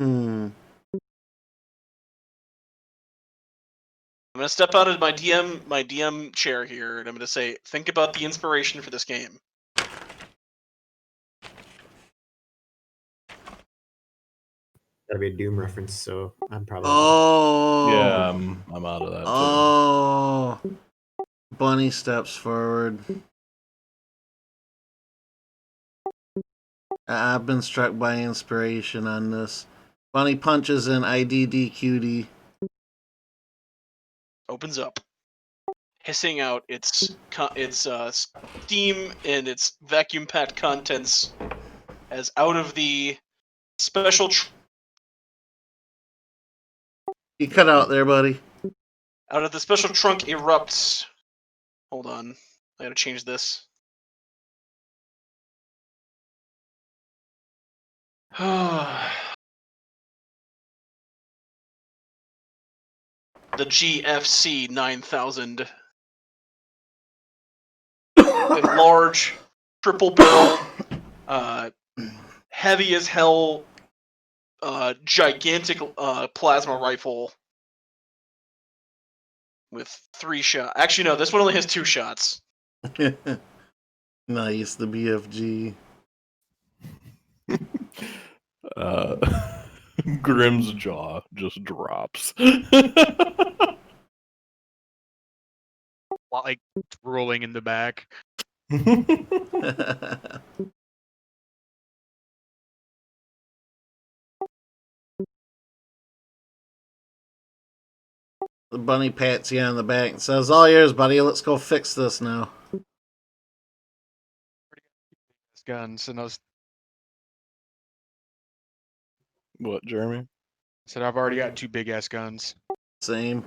I'm gonna step out of my DM chair here, and I'm gonna say, think about the inspiration for this game. That'd be a Doom reference, so I'm probably. Yeah, I'm out of that too. Oh. Bunny steps forward. I've been struck by inspiration on this. Bunny punches in IDDQD. Opens up, hissing out its steam and its vacuum-packed contents as out of the special You cut out there, buddy. out of the special trunk erupts. Hold on, I gotta change this. The GFC 9000. A large, triple-barreled, heavy as hell, gigantic plasma rifle with 3 shots. Actually, no, this one only has 2 shots. Nice, the BFG. Grimm's jaw just drops. Like rolling in the back. The bunny pats you on the back and says, "All yours, buddy. Let's go fix this now." Guns and those. What, Jeremy? Said I've already got 2 big ass guns. Same.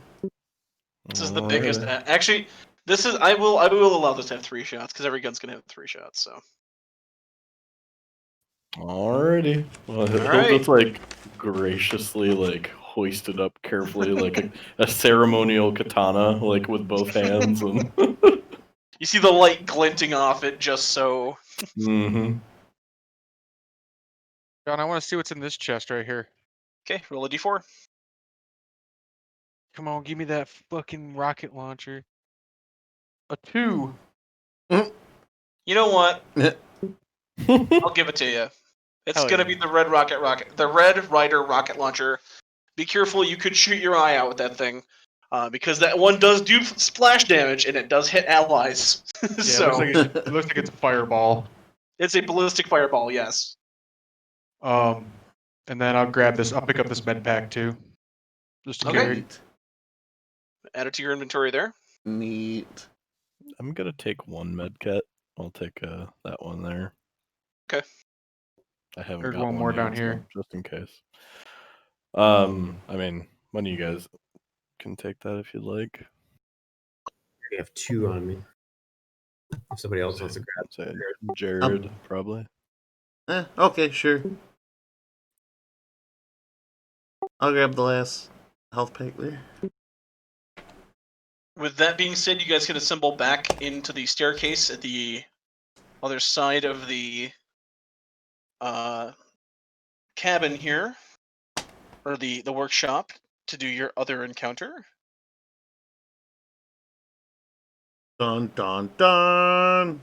This is the biggest. Actually, this is. I will allow this to have 3 shots because every gun's gonna have 3 shots. So. Alrighty. Well, he'll Alright. just like graciously like hoist it up carefully, like a ceremonial katana, like with both hands, and. You see the light glinting off it, just so. Mm-hmm. John, I want to see what's in this chest right here. Okay, roll a d4. Come on, give me that fucking rocket launcher. A 2. You know what? I'll give it to you. It's Hell gonna yeah. be the Red Rider rocket launcher. Be careful, you could shoot your eye out with that thing, because that one does do splash damage and it does hit allies. Yeah, So it looks like it's a fireball. it's a ballistic fireball. Yes. And then I'll grab this. I'll pick up this med pack too, just to Okay. carry. Neat. Add it to your inventory there. Neat. I'm gonna take 1 med kit. I'll take that one there. Okay. I haven't There's got one more yet, down so here. just in case. I mean, one of you guys can take that if you'd like. I have 2 on me. If somebody else wants to grab. Say Jared, probably. Okay, sure. I'll grab the last health pack there. with that being said, you guys can assemble back into the staircase at the other side of the cabin here, or the workshop, to do your other encounter. Dun dun dun.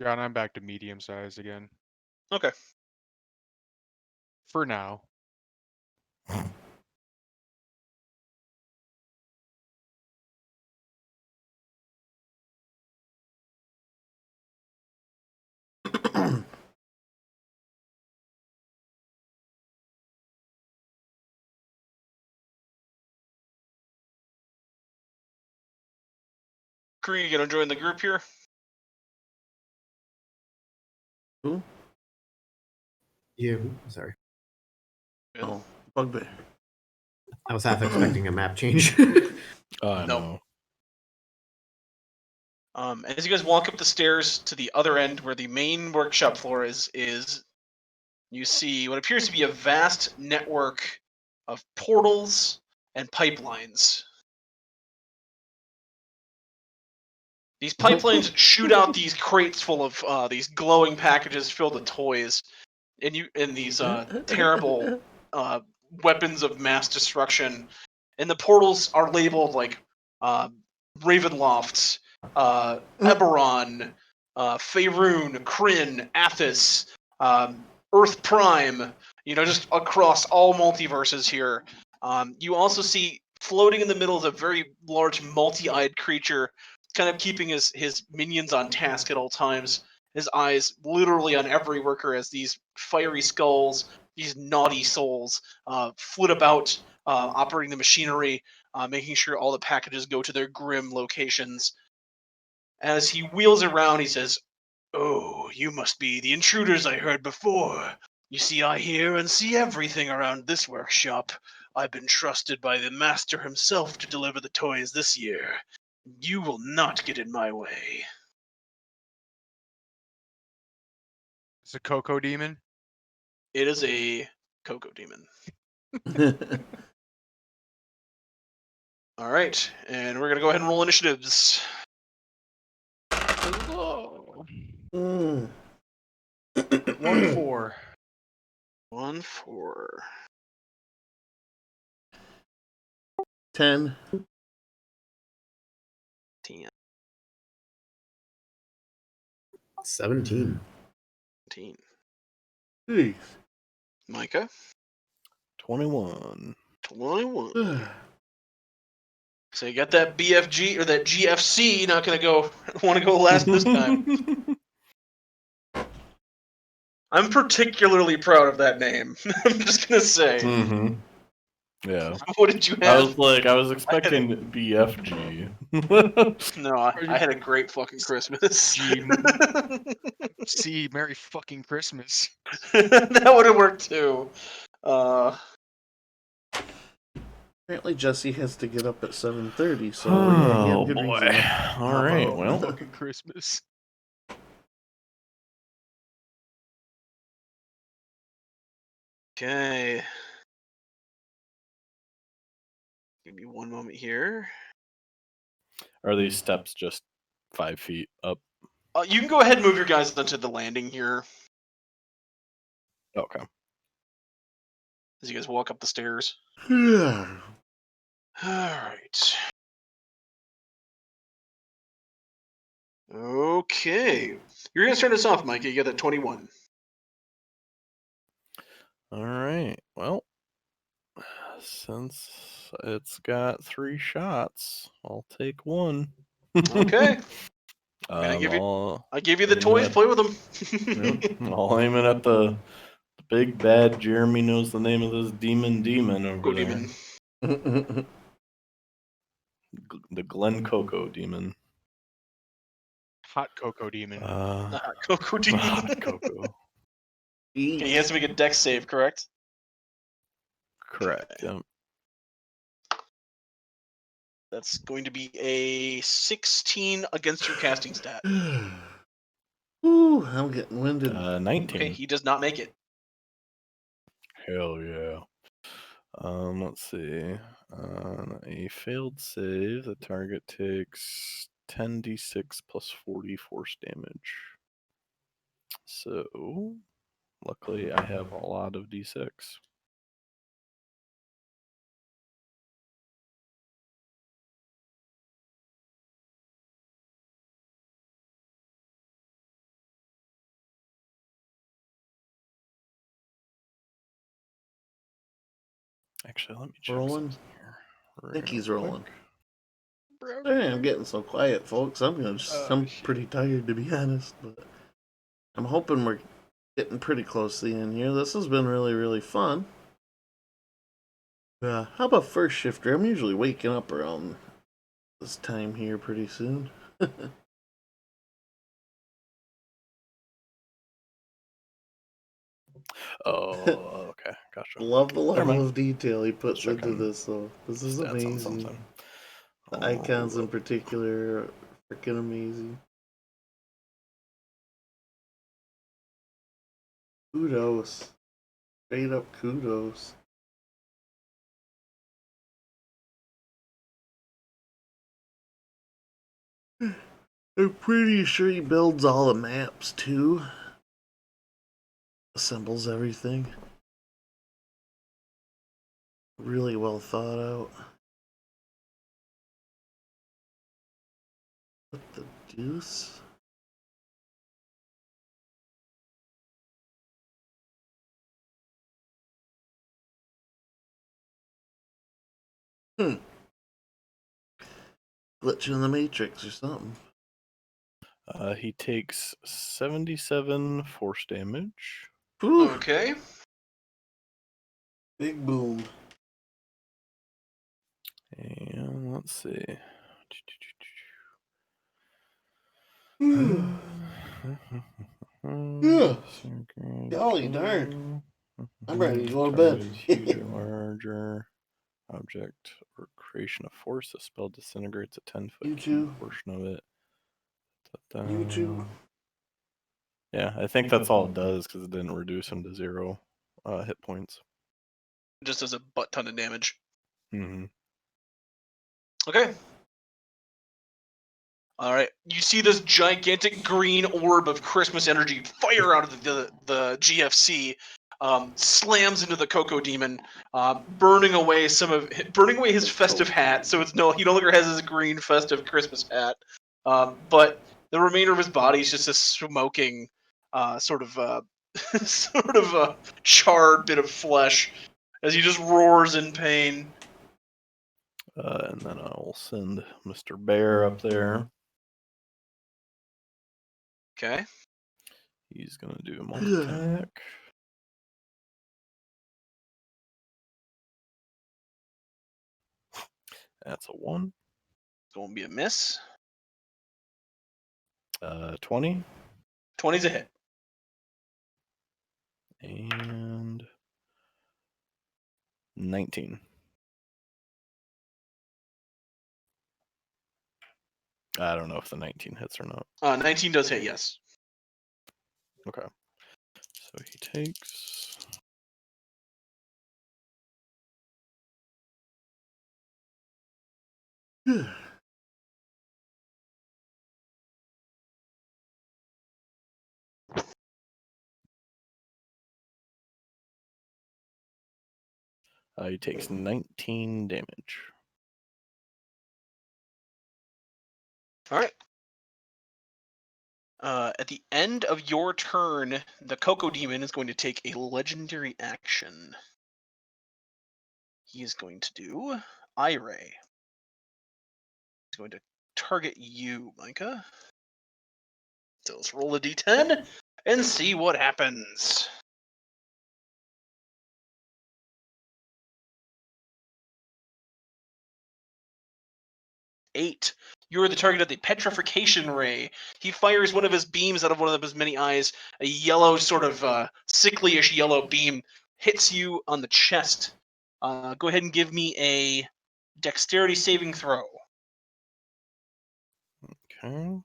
John, I'm back to medium size again. Okay. For now. Kukri, you gonna join the group here? Who? Yeah, sorry. Oh, Bugbear. I was half expecting a map change. No. As you guys walk up the stairs to the other end, where the main workshop floor is you see what appears to be a vast network of portals and pipelines. These pipelines shoot out these crates full of these glowing packages filled with toys, and these terrible weapons of mass destruction. And the portals are labeled like Ravenloft, Eberron, Faerun, Kryn, Athos, Earth Prime. Just across all multiverses here. You also see floating in the middle is a very large multi-eyed creature, kind of keeping his minions on task at all times. His eyes literally on every worker as these fiery skulls, these naughty souls, flit about, operating the machinery, making sure all the packages go to their grim locations. As he wheels around, he says, "Oh, you must be the intruders I heard before. You see, I hear and see everything around this workshop. I've been trusted by the master himself to deliver the toys this year. You will not get in my way." It's a Cocoa Demon. It is a Cocoa Demon. All right, and we're gonna go ahead and roll initiatives. Mm. 1-4. 1-4. 10. 10. 17. 10. Jeez. Micah. 21. 21. So you got that BFG or that GFC. Not gonna want to go last this time. I'm particularly proud of that name. I'm just gonna say. Mm-hmm. Yeah. What did you I have? was expecting BFG. No, I had a great fucking Christmas. See, Merry fucking Christmas. That would have worked too. Apparently Jesse has to get up at 7:30, so Oh good boy. reason. All right. Oh, Well, fucking Christmas. Okay. Give me one moment here. are these steps just 5 feet up? You can go ahead and move your guys onto the landing here Okay. as you guys walk up the stairs. Yeah. All right. Okay. You're gonna start us off, Mike. You got a 21. All right. Well, since it's got 3 shots, I'll take one. Okay. I give you the toys. Play with them. I'll aim it at the big bad Jeremy knows the name of this demon over Go there. demon. The Glen Coco demon. Hot Cocoa Demon. Coco demon. Hot Coco. Okay, he has to make a dex save, correct? Correct. Yep. That's going to be a 16 against your casting stat. Ooh, I'm getting winded. 19. Okay, he does not make it. Hell yeah. Let's see. On a failed save, the target takes 10d6 plus 40 force damage. So, luckily, I have a lot of d6. Actually, let me check Rolling. something here. I think he's real rolling. quick. Hey, I'm getting so quiet, folks. I'm Shit. pretty tired, to be honest, but I'm hoping we're getting pretty close to the end here. This has been really, really fun. How about first shifter? I'm usually waking up around this time here pretty soon. Oh, okay, gotcha. Love the Never level mind. of detail he puts Just into checking this, though. This is Stats on amazing. something. The icons in particular are freaking amazing. Kudos. Straight up kudos. I'm pretty sure he builds all the maps too. Assembles everything. Really well thought out. What the deuce? Glitch in the matrix or something. He takes 77 force damage. Whew. Okay. Big boom. And let's see. Yeah. Golly darn. I'm ready to go to bed. Target is huge or larger object or creation of force. The spell disintegrates a 10-foot You cube too. portion of it. You too. Yeah, I think that's all it does because it didn't reduce him to 0 hit points. Just does a butt ton of damage. Mm-hmm. Okay. All right. You see this gigantic green orb of Christmas energy fire out of the GFC, slams into the Cocoa Demon, burning away his festive hat. So he no longer has his green festive Christmas hat, but the remainder of his body is just a smoking, sort of charred bit of flesh as he just roars in pain. And then I'll send Mr. Bear up there. Okay. He's gonna do a multi-attack. That's a 1. Going to be a miss. 20. 20's a hit. And 19. I don't know if the 19 hits or not. 19 does hit, yes. Okay. So he takes... he takes 19 damage. All right. At the end of your turn, the Cocoa Demon is going to take a legendary action. He is going to do Eye Ray. He's going to target you, Micah. So let's roll a d10 and see what happens. Eight. You are the target of the Petrification Ray. He fires one of his beams out of one of his many eyes. A yellow, sort of sickly-ish yellow beam hits you on the chest. Go ahead and give me a dexterity saving throw. Okay.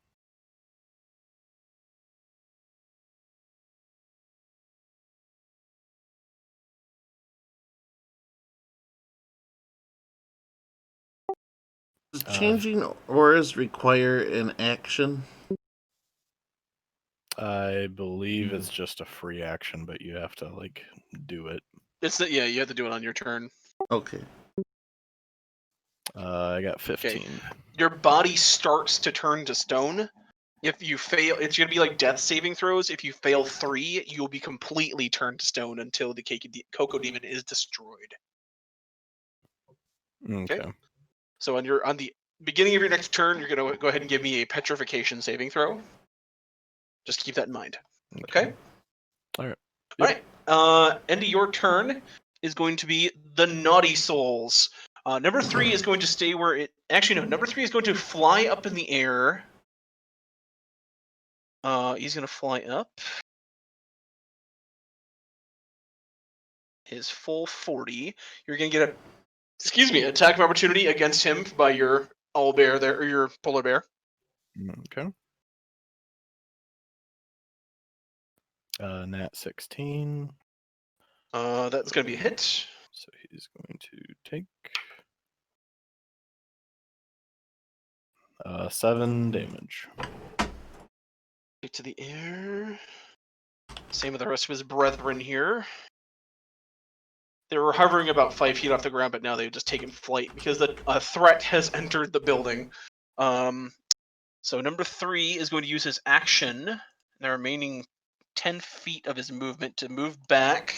Does changing auras require an action? I believe it's just a free action, but you have to like do it. Yeah, you have to do it on your turn. Okay. I got 15. Your body starts to turn to stone. If you fail, it's going to be like death saving throws. If you fail 3, you'll be completely turned to stone until the Cocoa Demon is destroyed. Okay. So on the beginning of your next turn, you're going to go ahead and give me a petrification saving throw. Just keep that in mind. Okay? All right. All right. End of your turn is going to be the Naughty Souls. Number 3 is going to stay where it... Actually, no. Number 3 is going to fly up in the air. He's going to fly up. His full 40. You're going to get attack of opportunity against him by your owlbear there, or your polar bear. Okay. Nat 16. That's going to be a hit. So he's going to take 7 damage. Get to the air. Same with the rest of his brethren here. They were hovering about 5 feet off the ground, but now they've just taken flight because the threat has entered the building. So number 3 is going to use his action, the remaining 10 feet of his movement, to move back.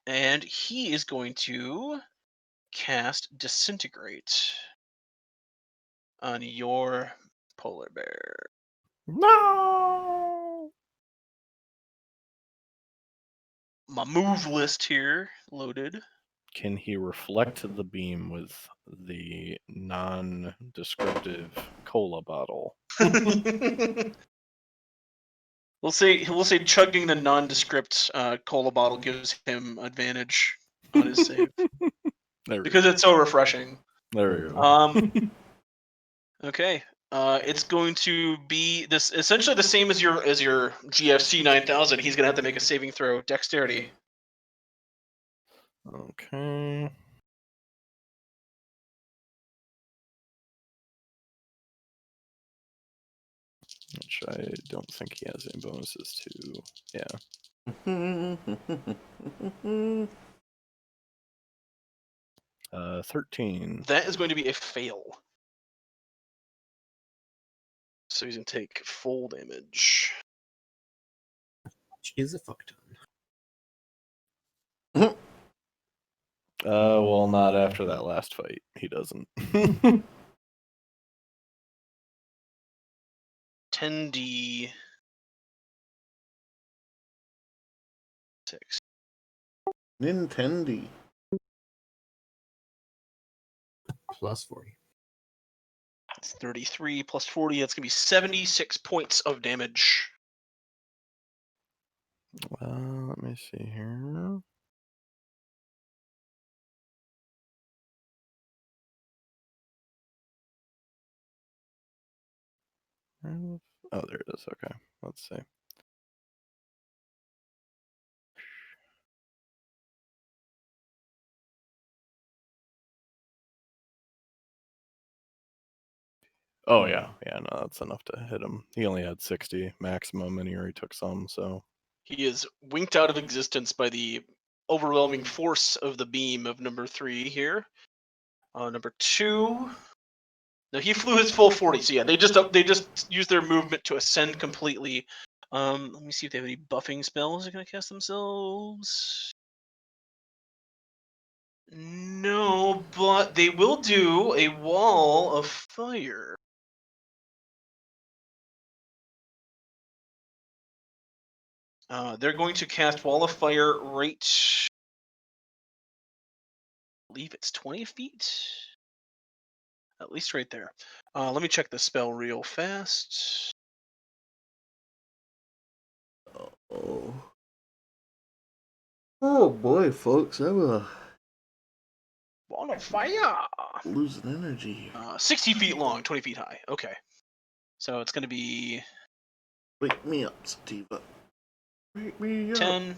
And he is going to cast Disintegrate on your polar bear. No! My move list here loaded. Can he reflect the beam with the non-descriptive cola bottle? We'll say chugging the nondescript cola bottle gives him advantage on his save because it's so refreshing. There we go. Okay. It's going to be this essentially the same as your GFC 9000. He's gonna have to make a saving throw, dexterity. Okay. Which I don't think he has any bonuses to. Yeah. 13. That is going to be a fail. So he's gonna take full damage. Which is a fuck ton. Well, not after that last fight. He doesn't. 10d6. Nintendo. plus 40. It's 33 plus 40. That's gonna be 76 points of damage. Well, let me see here. Oh, there it is. Okay, let's see. Oh yeah, no, that's enough to hit him. He only had 60 maximum, and he already took some. So He is winked out of existence by the overwhelming force of the beam of number 3 here. Number 2. No, he flew his full 40. So yeah, they just used their movement to ascend completely. Let me see if they have any buffing spells they're gonna cast themselves. No, but they will do a wall of fire. They're going to cast wall of fire right. I believe it's 20 feet. At least right there. Let me check the spell real fast. Oh. Oh boy, folks, I'm Wall of fire. losing energy. 60 feet long, 20 feet high. Okay. So it's going to be Wake me up, Sativa. Wake me up. 10,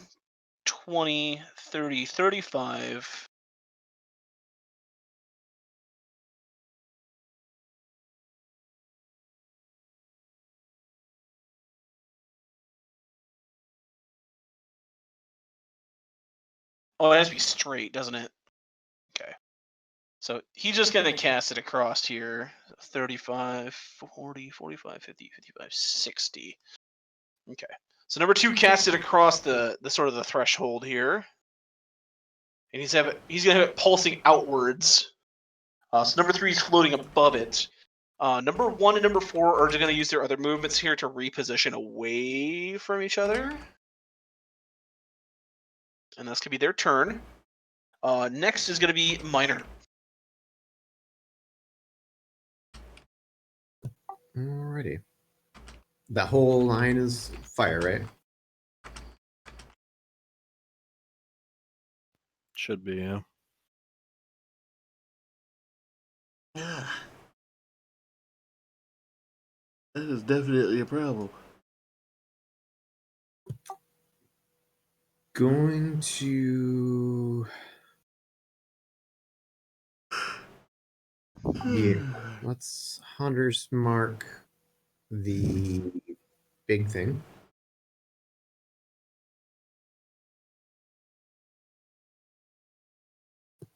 20, 30, 35. Oh, it has to be straight, doesn't it? Okay. So he's just going to cast it across here. 35, 40, 45, 50, 55, 60. Okay. So number 2 casts it across the sort of the threshold here. And he's going to have it pulsing outwards. So number 3 is floating above it. Number 1 and number 4 are just going to use their other movements here to reposition away from each other. And that's going to be their turn. Next is going to be Minor. Alrighty. That whole line is fire, right? Should be, yeah. Yeah. That is definitely a problem. Going to. Yeah. Let's Hunter's Mark the big thing.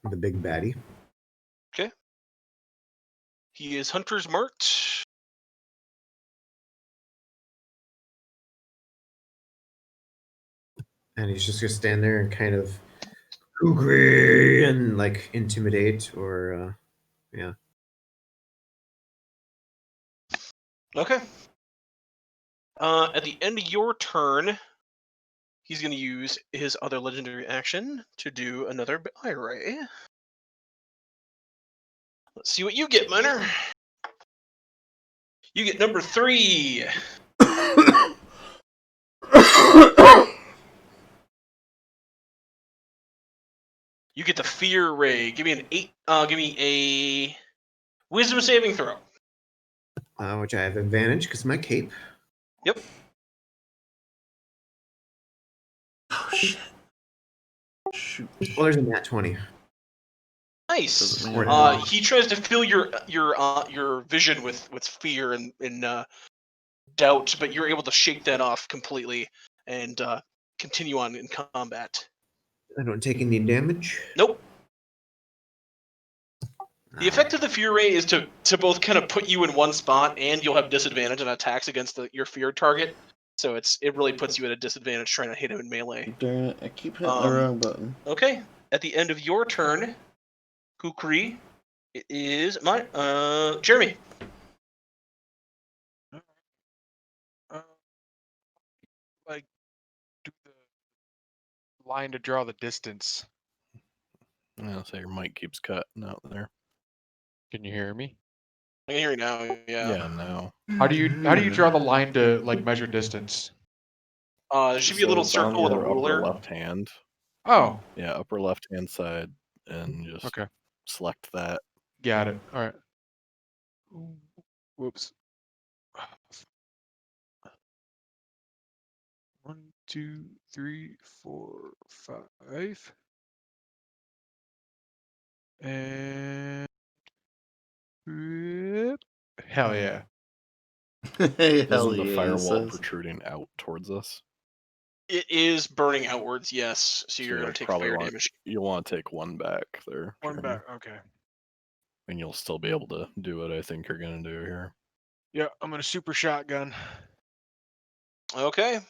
The big baddie. Okay. He is Hunter's marked. And he's just gonna stand there and kind of Kukri and like intimidate or yeah. Okay. At the end of your turn, he's going to use his other legendary action to do another eye. Let's see what you get, Minor. You get number 3. You get the Fear Ray. Give me an 8. Give me a Wisdom saving throw. Which I have advantage because my cape. Yep. Oh shit. Shoot. Well, there's a nat 20. Nice. Doesn't matter. He tries to fill your vision with fear and doubt, but you're able to shake that off completely and continue on in combat. I don't take any damage. Nope. The effect of the Fear Ray is to both kind of put you in one spot, and you'll have disadvantage on attacks against your feared target. So it really puts you at a disadvantage trying to hit him in melee. Darn it, I keep hitting the wrong button. Okay. At the end of your turn, Kukri, it is Jeremy. Like, do the line to draw the distance. I'll say your mic keeps cutting out there. Can you hear me? I can hear you now. Yeah. Yeah, now. How do you draw the line to like measure distance? There should be a little it's on circle with a your ruler. upper left hand. Oh, Yeah, upper left hand side, and just okay, select that. got it. All right. Whoops. 1, 2, 3, 4, 5, and hell yeah. Hey, hell Isn't the yeah, firewall says. protruding out towards us? It is burning outwards, yes. So you're you'll going to take probably fire want- damage. You'll want to take one back there. One Jeremy, back. Okay. and you'll still be able to do what I think you're gonna do here. Yeah, I'm gonna super shotgun. Okay.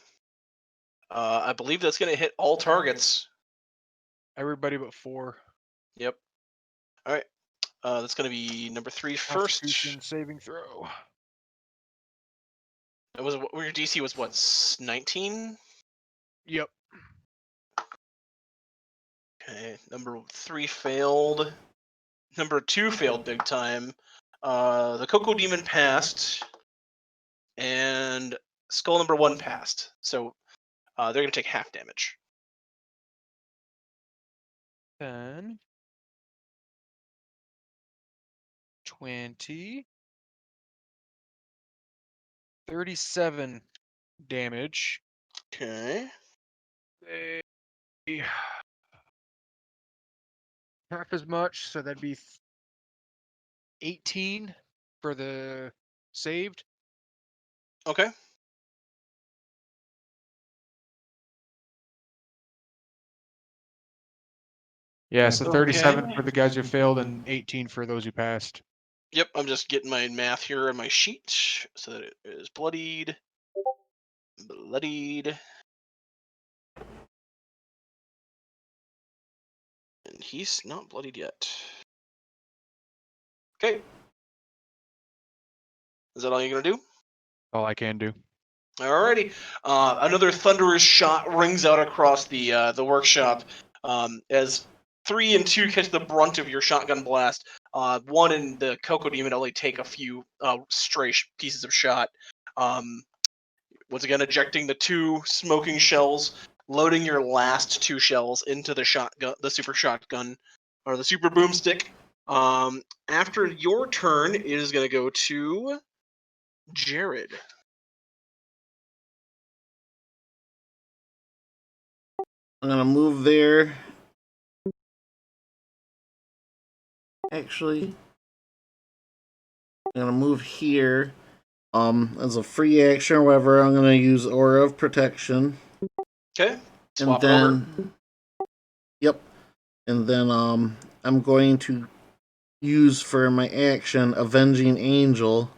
I believe that's going to hit all targets. Everybody but 4. Yep. All right. That's going to be number 3 first. Constitution saving throw. It was your DC was what, 19? Yep. Okay. Number 3 failed. Number 2 failed big time. The Cocoa Demon passed, and Skull number 1 passed. So they're going to take half damage. 10, 20, 37 damage. Okay. They half as much, so that'd be 18 for the saved. Okay. Yeah, so 37 Okay. for the guys who failed and 18 for those who passed. Yep, I'm just getting my math here on my sheet so that it is bloodied. Bloodied. And he's not bloodied yet. Okay. Is that all you're gonna do? All I can do. Alrighty. Another thunderous shot rings out across the workshop as 3 and 2 catch the brunt of your shotgun blast. 1 and the Coco Demon only take a few stray pieces of shot. Once again, ejecting the 2 smoking shells, loading your last 2 shells into the shotgun, the super shotgun, or the super boomstick. After your turn, it is going to go to Jared. I'm gonna move there. Actually, I'm gonna move here. As a free action or whatever, I'm gonna use Aura of Protection. Okay, And swap it over. then, yep. And then, I'm going to use for my action Avenging Angel.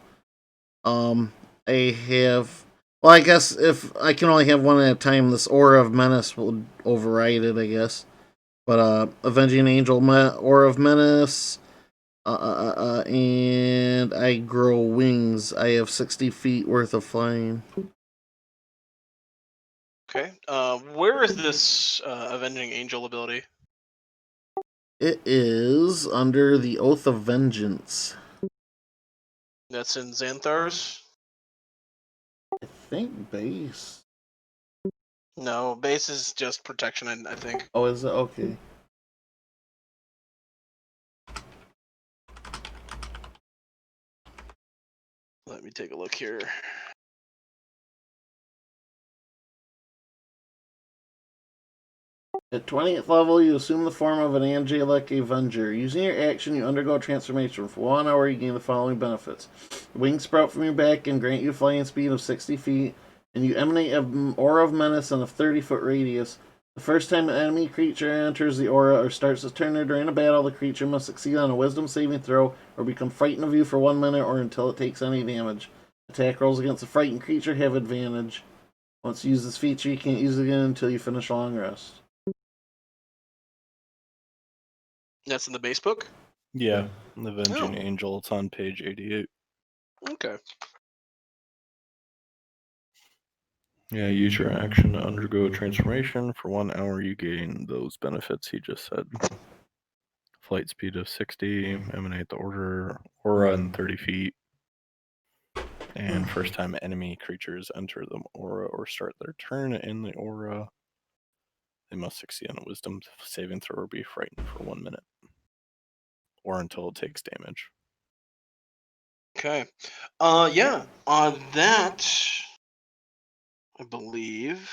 I have. Well, I guess if I can only have one at a time, this Aura of Menace will override it, I guess. But, Avenging Angel, Aura of Menace. And I grow wings. I have 60 feet worth of flying. Okay, where is this Avenging Angel ability? It is under the Oath of Vengeance. That's in Xanthar's? I think base. No, base is just protection, I think. Oh, is it? Okay. Let me take a look here. At 20th level, you assume the form of an angelic avenger. Using your action, you undergo a transformation. For 1 hour, you gain the following benefits. Wings sprout from your back and grant you a flying speed of 60 feet, and you emanate an aura of menace in a 30-foot radius. The first time an enemy creature enters the aura or starts its turn during a battle, the creature must succeed on a wisdom saving throw or become frightened of you for 1 minute or until it takes any damage. Attack rolls against a frightened creature have advantage. Once you use this feature, you can't use it again until you finish a long rest. That's in the base book? Yeah, the Avenging Oh. Angel. It's on page 88. Okay. Yeah, use your action to undergo a transformation. For 1 hour, you gain those benefits he just said. Flight speed of 60, emanate the aura in 30 feet. And first time enemy creatures enter the aura or start their turn in the aura, they must succeed on a wisdom saving throw or be frightened for 1 minute. Or until it takes damage. Okay. Yeah, on that, I believe.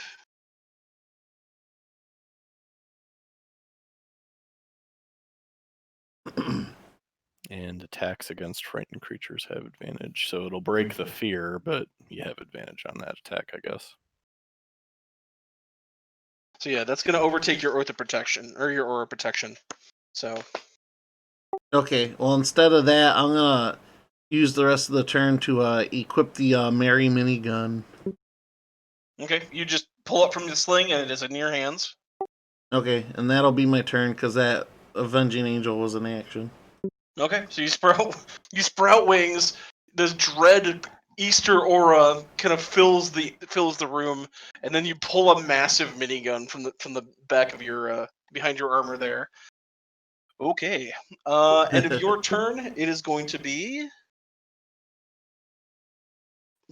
And attacks against frightened creatures have advantage. So it'll break the fear, but you have advantage on that attack, I guess. So yeah, that's gonna overtake your Oath of Protection, or your Aura of Protection. So. Okay, well, instead of that, I'm gonna use the rest of the turn to equip the Mary minigun. Okay, you just pull up from the sling and it is in your hands. Okay, and that'll be my turn because that Avenging Angel was an action. Okay, so you sprout wings. This dread Easter aura kind of fills the room, and then you pull a massive minigun from the back of your behind your armor there. Okay, end of your turn. It is going to be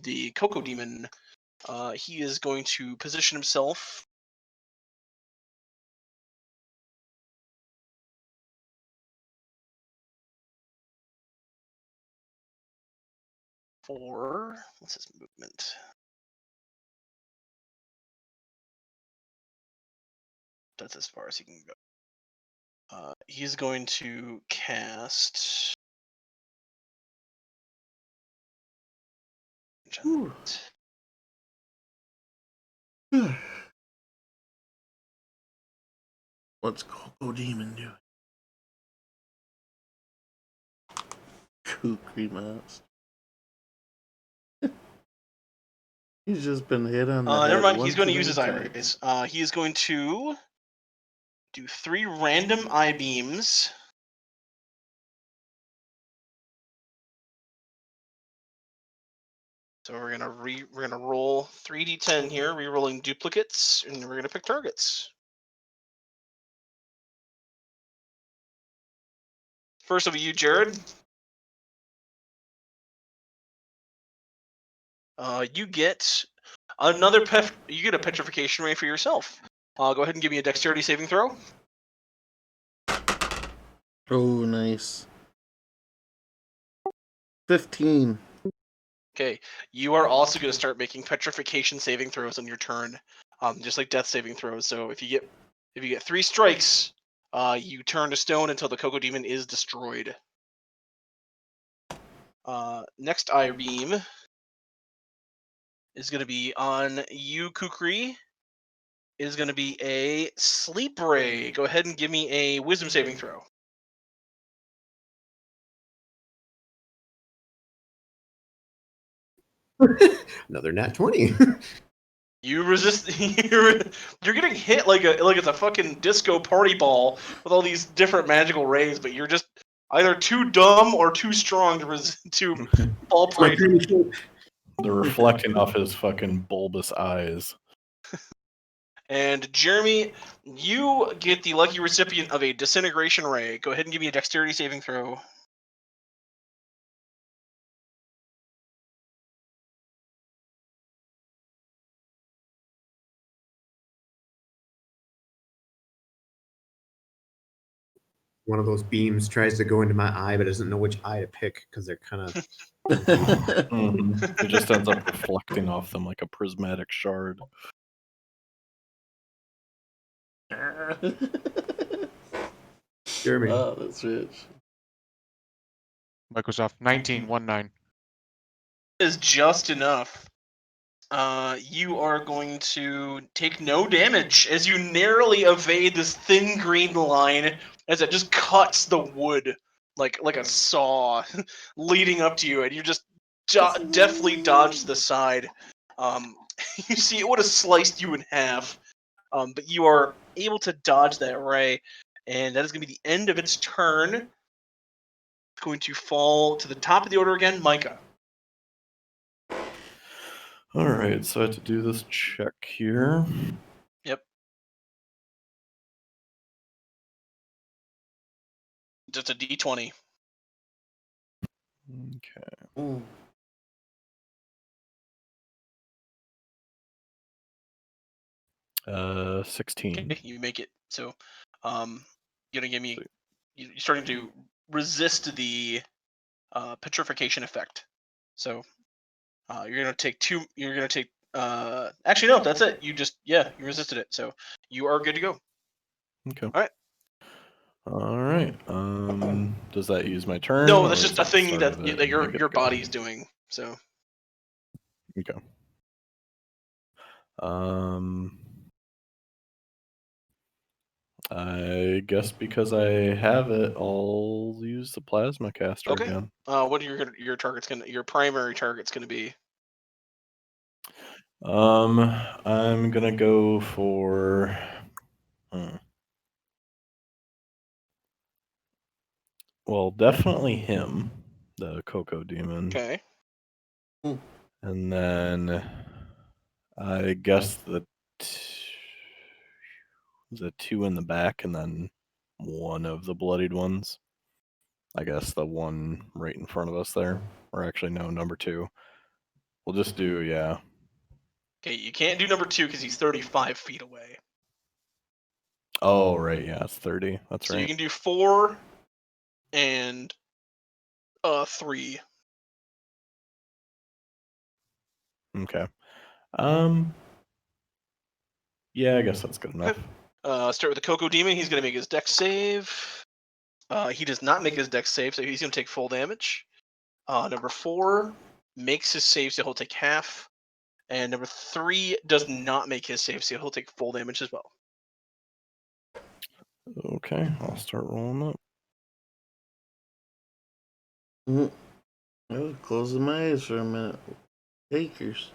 the Coco Demon. He is going to position himself. For what's his movement? That's as far as he can go. He's going to cast. What's Coco Demon doing? Kukri Monster. He's just been hit on the head. Never mind. He's one going to too use his many eye times. rays. He is going to do 3 random eye beams. So we're gonna roll 3d10 here, re-rolling duplicates, and we're gonna pick targets. First of you, Jared. You get another you get a petrification ray for yourself. Go ahead and give me a dexterity saving throw. Oh, nice. 15. Okay, you are also going to start making petrification saving throws on your turn, just like death saving throws. So if you get 3 strikes, you turn to stone until the Coco Demon is destroyed. Next eye beam is going to be on you, Kukri. It is going to be a sleep ray. Go ahead and give me a wisdom saving throw. Another nat 20. You resist. You're getting hit like it's a fucking disco party ball with all these different magical rays, but you're just either too dumb or too strong to fall prey. They're reflecting off his fucking bulbous eyes. And Jeremy, you get the lucky recipient of a disintegration ray. Go ahead and give me a dexterity saving throw. One of those beams tries to go into my eye, but doesn't know which eye to pick because they're kind of. It just ends up reflecting off them like a prismatic shard. Jeremy. Oh, that's rich. Microsoft 1919. Is just enough. You are going to take no damage as you narrowly evade this thin green line as it just cuts the wood like a saw leading up to you, and you just deftly dodge to the side. You see, it would have sliced you in half, but you are able to dodge that ray, and that is going to be the end of its turn. It's going to fall to the top of the order again, Micah. Alright, so I have to do this check here. Yep. Just a d20. Okay. 16. Okay, you make it. So, you're gonna give me. You're starting to resist the petrification effect. So, you're gonna take 2. You're gonna take. Actually, no, that's it. You you resisted it. So you are good to go. Okay. All right. Alright. Does that use my turn? No, or that's is just a the thing start that of it that and I get your to go? body's doing. So. Okay. I guess because I have it, I'll use the plasma caster Okay. again. What are your primary target's gonna be? I'm gonna go for. Well, definitely him, the Coco Demon. Okay. And then I guess the 2 in the back, and then one of the bloodied ones. I guess the one right in front of us there. Or actually, no, number 2. We'll just do, yeah. Okay, you can't do number 2 because he's 35 feet away. Oh, right, yeah, it's 30. That's So right. you can do 4 and 3. Okay. Yeah, I guess that's good enough. Start with the Coco Demon. He's going to make his dex save. He does not make his dex save, so he's going to take full damage. Number 4 makes his save, so he'll take half. And number 3 does not make his save, so he'll take full damage as well. Okay, I'll start rolling up. I was closing my eyes for a minute. Takers.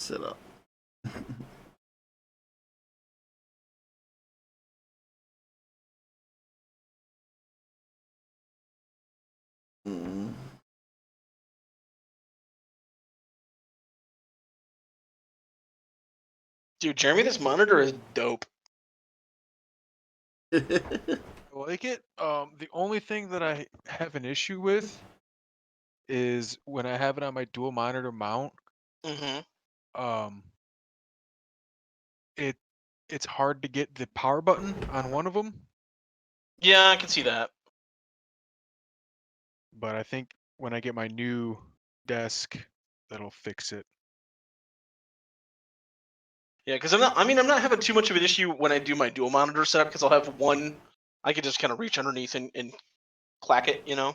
Sit up. Mm. Dude, Jeremy, this monitor is dope. I like it. The only thing that I have an issue with is when I have it on my dual monitor mount. Mm-hmm. Um, it's hard to get the power button on one of them, Yeah, I can see that. but I think when I get my new desk, that'll fix it. Yeah, because I'm not having too much of an issue when I do my dual monitor setup because I'll have one. I can just kind of reach underneath and clack it, you know.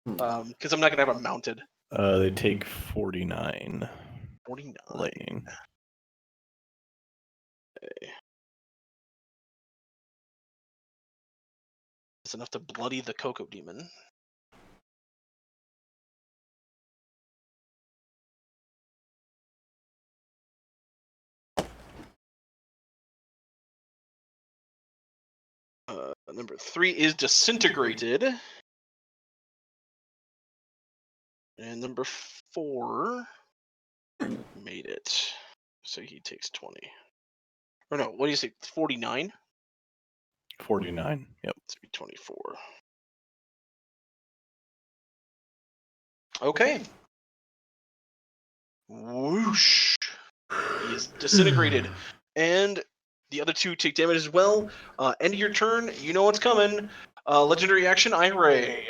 Because I'm not gonna have it mounted. They take 49 49. lightning. It's enough to bloody the Cocoa Demon. Number 3 is disintegrated. And number 4 made it. So he takes 20. Or no, what do you say? 49? 49, yep. It's be 24. Okay. Whoosh. He is disintegrated. And the other 2 take damage as well. End of your turn. You know what's coming. Legendary action, Ray.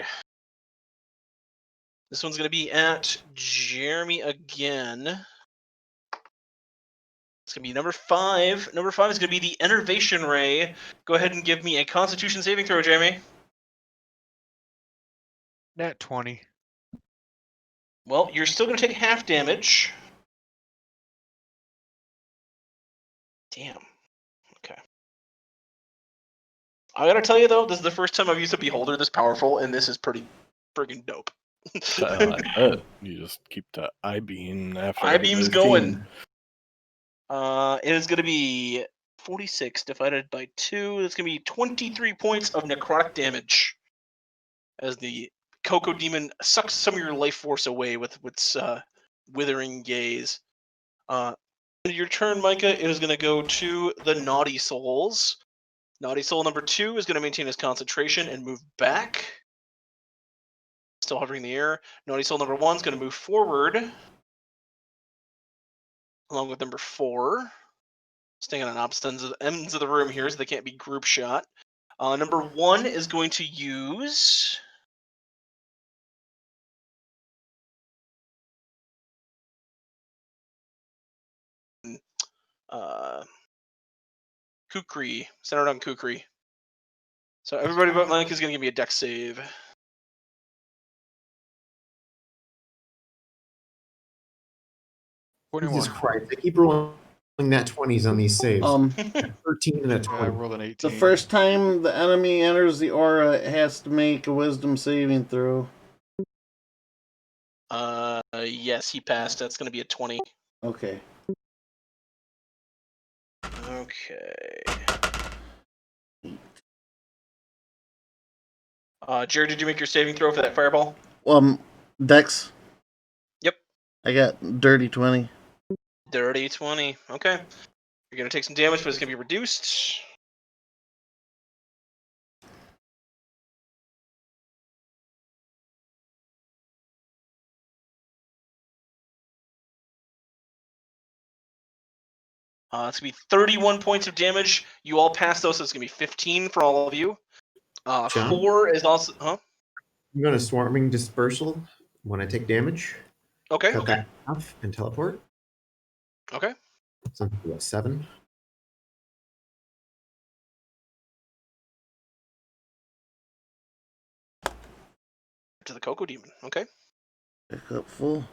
This one's going to be at Jeremy again. It's going to be number 5. Number 5 is going to be the Enervation Ray. Go ahead and give me a Constitution saving throw, Jeremy. Nat 20. Well, you're still going to take half damage. Damn. Okay. I gotta tell you though, this is the first time I've used a Beholder this powerful, and this is pretty friggin' dope. I bet. You just keep the I-beam after I-beam's everybody's going. team. It is gonna be 46 divided by 2. That's gonna be 23 points of necrotic damage as the Cocoa Demon sucks some of your life force away with its withering gaze. Your turn, Micah, is gonna go to the Naughty Souls. Naughty Soul number 2 is gonna maintain his concentration and move back. Still hovering in the air. Naughty Soul number 1 is going to move forward, along with number 4. Staying on opposite ends of the room here so they can't be group shot. Number 1 is going to use... Kukri. Centered on Kukri. So everybody but Mike is going to give me a dex save. Jesus 21. Christ! I keep rolling nat 20s on these saves. 13 and a I 20. rolled an 18. The first time the enemy enters the aura, it has to make a wisdom saving throw. Yes, he passed. That's going to be a 20. Okay. Okay. Jared, did you make your saving throw for that fireball? Dex. Yep. I got dirty 20. Dirty 20. Okay. You're going to take some damage, but it's going to be reduced. It's going to be 31 points of damage. You all pass those, so it's going to be 15 for all of you. John? 4 is also... Huh? I'm going to swarming dispersal when I take damage. Okay. Cut that in half and teleport. Okay. Something about 7. To the Cocoa Demon. Okay. Back up full.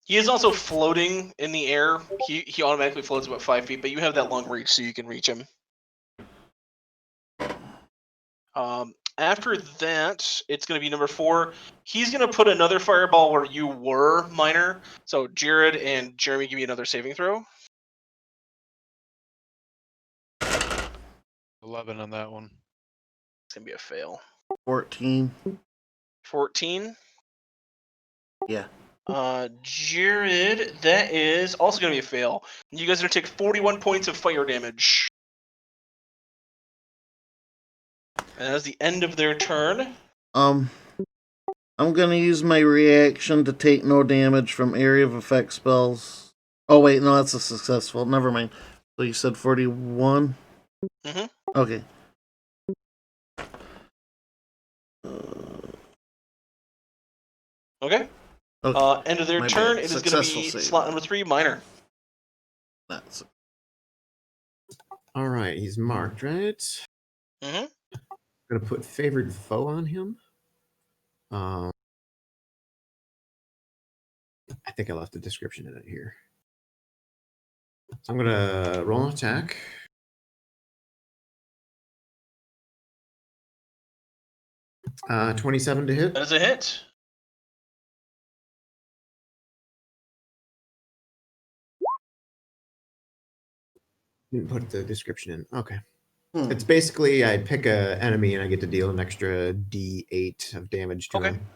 He is also floating in the air. He automatically floats about 5 feet, but you have that long reach, so you can reach him. After that, it's going to be number 4. He's going to put another fireball where you were, Minor. So Jared and Jeremy, give me another saving throw. 11 on that one. It's going to be a fail. 14. 14. Yeah. Jared, that is also going to be a fail. You guys are going to take 41 points of fire damage. And that's the end of their turn. I'm gonna use my reaction to take no damage from area of effect spells. Oh wait, no, that's a successful. Never mind. So you said 41? Mm-hmm. Okay. Okay. Okay. End of their My turn. bad. It is going to Successful be save. slot number 3, Minor. That's All right, he's marked, right? Mm-hmm. Gonna put favored foe on him. I think I left a description in it here. So I'm gonna roll an attack. Uh, 27 to hit. That is a hit. Didn't put the description in. Okay. Hmm. It's basically I pick a enemy and I get to deal an extra D8 of damage to Okay. him.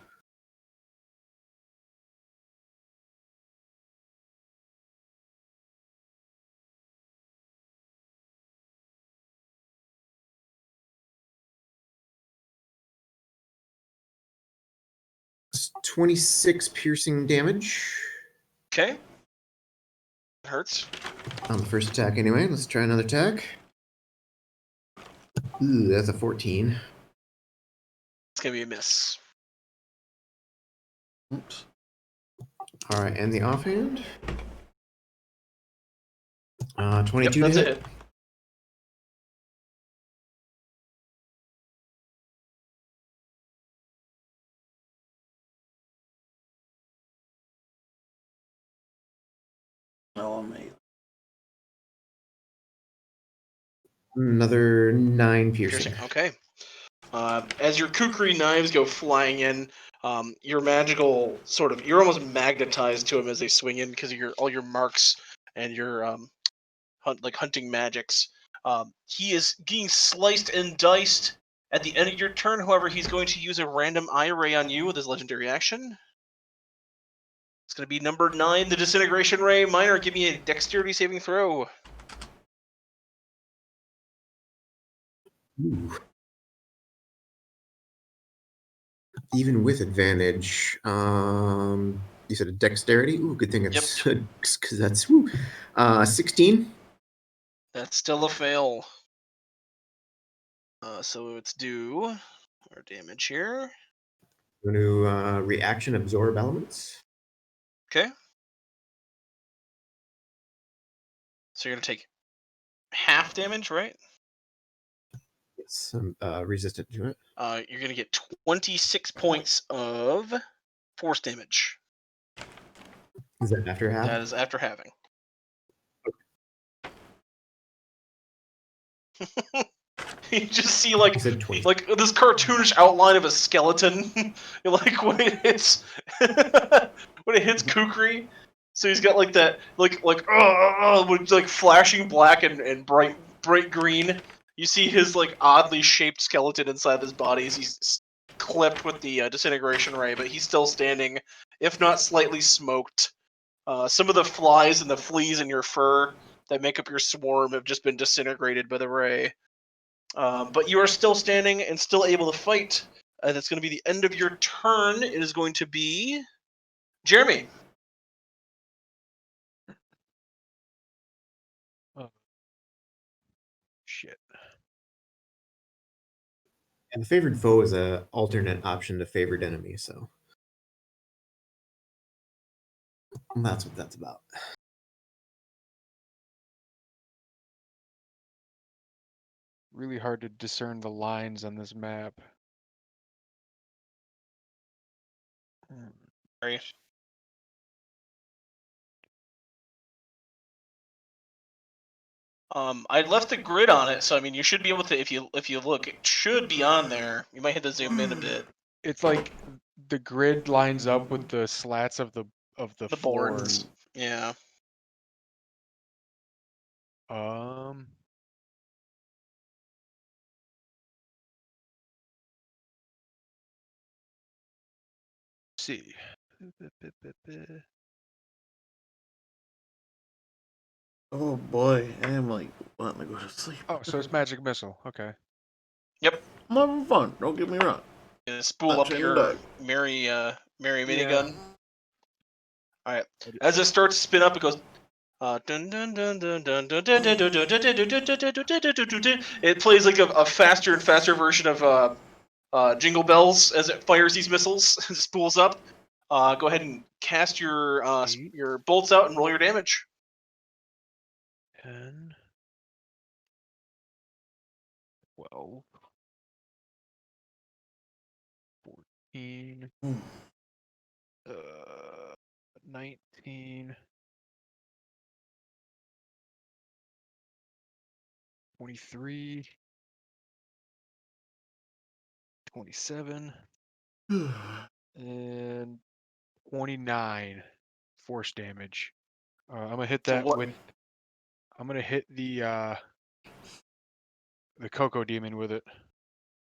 It's 26 piercing damage Okay. It hurts. on the first attack anyway. Let's try another attack. Ooh, that's a 14. It's going to be a miss. Oops. All right, and the offhand. 22 Yep, to that's a hit. hit. Oh, amazing. Another 9 piercing. Okay. As your kukri knives go flying in, your magical you're almost magnetized to him as they swing in because of all your marks and your hunting magics. He is getting sliced and diced at the end of your turn. However, he's going to use a random eye ray on you with his legendary action. It's going to be number 9, the disintegration ray. Minor, give me a dexterity saving throw. Ooh. Even with advantage, you said a dexterity. Ooh, good thing it's because that's 16. That's still a fail. So let's do our damage here. Going to reaction absorb elements. Okay. So you're going to take half damage, right? Yes, I'm resistant to it. You're going to get 26 points of force damage. Is that after half? That is after having. You just see You said 20. like this cartoonish outline of a skeleton, like when it hits Kukri. So he's got like that with like flashing black and bright green. You see his like oddly shaped skeleton inside his body as he's clipped with the disintegration ray, but he's still standing, if not slightly smoked. Some of the flies and the fleas in your fur that make up your swarm have just been disintegrated by the ray. But you are still standing and still able to fight. That's going to be the end of your turn. It is going to be Jeremy. Oh. Shit. And the favored foe is a alternate option to favored enemy, so that's what that's about. Really hard to discern the lines on this map. Sorry. I left the grid on it, so I mean, you should be able to. If you look, it should be on there. You might have to zoom in a bit. It's like the grid lines up with the slats of the The floor. boards. Yeah. See. Oh boy, I am like wanting to go to sleep. Oh, so it's magic missile. Okay. Yep. I'm having fun. Don't get me wrong. Spool Not up trying to your die. Mary Yeah. minigun. All right. As it starts to spin up, it goes. Dun, dun, dun, dun, dun, dun, dun, dun, dun, dun, dun, dun, dun, dun, dun, dun, dun. It plays like a faster and faster version of Jingle Bells as it fires these missiles. As it spools up. Go ahead and cast your bolts out and roll your damage. 10, 12, 14, 19, 23, 27, and 29 force damage. I'm gonna hit that with. I'm gonna hit the Cocoa Demon with it.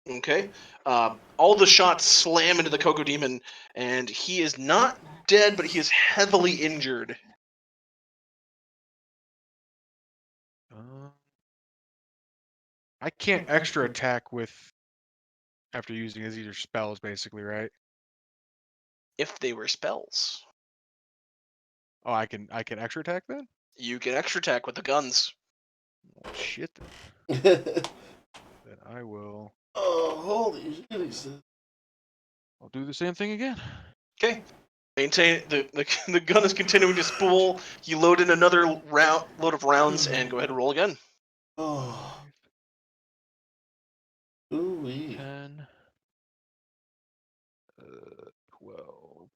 Okay. All the shots slam into the Cocoa Demon, and he is not dead, but he is heavily injured. I can't extra attack with after using his either spells, basically, right? If they were spells, Oh, I can extra attack then? you can extra attack with the guns. Oh, shit. Oh, Then I will. holy shit, he said. I'll do the same thing again. Okay. Maintain the gun is continuing to spool. You load in another load of rounds and go ahead and roll again. Oh. Ooh-wee. 10, 12,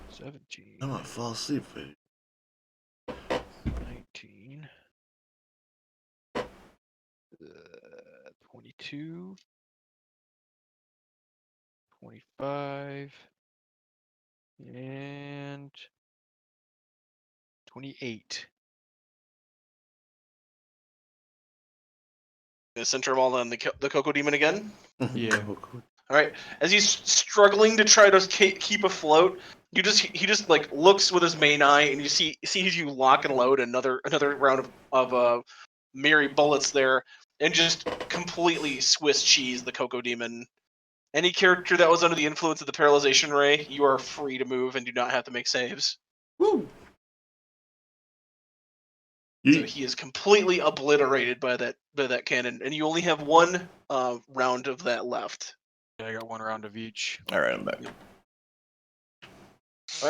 17, I'm gonna fall asleep, baby. 19, 22, 25, and 28. The center all on the Cocoa Demon again. Yeah. All right. As he's struggling to try to keep afloat, he just like looks with his main eye, and you sees you lock and load another round of Mary bullets there, and just completely Swiss cheese the Cocoa Demon. Any character that was under the influence of the paralyzation ray, you are free to move and do not have to make saves. Woo. So he is completely obliterated by that cannon, and you only have one round of that left. Yeah, I got one round of each. Alright, I'm back. All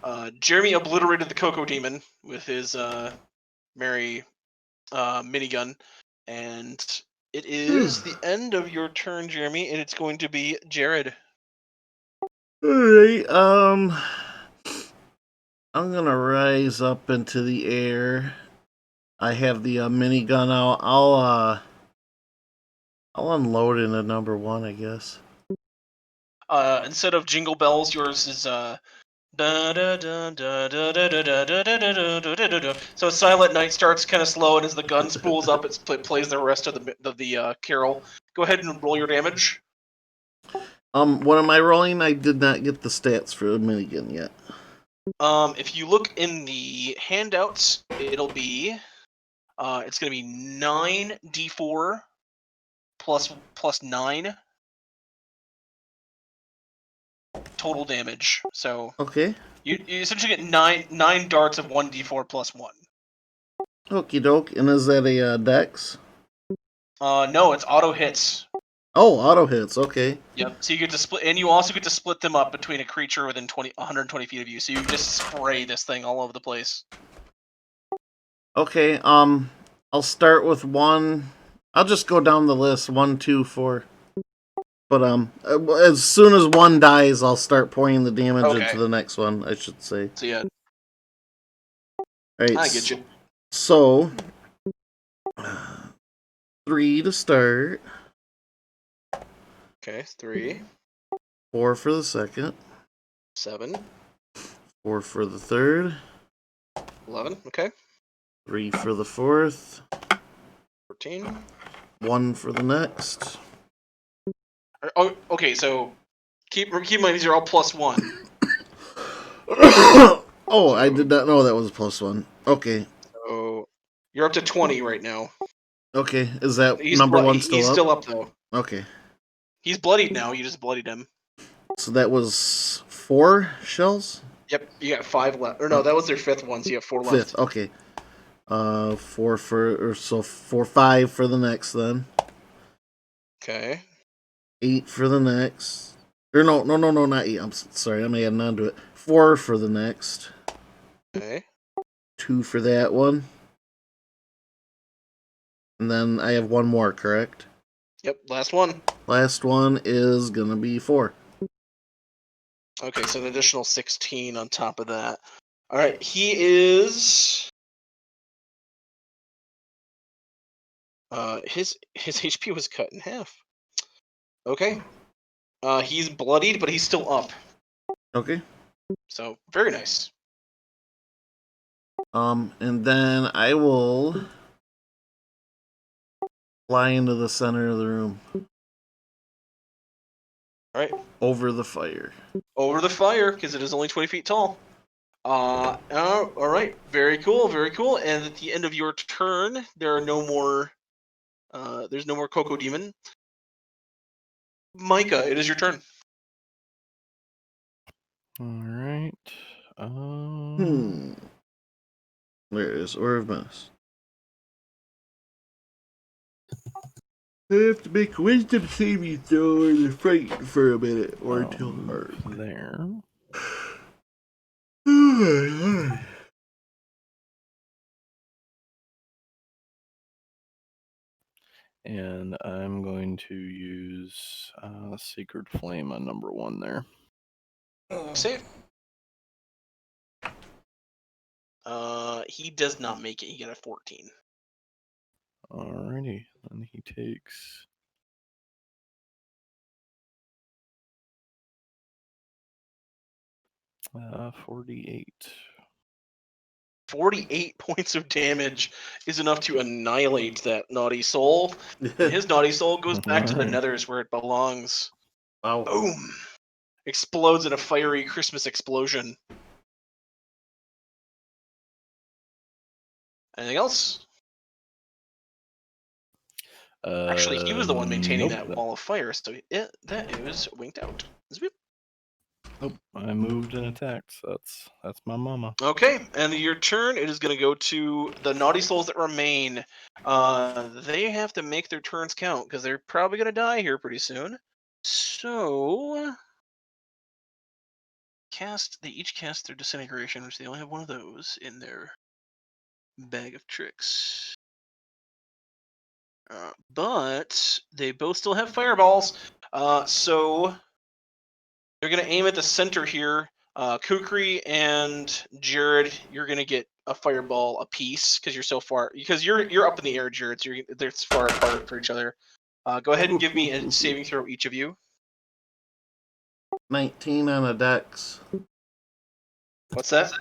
right. Jeremy obliterated the Cocoa Demon with his Mary minigun, and it is the end of your turn, Jeremy, and it's going to be Jared. Alright, I'm gonna rise up into the air. I have the minigun out. I'll unload into number one, I guess. Instead of Jingle Bells, yours is so Silent Night starts kind of slow, and as the gun spools up, it plays the rest of the carol. Go ahead and roll your damage. What am I rolling? I did not get the stats for the minigun yet. If you look in the handouts, it'll be it's gonna be 9d4 plus 9 total damage. So Okay. you essentially get nine darts of 1d4 plus 1. Okie doke. And is that a dex? No, it's auto hits. Oh, auto hits. Okay. Yep. So you get to split, and you also get to split them up between a creature within 120 feet of you. So you just spray this thing all over the place. Okay. I'll start with one. I'll just go down the list. 1, 2, 4. But as soon as one dies, I'll start pouring the damage Okay. into the next one, I should say. So yeah, All right. I get you. So, 3 to start, Okay, 3, 4 for the second, 7, 4 for the third, 11. Okay, 3 for the fourth, 14. 1 for the next. Oh, okay. So keep in mind these are all +1. Oh, I did not know that was a +1. Okay. So you're up to 20 right now. Okay. Is that He's number 1 still he's up? still up though. Okay. He's bloodied now. You just bloodied him. So that was 4 shells? Yep, you got 5 left. Or no, that was their 5th one. So you have 4 left. 5th. Okay. 4 for, or so 4, 5 for the next then. Okay. 8 for the next. Or no, not 8. I'm sorry, I'm adding on to it. 4 for the next. Okay. 2 for that one. And then I have 1 more, correct? Yep, last one. Last one is gonna be 4. Okay, so an additional 16 on top of that. All right, he is. His HP was cut in half. Okay. He's bloodied, but he's still up. Okay. So very nice. And then I will fly into the center of the room. All right. Over the fire. Over the fire, because it is only 20 feet tall. All right. Very cool. Very cool. And at the end of your turn, there are no more. There's no more Coco Demon. Micah, it is your turn. Alright. There it is. Order of Menace. I have to make a wisdom saving throw or they're frightened for a minute or too hard. There. And I'm going to use Sacred Flame on number 1 there. Save. He does not make it. He got a 14. Alrighty. Then he takes 48. 48 points of damage is enough to annihilate that naughty soul. And his naughty soul goes back to the nethers where it belongs. Wow. Boom! Explodes in a fiery Christmas explosion. Anything else? Actually, he was the one maintaining Nope, that wall of fire, so that is winked out. Zip. Nope, I moved and attacked. So that's my mama. Okay, and your turn, it is going to go to the naughty souls that remain. They have to make their turns count because they're probably going to die here pretty soon. So, they each cast their disintegration, which they only have one of those in their bag of tricks. But they both still have fireballs, so they're going to aim at the center here. Kukri and Jared, you're going to get a fireball apiece because you're so far. Because you're up in the air, Jared. So they're far apart for each other. Go ahead and give me a saving throw, each of you. 19 on a dex. What's that?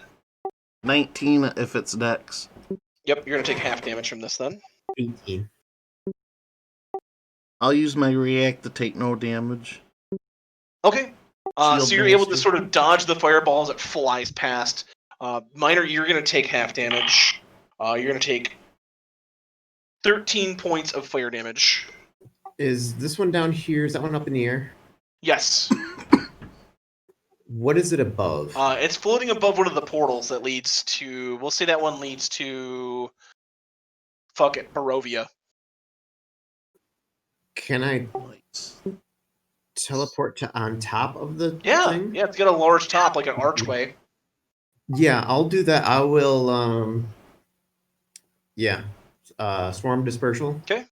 19 if it's dex. Yep, you're going to take half damage from this then. 18. I'll use my react to take no damage. Okay. Shield So you're able to master. sort of dodge the fireball as it flies past. Minor, you're going to take half damage. You're going to take 13 points of fire damage. Is this one down here? Is that one up in the air? Yes. What is it above? It's floating above one of the portals that leads to... We'll say that one leads to... Fuck it, Barovia. Can I Lights. teleport to on top of the Yeah, thing? yeah, it's got a large top, like an archway. Yeah, I'll do that. I will, yeah. Swarm Dispersal. Okay.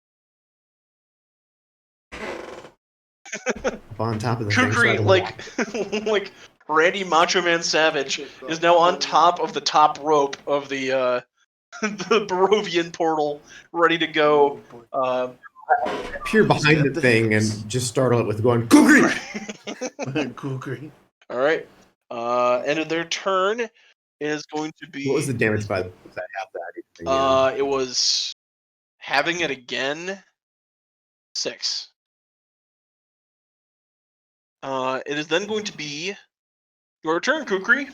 Up on top of the thing. so I Kukri, can- like Randy Macho Man Savage, is now on top of the top rope of the the Barovian portal ready to go. Peer behind Get the the thing hex. and just startle it with going, Kukri! Kukri. All right. End of their turn is going to be. What was the damage by the was that half that? It was having it again. 6. It is then going to be your turn, Kukri.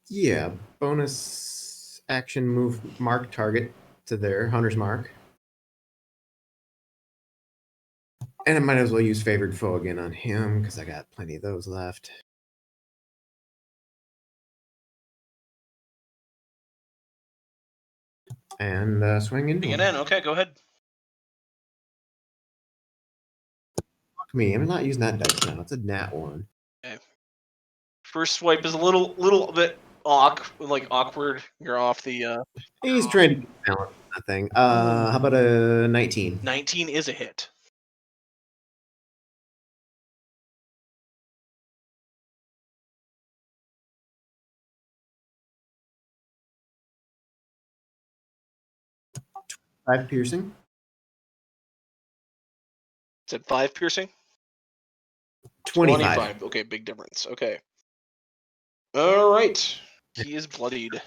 Yeah, bonus action move mark target to their hunter's mark. And I might as well use favored foe again on him because I got plenty of those left. And swing into Bring it him. in. Okay, go ahead. Fuck me, I'm not using that dice now. It's a nat 1. First swipe is a little bit awkward. You're off the. He's trying to balance that thing. How about a 19? 19 is a hit. Five piercing. Is it 5 piercing? 25. Okay, big difference. Okay. All right. He is bloodied.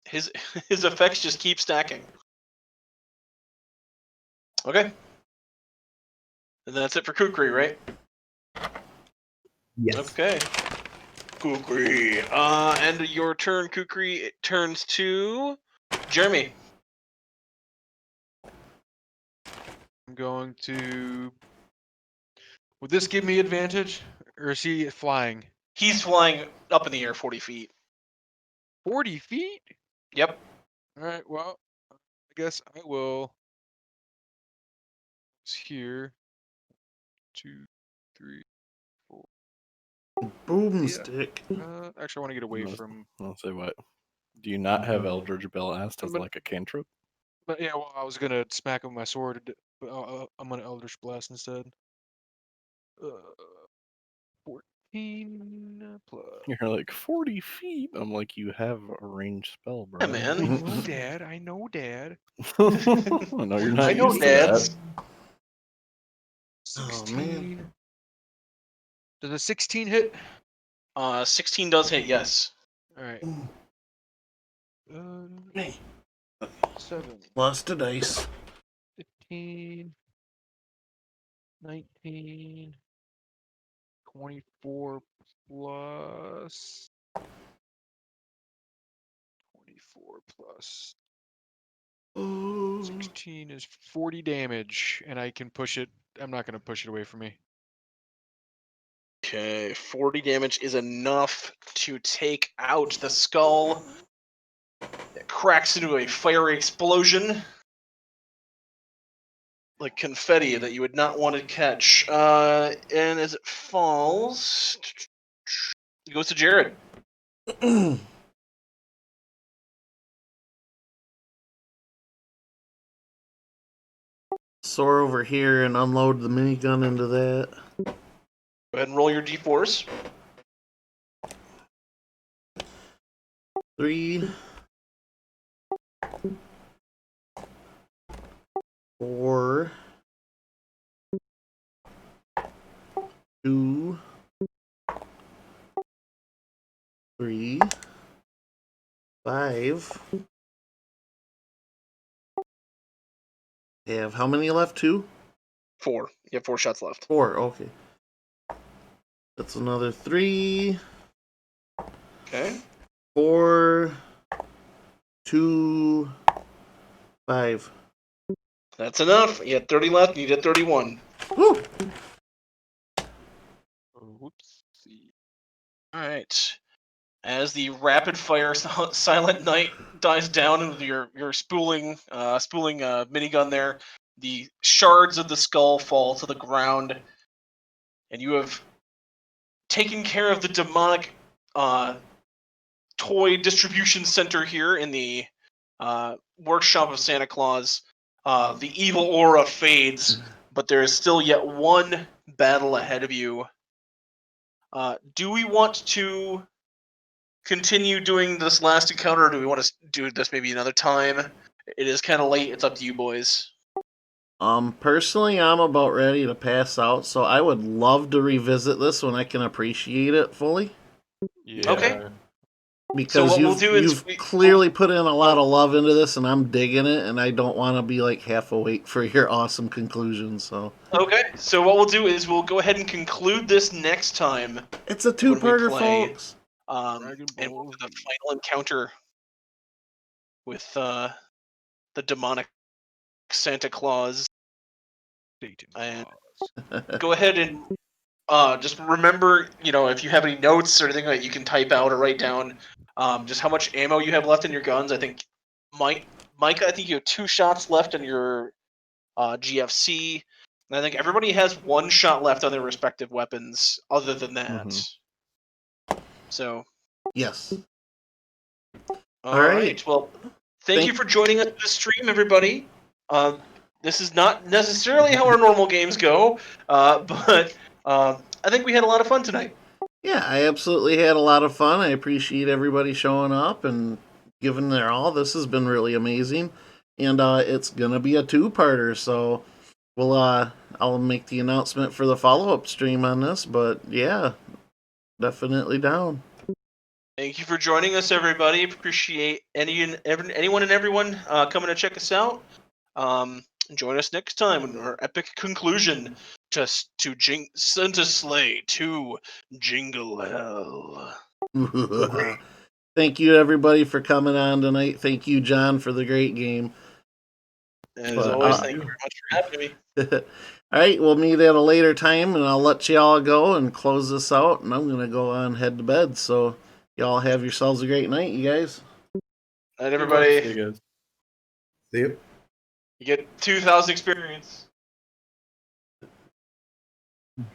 His effects just keep stacking. Okay. And that's it for Kukri, right? Yes. Okay. Kukri. End of your turn, Kukri. It turns to Jeremy. I'm going to. Would this give me advantage, or is he flying? He's flying up in the air 40 feet. 40 feet? Yep. All right. Well, I guess I will. It's here. 2, 3, 4. Boomstick. Actually, I want to get away No. from. I'll say what. Do you not have Eldritch Blast as like a cantrip? But yeah, well, I was gonna smack him with my sword, but I'm gonna Eldritch Blast instead. 14 plus. You're like 40 feet. I'm like, you have a ranged spell, bro. Yeah, man. I know, Dad. I know, Dad. No, you're not I know, used to dads. that. 16. Oh, man. Does a 16 hit? 16 does hit, yes. All right. Hey, 7, lost a dice. 15, 19, 24 plus 24 plus 16 is 40 damage, and I can push it. I'm not going to push it away from me. Okay, 40 damage is enough to take out the skull. It cracks into a fiery explosion. Like confetti that you would not want to catch. And as it falls, it goes to Jared. Soar over here and unload the minigun into that. Go ahead and roll your d4s. 3, 4, 2, 3, 5. Have how many left? 2? 4. You have 4 shots left. 4, okay. That's another 3, Okay. 4, 2, 5. That's enough. You had 30 left, and you did 31. Woo! Whoopsie. Alright. As the rapid fire Silent Night dies down with your spooling minigun there, the shards of the skull fall to the ground, and you have taken care of the demonic toy distribution center here in the workshop of Santa Claus. The evil aura fades, but there is still yet one battle ahead of you. Do we want to continue doing this last encounter, or do we want to do this maybe another time? It is kind of late. It's up to you boys. Personally, I'm about ready to pass out, so I would love to revisit this when I can appreciate it fully. Yeah. Okay. Because what we'll do is you've clearly put in a lot of love into this, and I'm digging it, and I don't want to be like half awake for your awesome conclusion. So Okay, so what we'll do is we'll go ahead and conclude this next time. it's a when we two-parter, play, folks. And we'll do the final encounter with the demonic Santa Claus. And go ahead and just remember, if you have any notes or anything that you can type out or write down, just how much ammo you have left in your guns. I think, Mike, I think you have 2 shots left in your GFC. And I think everybody has 1 shot left on their respective weapons, other than that. So. Yes. All right. Well, thank you for joining us for the stream, everybody. This is not necessarily how our normal games go, but I think we had a lot of fun tonight. Yeah, I absolutely had a lot of fun. I appreciate everybody showing up and giving their all. This has been really amazing. And it's gonna be a 2-parter, so I'll make the announcement for the follow-up stream on this, but yeah, definitely down. Thank you for joining us, everybody. Appreciate anyone and everyone coming to check us out. Join us next time in our epic conclusion to Santa Slay to Jingle Hell. Thank you, everybody, for coming on tonight. Thank you, John, for the great game. As always, thank you very much for having me. All right, we'll meet at a later time, and I'll let y'all go and close this out, and I'm going to go on head to bed. So y'all have yourselves a great night, you guys. Night, everybody. See you guys. See you. You get 2,000 experience.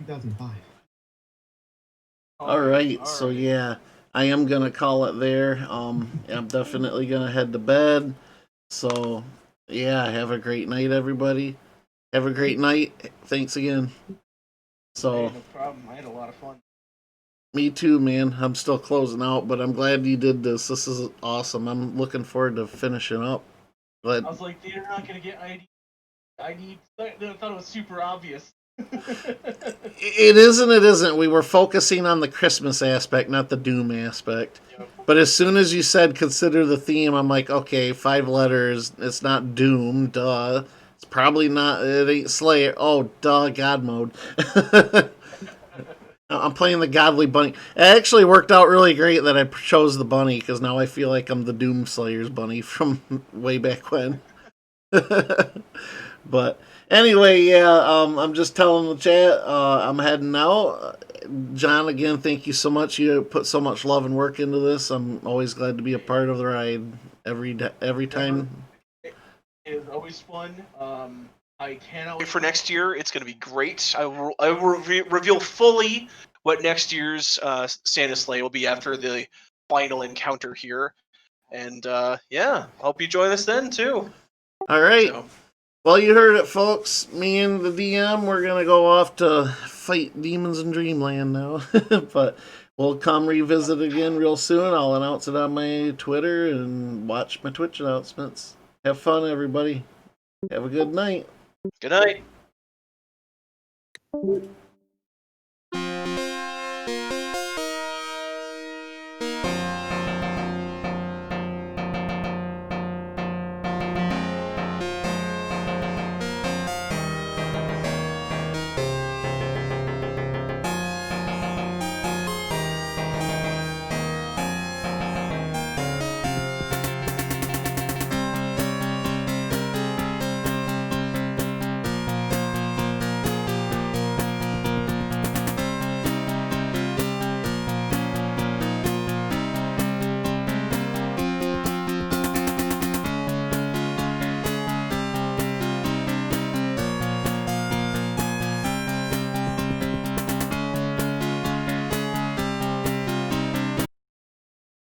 2005. All right, so yeah, I am going to call it there. I'm definitely going to head to bed. So yeah, have a great night, everybody. Have a great night. Thanks again. So, Hey, no problem. I had a lot of fun. Me too, man. I'm still closing out, but I'm glad you did this. This is awesome. I'm looking forward to finishing up. But I was like, they're not gonna get ID. I thought it was super obvious. it isn't. It isn't. We were focusing on the Christmas aspect, not the Doom aspect. Yep. But as soon as you said consider the theme, I'm like, okay, 5 letters. It's not Doom. Duh. It's probably not. It ain't Slayer. Oh, duh. God mode. I'm playing the Godly Bunny. It actually worked out really great that I chose the bunny, because now I feel like I'm the Doom Slayer's bunny from way back when. But anyway, yeah, I'm just telling the chat, I'm heading out. John, again, thank you so much. You put so much love and work into this. I'm always glad to be a part of the ride every time. It is always fun. I cannot wait for next year. It's going to be great. I will reveal fully what next year's Santa Slay will be after the final encounter here. And yeah, hope you join us then too. All right. So. Well, you heard it, folks. Me and the DM, we're going to go off to fight demons in Dreamland now. But we'll come revisit again real soon. I'll announce it on my Twitter and watch my Twitch announcements. Have fun, everybody. Have a good night. Good night.